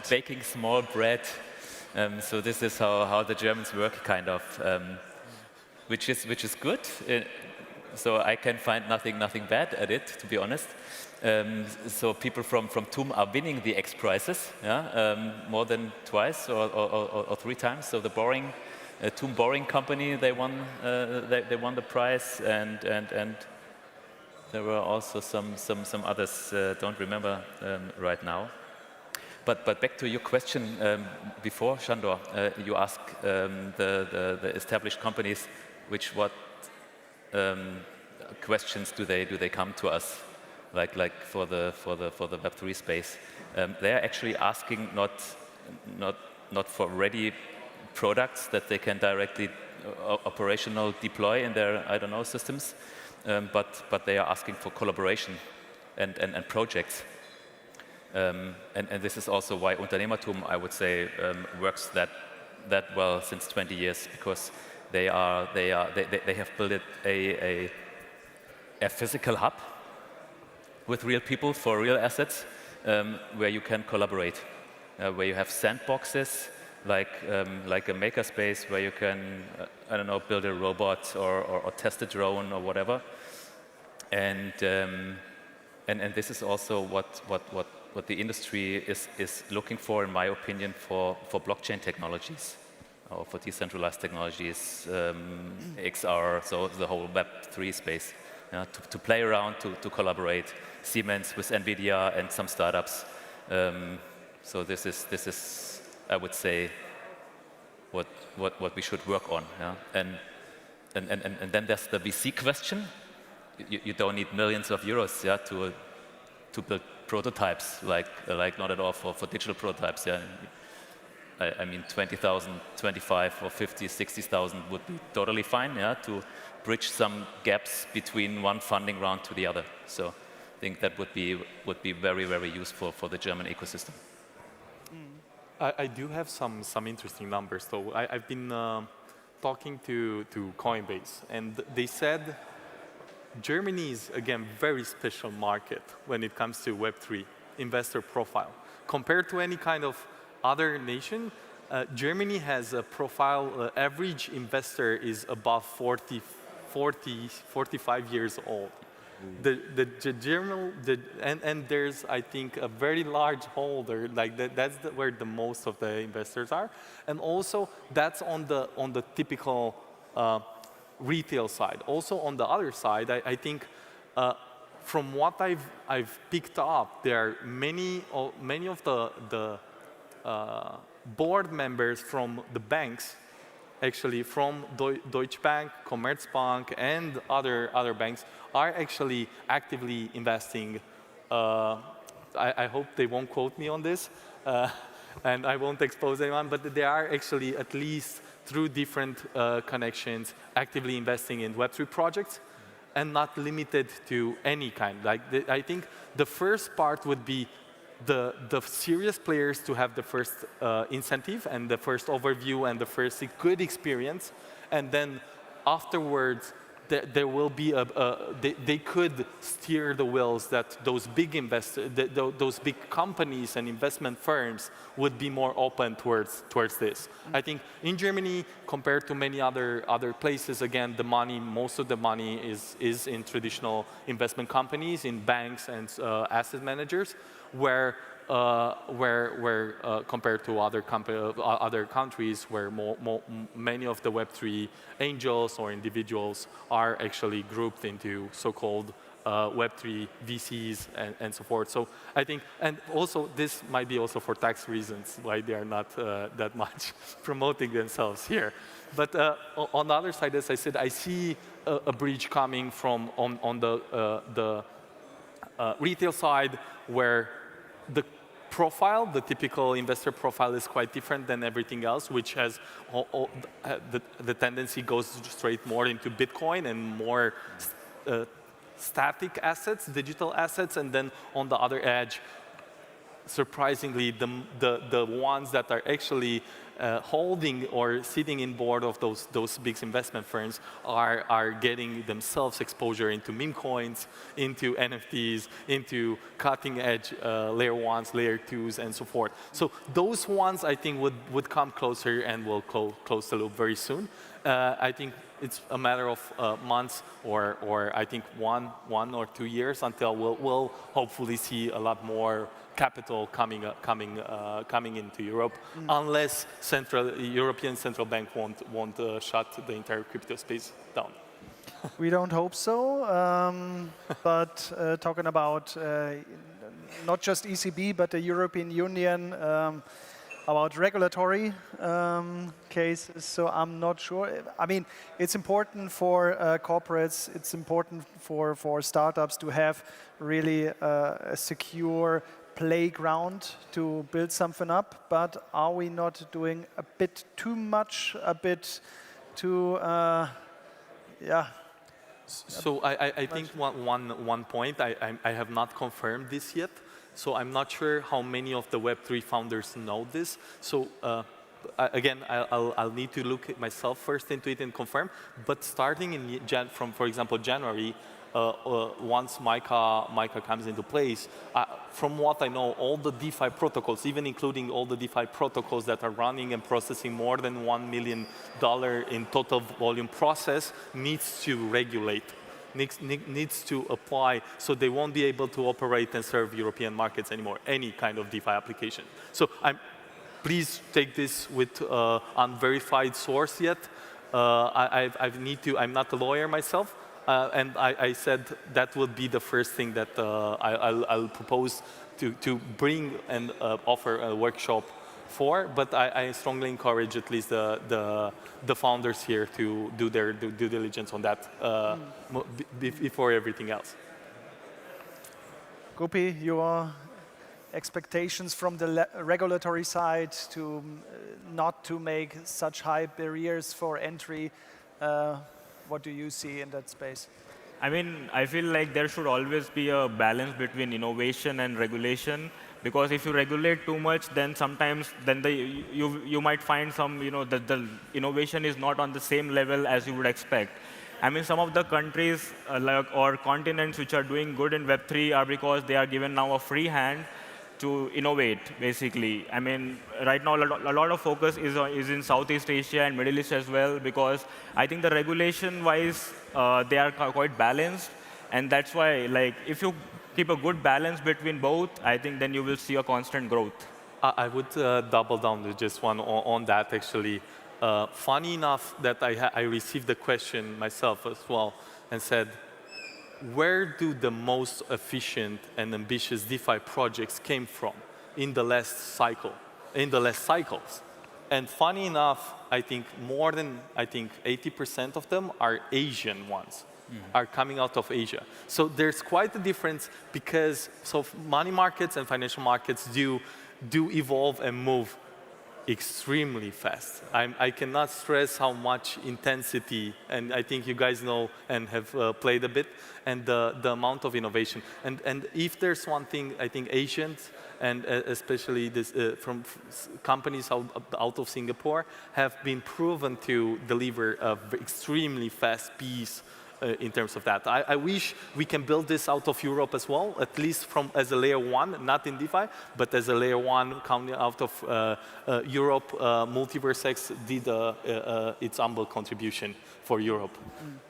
baking small bread. So this is how the Germans work, kind of, which is good. So I can find nothing bad at it, to be honest. So people from TUM are winning the X prizes, more than twice or 3 times. So the TUM Boring company, they won the prize, and there were also some others. Don't remember right now. But back to your question before, Shandor, you asked the established companies what questions do they come to us, like for the Web3 space. They are actually asking not for ready products that they can directly operational deploy in their systems, but they are asking for collaboration and projects. And this is also why Unternehmertum, I would say, works that well since 20 years, because they have built a physical hub with real people for real assets, where you can collaborate, where you have sandboxes like a maker space where you can build a robot or test a drone or whatever, and this is also what the industry is looking for, in my opinion, for blockchain technologies, or for decentralized technologies, XR, so the whole Web3 space, to play around, to collaborate. Siemens with NVIDIA and some startups. So this is, I would say, what we should work on. And then there's the VC question. You don't need millions of euros, to build prototypes, like not at all for digital prototypes. I mean 20,000, 25 or 50, 60,000 would be totally fine, to bridge some gaps between one funding round to the other. So I think that would be very, very useful for the German ecosystem. I do have some interesting numbers, though. I've been talking to Coinbase, and they said Germany is, again, very special market when it comes to Web3 investor profile. Compared to any kind of other nation, Germany has a profile, average investor is above 45 years old. And there's, I think, a very large holder, that's where the most of the investors are. And also, that's on the typical retail side. Also, on the other side, I think, from what I've picked up, there are many of the board members from the banks, actually from Deutsche Bank, Commerzbank, and other banks, are actually actively investing. I hope they won't quote me on this, and I won't expose anyone, but they are actually, at least through different connections, actively investing in Web3 projects, and not limited to any kind. I think the first part would be the serious players to have the first incentive and the first overview and the first good experience, and then afterwards there will be they could steer the wheels that those big investors, those big companies and investment firms would be more open towards this. I think in Germany, compared to many other places, again, most of the money is in traditional investment companies, in banks and asset managers, where compared to other countries where many of the Web3 angels or individuals are actually grouped into so-called Web3 VCs and so forth. So I think, and also this might be also for tax reasons why they are not that much promoting themselves here. But on the other side, as I said, I see a bridge coming from on the retail side, where the typical investor profile is quite different than everything else, which has the tendency goes straight more into Bitcoin and more static assets, digital assets, and then on the other edge, surprisingly, the ones that are actually holding or sitting in board of those big investment firms are getting themselves exposure into memecoins, into NFTs, into cutting edge layer 1s, layer 2s, and so forth. So those ones I think would come closer and will close the loop very soon. I think it's a matter of months or I think one or 2 years until we'll hopefully see a lot more capital coming into Europe, unless European Central Bank won't shut the entire crypto space down. We don't hope so, but talking about not just ECB, but the European Union, about regulatory cases, so I'm not sure. I mean, it's important for corporates, it's important for startups to have really a secure playground to build something up, but are we not doing a bit too much, a bit too, yeah. So I think one point, I have not confirmed this yet, so I'm not sure how many of the Web3 founders know this. So again, I'll need to look myself first into it and confirm, but starting in from, for example, January, once MiCA comes into place, from what I know, all the DeFi protocols, even including all the DeFi protocols that are running and processing more than $1 million in total volume process, needs to regulate, needs to apply, so they won't be able to operate and serve European markets anymore, any kind of DeFi application. So please take this with unverified source yet. I'm not a lawyer myself, and I said that will be the first thing that I'll propose to bring and offer a workshop for, but I strongly encourage at least the founders here to do their due diligence on that before everything else. Gupi, your expectations from the regulatory side to not to make such high barriers for entry, what do you see in that space? I mean, I feel like there should always be a balance between innovation and regulation, because if you regulate too much, then sometimes you might find that the innovation is not on the same level as you would expect. I mean, some of the countries or continents which are doing good in Web3 are because they are given now a free hand to innovate, basically. I mean, right now, a lot of focus is in Southeast Asia and Middle East as well, because I think the regulation-wise, they are quite balanced. And that's why, if you keep a good balance between both, I think then you will see a constant growth. I would double down with just one on that, actually. Funny enough that I received the question myself as well and said, where do the most efficient and ambitious DeFi projects came from in the last cycles? And funny enough, I think more than 80% of them are Asian ones, are coming out of Asia. So there's quite a difference, because money markets and financial markets do evolve and move extremely fast. I cannot stress how much intensity, and I think you guys know and have played a bit, and the amount of innovation. And if there's one thing, I think Asians, and especially this, from companies out of Singapore, have been proven to deliver extremely fast pace in terms of that. I wish we can build this out of Europe as well, at least as a layer 1, not in DeFi, but as a layer 1 coming out of Europe. MultiversX did its humble contribution for Europe.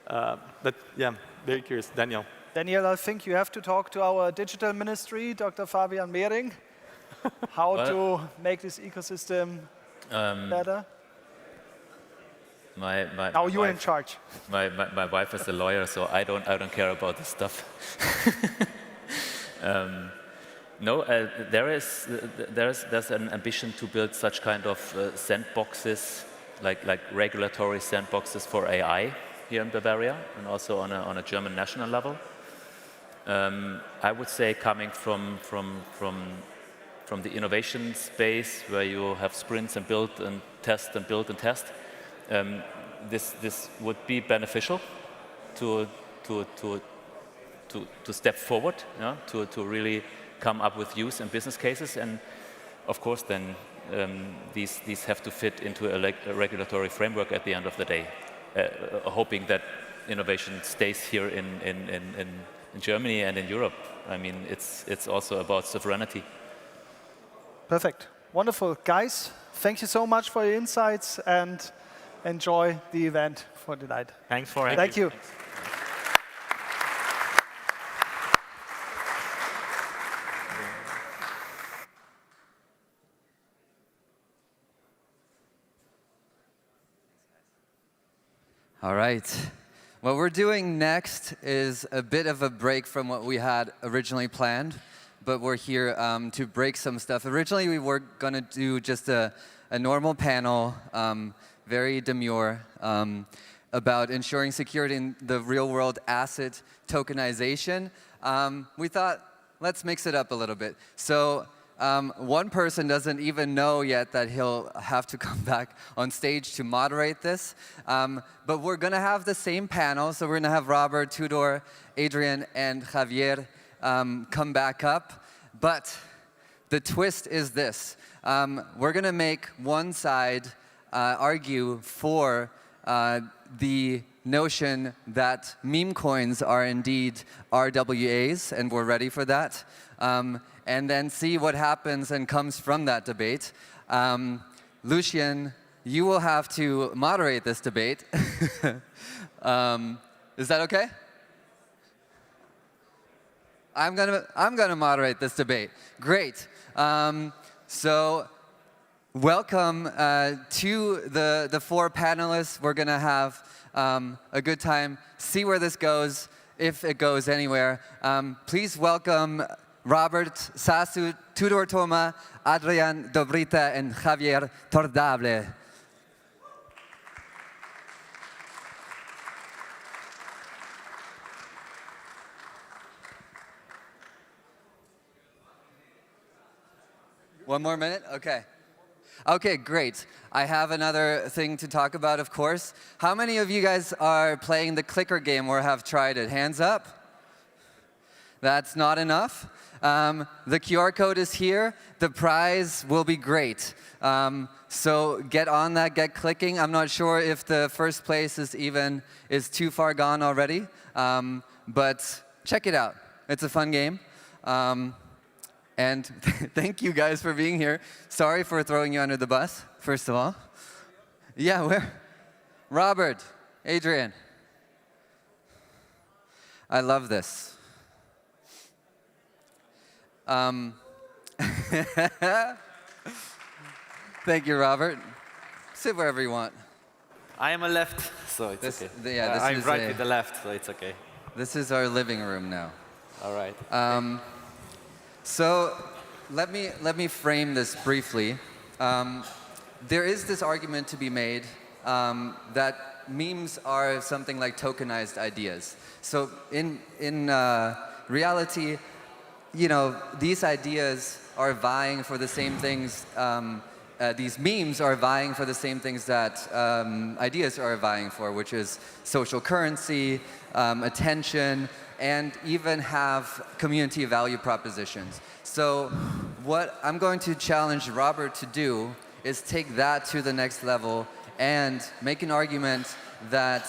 But yeah, very curious. Daniel. Daniel, I think you have to talk to our digital ministry, Dr. Fabian Mehring, how to make this ecosystem better. Now you're in charge. My wife is a lawyer, so I don't care about this stuff. No, there's an ambition to build such kind of sandboxes, like regulatory sandboxes for AI here in Bavaria, and also on a German national level. I would say coming from the innovation space, where you have sprints and build and test and build and test. This would be beneficial to step forward, to really come up with use and business cases, and of course then these have to fit into a regulatory framework at the end of the day, hoping that innovation stays here in Germany and in Europe. I mean, it's also about sovereignty. Perfect. Wonderful. Guys, thank you so much for your insights, and enjoy the event for tonight. Thanks for Thank you. All right. What we're doing next is a bit of a break from what we had originally planned, but we're here to break some stuff. Originally, we were going to do just a normal panel, very demure, about ensuring security in the real-world asset tokenization. We thought, let's mix it up a little bit. So one person doesn't even know yet that he'll have to come back on stage to moderate this. But we're going to have the same panel. So we're going to have Robert, Tudor, Adrian, and Javier come back up. But the twist is this. We're going to make one side argue for the notion that meme coins are indeed RWAs, and we're ready for that. And then see what happens and comes from that debate. Lucien, you will have to moderate this debate. Is that okay? I'm gonna moderate this debate. Great. So welcome to the four panelists. We're gonna have a good time. See where this goes, if it goes anywhere. Please welcome Robert, Sasu, Tudor Toma, Adrian Dobrita, and Javier Tordable. One more minute? Okay. Okay, great. I have another thing to talk about, of course. How many of you guys are playing the clicker game or have tried it? Hands up. That's not enough. The QR code is here. The prize will be great. So get on that, get clicking. I'm not sure if the first place is too far gone already, but check it out. It's a fun game. And thank you guys for being here. Sorry for throwing you under the bus, first of all. Yeah, where? Robert, Adrian. I love this. Thank you, Robert. Sit wherever you want. I am a left, so it's okay. Yeah, I'm right with the left, so it's okay. This is our living room now. All right. So let me frame this briefly. There is this argument to be made that memes are something like tokenized ideas. So in reality, you know, these ideas are vying for the same things. These memes are vying for the same things that ideas are vying for, which is social currency, attention, and even have community value propositions. So what I'm going to challenge Robert to do is take that to the next level and make an argument that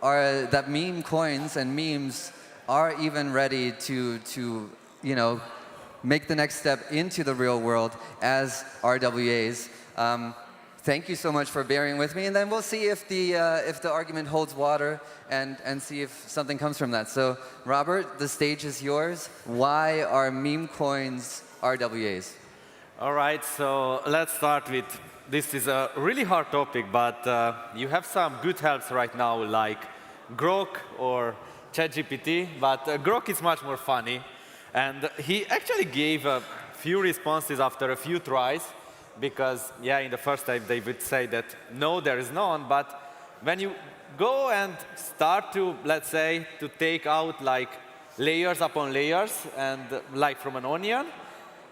that meme coins and memes are even ready to make the next step into the real world as RWAs. Thank you so much for bearing with me, and then we'll see if the argument holds water and see if something comes from that. So, Robert, the stage is yours. Why are meme coins RWAs? All right, so let's start with, this is a really hard topic, but you have some good helps right now, like Grok or ChatGPT, but Grok is much more funny. And he actually gave a few responses after a few tries, because, yeah, in the first time they would say that, no, there is none, but when you go and start to, let's say, to take out like layers upon layers, and like from an onion,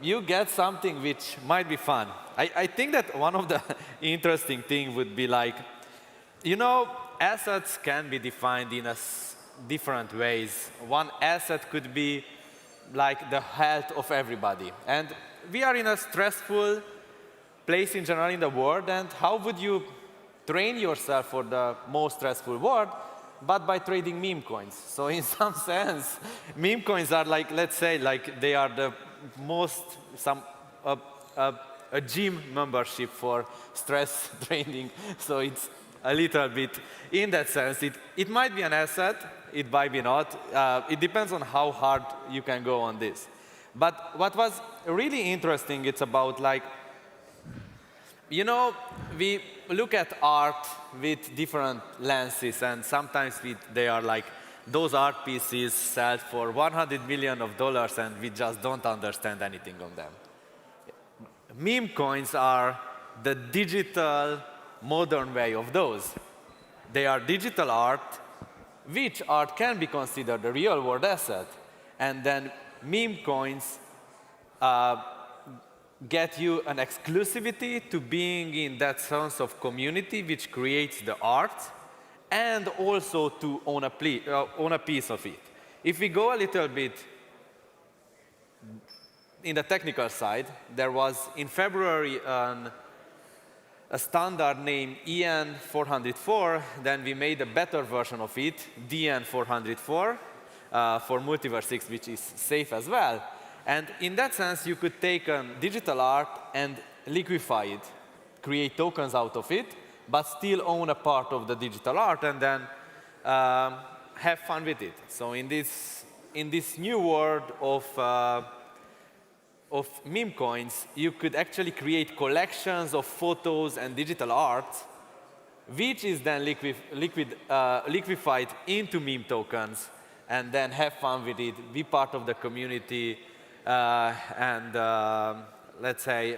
you get something which might be fun. I think that one of the interesting things would be like, assets can be defined in different ways. One asset could be like the health of everybody. And we are in a stressful place in general in the world, and how would you train yourself for the most stressful world? But by trading meme coins. So in some sense, meme coins are like, let's say, like they are the most, a gym membership for stress training. So it's a little bit, in that sense, it might be an asset, it might be not. It depends on how hard you can go on this. But what was really interesting, it's about like, we look at art with different lenses, and sometimes they are like, those art pieces sell for $100 million, and we just don't understand anything on them. Meme coins are the digital modern way of those. They are digital art, which art can be considered a real-world asset. And then meme coins get you an exclusivity to being in that sense of community which creates the art, and also to own a piece of it. If we go a little bit in the technical side, there was in February a standard named EN404, then we made a better version of it, DN404, for MultiversX, which is safe as well. And in that sense, you could take digital art and liquefy it, create tokens out of it, but still own a part of the digital art, and then have fun with it. So in this new world of meme coins, you could actually create collections of photos and digital art, which is then liquefied into meme tokens, and then have fun with it, be part of the community, and let's say,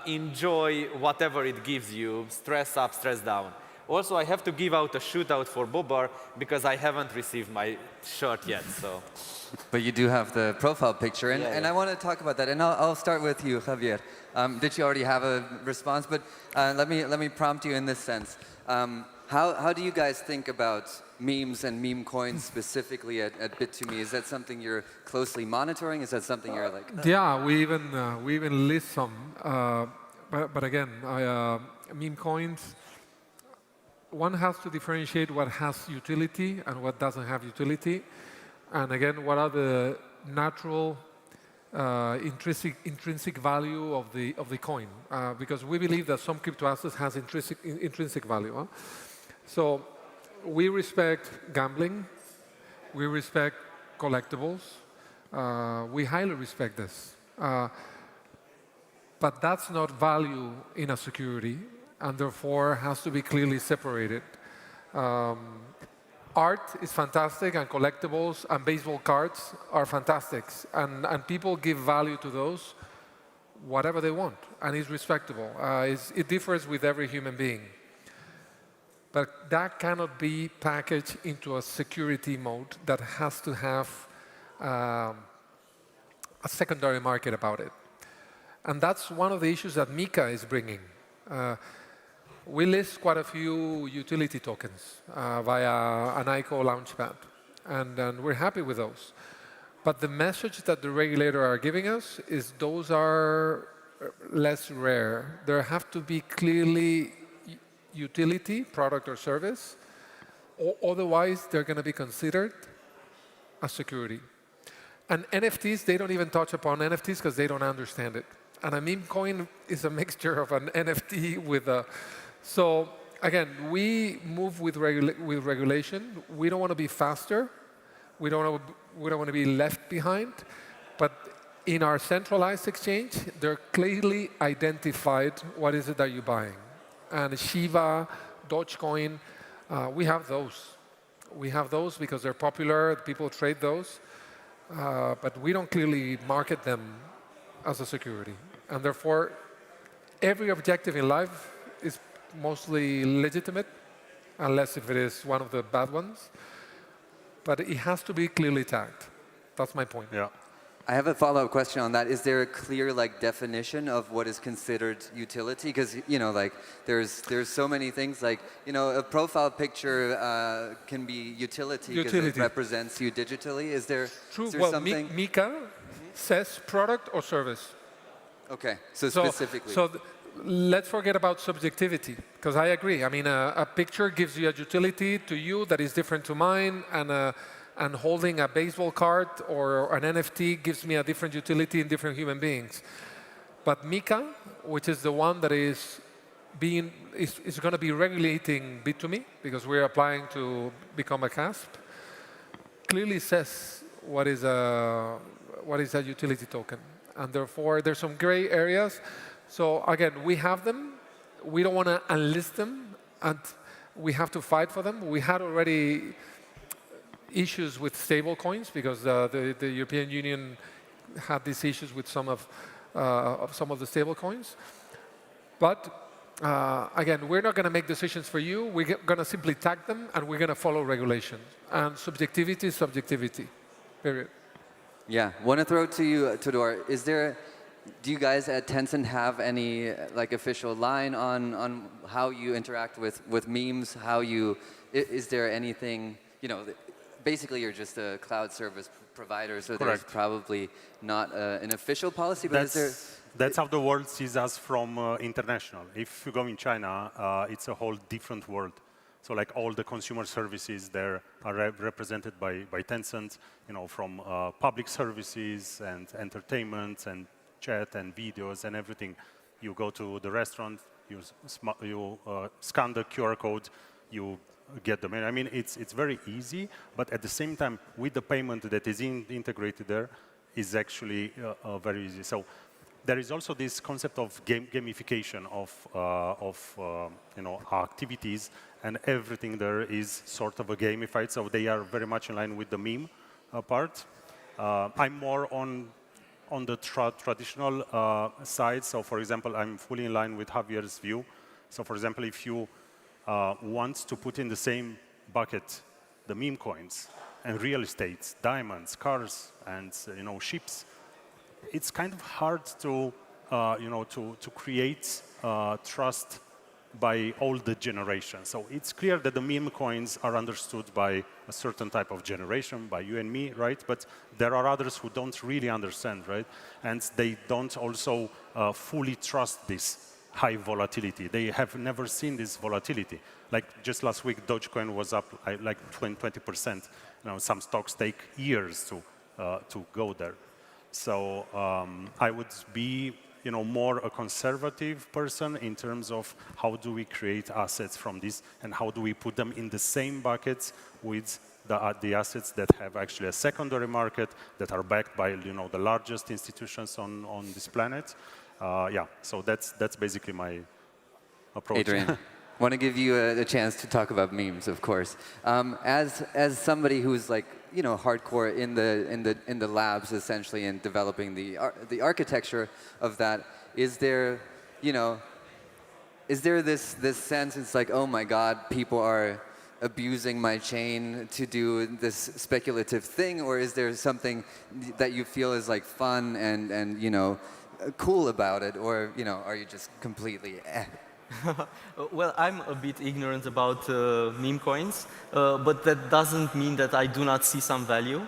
enjoy whatever it gives you, stress up, stress down. Also, I have to give out a shootout for Bobar because I haven't received my shirt yet. So, but you do have the profile picture, and I want to talk about that. And I'll start with you, Javier. Did you already have a response? But let me prompt you in this sense. How do you guys think about memes and meme coins specifically at Bit2Me? Is that something you're closely monitoring? Is that something you're like? Yeah, we even list some. But again, meme coins. One has to differentiate what has utility and what doesn't have utility, and again, what are the natural intrinsic value of the coin? Because we believe that some crypto assets has intrinsic value. Huh? So we respect gambling, we respect collectibles, we highly respect this. But that's not value in a security, and therefore has to be clearly separated. Art is fantastic, and collectibles and baseball cards are fantastic, and people give value to those whatever they want, and it's respectable. It differs with every human being. But that cannot be packaged into a security mode that has to have a secondary market about it. And that's one of the issues that MiCA is bringing. We list quite a few utility tokens via an XLaunchpad, and we're happy with those. But the message that the regulator are giving us is those are less rare. There have to be clearly utility, product or service, Otherwise, they're going to be considered as security. And NFTs, they don't even touch upon NFTs because they don't understand it. And a meme coin is a mixture of an NFT with a... So again, we move with regulation. We don't want to be faster. We don't want to be left behind. But in our centralized exchange, they're clearly identified what is it that you're buying. And Shiba, Dogecoin, we have those. We have those because they're popular. People trade those. But we don't clearly market them as a security. And therefore, every objective in life is mostly legitimate, unless if it is one of the bad ones. But it has to be clearly tagged. That's my point. Yeah. I have a follow-up question on that. Is there a clear definition of what is considered utility? Because there's so many things a profile picture can be utility because it represents you digitally. Is there something? MiCA says product or service. Okay, so specifically. So let's forget about subjectivity, because I agree. I mean, a picture gives you a utility to you that is different to mine, and holding a baseball card or an NFT gives me a different utility in different human beings. But MiCA, which is the one that is going to be regulating B2Me, because we're applying to become a CASP, clearly says what is a utility token. And therefore, there's some gray areas. So again, we have them. We don't want to enlist them, and we have to fight for them. We had already issues with stable coins because the European Union had these issues with some of the stable coins. But again, we're not going to make decisions for you. We're going to simply tag them, and we're going to follow regulations. And subjectivity is subjectivity, period. Yeah, want to throw it to you, Tudor. Do you guys at Tencent have any official line on how you interact with memes? Is there anything, basically you're just a cloud service provider, so there's probably not an official policy, but that's how the world sees us from international. If you go in China, it's a whole different world. So all the consumer services there are represented by Tencent, from public services and entertainment and chat and videos and everything. You go to the restaurant, you scan the QR code, you get the menu. I mean, it's very easy, but at the same time, with the payment that is integrated there, is actually very easy. So there is also this concept of gamification of activities, and everything there is sort of a gamified. So they are very much in line with the meme part. I'm more on the traditional side. So for example, I'm fully in line with Javier's view. So for example, if you want to put in the same bucket the meme coins and real estate, diamonds, cars, and ships, it's kind of hard to create trust by all the generations. So it's clear that the meme coins are understood by a certain type of generation, by you and me, right? But there are others who don't really understand, right? And they don't also fully trust this high volatility. They have never seen this volatility. Like just last week, Dogecoin was up like 20%. Some stocks take years to go there. So I would be more a conservative person in terms of how do we create assets from this and how do we put them in the same buckets with the assets that have actually a secondary market, that are backed by the largest institutions on this planet. Yeah, so that's basically my approach. Adrian, want to give you a chance to talk about memes, of course. As somebody who's hardcore in the labs essentially and developing the architecture of that, is there this sense it's like, oh my God, people are abusing my chain to do this speculative thing, or is there something that you feel is fun and cool about it, or are you just completely Well, I'm a bit ignorant about meme coins, but that doesn't mean that I do not see some value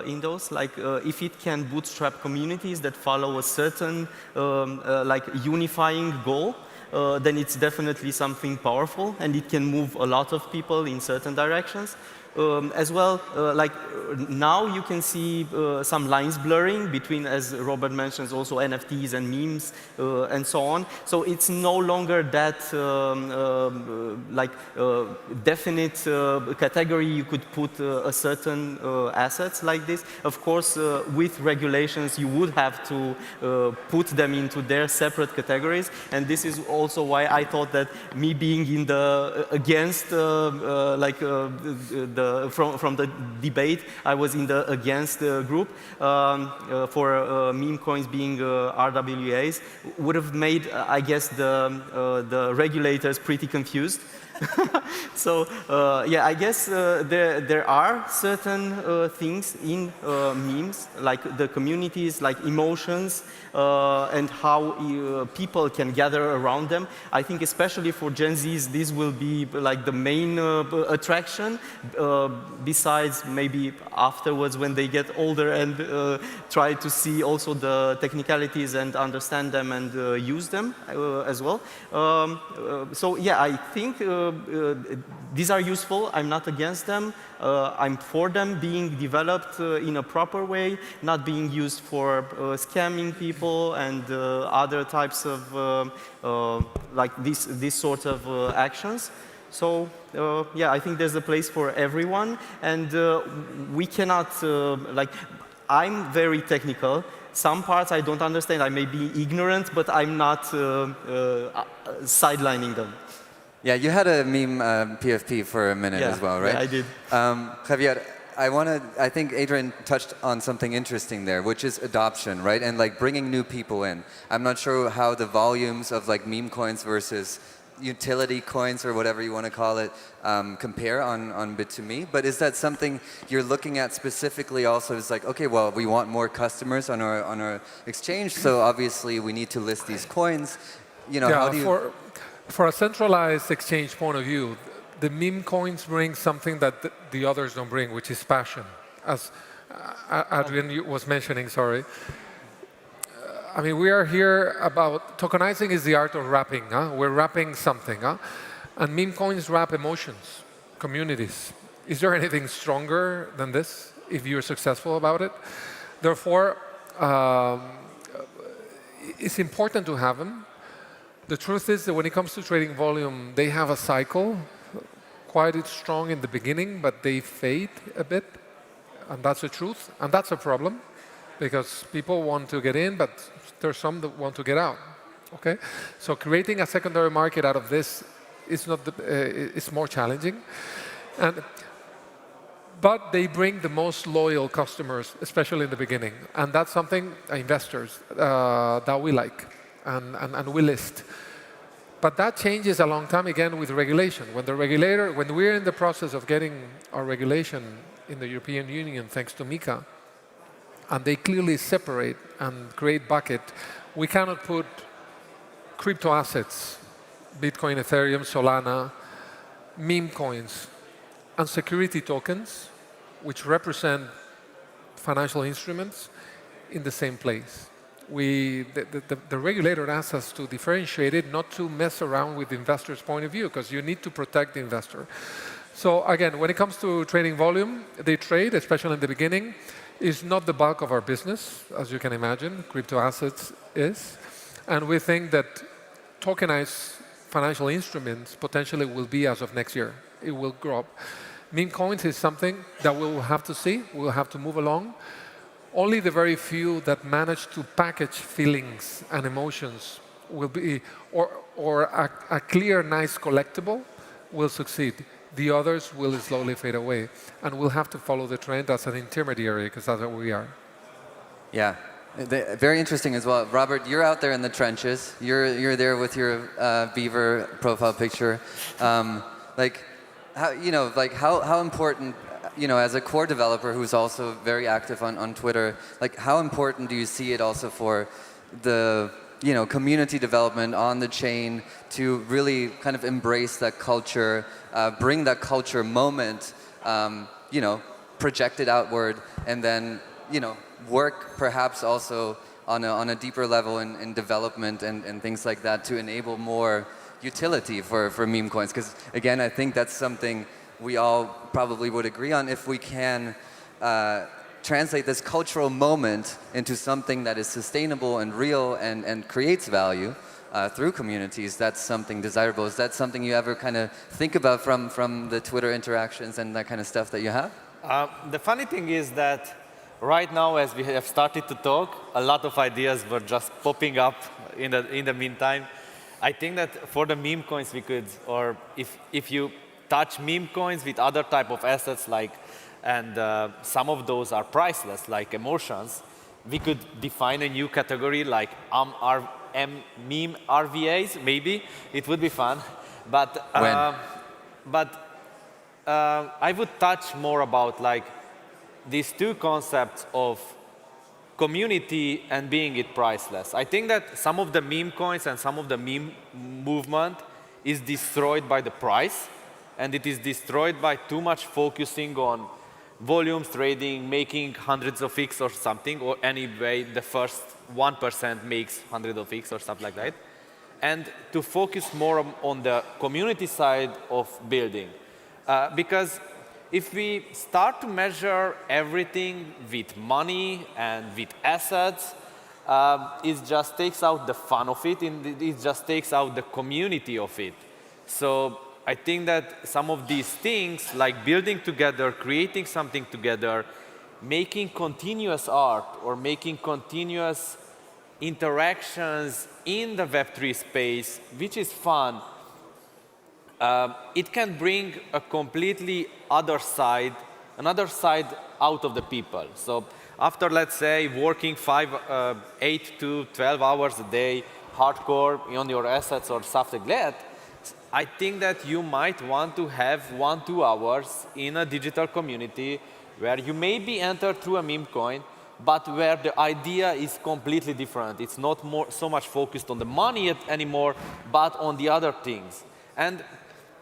in those. If it can bootstrap communities that follow a certain unifying goal, then it's definitely something powerful, and it can move a lot of people in certain directions. As well, now you can see some lines blurring between, as Robert mentions, also NFTs and memes and so on. So it's no longer that definite category you could put a certain assets like this. Of course, with regulations, you would have to put them into their separate categories. And this is also why I thought that me being in the against from the debate, I was in the against group for meme coins being RWAs, would have made, I guess, the regulators pretty confused. So yeah, I guess there are certain things in memes, like the communities, like emotions, and how people can gather around them. I think especially for Gen Zs, this will be like the main attraction, besides maybe afterwards when they get older and try to see also the technicalities and understand them and use them as well. So yeah, I think these are useful. I'm not against them. I'm for them being developed in a proper way, not being used for scamming people and other types of like this sort of actions. So yeah, I think there's a place for everyone, and we cannot I'm very technical. Some parts I don't understand. I may be ignorant, but I'm not sidelining them. Yeah, you had a meme PFP for a minute as well, right? Yeah, I did. Javier, I think Adrian touched on something interesting there, which is adoption, right? And like bringing new people in. I'm not sure how the volumes of like meme coins versus utility coins or whatever you want to call it compare on Bit2Me, but is that something you're looking at specifically also? It's like, okay, well, we want more customers on our exchange, so obviously we need to list these coins. You know, how do you... For a centralized exchange point of view, the meme coins bring something that the others don't bring, which is passion. As Adrian was mentioning, sorry. I mean, we are here about tokenizing is the art of wrapping. We're wrapping something. And meme coins wrap emotions, communities. Is there anything stronger than this if you're successful about it? Therefore, it's important to have them. The truth is that when it comes to trading volume, they have a cycle, quite strong in the beginning, but they fade a bit. And that's the truth. And that's a problem, because people want to get in, but there's some that want to get out. Okay? So creating a secondary market out of this is not it's more challenging. But they bring the most loyal customers, especially in the beginning. And that's something, investors, that we like. And we list. But that changes a long time again with regulation. When we're in the process of getting our regulation in the European Union, thanks to MiCA, and they clearly separate and create bucket, we cannot put crypto assets, Bitcoin, Ethereum, Solana, meme coins, and security tokens, which represent financial instruments, in the same place. The regulator asks us to differentiate it, not to mess around with the investor's point of view, because you need to protect the investor. So again, when it comes to trading volume, they trade, especially in the beginning, is not the bulk of our business, as you can imagine. Crypto assets is. And we think that tokenized financial instruments potentially will be as of next year. It will grow up. Meme coins is something that we'll have to see. We'll have to move along. Only the very few that manage to package feelings and emotions will be, or a clear, nice collectible will succeed. The others will slowly fade away. And we'll have to follow the trend as an intermediary, because that's what we are. Yeah, very interesting as well. Robert, you're out there in the trenches. You're there with your beaver profile picture. How important, as a core developer who's also very active on Twitter, how important do you see it also for the community development on the chain to really kind of embrace that culture, bring that culture moment, project it outward, and then work perhaps also on a deeper level in development and things like that to enable more utility for meme coins. Because again, I think that's something we all probably would agree on. If we can translate this cultural moment into something that is sustainable and real and creates value through communities, that's something desirable. Is that something you ever kind of think about from the Twitter interactions and that kind of stuff that you have? The funny thing is that right now, as we have started to talk, a lot of ideas were just popping up in the meantime. I think that for the meme coins we could, or if you touch meme coins with other type of assets and some of those are priceless, like emotions, we could define a new category like meme RWAs, maybe. It would be fun. But I would touch more about these two concepts of community and being it priceless. I think that some of the meme coins and some of the meme movement is destroyed by the price, and it is destroyed by too much focusing on volumes trading, making hundreds of X or something, or anyway, the first 1% makes hundreds of X or something like that. And to focus more on the community side of building. Because if we start to measure everything with money and with assets, it just takes out the fun of it, and it just takes out the community of it. So I think that some of these things, like building together, creating something together, making continuous art or making continuous interactions in the Web3 space, which is fun, it can bring a completely another side out of the people. So after, let's say, working 8 to 12 hours a day, hardcore on your assets or stuff like that, I think that you might want to have 1-2 hours in a digital community where you maybe enter through a meme coin, but where the idea is completely different. It's not so much focused on the money anymore, but on the other things. And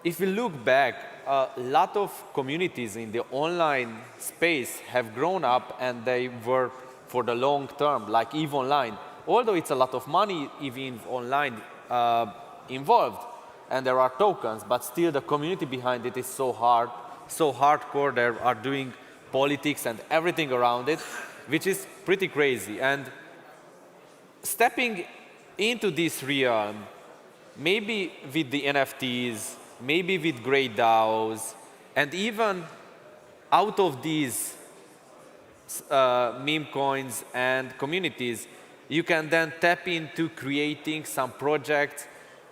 if we look back, a lot of communities in the online space have grown up and they were for the long term, like EVE Online. Although it's a lot of money, even online involved, and there are tokens, but still the community behind it is so hardcore. They are doing politics and everything around it, which is pretty crazy. And stepping into this realm, maybe with the NFTs, maybe with great DAOs, and even out of these meme coins and communities, you can then tap into creating some projects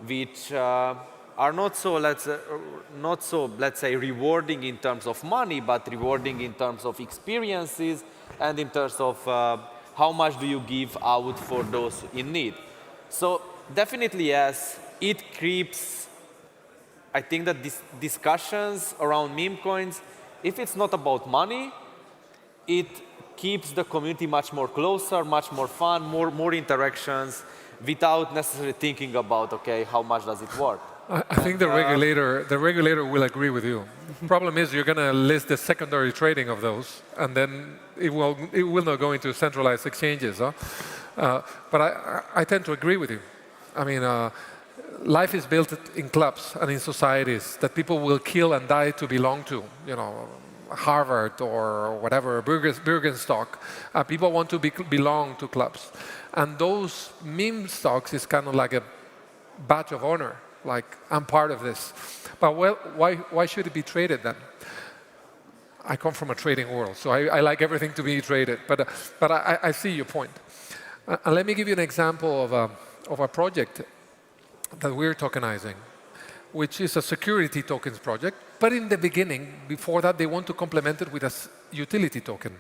which are not so, let's say, rewarding in terms of money, but rewarding in terms of experiences and in terms of how much do you give out for those in need. So definitely, yes, it creeps. I think that these discussions around meme coins, if it's not about money, it keeps the community much more closer, much more fun, more interactions, without necessarily thinking about, okay, how much does it work? I think the regulator will agree with you. Problem is, you're going to list the secondary trading of those, and then it will not go into centralized exchanges. Huh? But I tend to agree with you. I mean, life is built in clubs and in societies that people will kill and die to belong to. You know, Harvard or whatever, Birkenstock. People want to belong to clubs. And those meme stocks is kind of like a badge of honor. Like, I'm part of this. But well, why should it be traded then? I come from a trading world, so I like everything to be traded. But I see your point. And let me give you an example of a project that we're tokenizing, which is a security tokens project. But in the beginning, before that, they want to complement it with a utility token.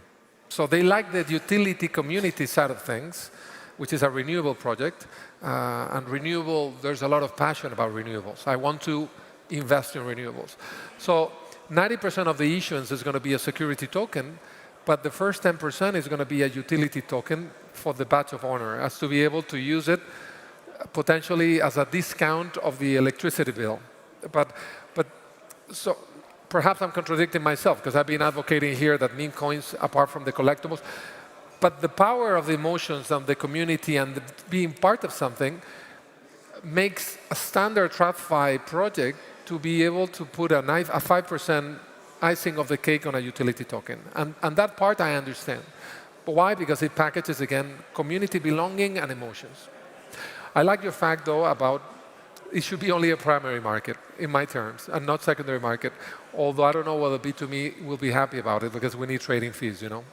So they like the utility community side of things, which is a renewable project. And renewable, there's a lot of passion about renewables. I want to invest in renewables. So 90% of the issuance is going to be a security token, but the first 10% is going to be a utility token for the badge of honor, as to be able to use it potentially as a discount of the electricity bill. But so perhaps I'm contradicting myself, because I've been advocating here that meme coins, apart from the collectibles, But the power of the emotions of the community and being part of something makes a standard TradFi project to be able to put a 5% icing of the cake on a utility token. And that part I understand. But why? Because it packages, again, community belonging and emotions. I like your fact, though, about it should be only a primary market, in my terms, and not secondary market. Although I don't know whether B2Me will be happy about it, because we need trading fees, you know.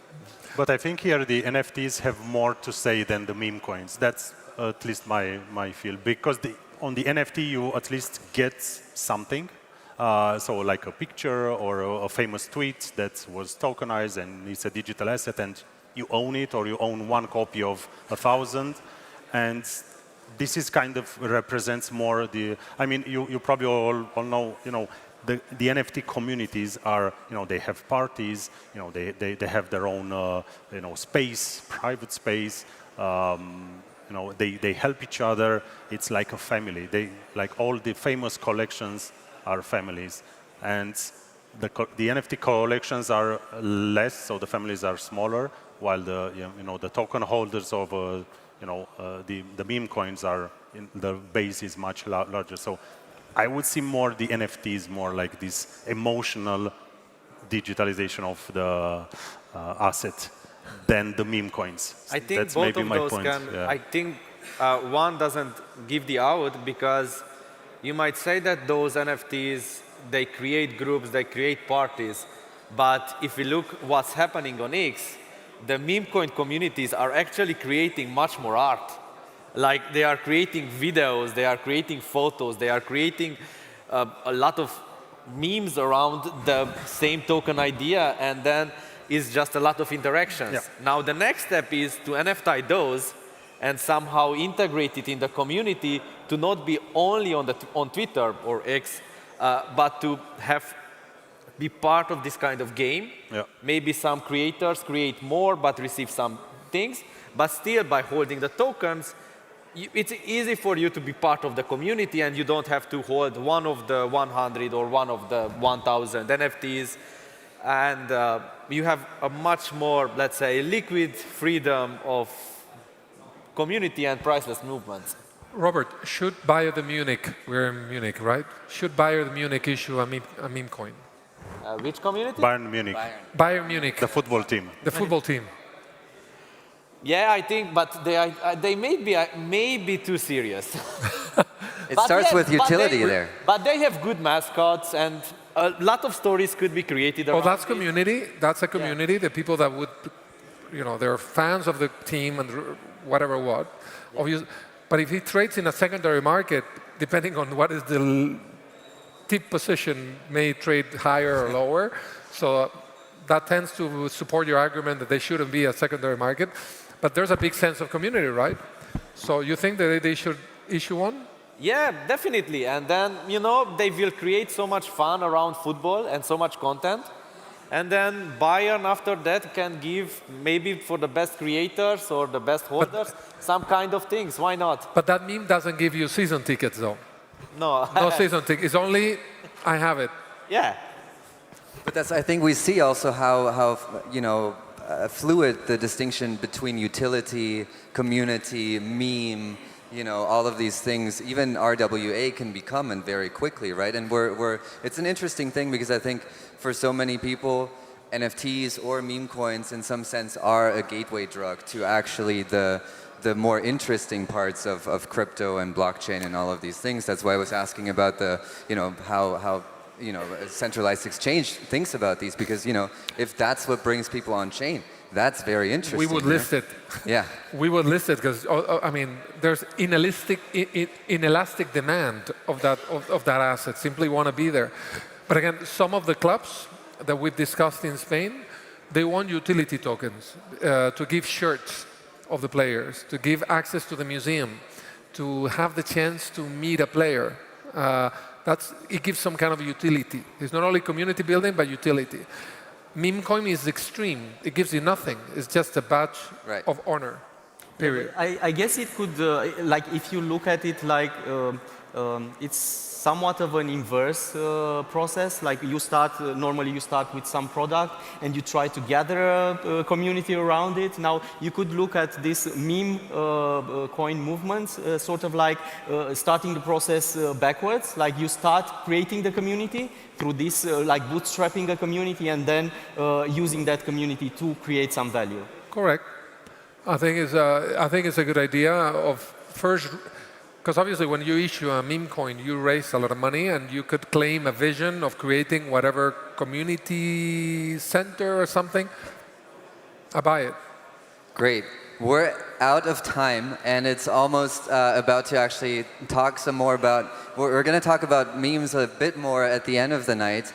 But I think here the NFTs have more to say than the meme coins. That's at least my feel. Because on the NFT, you at least get something. So like a picture or a famous tweet that was tokenized and it's a digital asset and you own it, or you own one copy of 1,000. And this is kind of represents more the, I mean, you probably all know, you know, the NFT communities are, you know, they have parties, you know, they have their own, you know, space, private space, you know, they help each other. It's like a family. Like all the famous collections are families. And the NFT collections are less, so the families are smaller, while the, you know, the token holders of, you know, the meme coins are, the base is much larger. So I would see more the NFTs more like this emotional digitalization of the asset than the meme coins. I think that's both maybe of my those point. can, Yeah. I think one doesn't give the out, because you might say that those NFTs, they create groups, they create parties. But if we look what's happening on X, the meme coin communities are actually creating much more art. Like, they are creating videos, they are creating photos, they are creating a lot of memes around the same token idea, and then it's just a lot of interactions. Yeah. Now, the next step is to NFT those and somehow integrate it in the community to not be only on Twitter or X, but to be part of this kind of game. Yeah. Maybe some creators create more but receive some things, but still by holding the tokens, it's easy for you to be part of the community, and you don't have to hold one of the 100 or one of the 1,000 NFTs. And you have a much more, let's say, liquid freedom of community and priceless movements. Robert, should Bayern Munich, we're in Munich, right? Should Bayern Munich issue a meme coin? Which community? Bayern Munich. Bayern Munich. The football team. The football team. Yeah, I think, but they may be too serious. It starts with utility there. But they have good mascots, and a lot of stories could be created around. Oh, that's community. That's a community. Yeah. The people that would, you know, they're fans of the team and whatever what. Yeah. But if he trades in a secondary market, depending on what is the tip position, may trade higher or lower. So that tends to support your argument that they shouldn't be a secondary market. But there's a big sense of community, right? So you think that they should issue one? Yeah, definitely. And then, you know, they will create so much fun around football and so much content. And then Bayern, after that, can give, maybe for the best creators or the best holders, some kind of things. Why not? But that meme doesn't give you season tickets, though. No. No season tickets. It's only, I have it. Yeah. But that's, I think we see also how you know, fluid the distinction between utility, community, meme, you know, all of these things, even RWA can become, and very quickly, right? And it's an interesting thing, because I think for so many people, NFTs or meme coins in some sense are a gateway drug to actually the more interesting parts of crypto and blockchain and all of these things. That's why I was asking about the, you know, how you know, a centralized exchange thinks about these, because, you know, if that's what brings people on chain, that's very interesting. We would list it. Yeah. We would list it because, I mean, there's inelastic demand of that asset. Simply want to be there. But again, some of the clubs that we've discussed in Spain, they want utility tokens to give shirts of the players, to give access to the museum, to have the chance to meet a player. It gives some kind of utility. It's not only community building, but utility. Meme coin is extreme. It gives you nothing. It's just a badge of honor, period. I guess it could, like, if you look at it like it's somewhat of an inverse process. Like you start, normally you start with some product and you try to gather a community around it. Now you could look at this meme coin movements, sort of like starting the process backwards. Like you start creating the community through this, like bootstrapping a community and then using that community to create some value. Correct. I think it's a good idea of first. Because obviously, when you issue a meme coin, you raise a lot of money, and you could claim a vision of creating whatever community center or something. I buy it. Great. We're out of time, and it's almost about to actually talk some more about. We're going to talk about memes a bit more at the end of the night.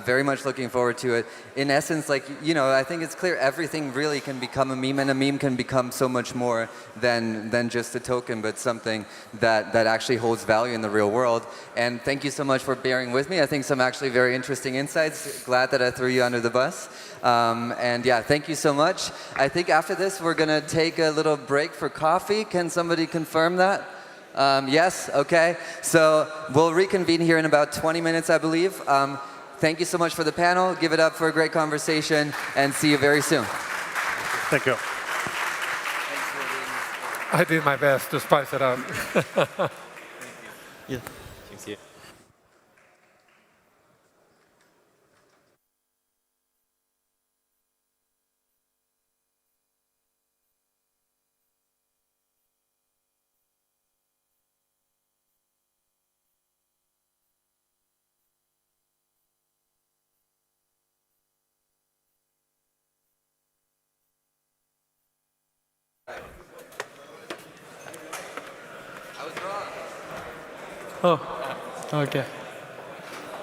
Very much looking forward to it. In essence, like, you know, I think it's clear everything really can become a meme, and a meme can become so much more than just a token, but something that actually holds value in the real world. And thank you so much for bearing with me. I think some actually very interesting insights. Glad that I threw you under the bus. And yeah, thank you so much. I think after this, we're going to take a little break for coffee. Can somebody confirm that? Yes? Okay. So we'll reconvene here in about 20 minutes, I believe. Thank you so much for the panel. Give it up for a great conversation, and see you very soon. Thank you. I did my best to spice it up. Yeah. Thank you. Oh, okay.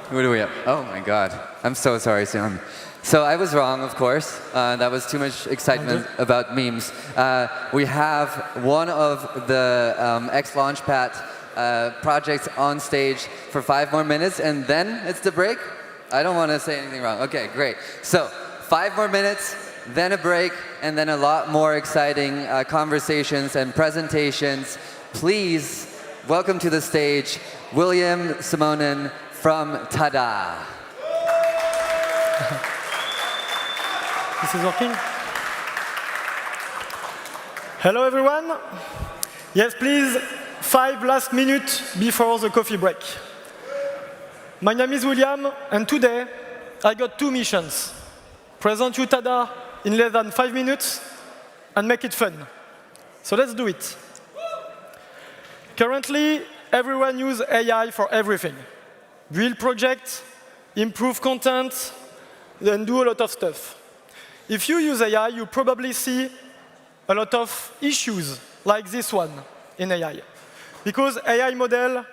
What do we have? Oh my God. I'm so sorry, Sion. So I was wrong, of course. That was too much excitement about memes. We have one of the xLaunchpad projects on stage for 5 more minutes, and then it's the break? I don't want to say anything wrong. Okay, great. So 5 more minutes, then a break, and then a lot more exciting conversations and presentations. Please welcome to the stage William Simonen from Tada. This is working? Hello, everyone. Yes, please, 5 last minutes before the coffee break. My name is William, and today I got 2 missions. Present you Tada in less than 5 minutes and make it fun. So let's do it. Currently, everyone uses AI for everything. Build projects, improve content, and do a lot of stuff. If you use AI, you probably see a lot of issues like this one in AI. Because AI model,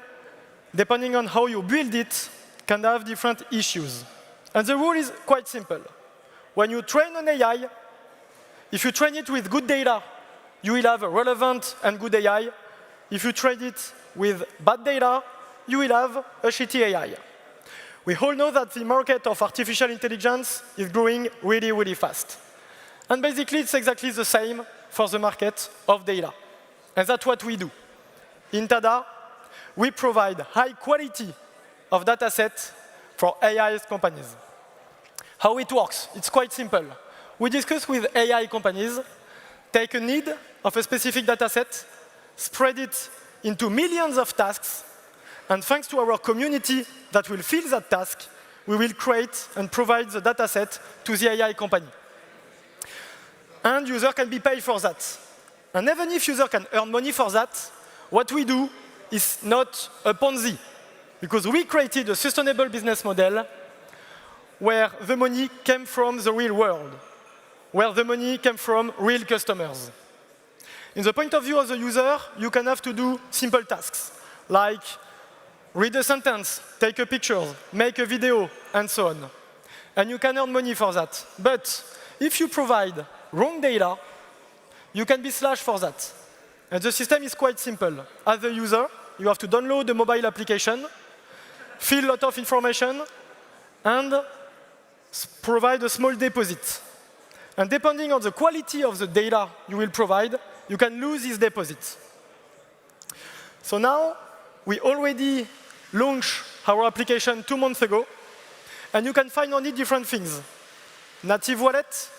depending on how you build it, can have different issues. And the rule is quite simple. When you train an AI, if you train it with good data, you will have a relevant and good AI. If you train it with bad data, you will have a shitty AI. We all know that the market of artificial intelligence is growing really, really fast. And basically, it's exactly the same for the market of data. And that's what we do. In Tada, we provide high quality of data sets for AI companies. How it works? It's quite simple. We discuss with AI companies, take a need of a specific data set, spread it into millions of tasks, and thanks to our community that will fill that task, we will create and provide the data set to the AI company. And user can be paid for that. And even if user can earn money for that, what we do is not a Ponzi, because we created a sustainable business model where the money came from the real world, where the money came from real customers. In the point of view of the user, you can have to do simple tasks, like read a sentence, take a picture, make a video, and so on. And you can earn money for that. But if you provide wrong data, you can be slashed for that. And the system is quite simple. As a user, you have to download the mobile application, fill a lot of information, and provide a small deposit. And depending on the quality of the data you will provide, you can lose this deposit. So now, we already launched our application 2 months ago, and you can find on it different things. Native wallet,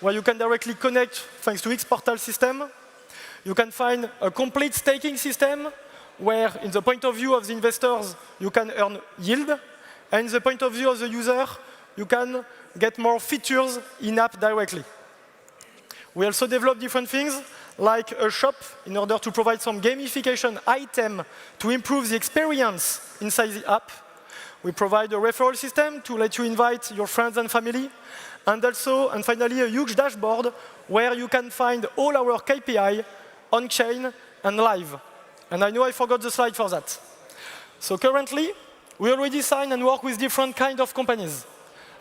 where you can directly connect thanks to X portal system. You can find a complete staking system, where in the point of view of the investors, you can earn yield, and in the point of view of the user, you can get more features in-app directly. We also develop different things, like a shop in order to provide some gamification item to improve the experience inside the app. We provide a referral system to let you invite your friends and family. And also, and finally, a huge dashboard where you can find all our KPI on-chain and live. And I know I forgot the slide for that. So currently, we already sign and work with different kinds of companies.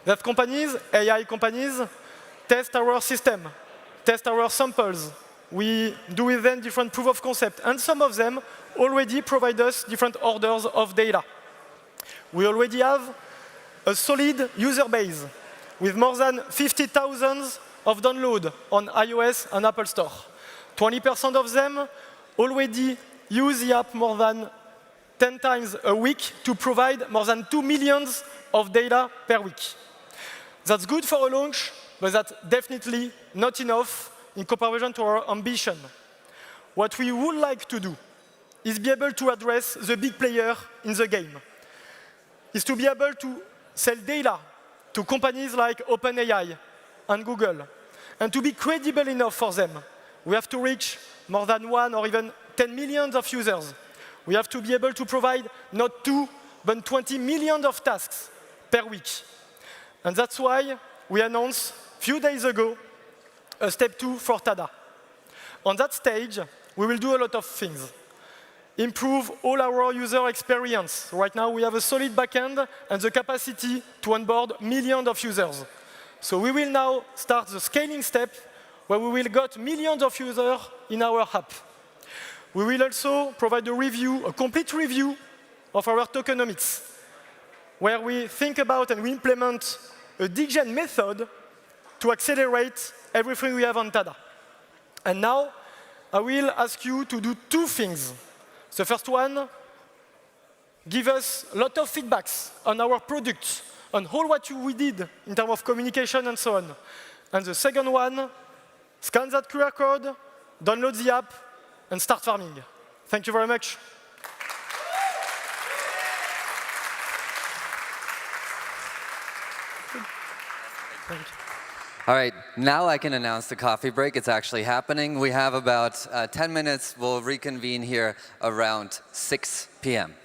That companies, AI companies, test our system, test our samples. We do with them different proof of concept. And some of them already provide us different orders of data. We already have a solid user base with more than 50,000 of downloads on iOS and Apple Store. 20% of them already use the app more than 10 times a week to provide more than 2 million of data per week. That's good for a launch, but that's definitely not enough in comparison to our ambition. What we would like to do is be able to address the big player in the game, is to be able to sell data to companies like OpenAI and Google, and to be credible enough for them. We have to reach more than 1 or even 10 million of users. We have to be able to provide not 2, but 20 million of tasks per week. And that's why we announced a few days ago a step 2 for TADA. On that stage, we will do a lot of things. Improve all our user experience. Right now, we have a solid backend and the capacity to onboard millions of users. So we will now start the scaling step, where we will get millions of users in our app. We will also provide a review, a complete review of our tokenomics, where we think about and we implement a degen method to accelerate everything we have on TADA. And now, I will ask you to do 2 things. The first one, give us a lot of feedbacks on our products, on all what we did in terms of communication and so on. And the second one, scan that QR code, download the app, and start farming. Thank you very much. Thank you. All right, now I can announce the coffee break. It's actually happening. We have about 10 minutes. We'll reconvene here around 6 p.m.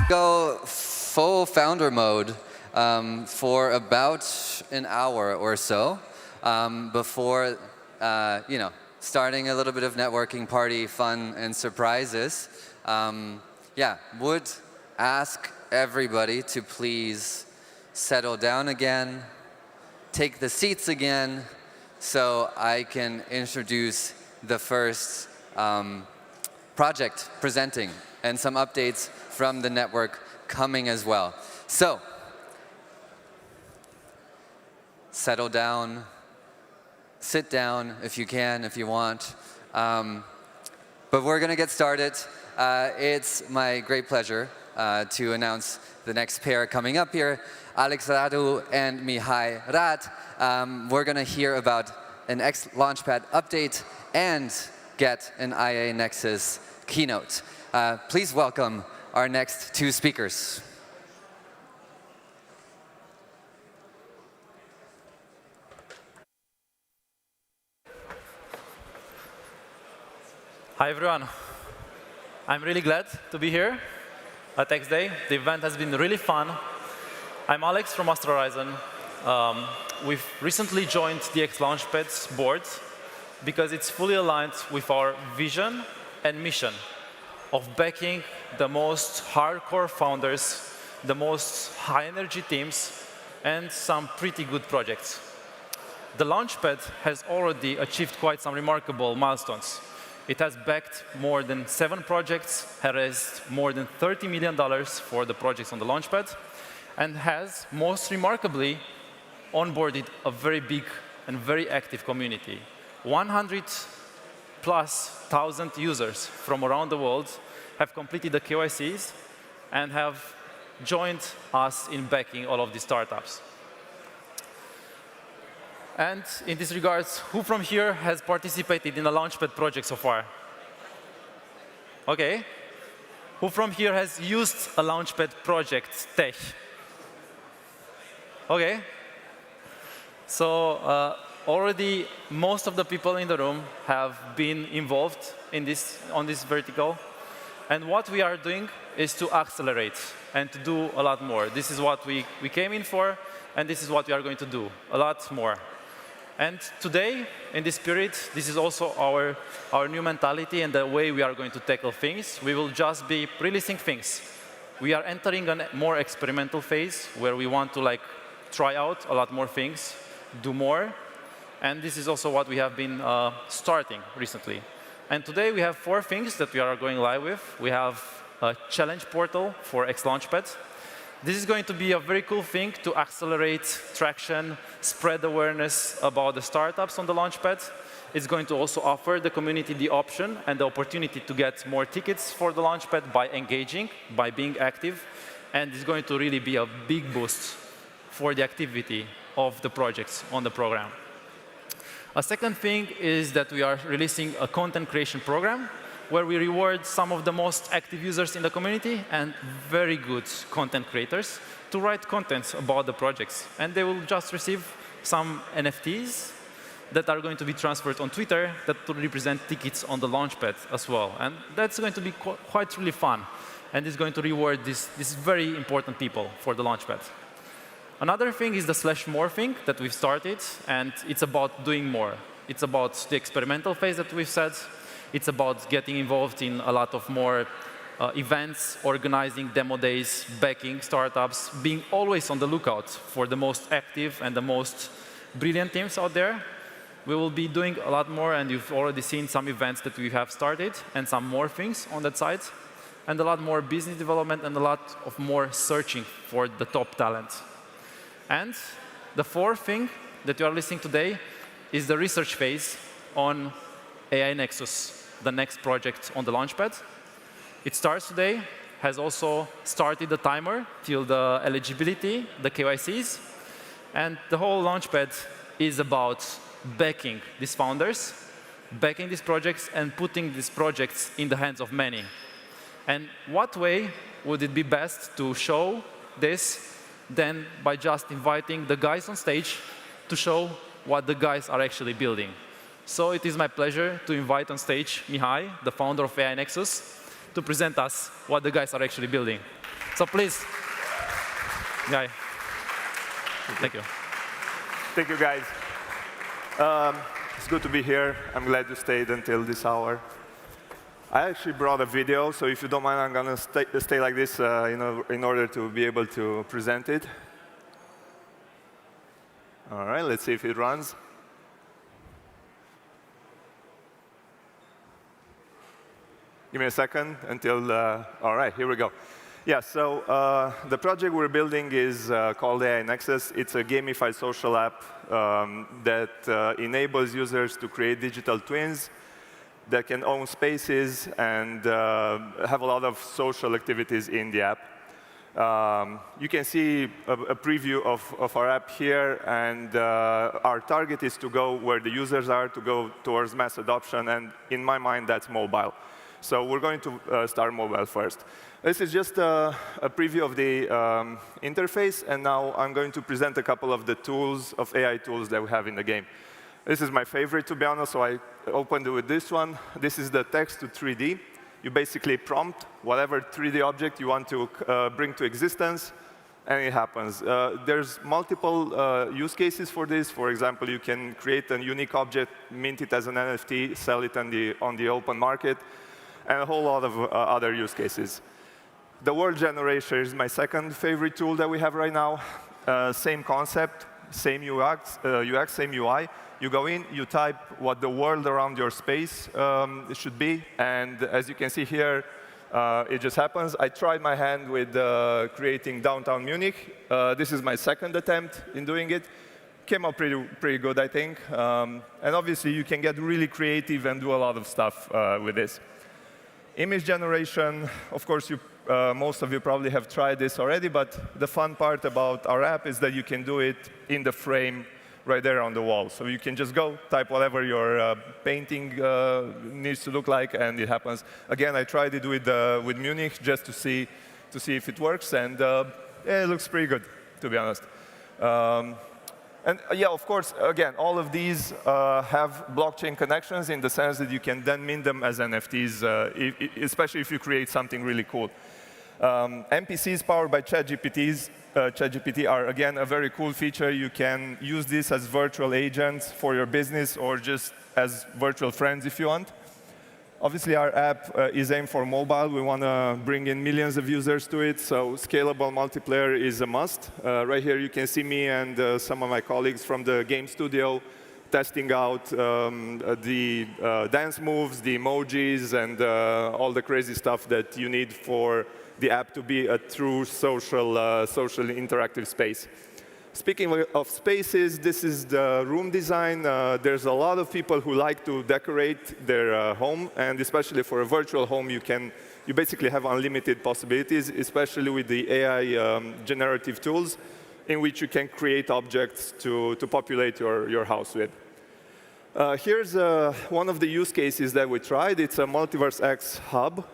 go full founder mode for about an hour or so before, you know, starting a little bit of networking, party, fun, and surprises. Yeah, would ask everybody to please settle down again, take the seats again, so I can introduce the first project presenting and some updates from the network coming as well. So, settle down, sit down if you can, if you want. But we're going to get started. It's my great pleasure to announce the next pair coming up here, Alex Radu and Mihai Rad. We're going to hear about an xLaunchpad update and get an AI Nexus keynote. Please welcome our next two speakers. Hi, everyone. I'm really glad to be here at xDay. The event has been really fun. I'm Alex from Astra Horizon. We've recently joined the xLaunchpad's board because it's fully aligned with our vision and mission of backing the most hardcore founders, the most high-energy teams, and some pretty good projects. The Launchpad has already achieved quite some remarkable milestones. It has backed more than 7 projects, has raised more than $30 million for the projects on the Launchpad, and has, most remarkably, onboarded a very big and very active community. 100,000+ users from around the world have completed the KYCs and have joined us in backing all of these startups. And in this regards, who from here has participated in a Launchpad project so far? OK. Who from here has used a Launchpad project tech? OK. So already most of the people in the room have been involved in on this vertical. And what we are doing is to accelerate and to do a lot more. This is what we came in for, and this is what we are going to do, a lot more. And today, in this spirit, this is also our new mentality and the way we are going to tackle things. We will just be releasing things. We are entering a more experimental phase where we want to try out a lot more things, do more. And this is also what we have been starting recently. And today we have 4 things that we are going live with. We have a challenge portal for xLaunchpad. This is going to be a very cool thing to accelerate traction, spread awareness about the startups on the Launchpad. It's going to also offer the community the option and the opportunity to get more tickets for the Launchpad by engaging, by being active. And it's going to really be a big boost for the activity of the projects on the program. A second thing is that we are releasing a content creation program where we reward some of the most active users in the community and very good content creators to write content about the projects. And they will just receive some NFTs that are going to be transferred on Twitter that will represent tickets on the Launchpad as well. And that's going to be quite really fun. And it's going to reward these very important people for the Launchpad. Another thing is the /more thing that we've started, and it's about doing more. It's about the experimental phase that we've said. It's about getting involved in a lot of more events, organizing demo days, backing startups, being always on the lookout for the most active and the most brilliant teams out there. We will be doing a lot more, and you've already seen some events that we have started and some more things on that side, and a lot more business development and a lot of more searching for the top talent. And the 4th thing that you are listening today is the research phase on AI Nexus, the next project on the Launchpad. It starts today, has also started the timer till the eligibility, the KYCs. And the whole Launchpad is about backing these founders, backing these projects, and putting these projects in the hands of many. And what way would it be best to show this than by just inviting the guys on stage to show what the guys are actually building? So it is my pleasure to invite on stage Mihai, the founder of AI Nexus, to present us what the guys are actually building. So please, Guy. Thank you. Thank you, guys. It's good to be here. I'm glad you stayed until this hour. I actually brought a video, so if you don't mind, I'm going to stay like this in order to be able to present it. All right, let's see if it runs. Give me a second until, all right, here we go. Yeah, so the project we're building is called AI Nexus. It's a gamified social app that enables users to create digital twins that can own spaces and have a lot of social activities in the app. You can see a preview of our app here, and our target is to go where the users are, to go towards mass adoption, and in my mind, that's mobile. So we're going to start mobile first. This is just a preview of the interface, and now I'm going to present a couple of the tools, of AI tools that we have in the game. This is my favorite, to be honest, so I opened it with this one. This is the text to 3D. You basically prompt whatever 3D object you want to bring to existence, and it happens. There's multiple use cases for this. For example, you can create a unique object, mint it as an NFT, sell it on the open market, and a whole lot of other use cases. The world generator is my second favorite tool that we have right now. Same concept, same UX, same UI. You go in, you type what the world around your space should be, and as you can see here, it just happens. I tried my hand with creating downtown Munich. This is my second attempt in doing it. Came out pretty good, I think. And obviously, you can get really creative and do a lot of stuff with this. Image generation, of course, most of you probably have tried this already, but the fun part about our app is that you can do it in the frame right there on the wall. So you can just go, type whatever your painting needs to look like, and it happens. Again, I tried it with Munich just to see if it works, and yeah, it looks pretty good, to be honest. And yeah, of course, again, all of these have blockchain connections in the sense that you can then mint them as NFTs, especially if you create something really cool. NPCs powered by ChatGPT are, again, a very cool feature. You can use this as virtual agents for your business or just as virtual friends if you want. Obviously, our app is aimed for mobile. We want to bring in millions of users to it, so scalable multiplayer is a must. Right here, you can see me and some of my colleagues from the game studio testing out the dance moves, the emojis, and all the crazy stuff that you need for the app to be a true social interactive space. Speaking of spaces, this is the room design. There's a lot of people who like to decorate their home, and especially for a virtual home, you basically have unlimited possibilities, especially with the AI generative tools, in which you can create objects to populate your house with. Here's one of the use cases that we tried. It's a MultiversX hub,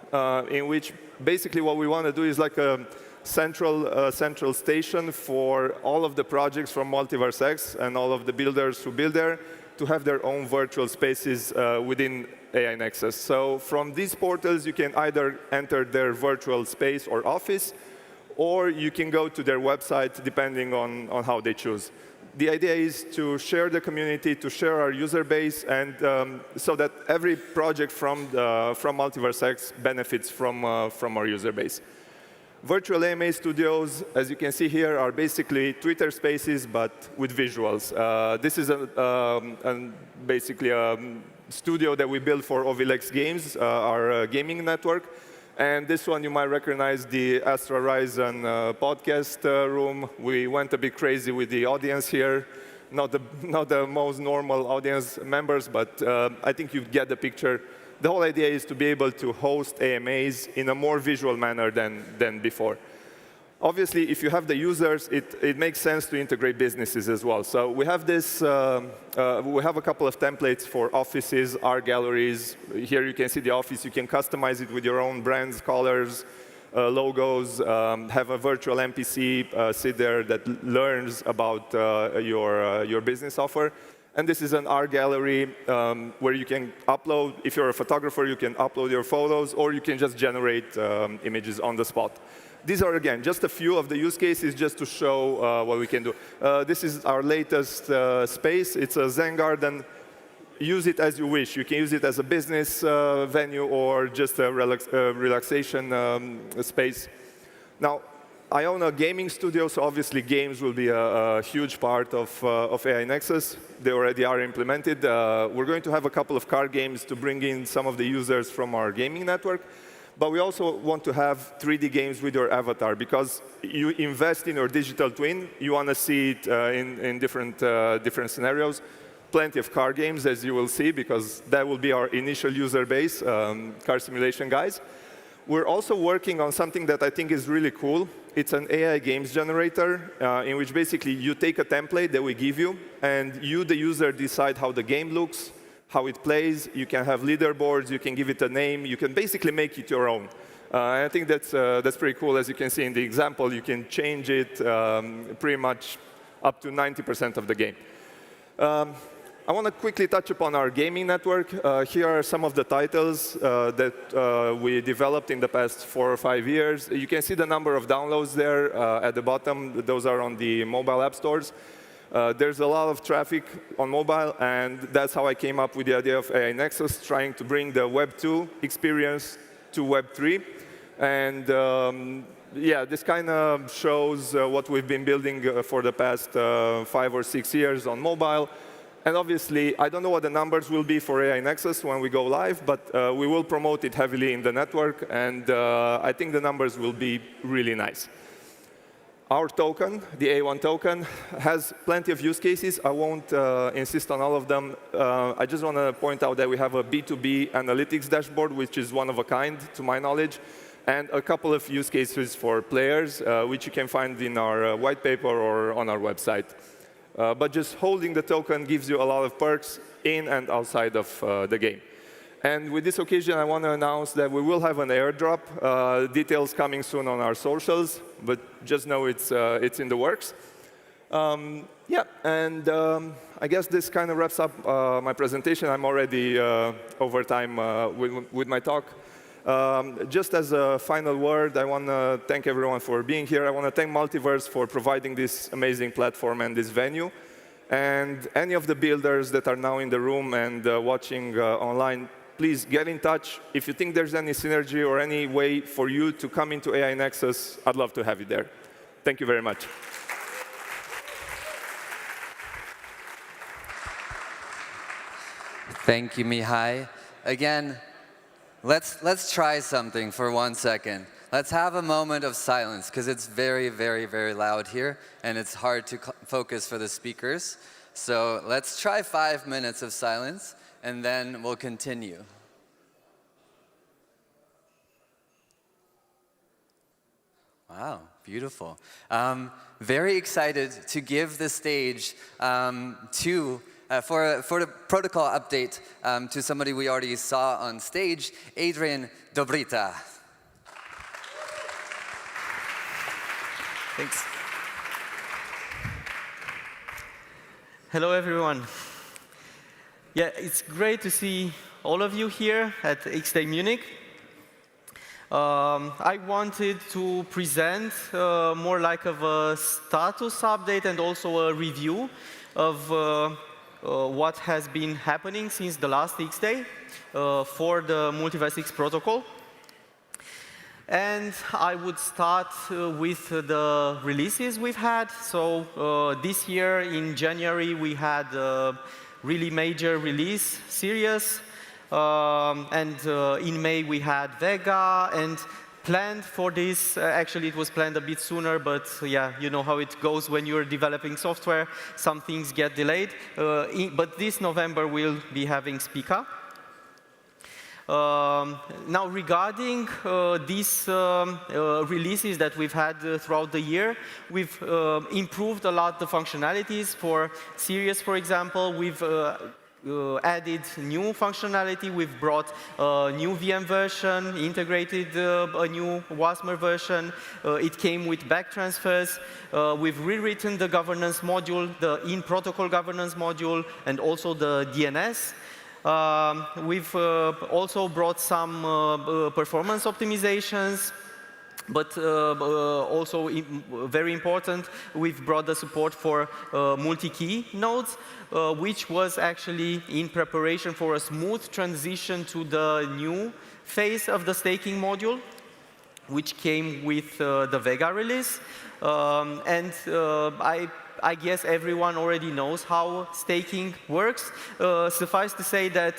in which basically what we want to do is like a central station for all of the projects from MultiversX and all of the builders who build there to have their own virtual spaces within AI Nexus. So from these portals, you can either enter their virtual space or office, or you can go to their website, depending on how they choose. The idea is to share the community, to share our user base, and so that every project from MultiversX benefits from our user base. Virtual AMA studios, as you can see here, are basically Twitter spaces, but with visuals. This is basically a studio that we built for Ovilex Games, our gaming network. And this one, you might recognize the Astra Horizon podcast room. We went a bit crazy with the audience here. Not the most normal audience members, but I think you get the picture. The whole idea is to be able to host AMAs in a more visual manner than before. Obviously, if you have the users, it makes sense to integrate businesses as well. So we have this. We have a couple of templates for offices, art galleries. Here you can see the office. You can customize it with your own brands, colors, logos. Have a virtual NPC sit there that learns about your business offer. And this is an art gallery where you can upload, if you're a photographer, you can upload your photos, or you can just generate images on the spot. These are, again, just a few of the use cases just to show what we can do. This is our latest space. It's a Zen garden. Use it as you wish. You can use it as a business venue or just a relaxation space. Now, I own a gaming studio, so obviously games will be a huge part of AI Nexus. They already are implemented. We're going to have a couple of card games to bring in some of the users from our gaming network. But we also want to have 3D games with your avatar, because you invest in your digital twin. You want to see it in different scenarios. Plenty of car games, as you will see, because that will be our initial user base, car simulation guys. We're also working on something that I think is really cool. It's an AI games generator in which basically you take a template that we give you, and you, the user, decide how the game looks, how it plays. You can have leaderboards. You can give it a name. You can basically make it your own. I think that's pretty cool. As you can see in the example, you can change it pretty much up to 90% of the game. I want to quickly touch upon our gaming network. Here are some of the titles that we developed in the past 4 or 5 years. You can see the number of downloads there at the bottom. Those are on the mobile app stores. There's a lot of traffic on mobile, and that's how I came up with the idea of AI Nexus, trying to bring the Web 2 experience to Web 3. And yeah, this kind of shows what we've been building for the past 5 or 6 years on mobile. And obviously, I don't know what the numbers will be for AI Nexus when we go live, but we will promote it heavily in the network, and I think the numbers will be really nice. Our token, the A1 token, has plenty of use cases. I won't insist on all of them. I just want to point out that we have a B2B analytics dashboard, which is one of a kind, to my knowledge, and a couple of use cases for players, which you can find in our white paper or on our website. But just holding the token gives you a lot of perks in and outside of the game. And with this occasion, I want to announce that we will have an airdrop. Details coming soon on our socials, but just know it's in the works. Yeah, and I guess this kind of wraps up my presentation. I'm already over time with my talk. Just as a final word, I want to thank everyone for being here. I want to thank Multiverse for providing this amazing platform and this venue. And any of the builders that are now in the room and watching online, please get in touch. If you think there's any synergy or any way for you to come into AI Nexus, I'd love to have you there. Thank you very much. Thank you, Mihai. Again, let's try something for 1 second. Let's have a moment of silence, because it's very, very, very loud here, and it's hard to focus for the speakers. So let's try 5 minutes of silence, and then we'll continue. Wow, beautiful. Very excited to give the stage for the protocol update to somebody we already saw on stage, Adrian Dobrita. Thanks. Hello, everyone. Yeah, it's great to see all of you here at xDay.Munich. I wanted to present more like of a status update and also a review of what has been happening since the last xDay for the MultiversX protocol. And I would start with the releases we've had. So this year in January, we had a really major release, Sirius. And in May, we had Vega. And planned for this, actually, it was planned a bit sooner. But yeah, you know how it goes when you're developing software. Some things get delayed. But this November, we'll be having SpaceCraft. Now, regarding these releases that we've had throughout the year, we've improved a lot the functionalities. For Sirius, for example, we've added new functionality. We've brought a new VM version, integrated a new Wasmer version. It came with back transfers. We've rewritten the governance module, the in-protocol governance module, and also the DNS. We've also brought some performance optimizations. But also very important, we've brought the support for multi-key nodes, which was actually in preparation for a smooth transition to the new phase of the staking module, which came with the Vega release. I guess everyone already knows how staking works. Suffice to say that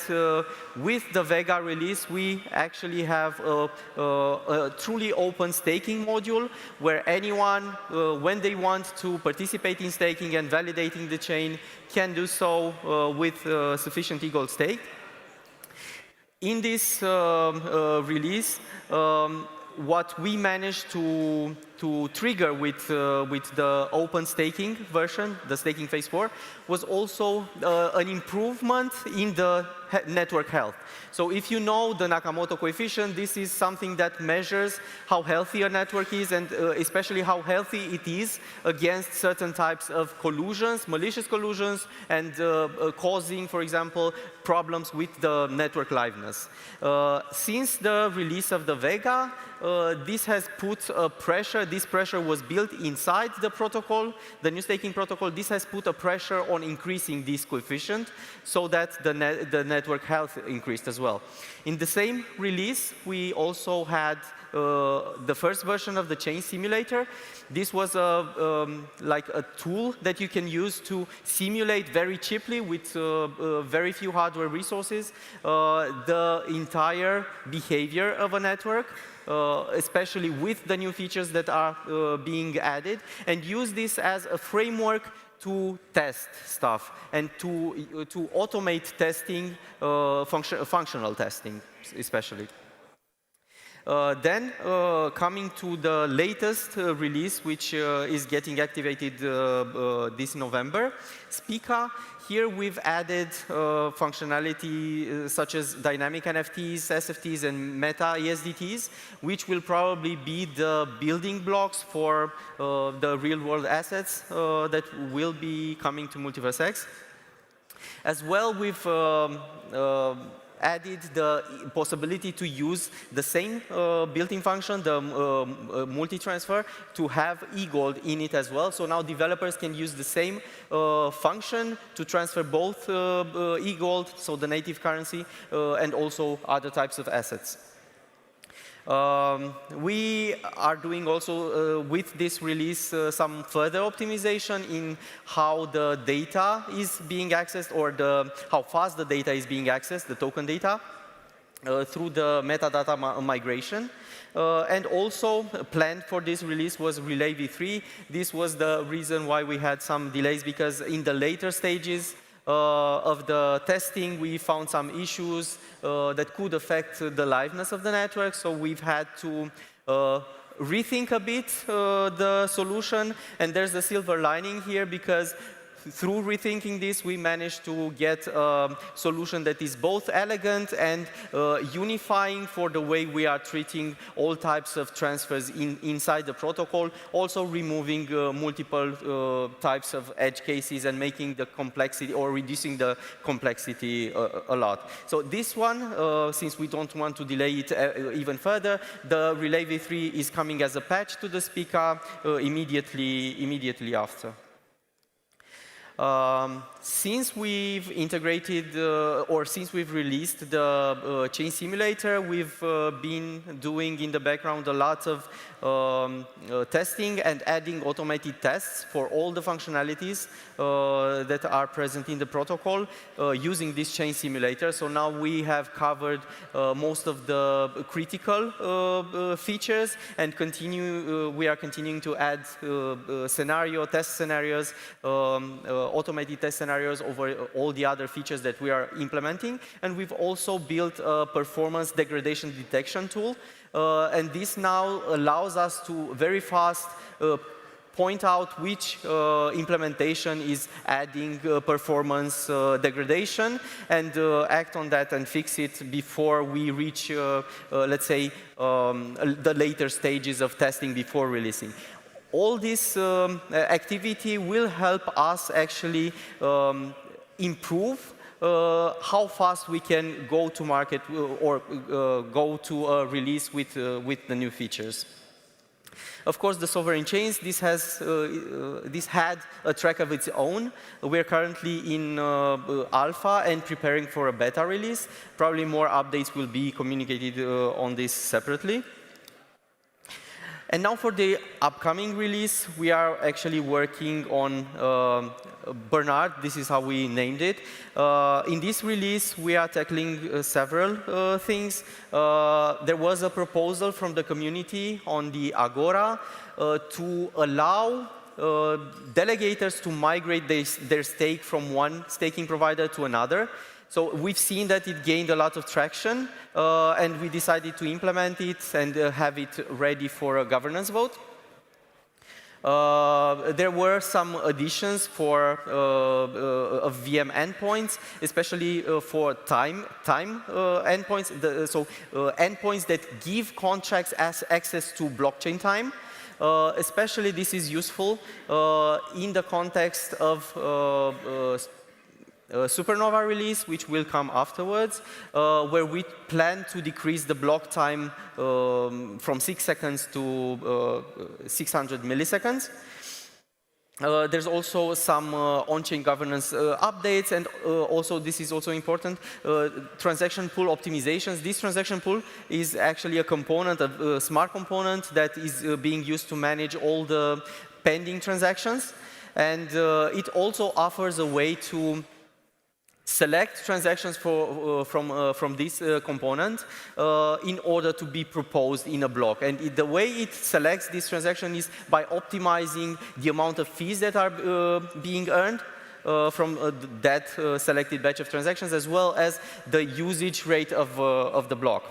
with the Vega release, we actually have a truly open staking module where anyone, when they want to participate in staking and validating the chain, can do so with sufficient e-gold stake. In this release, what we managed to trigger with the open staking version, the staking phase 4, was also an improvement in the network health. So if you know the Nakamoto coefficient, this is something that measures how healthy a network is and especially how healthy it is against certain types of collusions, malicious collusions, and causing, for example, problems with the network liveness. Since the release of the Vega, this has put a pressure. This pressure was built inside the protocol, the new staking protocol. This has put a pressure on increasing this coefficient so that the network health increased as well. In the same release, we also had the first version of the chain simulator. This was like a tool that you can use to simulate very cheaply with very few hardware resources the entire behavior of a network, especially with the new features that are being added, and use this as a framework to test stuff and to automate testing, functional testing especially. Then coming to the latest release, which is getting activated this November, MiCA. Here we've added functionality such as dynamic NFTs, SFTs, and meta ESDTs, which will probably be the building blocks for the real-world assets that will be coming to MultiversX. As well, we've added the possibility to use the same built-in function, the multi-transfer, to have e-gold in it as well. So now developers can use the same function to transfer both e-gold, so the native currency, and also other types of assets. We are doing also, with this release, some further optimization in how the data is being accessed, or how fast the data is being accessed, the token data, through the metadata migration. And also planned for this release was Relay v3. This was the reason why we had some delays, because in the later stages of the testing, we found some issues that could affect the liveness of the network. So we've had to rethink a bit the solution. And there's the silver lining here, because through rethinking this, we managed to get a solution that is both elegant and unifying for the way we are treating all types of transfers inside the protocol, also removing multiple types of edge cases and making the complexity, or reducing the complexity a lot. So this one, since we don't want to delay it even further, the Relay v3 is coming as a patch to the MiCA immediately after. Since we've integrated, or since we've released the chain simulator, we've been doing in the background a lot of testing and adding automated tests for all the functionalities that are present in the protocol using this chain simulator. So now we have covered most of the critical features, and we are continuing to add test scenarios, automated test scenarios over all the other features that we are implementing. And we've also built a performance degradation detection tool. And this now allows us to very fast point out which implementation is adding performance degradation, and act on that and fix it before we reach, let's say, the later stages of testing before releasing. All this activity will help us actually improve how fast we can go to market or go to a release with the new features. Of course, the sovereign chains, this had a track of its own. We're currently in alpha and preparing for a beta release. Probably more updates will be communicated on this separately. And now for the upcoming release, we are actually working on Bernard. This is how we named it. In this release, we are tackling several things. There was a proposal from the community on the Agora to allow delegators to migrate their stake from one staking provider to another. So we've seen that it gained a lot of traction, and we decided to implement it and have it ready for a governance vote. There were some additions for of VM endpoints, especially for time endpoints. Endpoints that give contracts access to blockchain time. Especially this is useful in the context of Supernova release, which will come afterwards, where we plan to decrease the block time from 6 seconds to 600 milliseconds. There's also some on-chain governance updates, and also this is also important, transaction pool optimizations. This transaction pool is actually a component, a smart component that is being used to manage all the pending transactions, and it also offers a way to select transactions from this component in order to be proposed in a block. And the way it selects this transaction is by optimizing the amount of fees that are being earned from that selected batch of transactions, as well as the usage rate of the block.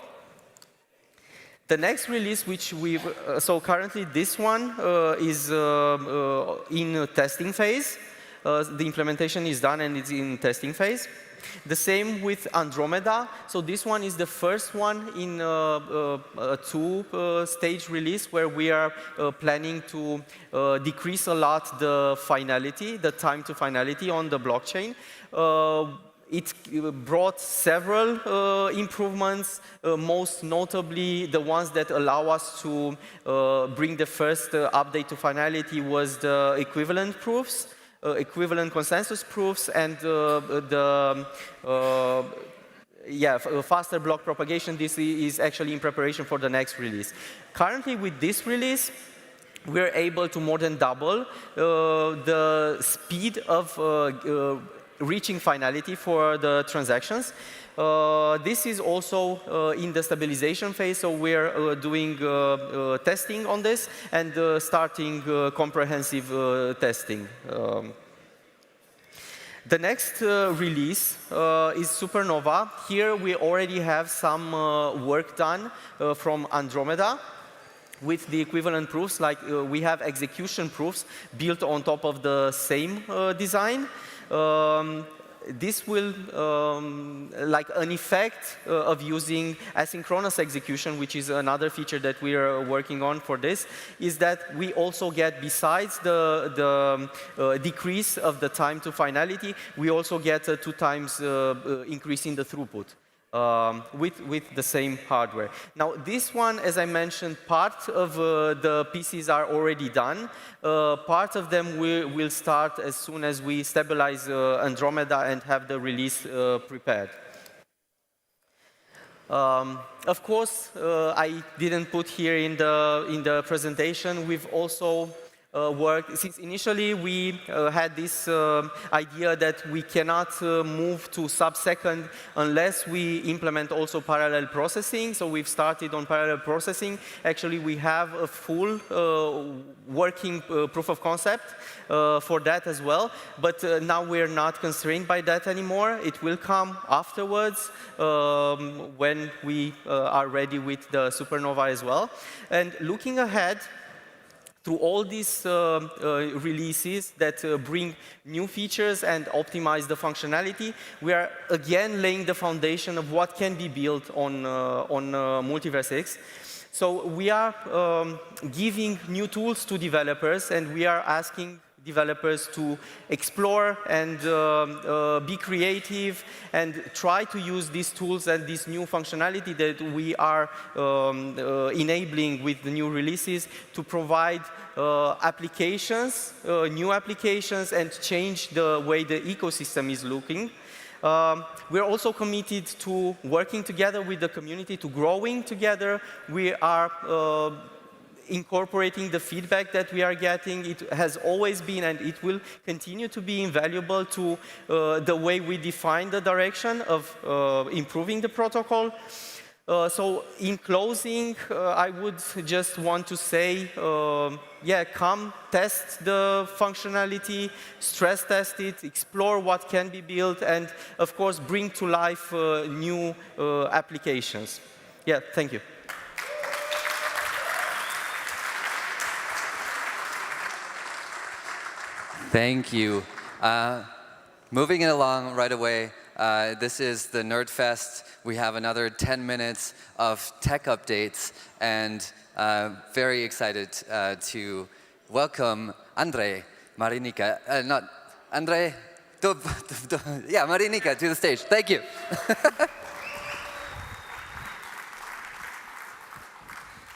The next release, which so currently this one is in testing phase. The implementation is done and it's in testing phase. The same with Andromeda. So this one is the first one in a two-stage release where we are planning to decrease a lot the finality, the time to finality on the blockchain. It brought several improvements, most notably the ones that allow us to bring the first update to finality was the equivalent proofs. Equivalent consensus proofs and faster block propagation. This is actually in preparation for the next release. Currently, with this release, we're able to more than double the speed of reaching finality for the transactions. This is also in the stabilization phase, so we're doing testing on this and starting comprehensive testing. The next release is Supernova. Here we already have some work done from Andromeda with the equivalent proofs, like we have execution proofs built on top of the same design. This will, like an effect of using asynchronous execution, which is another feature that we are working on for this, is that we also get, besides the decrease of the time to finality, we also get a 2 times increase in the throughput. With the same hardware. Now, this one, as I mentioned, part of the pieces are already done. Part of them will start as soon as we stabilize Andromeda and have the release prepared. Of course, I didn't put here in the presentation, we've also worked, since initially we had this idea that we cannot move to sub-second unless we implement also parallel processing. So we've started on parallel processing. Actually, we have a full working proof of concept for that as well. But now we're not constrained by that anymore. It will come afterwards when we are ready with the Supernova as well. And looking ahead, through all these releases that bring new features and optimize the functionality, we are again laying the foundation of what can be built on MultiversX. So we are giving new tools to developers, and we are asking developers to explore and be creative and try to use these tools and this new functionality that we are enabling with the new releases to provide applications, new applications, and change the way the ecosystem is looking. We're also committed to working together with the community, to growing together. We are incorporating the feedback that we are getting. It has always been, and it will continue to be invaluable to the way we define the direction of improving the protocol. So in closing, I would just want to say, yeah, come test the functionality, stress test it, explore what can be built, and of course, bring to life new applications. Yeah, thank you. Thank you. Moving it along right away, this is the Nerd Fest. We have another 10 minutes of tech updates, and very excited to welcome Andrei Marinica, not Andrei, yeah, Marinica to the stage. Thank you.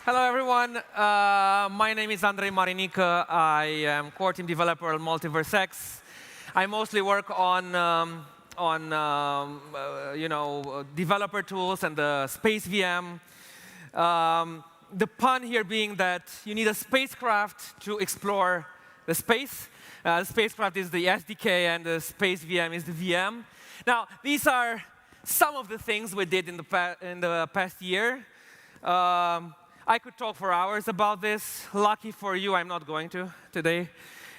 Hello, everyone. My name is Andrei Marinica. I am core team developer at MultiversX. I mostly work on you know, developer tools and the Space VM. The pun here being that you need a spacecraft to explore the space. The spacecraft is the SDK, and the Space VM is the VM. Now, these are some of the things we did in the past year. I could talk for hours about this. Lucky for you, I'm not going to today,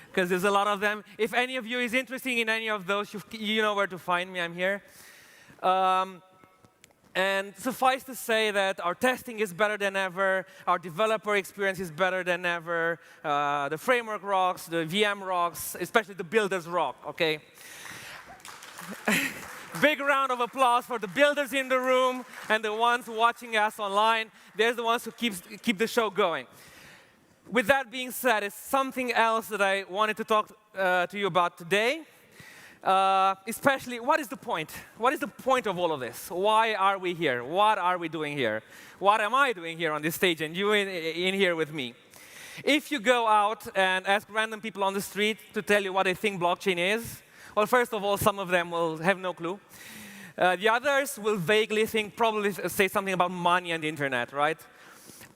because there's a lot of them. If any of you is interested in any of those, you know where to find me. I'm here. And suffice to say that our testing is better than ever. Our developer experience is better than ever. The framework rocks, the VM rocks, especially the builders rock, OK? Big round of applause for the builders in the room and the ones watching us online. They're the ones who keep the show going. With that being said, it's something else that I wanted to talk to you about today. Especially, what is the point? What is the point of all of this? Why are we here? What are we doing here? What am I doing here on this stage and you in here with me? If you go out and ask random people on the street to tell you what they think blockchain is, well, first of all, some of them will have no clue. The others will vaguely think, probably say something about money and the internet, right?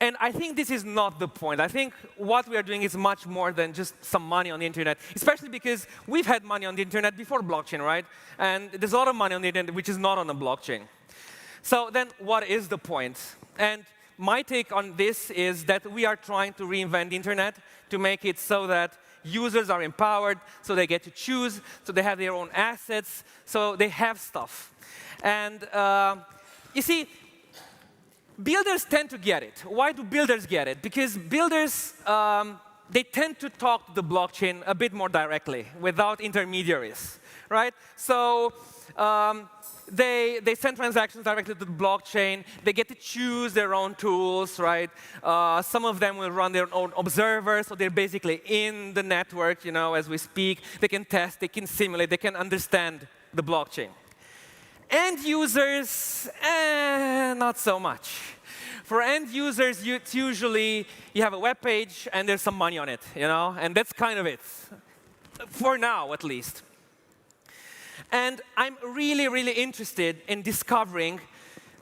And I think this is not the point. I think what we are doing is much more than just some money on the internet, especially because we've had money on the internet before blockchain, right? And there's a lot of money on the internet which is not on the blockchain. So then what is the point? And my take on this is that we are trying to reinvent the internet to make it so that users are empowered, so they get to choose, so they have their own assets, so they have stuff. And you see, builders tend to get it. Why do builders get it? Because builders, they tend to talk to the blockchain a bit more directly, without intermediaries, right? So they send transactions directly to the blockchain. They get to choose their own tools, right? Some of them will run their own observers, so they're basically in the network, you know, as we speak. They can test, they can simulate, they can understand the blockchain. End users, not so much. For end users, it's usually you have a web page and there's some money on it, you know, and that's kind of it, for now at least. And I'm really, really interested in discovering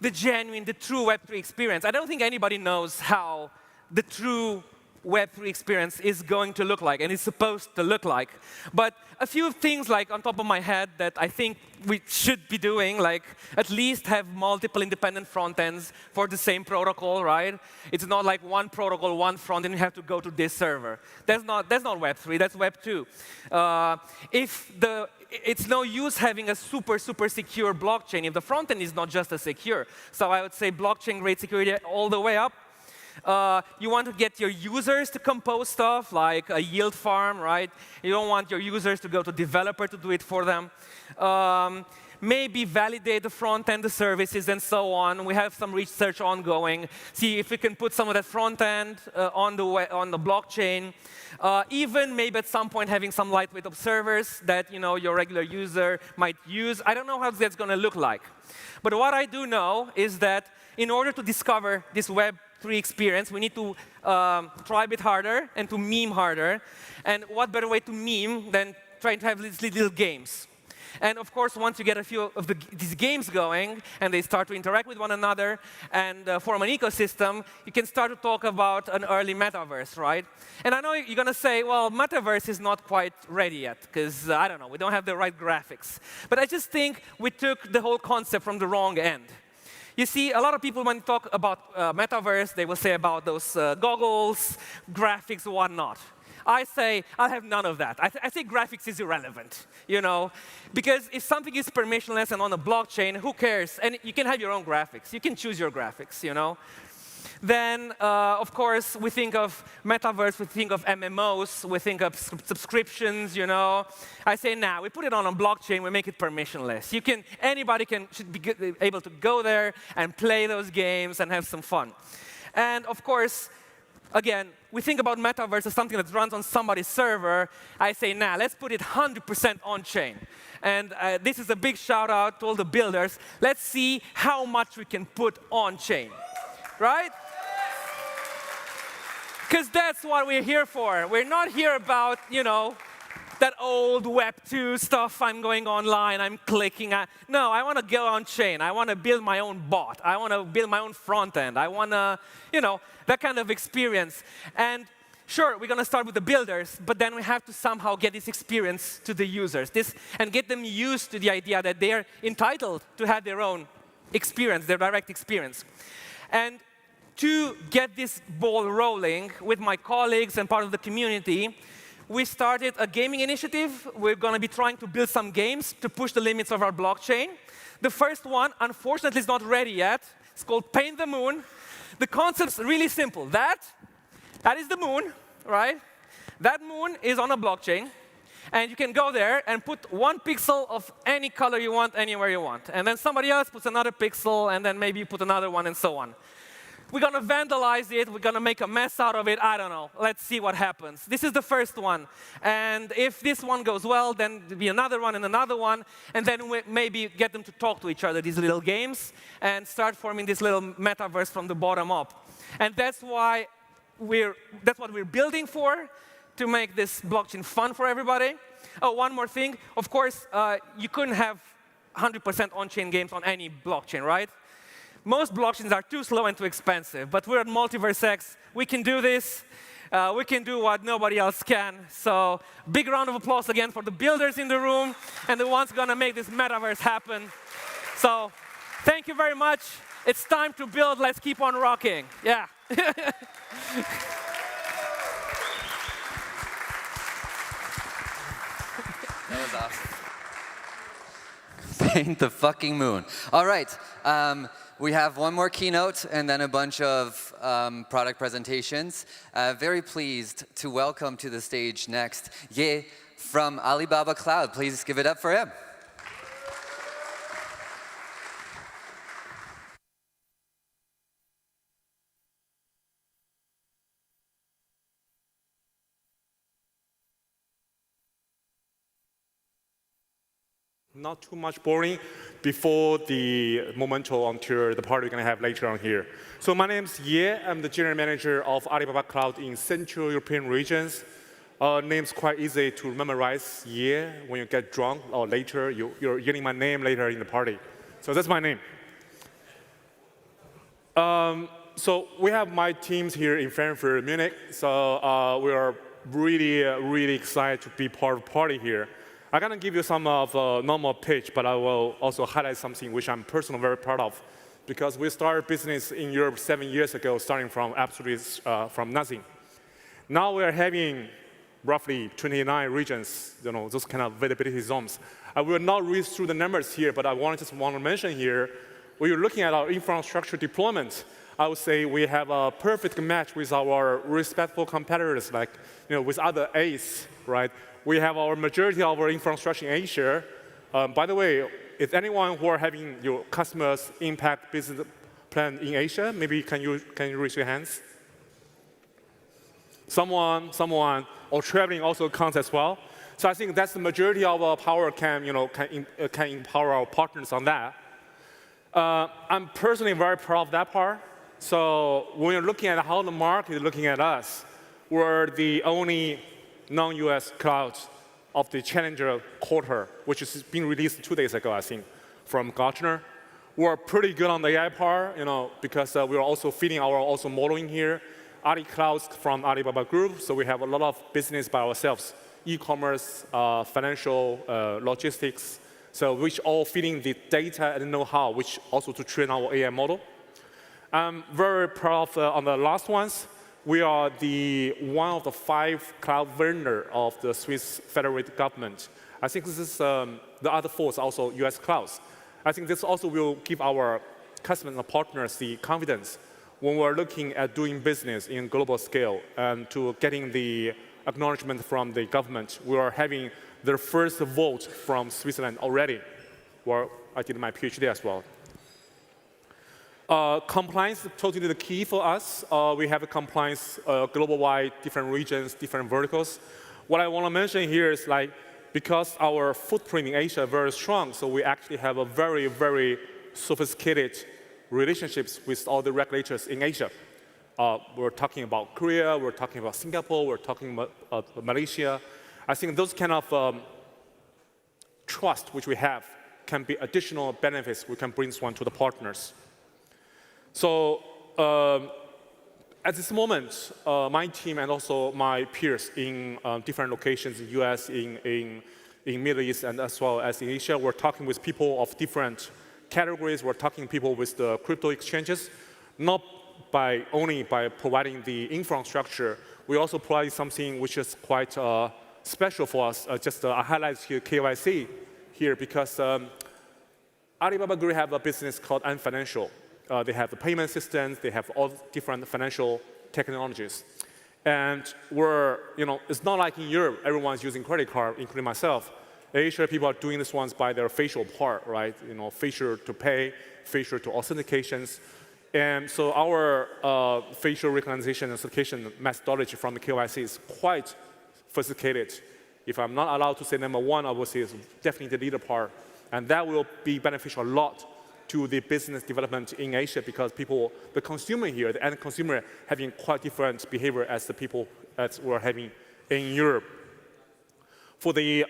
the genuine, the true Web3 experience. I don't think anybody knows how the true Web3 experience is going to look like and is supposed to look like. But a few things like on top of my head that I think we should be doing, like at least have multiple independent front ends for the same protocol, right? It's not like one protocol, one front, and you have to go to this server. That's not Web3, that's Web2. It's no use having a super, super secure blockchain if the front end is not just as secure. So I would say blockchain-grade security all the way up. You want to get your users to compose stuff, like a yield farm, right? You don't want your users to go to developer to do it for them. maybe validate the front end, the services, and so on. We have some research ongoing. See if we can put some of that front end on the blockchain. Even maybe at some point having some lightweight observers that your regular user might use. I don't know how that's going to look like. But what I do know is that in order to discover this Web3 experience, we need to try a bit harder and to meme harder. And what better way to meme than trying to have these little games? And of course, once you get a few of these games going, and they start to interact with one another and form an ecosystem, you can start to talk about an early metaverse, right? And I know you're going to say, well, metaverse is not quite ready yet, because, I don't know, we don't have the right graphics. But I just think we took the whole concept from the wrong end. You see, a lot of people, when you talk about metaverse, they will say about those goggles, graphics, whatnot. I say, I'll have none of that. I think graphics is irrelevant, because if something is permissionless and on a blockchain, who cares? And you can have your own graphics. You can choose your graphics, Then, of course, we think of metaverse, we think of MMOs, we think of subscriptions, I say, nah, we put it on a blockchain, we make it permissionless. Anybody should be able to go there and play those games and have some fun. And of course, again, we think about metaverse as something that runs on somebody's server. I say, nah, let's put it 100% on-chain. And this is a big shout out to all the builders. Let's see how much we can put on-chain, right? Because that's what we're here for. We're not here about, that old Web 2 stuff. I'm going online, I'm clicking. No, I want to go on-chain. I want to build my own bot. I want to build my own front end. I want to, that kind of experience. And sure, we're going to start with the builders, but then we have to somehow get this experience to the users, and get them used to the idea that they're entitled to have their own experience, their direct experience. And to get this ball rolling with my colleagues and part of the community, we started a gaming initiative. We're going to be trying to build some games to push the limits of our blockchain. The first one, unfortunately, is not ready yet. It's called Paint the Moon. The concept's really simple. That is the moon, right? That moon is on a blockchain. And you can go there and put one pixel of any color you want anywhere you want. And then somebody else puts another pixel, and then maybe you put another one, and so on. We're going to vandalize it. We're going to make a mess out of it. I don't know. Let's see what happens. This is the first one. And if this one goes well, then there'll be another one and another one. And then we maybe get them to talk to each other, these little games, and start forming this little metaverse from the bottom up. And that's what we're building for, to make this blockchain fun for everybody. Oh, one more thing. Of course, you couldn't have 100% on-chain games on any blockchain, right? Most blockchains are too slow and too expensive, but we're at MultiversX. We can do this. We can do what nobody else can. So big round of applause again for the builders in the room and the ones going to make this metaverse happen. So thank you very much. It's time to build. Let's keep on rocking. Yeah. That was awesome. Paint the fucking moon. All right. We have one more keynote and then a bunch of product presentations. Very pleased to welcome to the stage next Ye from Alibaba Cloud. Please give it up for him. Not too much boring before the memento until the party we're going to have later on here. So my name is Ye. I'm the general manager of Alibaba Cloud in Central European regions. Name's quite easy to memorize. Ye. When you get drunk or later, you're getting my name later in the party. So that's my name. So we have my teams here in Frankfurt, Munich. So we are really excited to be part of the party here. I'm going to give you some of normal pitch, but I will also highlight something which I'm personally very proud of, because we started business in Europe 7 years ago, starting from absolutely from nothing. Now we are having roughly 29 regions, those kind of availability zones. I will not read through the numbers here, but I just want to mention here, when you're looking at our infrastructure deployment, I would say we have a perfect match with our respectful competitors, like with other A's, right? We have our majority of our infrastructure in Asia. By the way, Is anyone who are having your customers impact business plan in Asia? Maybe can you raise your hands? Someone, or traveling also counts as well. So I think that's the majority of our power can empower our partners on that. I'm personally very proud of that part. So when you're looking at how the market is looking at us, we're the only non-US cloud of the Challenger quarter, which has been released 2 days ago, I think, from Gartner. We're pretty good on the AI part, because we're also feeding our modeling here. Ali Clouds from Alibaba Group, so we have a lot of business by ourselves, e-commerce, financial, logistics, so which all feeding the data and know-how, which also to train our AI model. I'm very proud of on the last ones. We are one of the 5 cloud vendor of the Swiss federal government. I think this is the other 4 is also US clouds. I think this also will give our customers and partners the confidence when we're looking at doing business in global scale and to getting the acknowledgement from the government. We are having their first vote from Switzerland already, where I did my PhD as well. Compliance is totally the key for us. We have a compliance global-wide, different regions, different verticals. What I want to mention here is because our footprint in Asia is very strong, so we actually have a very, very sophisticated relationships with all the regulators in Asia. We're talking about Korea, we're talking about Singapore, we're talking about Malaysia. I think those kind of trust which we have can be additional benefits we can bring one to the partners. So at this moment, my team and also my peers in different locations in the US, in Middle East, and as well as in Asia, we're talking with people of different categories. We're talking to people with the crypto exchanges, not only by providing the infrastructure. We also provide something which is quite special for us. I highlight here KYC here because Alibaba Group have a business called Ant Financial. They have the payment systems. They have all different financial technologies. And it's not like in Europe, everyone's using credit card, including myself. In Asia, people are doing this ones by their facial part, right? Facial to pay, facial to authentications. And so our facial recognition and authentication methodology from the KYC is quite sophisticated. If I'm not allowed to say number 1, I would say it's definitely the leader part. And that will be beneficial a lot to the business development in Asia because the consumer here, the end consumer, having quite different behavior as the people that we're having in Europe. For the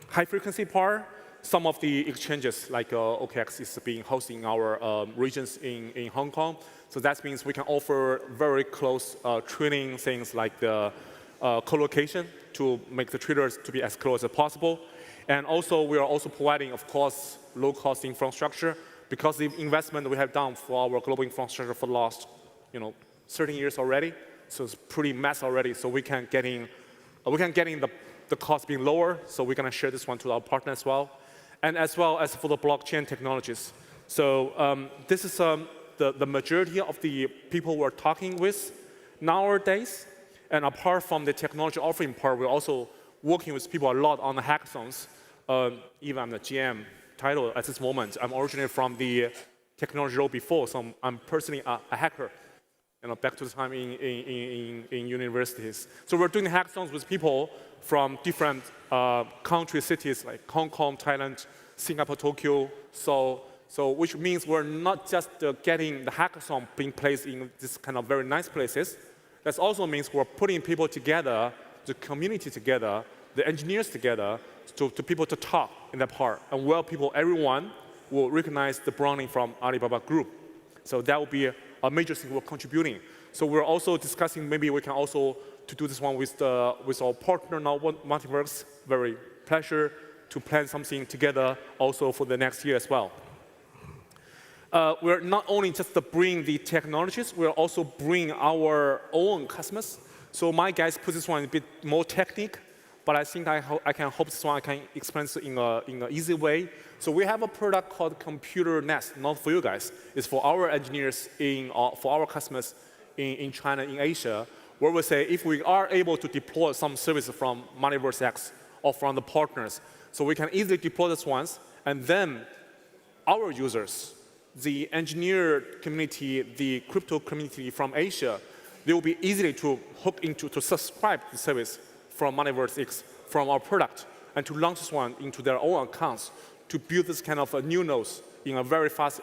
high frequency part, some of the exchanges like OKX is being hosted in our regions in Hong Kong. So that means we can offer very close trading things like the co-location to make the traders to be as close as possible. And also, we are also providing, of course, low-cost infrastructure because the investment we have done for our global infrastructure for the last 13 years already. So it's pretty mass already. So we can getting the cost being lower. So we're going to share this one to our partner as well. And as well as for the blockchain technologies. So this is the majority of the people we're talking with nowadays. And apart from the technology offering part, we're also working with people a lot on the hackathons. Even I'm the GM title at this moment. I'm originally from the technology role before, so I'm personally a hacker. Back to the time in universities. So we're doing hackathons with people from different country cities like Hong Kong, Thailand, Singapore, Tokyo. So which means we're not just getting the hackathon being placed in this kind of very nice places. That also means we're putting people together, the community together, the engineers together, to people to talk in that part. And everyone will recognize the branding from Alibaba Group. So that will be a major thing we're contributing. So we're also discussing maybe we can also to do this one with our partner now, Multiverse. Very pleasure to plan something together also for the next year as well. We're not only just to bring the technologies, we're also bring our own customers. So my guys put this one a bit more technical, but I think I can hope this one I can explain it in an easy way. So we have a product called Computer Nest, not for you guys. It's for our engineers, for our customers in China, in Asia, where we say if we are able to deploy some services from MultiversX or from the partners, So we can easily deploy this once, and then our users, the engineer community, the crypto community from Asia, they will be easily to hook into, to subscribe to the service from MultiversX, from our product, and to launch this one into their own accounts to build this kind of new nodes in a very fast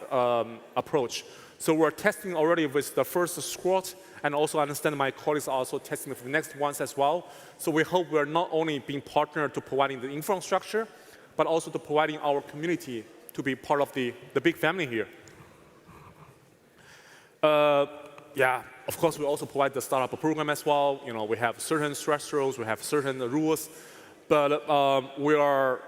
approach. So we're testing already with the first squad, and also I understand my colleagues are also testing for the next ones as well. So we hope we're not only being partnered to providing the infrastructure, but also to providing our community to be part of the big family here. Yeah, of course, we also provide the startup program as well. You know, we have certain thresholds, we have certain rules, but we are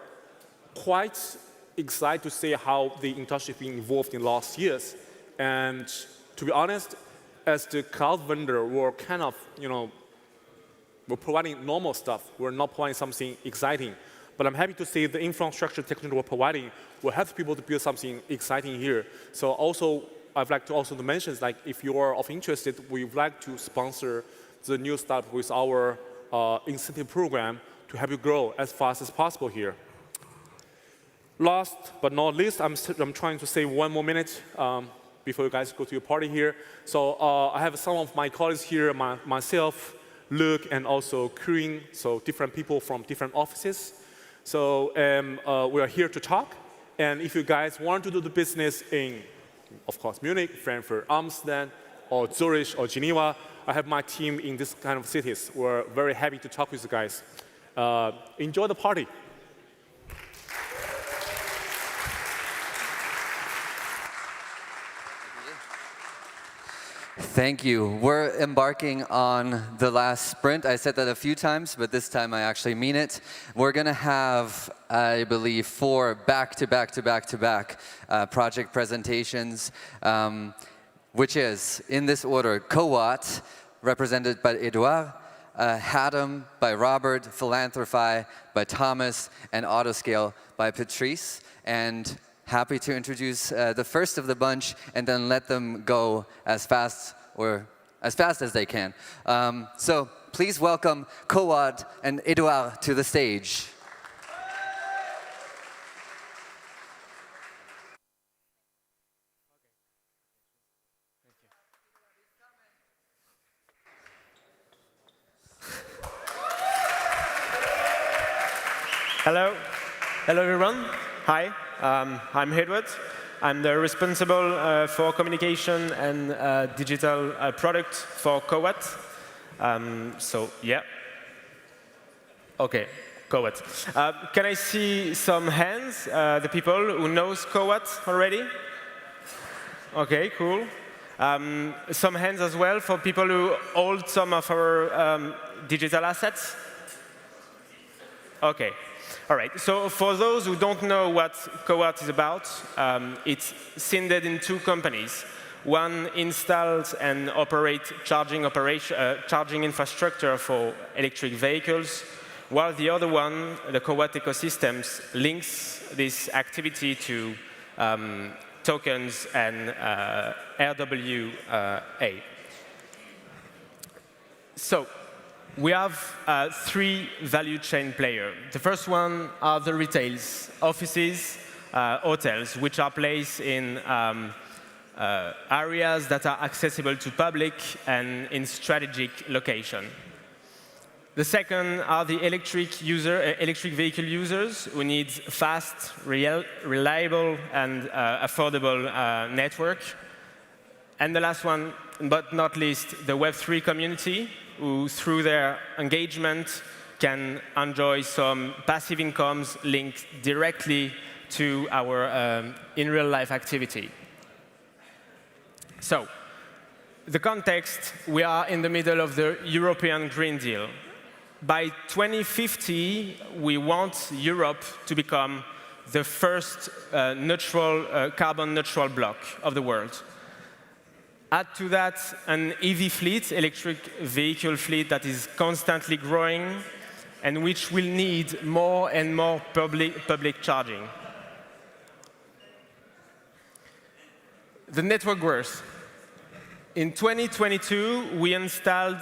quite excited to see how the industry has been evolved in the last years. And to be honest, as the cloud vendor, we're kind of, you know, we're providing normal stuff. We're not providing something exciting. But I'm happy to say the infrastructure technology we're providing will help people to build something exciting here. So also, I'd like to also mention, like, if you are of interested, we'd like to sponsor the new startup with our incentive program to help you grow as fast as possible here. Last but not least, I'm trying to save 1 more minute before you guys go to your party here. So I have some of my colleagues here, myself, Luke, and also Queen, so different people from different offices. So we are here to talk. And if you guys want to do the business in, of course, Munich, Frankfurt, Amsterdam, or Zurich, or Geneva, I have my team in this kind of cities. We're very happy to talk with you guys. Enjoy the party. Thank you. We're embarking on the last sprint. I said that a few times, but this time I actually mean it. We're going to have, I believe, 4 back-to-back-to-back-to-back project presentations, which is, in this order, QoWatt, represented by Edouard, Hatom by Robert, Philanthrify by Thomas, and Autoscale by Patrice. And happy to introduce the first of the bunch and then let them go as fast as they can. So please welcome QoWatt and Edouard to the stage. Hello. Hello, everyone. Hi. I'm Edward. I'm the responsible for communication and digital product for QoWatt. So, yeah. OK, QoWatt. Can I see some hands, the people who knows QoWatt already? OK, cool. Some hands as well for people who hold some of our digital assets? OK. All right, so for those who don't know what QoWatt is about, it's centered in 2 companies. One installs and operates charging infrastructure for electric vehicles, while the other one, the QoWatt ecosystems, links this activity to tokens and RWA. So we have 3 value chain players. The first one are the retails, offices, hotels, which are placed in areas that are accessible to public and in strategic location. The second are the electric vehicle users who need fast, reliable, and affordable network. And the last one, but not least, the Web3 community, who, through their engagement, can enjoy some passive incomes linked directly to our in real-life activity. So, the context, we are in the middle of the European Green Deal. By 2050, we want Europe to become the first carbon-neutral bloc of the world. Add to that an EV fleet, electric vehicle fleet, that is constantly growing and which will need more and more public charging. The network growth. In 2022, we installed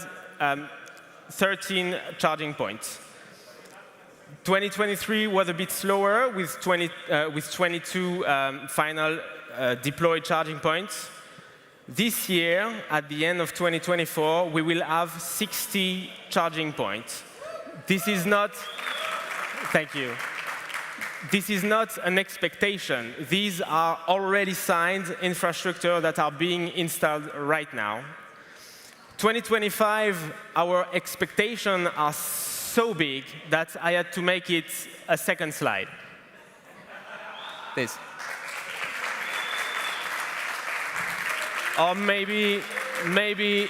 13 charging points. 2023 was a bit slower with 22 final deployed charging points. This year, at the end of 2024, we will have 60 charging points. This is not, thank you. This is not an expectation. These are already signed infrastructure that are being installed right now. 2025, our expectations are so big that I had to make it a second slide. This. Or maybe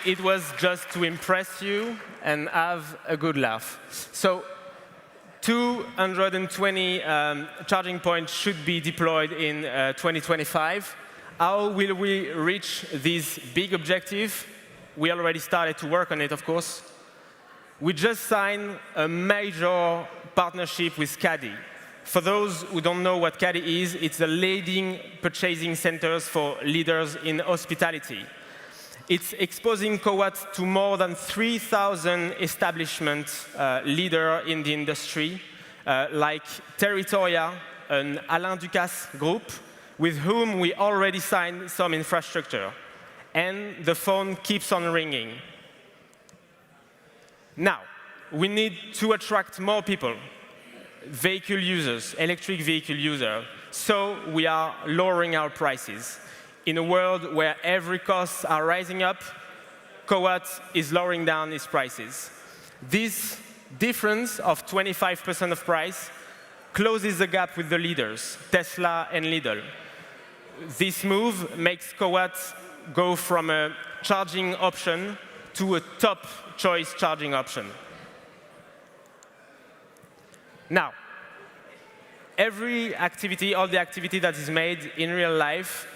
it was just to impress you and have a good laugh. So 220 charging points should be deployed in 2025. How will we reach this big objective? We already started to work on it, of course. We just signed a major partnership with Caddy. For those who don't know what Caddy is, it's the leading purchasing centers for leaders in hospitality. It's exposing QoWatt to more than 3,000 establishment leaders in the industry, like Territoria, an Alain Ducasse group, with whom we already signed some infrastructure. And the phone keeps on ringing. Now, we need to attract more people, vehicle users, electric vehicle users. So we are lowering our prices. In a world where every costs are rising up, QoWatt is lowering down its prices. This difference of 25% of price closes the gap with the leaders, Tesla and Lidl. This move makes QoWatt go from a charging option to a top choice charging option. Now, every activity, all the activity that is made in real life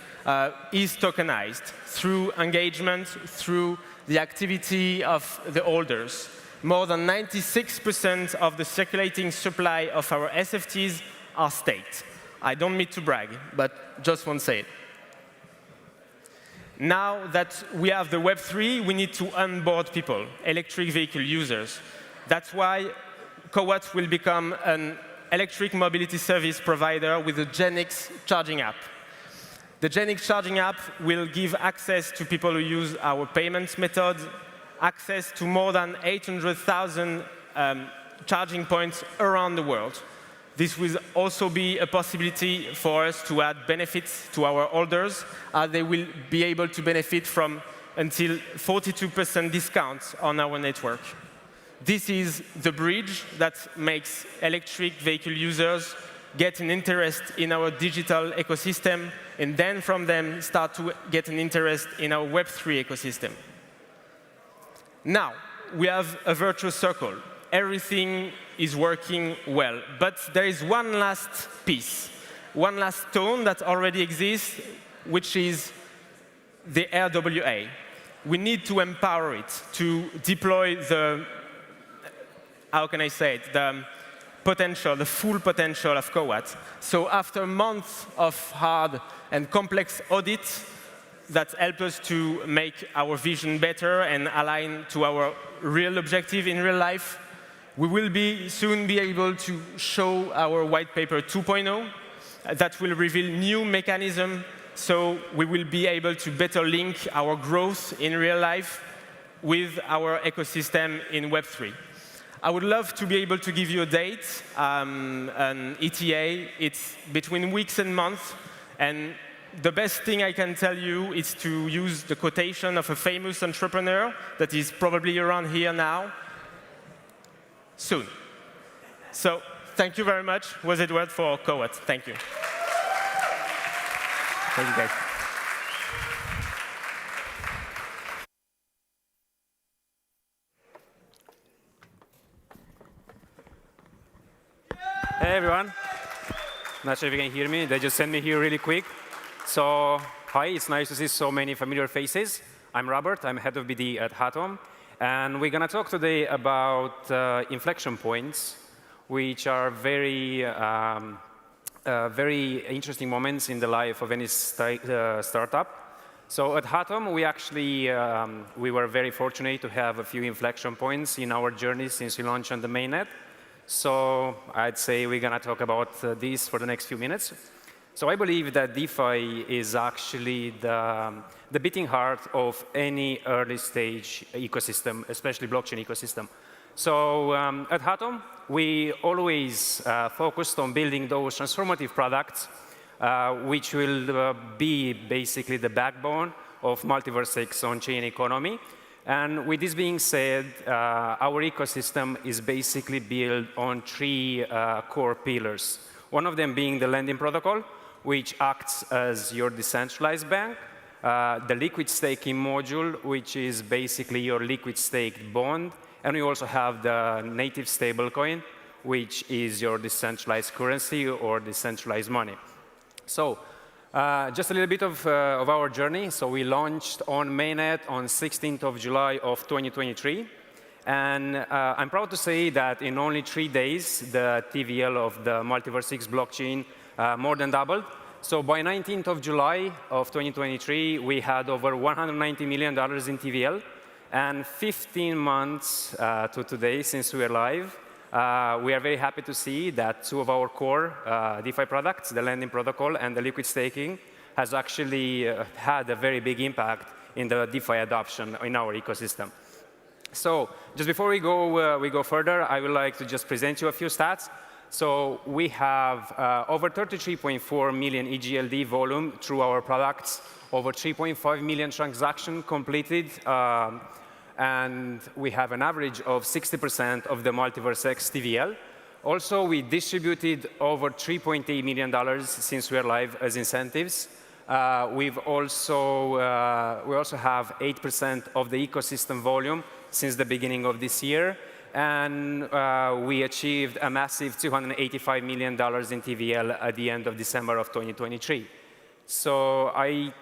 is tokenized through engagement, through the activity of the holders. More than 96% of the circulating supply of our SFTs are staked. I don't mean to brag, but just want to say it. Now that we have the Web3, we need to onboard people, electric vehicle users. That's why QoWatt will become an electric mobility service provider with a GenX charging app. The GenX charging app will give access to people who use our payments method, access to more than 800,000 charging points around the world. This will also be a possibility for us to add benefits to our holders, as they will be able to benefit from until 42% discounts on our network. This is the bridge that makes electric vehicle users get an interest in our digital ecosystem, and then from them start to get an interest in our Web3 ecosystem. Now, we have a virtuous circle. Everything is working well. But there is one last piece, one last stone that already exists, which is the RWA. We need to empower it to deploy the, how can I say it, the potential, the full potential of QoWatt. So after months of hard and complex audits that help us to make our vision better and align to our real objective in real life, we will soon be able to show our white paper 2.0 that will reveal new mechanisms, so we will be able to better link our growth in real life with our ecosystem in Web3. I would love to be able to give you a date, an ETA. It's between weeks and months, and the best thing I can tell you is to use the quotation of a famous entrepreneur that is probably around here now. Soon. So thank you very much. Was it word for QoWatt? Thank you. Thank you, guys. Hey, everyone. Not sure if you can hear me. They just sent me here really quick. So hi, it's nice to see so many familiar faces. I'm Robert. I'm head of BD at Hatom. And we're going to talk today about inflection points, which are very interesting moments in the life of any startup. So at Hatom, we were very fortunate to have a few inflection points in our journey since we launched on the mainnet. So I'd say we're going to talk about this for the next few minutes. So I believe that DeFi is actually the beating heart of any early stage ecosystem, especially blockchain ecosystem. So at Hatom, we always focused on building those transformative products, which will be basically the backbone of MultiversX on-chain economy. And with this being said, our ecosystem is basically built on three core pillars. One of them being the lending protocol, which acts as your decentralized bank. The liquid staking module, which is basically your liquid staked bond. And we also have the native stablecoin, which is your decentralized currency or decentralized money. So just a little bit of our journey. So we launched on mainnet on 16th of July of 2023. And I'm proud to say that in only 3 days, the TVL of the MultiversX blockchain more than doubled. So by 19th of July of 2023, we had over $190 million in TVL. And 15 months to today, since we are live, we are very happy to see that 2 of our core DeFi products, the lending protocol and the liquid staking, has actually had a very big impact in the DeFi adoption in our ecosystem. So just before we go further, I would like to just present you a few stats. So we have over 33.4 million EGLD volume through our products, over 3.5 million transactions completed, and we have an average of 60% of the MultiversX TVL. Also, we distributed over $3.8 million since we are live as incentives. We also have 8% of the ecosystem volume since the beginning of this year. And we achieved a massive $285 million in TVL at the end of December of 2023. So I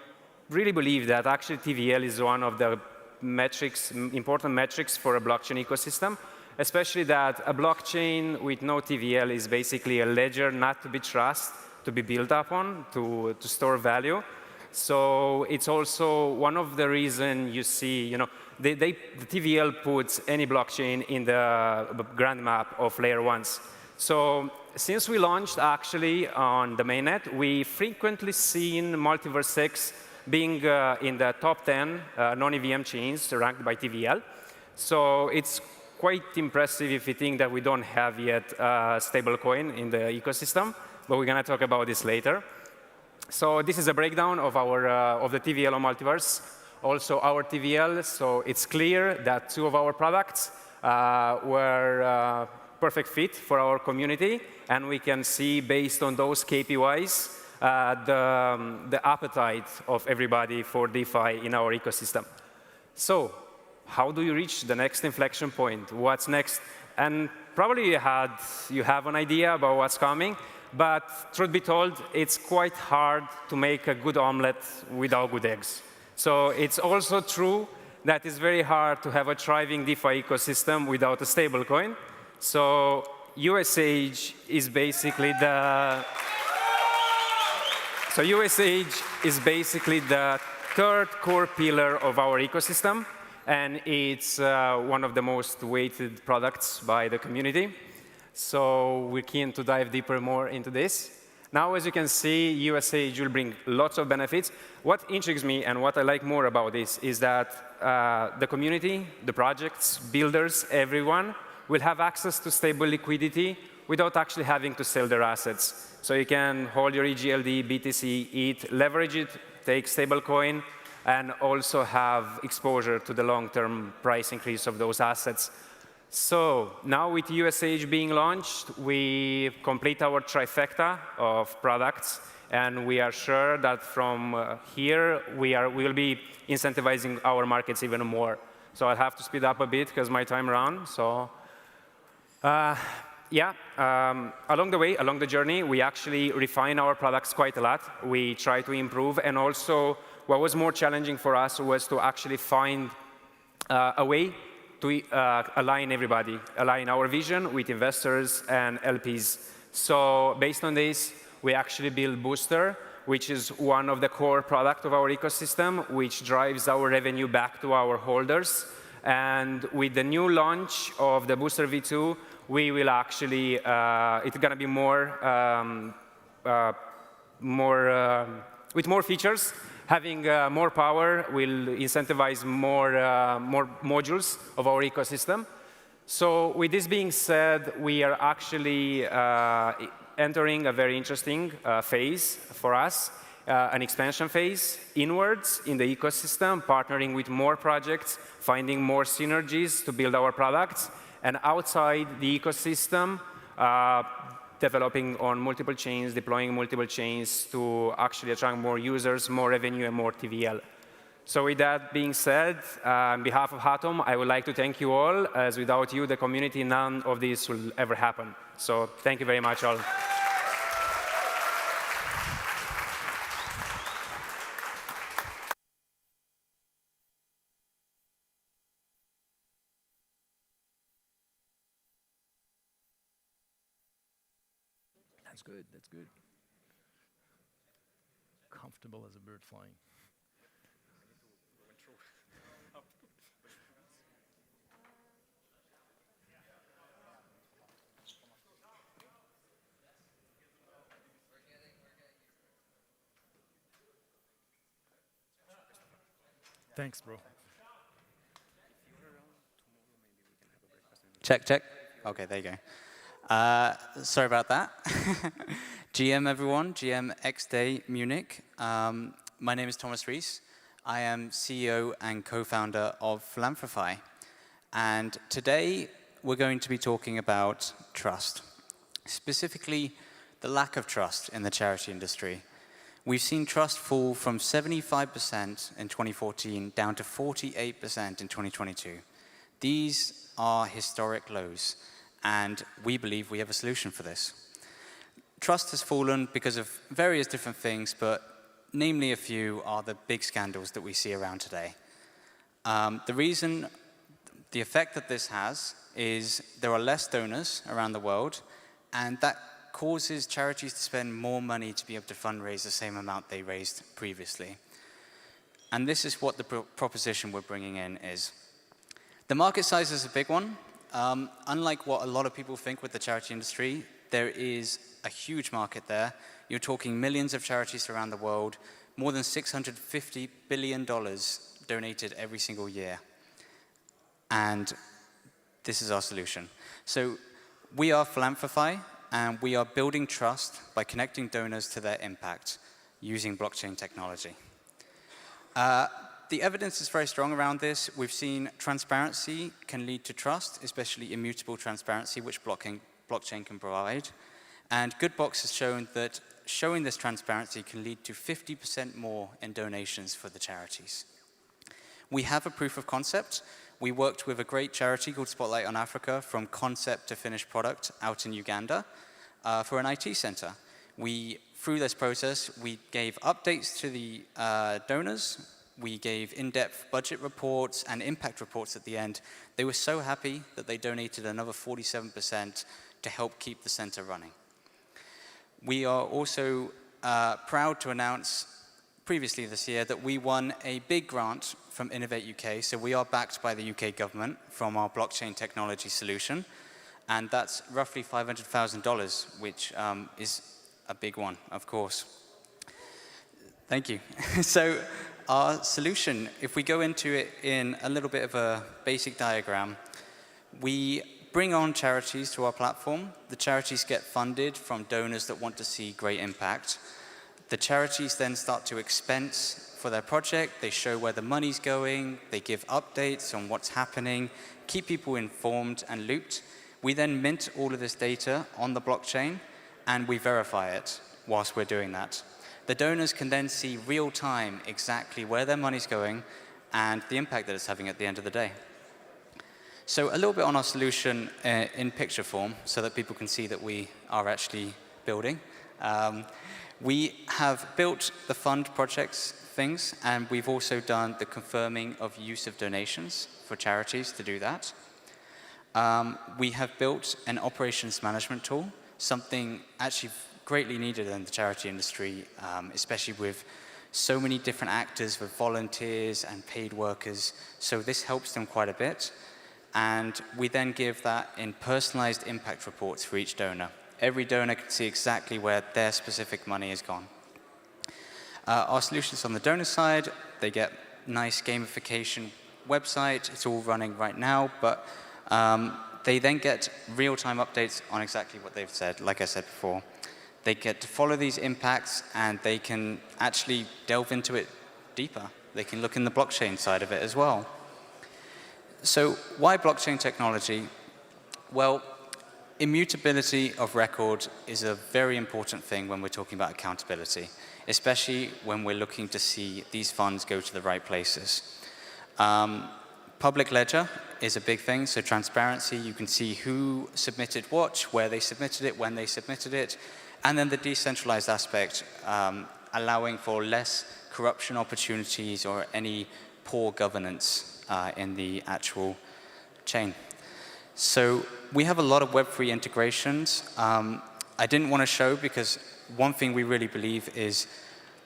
really believe that actually TVL is one of the important metrics for a blockchain ecosystem, especially that a blockchain with no TVL is basically a ledger not to be trusted, to be built upon, to store value. So it's also one of the reasons you see, the TVL puts any blockchain in the grand map of layer 1s. So since we launched actually on the mainnet, we frequently seen MultiversX being in the top 10 non-EVM chains ranked by TVL. So it's quite impressive if you think that we don't have yet a stablecoin in the ecosystem, but we're going to talk about this later. So this is a breakdown of the TVL on Multiverse, also our TVL. So it's clear that 2 of our products were perfect fit for our community, and we can see based on those KPIs the appetite of everybody for DeFi in our ecosystem. So how do you reach the next inflection point? What's next? And probably you have an idea about what's coming, but truth be told, it's quite hard to make a good omelet without good eggs. So it's also true that it's very hard to have a thriving DeFi ecosystem without a stablecoin. So USH is basically the third core pillar of our ecosystem, and it's one of the most weighted products by the community. So we're keen to dive deeper more into this. Now, as you can see, USH will bring lots of benefits. What intrigues me and what I like more about this is that the community, the projects, builders, everyone will have access to stable liquidity without actually having to sell their assets. So you can hold your EGLD, BTC, ETH, leverage it, take stablecoin, and also have exposure to the long-term price increase of those assets. So now with USH being launched, we complete our trifecta of products, and we are sure that from here, we will be incentivizing our markets even more. So I'll have to speed up a bit because my time ran. So along the way, along the journey, we actually refine our products quite a lot. We try to improve, and also what was more challenging for us was to actually find a way to align everybody, align our vision with investors and LPs. So based on this, we actually built Booster, which is one of the core products of our ecosystem, which drives our revenue back to our holders. And with the new launch of the Booster V2, we will actually, it's going to be with more features. Having more power will incentivize more modules of our ecosystem. So with this being said, we are actually entering a very interesting phase for us, an expansion phase inwards in the ecosystem, partnering with more projects, finding more synergies to build our products, and outside the ecosystem, developing on multiple chains, deploying multiple chains to actually attract more users, more revenue, and more TVL. So with that being said, on behalf of Hatom, I would like to thank you all, as without you, the community, none of this will ever happen. So thank you very much, all. That's good, that's good. Comfortable as a bird flying. Thanks, bro. Check, check. OK, there you go. Sorry about that. GM, everyone. GM xDay.Munich. My name is Thomas Rees. I am CEO and co-founder of Philanthrify. And today, we're going to be talking about trust, specifically the lack of trust in the charity industry. We've seen trust fall from 75% in 2014 down to 48% in 2022. These are historic lows, and we believe we have a solution for this. Trust has fallen because of various different things, but namely a few are the big scandals that we see around today. The effect that this has is there are less donors around the world, and that causes charities to spend more money to be able to fundraise the same amount they raised previously. And this is what the proposition we're bringing in is. The market size is a big one. Unlike what a lot of people think with the charity industry, there is a huge market there. You're talking millions of charities around the world, more than $650 billion donated every single year. And this is our solution. So we are Philanthrify, and we are building trust by connecting donors to their impact using blockchain technology. The evidence is very strong around this. We've seen transparency can lead to trust, especially immutable transparency, which blockchain can provide. And Goodbox has shown that showing this transparency can lead to 50% more in donations for the charities. We have a proof of concept. We worked with a great charity called Spotlight on Africa from concept to finished product out in Uganda for an IT center. Through this process, we gave updates to the donors. We gave in-depth budget reports and impact reports at the end. They were so happy that they donated another 47% to help keep the center running. We are also proud to announce previously this year that we won a big grant from Innovate UK. So we are backed by the UK government from our blockchain technology solution. And that's roughly $500,000, which is a big one, of course. Thank you. So our solution, if we go into it in a little bit of a basic diagram, we bring on charities to our platform. The charities get funded from donors that want to see great impact. The charities then start to expense for their project. They show where the money's going. They give updates on what's happening, keep people informed and looped. We then mint all of this data on the blockchain, and we verify it whilst we're doing that. The donors can then see real time exactly where their money's going and the impact that it's having at the end of the day. So a little bit on our solution in picture form so that people can see that we are actually building. We have built the fund projects things, and we've also done the confirming of use of donations for charities to do that. We have built an operations management tool, something actually greatly needed in the charity industry, especially with so many different actors with volunteers and paid workers. So this helps them quite a bit. And we then give that in personalized impact reports for each donor. Every donor can see exactly where their specific money has gone. Our solutions on the donor side, they get nice gamification website. It's all running right now, but they then get real-time updates on exactly what they've said, like I said before. They get to follow these impacts, and they can actually delve into it deeper. They can look in the blockchain side of it as well. So why blockchain technology? Well, immutability of record is a very important thing when we're talking about accountability, especially when we're looking to see these funds go to the right places. Public ledger is a big thing, so transparency, you can see who submitted what, where they submitted it, when they submitted it, and then the decentralized aspect, allowing for less corruption opportunities or any poor governance in the actual chain. So we have a lot of Web3 integrations. I didn't want to show because one thing we really believe is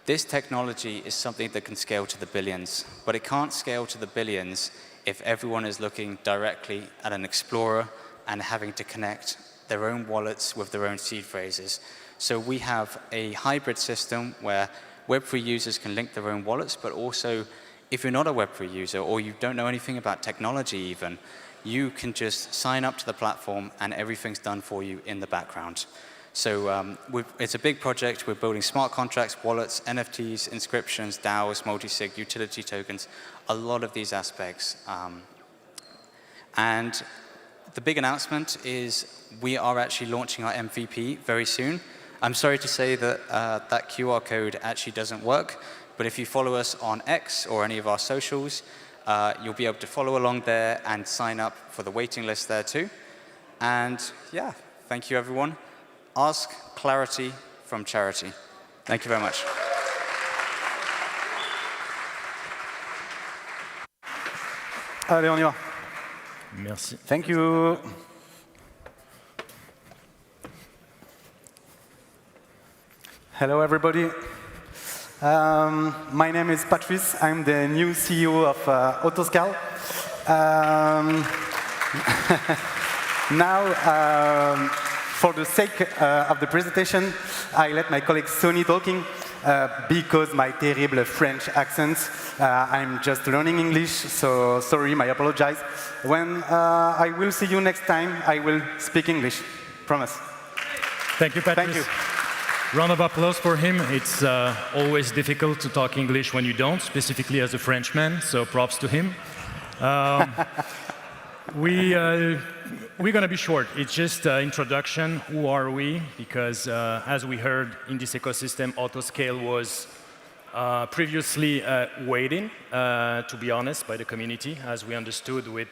this technology is something that can scale to the billions, but it can't scale to the billions if everyone is looking directly at an explorer and having to connect their own wallets with their own seed phrases. So we have a hybrid system where Web3 users can link their own wallets, but also if you're not a Web3 user or you don't know anything about technology even, you can just sign up to the platform and everything's done for you in the background. So it's a big project. We're building smart contracts, wallets, NFTs, inscriptions, DAOs, multi-sig, utility tokens, a lot of these aspects. And the big announcement is we are actually launching our MVP very soon. I'm sorry to say that that QR code actually doesn't work, but if you follow us on X or any of our socials, you'll be able to follow along there and sign up for the waiting list there too. And yeah, thank you everyone. Ask clarity from charity. Thank you very much. Allez, on y va. Merci. Thank you. Hello, everybody. My name is Patrice. I'm the new CEO of Autoscale. Now, for the sake of the presentation, I let my colleague Sony talking because my terrible French accent. I'm just learning English, so sorry, I apologize. When I will see you next time, I will speak English. Promise. Thank you, Patrice. Thank you. Round of applause for him. It's always difficult to talk English when you don't, specifically as a Frenchman, so props to him. We're going to be short. It's just an introduction. Who are we? Because as we heard in this ecosystem, Autoscale was previously waiting, to be honest, by the community, as we understood with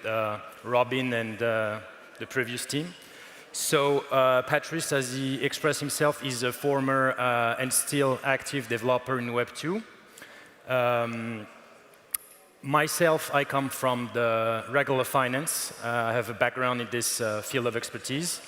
Robin and the previous team. So Patrice, as he expressed himself, is a former and still active developer in Web 2. Myself, I come from the regular finance. I have a background in this field of expertise.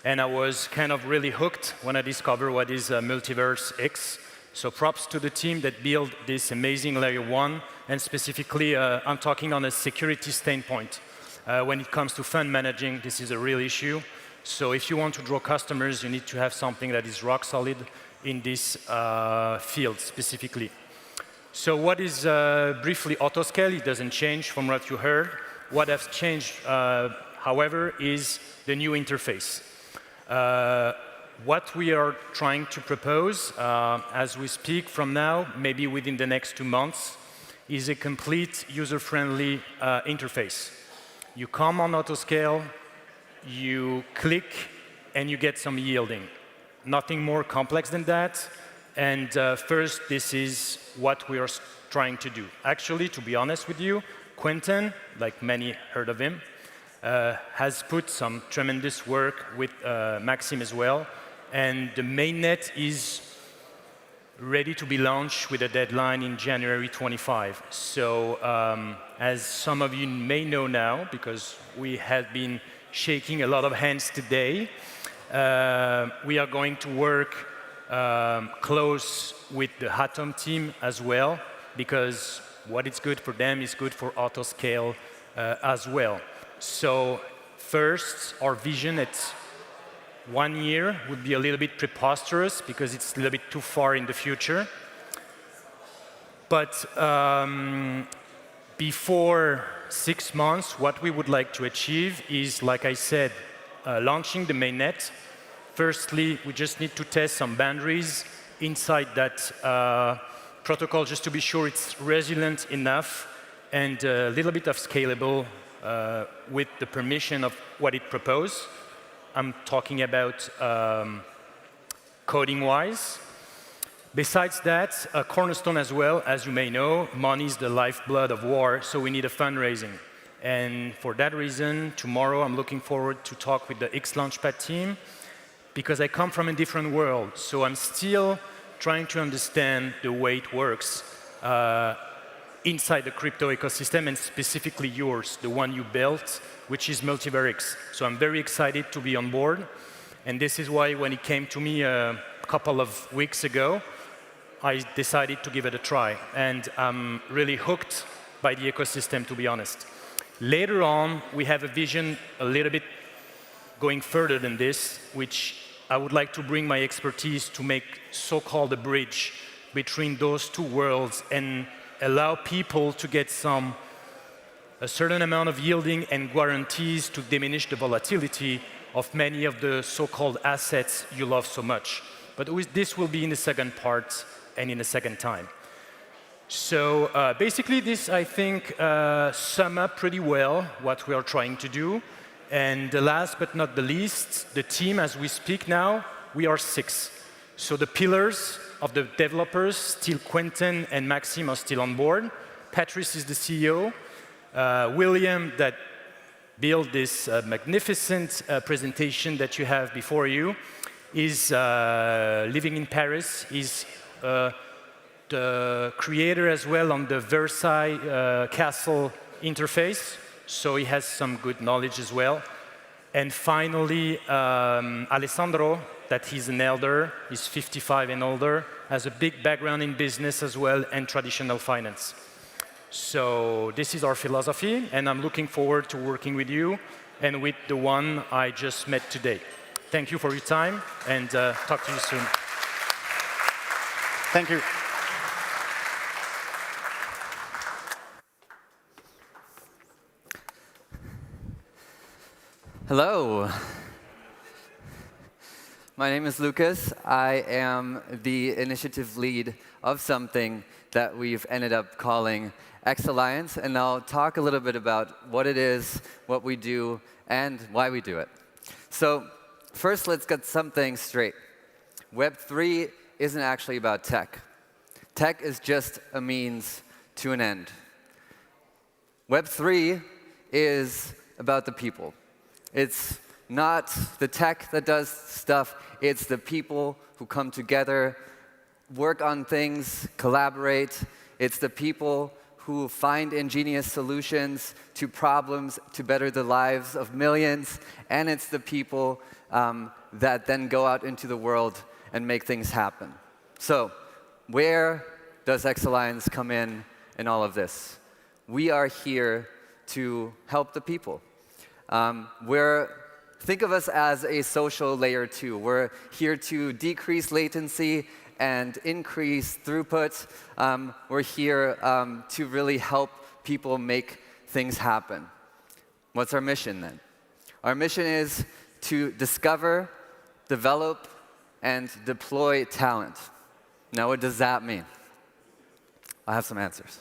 And I was kind of really hooked when I discovered what is MultiversX. So props to the team that built this amazing layer 1. And specifically, I'm talking on a security standpoint. When it comes to fund managing, this is a real issue. So if you want to draw customers, you need to have something that is rock solid in this field specifically. So what is briefly Autoscale? It doesn't change from what you heard. What has changed, however, is the new interface. What we are trying to propose as we speak from now, maybe within the next 2 months, is a complete user-friendly interface. You come on Autoscale, you click, and you get some yielding. Nothing more complex than that. And first, this is what we are trying to do. Actually, to be honest with you, Quentin, like many heard of him, has put some tremendous work with Maxime as well. And the mainnet is ready to be launched with a deadline in January 25. So as some of you may know now, because we have been shaking a lot of hands today, we are going to work close with the Hatom team as well, because what is good for them is good for Autoscale as well. So first, our vision at 1 year would be a little bit preposterous because it's a little bit too far in the future. But before 6 months, what we would like to achieve is, like I said, launching the mainnet. Firstly, we just need to test some boundaries inside that protocol just to be sure it's resilient enough and a little bit of scalable with the permission of what it proposed. I'm talking about coding-wise. Besides that, a cornerstone as well, as you may know, money is the lifeblood of war, so we need a fundraising. And for that reason, tomorrow I'm looking forward to talk with the xLaunchpad team because I come from a different world, so I'm still trying to understand the way it works inside the crypto ecosystem, and specifically yours, the one you built, which is MultiversX. So I'm very excited to be on board, and this is why when it came to me a couple of weeks ago, I decided to give it a try, and I'm really hooked by the ecosystem, to be honest. Later on, we have a vision a little bit going further than this, which I would like to bring my expertise to make so-called a bridge between those two worlds and allow people to get a certain amount of yielding and guarantees to diminish the volatility of many of the so-called assets you love so much. But this will be in the second part and in a second time. So basically this, I think, sums up pretty well what we are trying to do. And the last but not the least, the team as we speak now, we are 6. So the pillars of the developers, still Quentin and Maxime are still on board. Patrice is the CEO. William, that built this magnificent presentation that you have before you, is living in Paris. He's the creator as well on the Versailles Castle interface, so he has some good knowledge as well. And finally, Alessandro, that he's an elder, he's 55 and older, has a big background in business as well and traditional finance. So this is our philosophy, and I'm looking forward to working with you and with the one I just met today. Thank you for your time, and talk to you soon. Thank you. Hello. My name is Lucas. I am the initiative lead of something that we've ended up calling xAlliance, and I'll talk a little bit about what it is, what we do, and why we do it. So first, let's get something straight. Web3 isn't actually about tech. Tech is just a means to an end. Web3 is about the people. It's not the tech that does stuff, it's the people who come together, work on things, collaborate. It's the people who find ingenious solutions to problems to better the lives of millions. And it's the people that then go out into the world and make things happen. So where does xAlliance come in all of this? We are here to help the people. Think of us as a social layer 2. We're here to decrease latency and increase throughput. We're here to really help people make things happen. What's our mission then? Our mission is to discover, develop, and deploy talent. Now, what does that mean? I have some answers.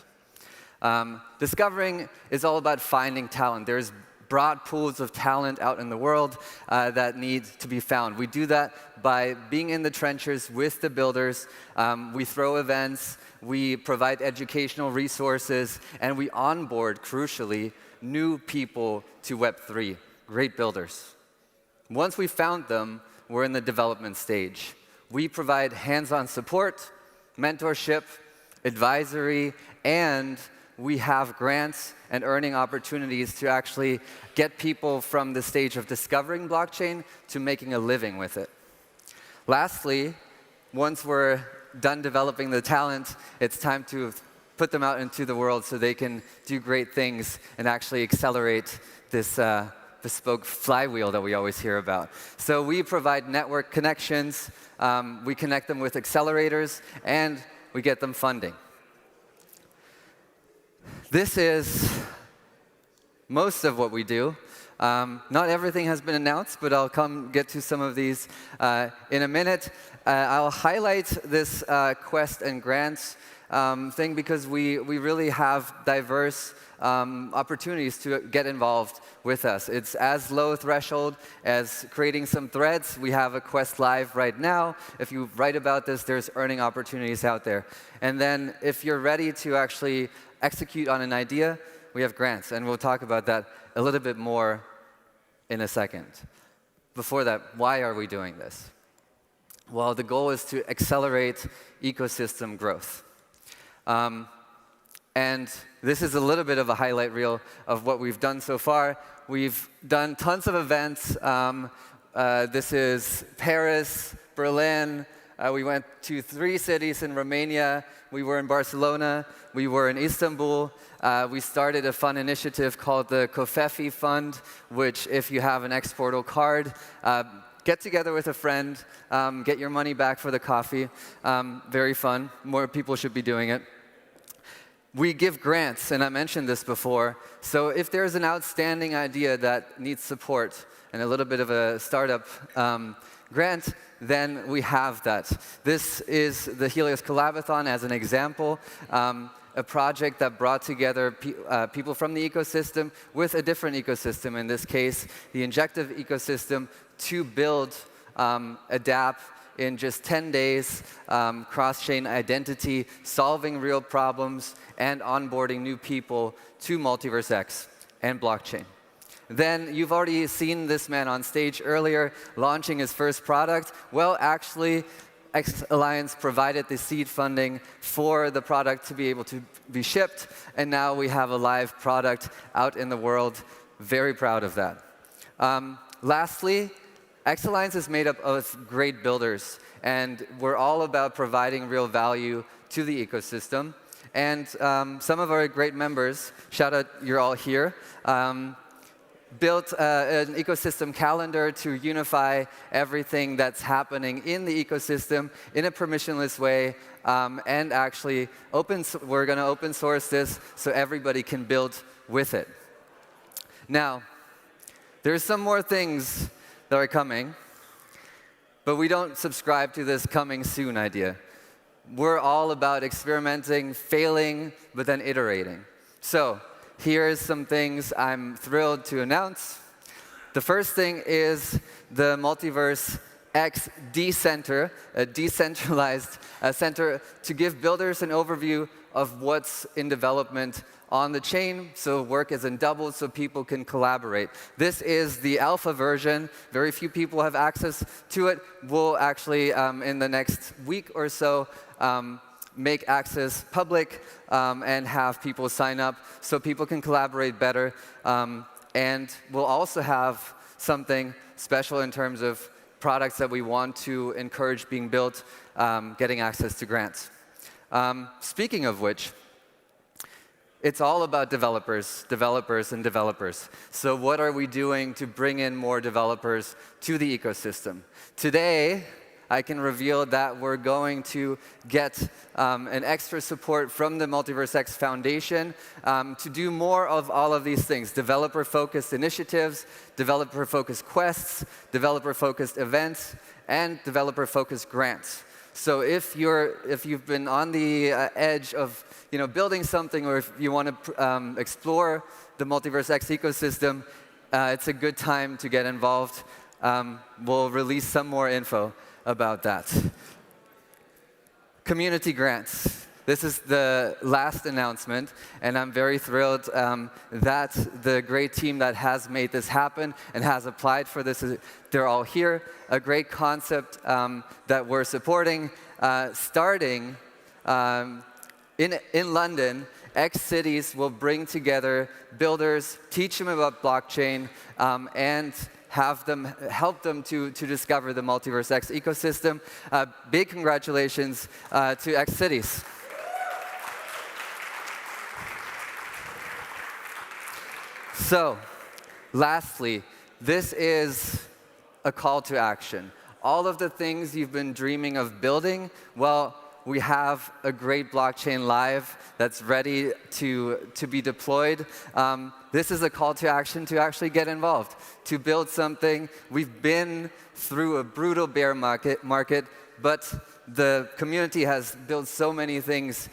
Discovering is all about finding talent. There's broad pools of talent out in the world that need to be found. We do that by being in the trenches with the builders. We throw events, we provide educational resources, and we onboard, crucially, new people to Web3, great builders. Once we've found them, we're in the development stage. We provide hands-on support, mentorship, advisory, and we have grants and earning opportunities to actually get people from the stage of discovering blockchain to making a living with it. Lastly, once we're done developing the talent, it's time to put them out into the world so they can do great things and actually accelerate this bespoke flywheel that we always hear about. So we provide network connections, we connect them with accelerators, and we get them funding. This is most of what we do. Not everything has been announced, but I'll get to some of these in a minute. I'll highlight this Quest and Grants thing because we really have diverse opportunities to get involved with us. It's as low threshold as creating some threads. We have a Quest live right now. If you write about this, there's earning opportunities out there. And then if you're ready to actually execute on an idea, we have grants. And we'll talk about that a little bit more in a second. Before that, why are we doing this? Well, the goal is to accelerate ecosystem growth. And this is a little bit of a highlight reel of what we've done so far. We've done tons of events. This is Paris, Berlin. We went to 3 cities in Romania. We were in Barcelona. We were in Istanbul. We started a fun initiative called the Covfefe Fund, which, if you have an X-Portal card, get together with a friend, get your money back for the coffee. Very fun. More people should be doing it. We give grants, and I mentioned this before. So if there's an outstanding idea that needs support and a little bit of a startup grant, then we have that. This is the Helios Collaborathon as an example, a project that brought together people from the ecosystem with a different ecosystem, in this case, the injective ecosystem, to build a dApp in just 10 days, cross-chain identity, solving real problems, and onboarding new people to MultiversX and blockchain. Then you've already seen this man on stage earlier launching his first product. Well, actually, xAlliance provided the seed funding for the product to be able to be shipped, and now we have a live product out in the world. Very proud of that. Lastly, xAlliance is made up of great builders, and we're all about providing real value to the ecosystem. And some of our great members, shout out, you're all here, built an ecosystem calendar to unify everything that's happening in the ecosystem in a permissionless way. And actually, we're going to open source this so everybody can build with it. Now, there's some more things that are coming, but we don't subscribe to this coming soon idea. We're all about experimenting, failing, but then iterating. So here's some things I'm thrilled to announce. The first thing is the MultiversX Decenter, a decentralized center to give builders an overview of what's in development on the chain, so work isn't doubled, so people can collaborate. This is the alpha version. Very few people have access to it. We'll actually, in the next week or so, make access public and have people sign up so people can collaborate better. And we'll also have something special in terms of products that we want to encourage being built, getting access to grants. Speaking of which, it's all about developers, developers, and developers. So what are we doing to bring in more developers to the ecosystem? Today, I can reveal that we're going to get an extra support from the MultiversX Foundation to do more of all of these things: developer-focused initiatives, developer-focused quests, developer-focused events, and developer-focused grants. So if you've been on the edge of building something, or if you want to explore the MultiversX ecosystem, it's a good time to get involved. We'll release some more info about that. Community grants. This is the last announcement, and I'm very thrilled that the great team that has made this happen and has applied for this, they're all here. A great concept that we're supporting, starting in London. X cities will bring together builders, teach them about blockchain, and help them to discover the MultiversX ecosystem. Big congratulations to X cities. So Lastly, this is a call to action. All of the things you've been dreaming of building, well, we have a great blockchain live that's ready to be deployed. This is a call to action to actually get involved, to build something. We've been through a brutal bear market, but the community has built so many things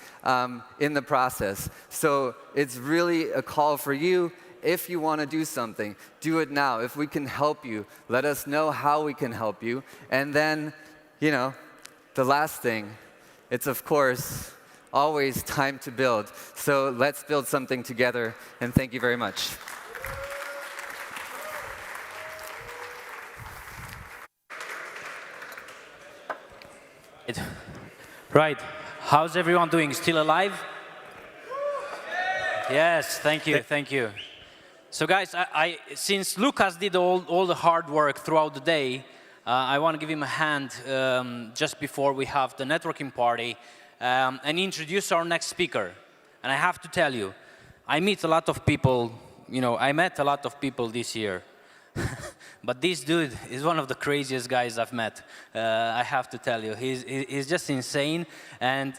in the process. So it's really a call for you. If you want to do something, do it now. If we can help you, let us know how we can help you. And then, you know, the last thing, it's of course always time to build. So let's build something together, and thank you very much. Right. How's everyone doing? Still alive? Yes, thank you, thank you. So guys, since Lucas did all the hard work throughout the day, I want to give him a hand just before we have the networking party and introduce our next speaker. And I have to tell you, I meet a lot of people, you know, I met a lot of people this year. But this dude is one of the craziest guys I've met, I have to tell you. He's just insane, and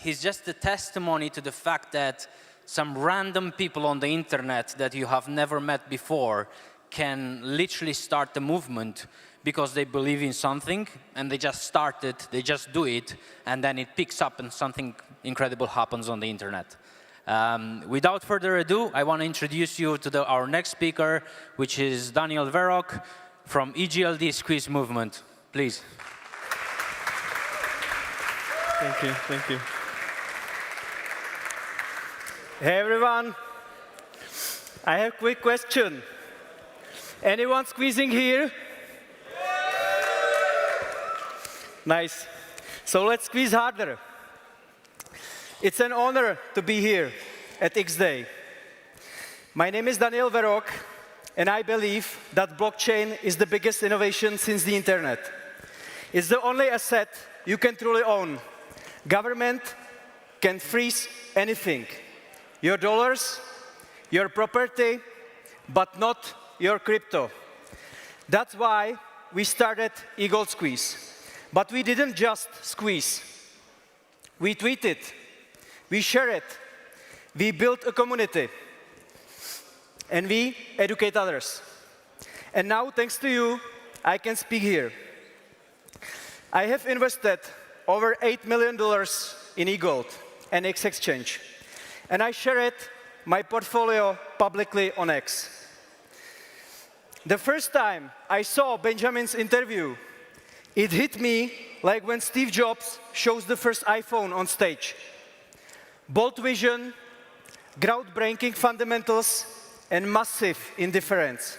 he's just a testimony to the fact that some random people on the internet that you have never met before can literally start a movement because they believe in something, and they just start it, they just do it, and then it picks up and something incredible happens on the internet. Without further ado, I want to introduce you to our next speaker, which is Daniel Serb from EGLDSqueeze Movement. Please. Thank you, thank you. Hey everyone, I have a quick question. Anyone squeezing here? Nice. So let's squeeze harder. It's an honor to be here at XDay. My name is Daniel Serb, and I believe that blockchain is the biggest innovation since the internet. It's the only asset you can truly own. Government can freeze anything. Your dollars, your property, but not your crypto. That's why we started EGLDSqueeze. But we didn't just squeeze. We tweet it, we share it, we build a community, and we educate others. And now, thanks to you, I can speak here. I have invested over $8 million in eGold and X exchange. And I share it, my portfolio, publicly on X. The first time I saw Benjamin's interview, it hit me like when Steve Jobs shows the first iPhone on stage. Bold vision, groundbreaking fundamentals, and massive indifference.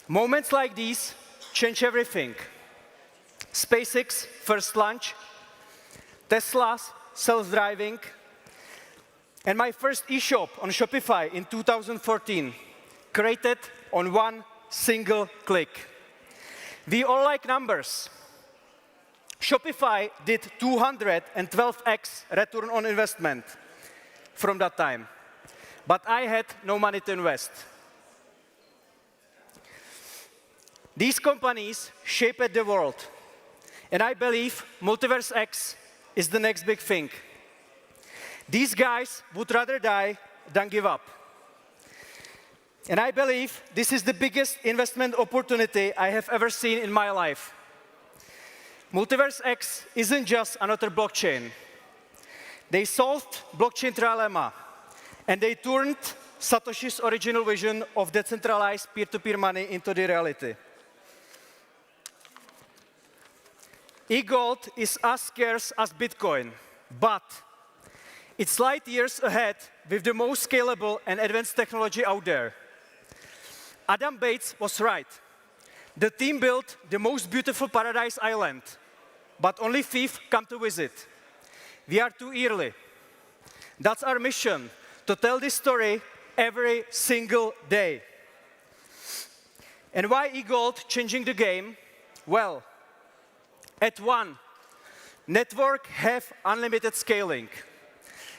Moments like these change everything. SpaceX first launch, Tesla's self-driving, and my first e-shop on Shopify in 2014, created on one single click. We all like numbers. Shopify did 212x return on investment from that time. But I had no money to invest. These companies shaped the world. And I believe MultiversX is the next big thing. These guys would rather die than give up. And I believe this is the biggest investment opportunity I have ever seen in my life. MultiversX isn't just another blockchain. They solved blockchain trilemma, and they turned Satoshi's original vision of decentralized peer-to-peer money into the reality. eGold is as scarce as Bitcoin, but it's light years ahead with the most scalable and advanced technology out there. Adam Bates was right. The team built the most beautiful paradise island, but only thieves come to visit. We are too early. That's our mission, to tell this story every single day. And why eGold changing the game? Well, at 1, network have unlimited scaling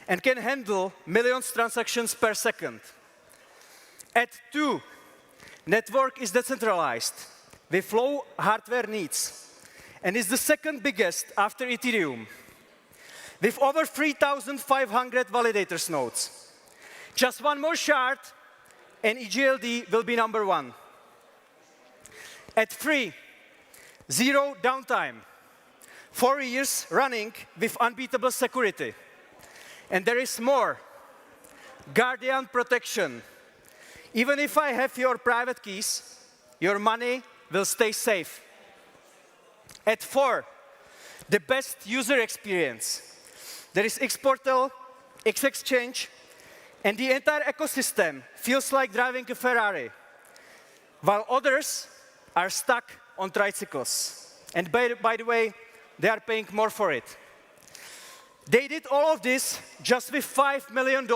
and can handle millions of transactions per second. At 2, Network is decentralized with low hardware needs and is the second biggest after Ethereum, with over 3,500 validators nodes. Just one more shard, and EGLD will be #1. At 3, 0 downtime, 4 years running with unbeatable security. And there is more, Guardian protection. Even if I have your private keys, your money will stay safe. At 4, the best user experience. There is Xportal, XExchange, and the entire ecosystem feels like driving a Ferrari, while others are stuck on tricycles. And by the way, they are paying more for it. They did all of this just with $5 million,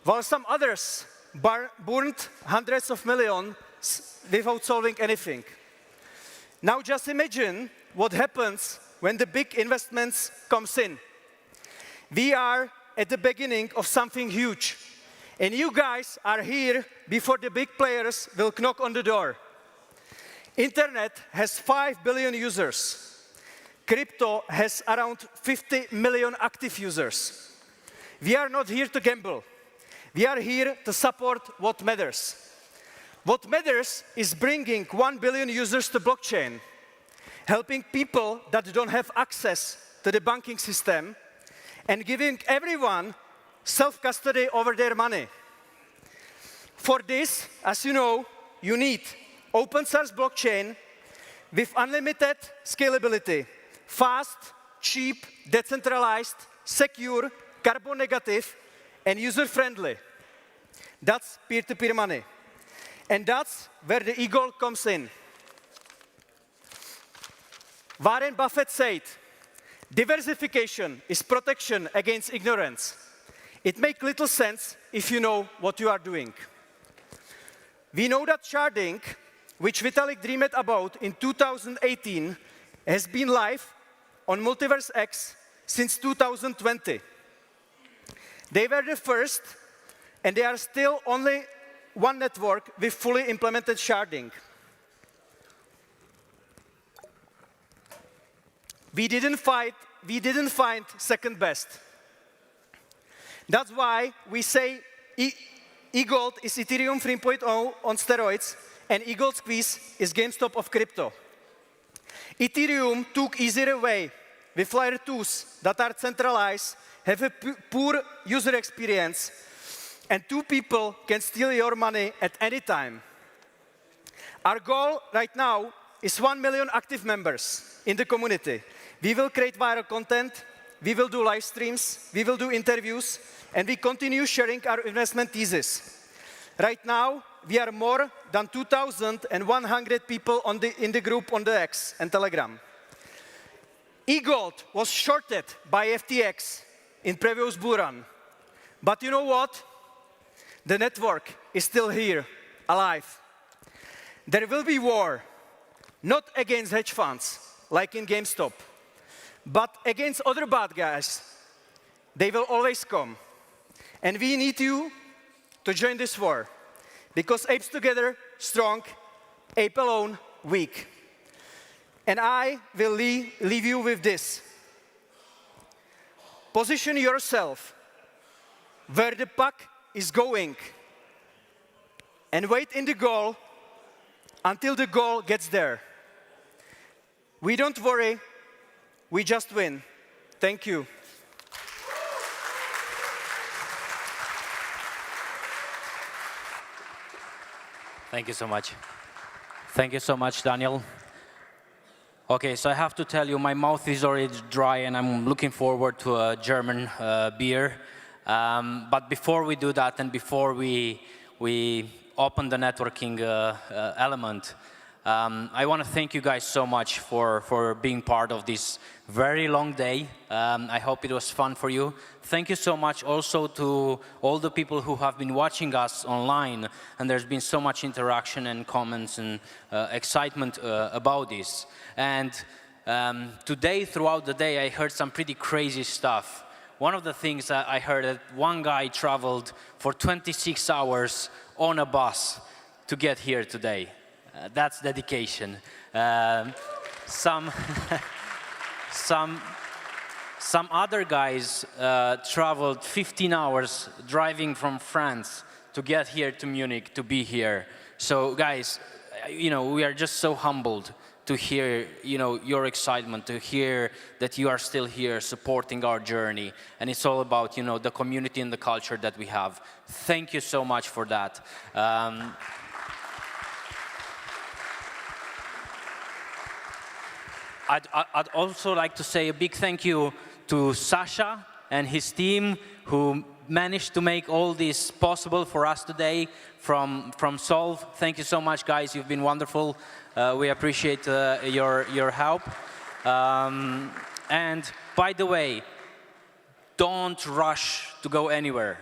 while some others burned hundreds of millions without solving anything. Now just imagine what happens when the big investments comes in. We are at the beginning of something huge, and you guys are here before the big players will knock on the door. Internet has 5 billion users. Crypto has around 50 million active users. We are not here to gamble. We are here to support what matters. What matters is bringing 1 billion users to blockchain, helping people that don't have access to the banking system, and giving everyone self-custody over their money. For this, as you know, you need open source blockchain with unlimited scalability, fast, cheap, decentralized, secure, carbon negative, and user-friendly. That's peer-to-peer money. And that's where the eagle comes in. Warren Buffett said, diversification is protection against ignorance. It makes little sense if you know what you are doing. We know that sharding, which Vitalik dreamed about in 2018, has been live on MultiversX since 2020. They were the first, and they are still only one network with fully implemented sharding. We didn't find second best. That's why we say eGold is Ethereum 3.0 on steroids, and EGLDSqueeze is GameStop of crypto. Ethereum took easier away with layer 2s that are centralized, have a poor user experience, and 2 people can steal your money at any time. Our goal right now is 1 million active members in the community. We will create viral content, we will do live streams, we will do interviews, and we continue sharing our investment thesis. Right now, we are more than 2,100 people in the group on the X and Telegram. eGold was shorted by FTX in previous bull run. But you know what? The network is still here, alive. There will be war, not against hedge funds, like in GameStop, but against other bad guys. They will always come. And we need you to join this war. Because apes together, strong, ape alone, weak. And I will leave you with this. Position yourself where the puck is going and wait in the goal until the goal gets there. We don't worry, we just win. Thank you. Thank you so much. Thank you so much, Daniel. Okay, so I have to tell you, my mouth is already dry, and I'm looking forward to a German beer. But before we do that, and before we open the networking element, I want to thank you guys so much for being part of this very long day. I hope it was fun for you. Thank you so much also to all the people who have been watching us online, and there's been so much interaction and comments and excitement about this. And today, throughout the day, I heard some pretty crazy stuff. One of the things that I heard that one guy traveled for 26 hours on a bus to get here today. That's dedication. Some other guys traveled 15 hours driving from France to get here to Munich, to be here. So guys, we are just so humbled to hear your excitement, to hear that you are still here supporting our journey. And it's all about the community and the culture that we have. Thank you so much for that. I'd also like to say a big thank you to Sasha and his team who managed to make all this possible for us today from Solve. Thank you so much, guys. You've been wonderful. We appreciate your help. And by the way, don't rush to go anywhere,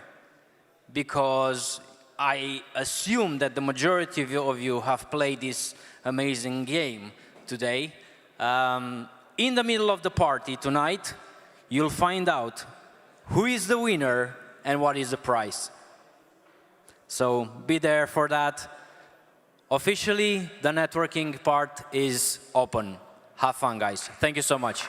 because I assume that the majority of you have played this amazing game today. In the middle of the party tonight, you'll find out who is the winner and what is the prize. So be there for that. Officially, the networking part is open. Have fun, guys. Thank you so much.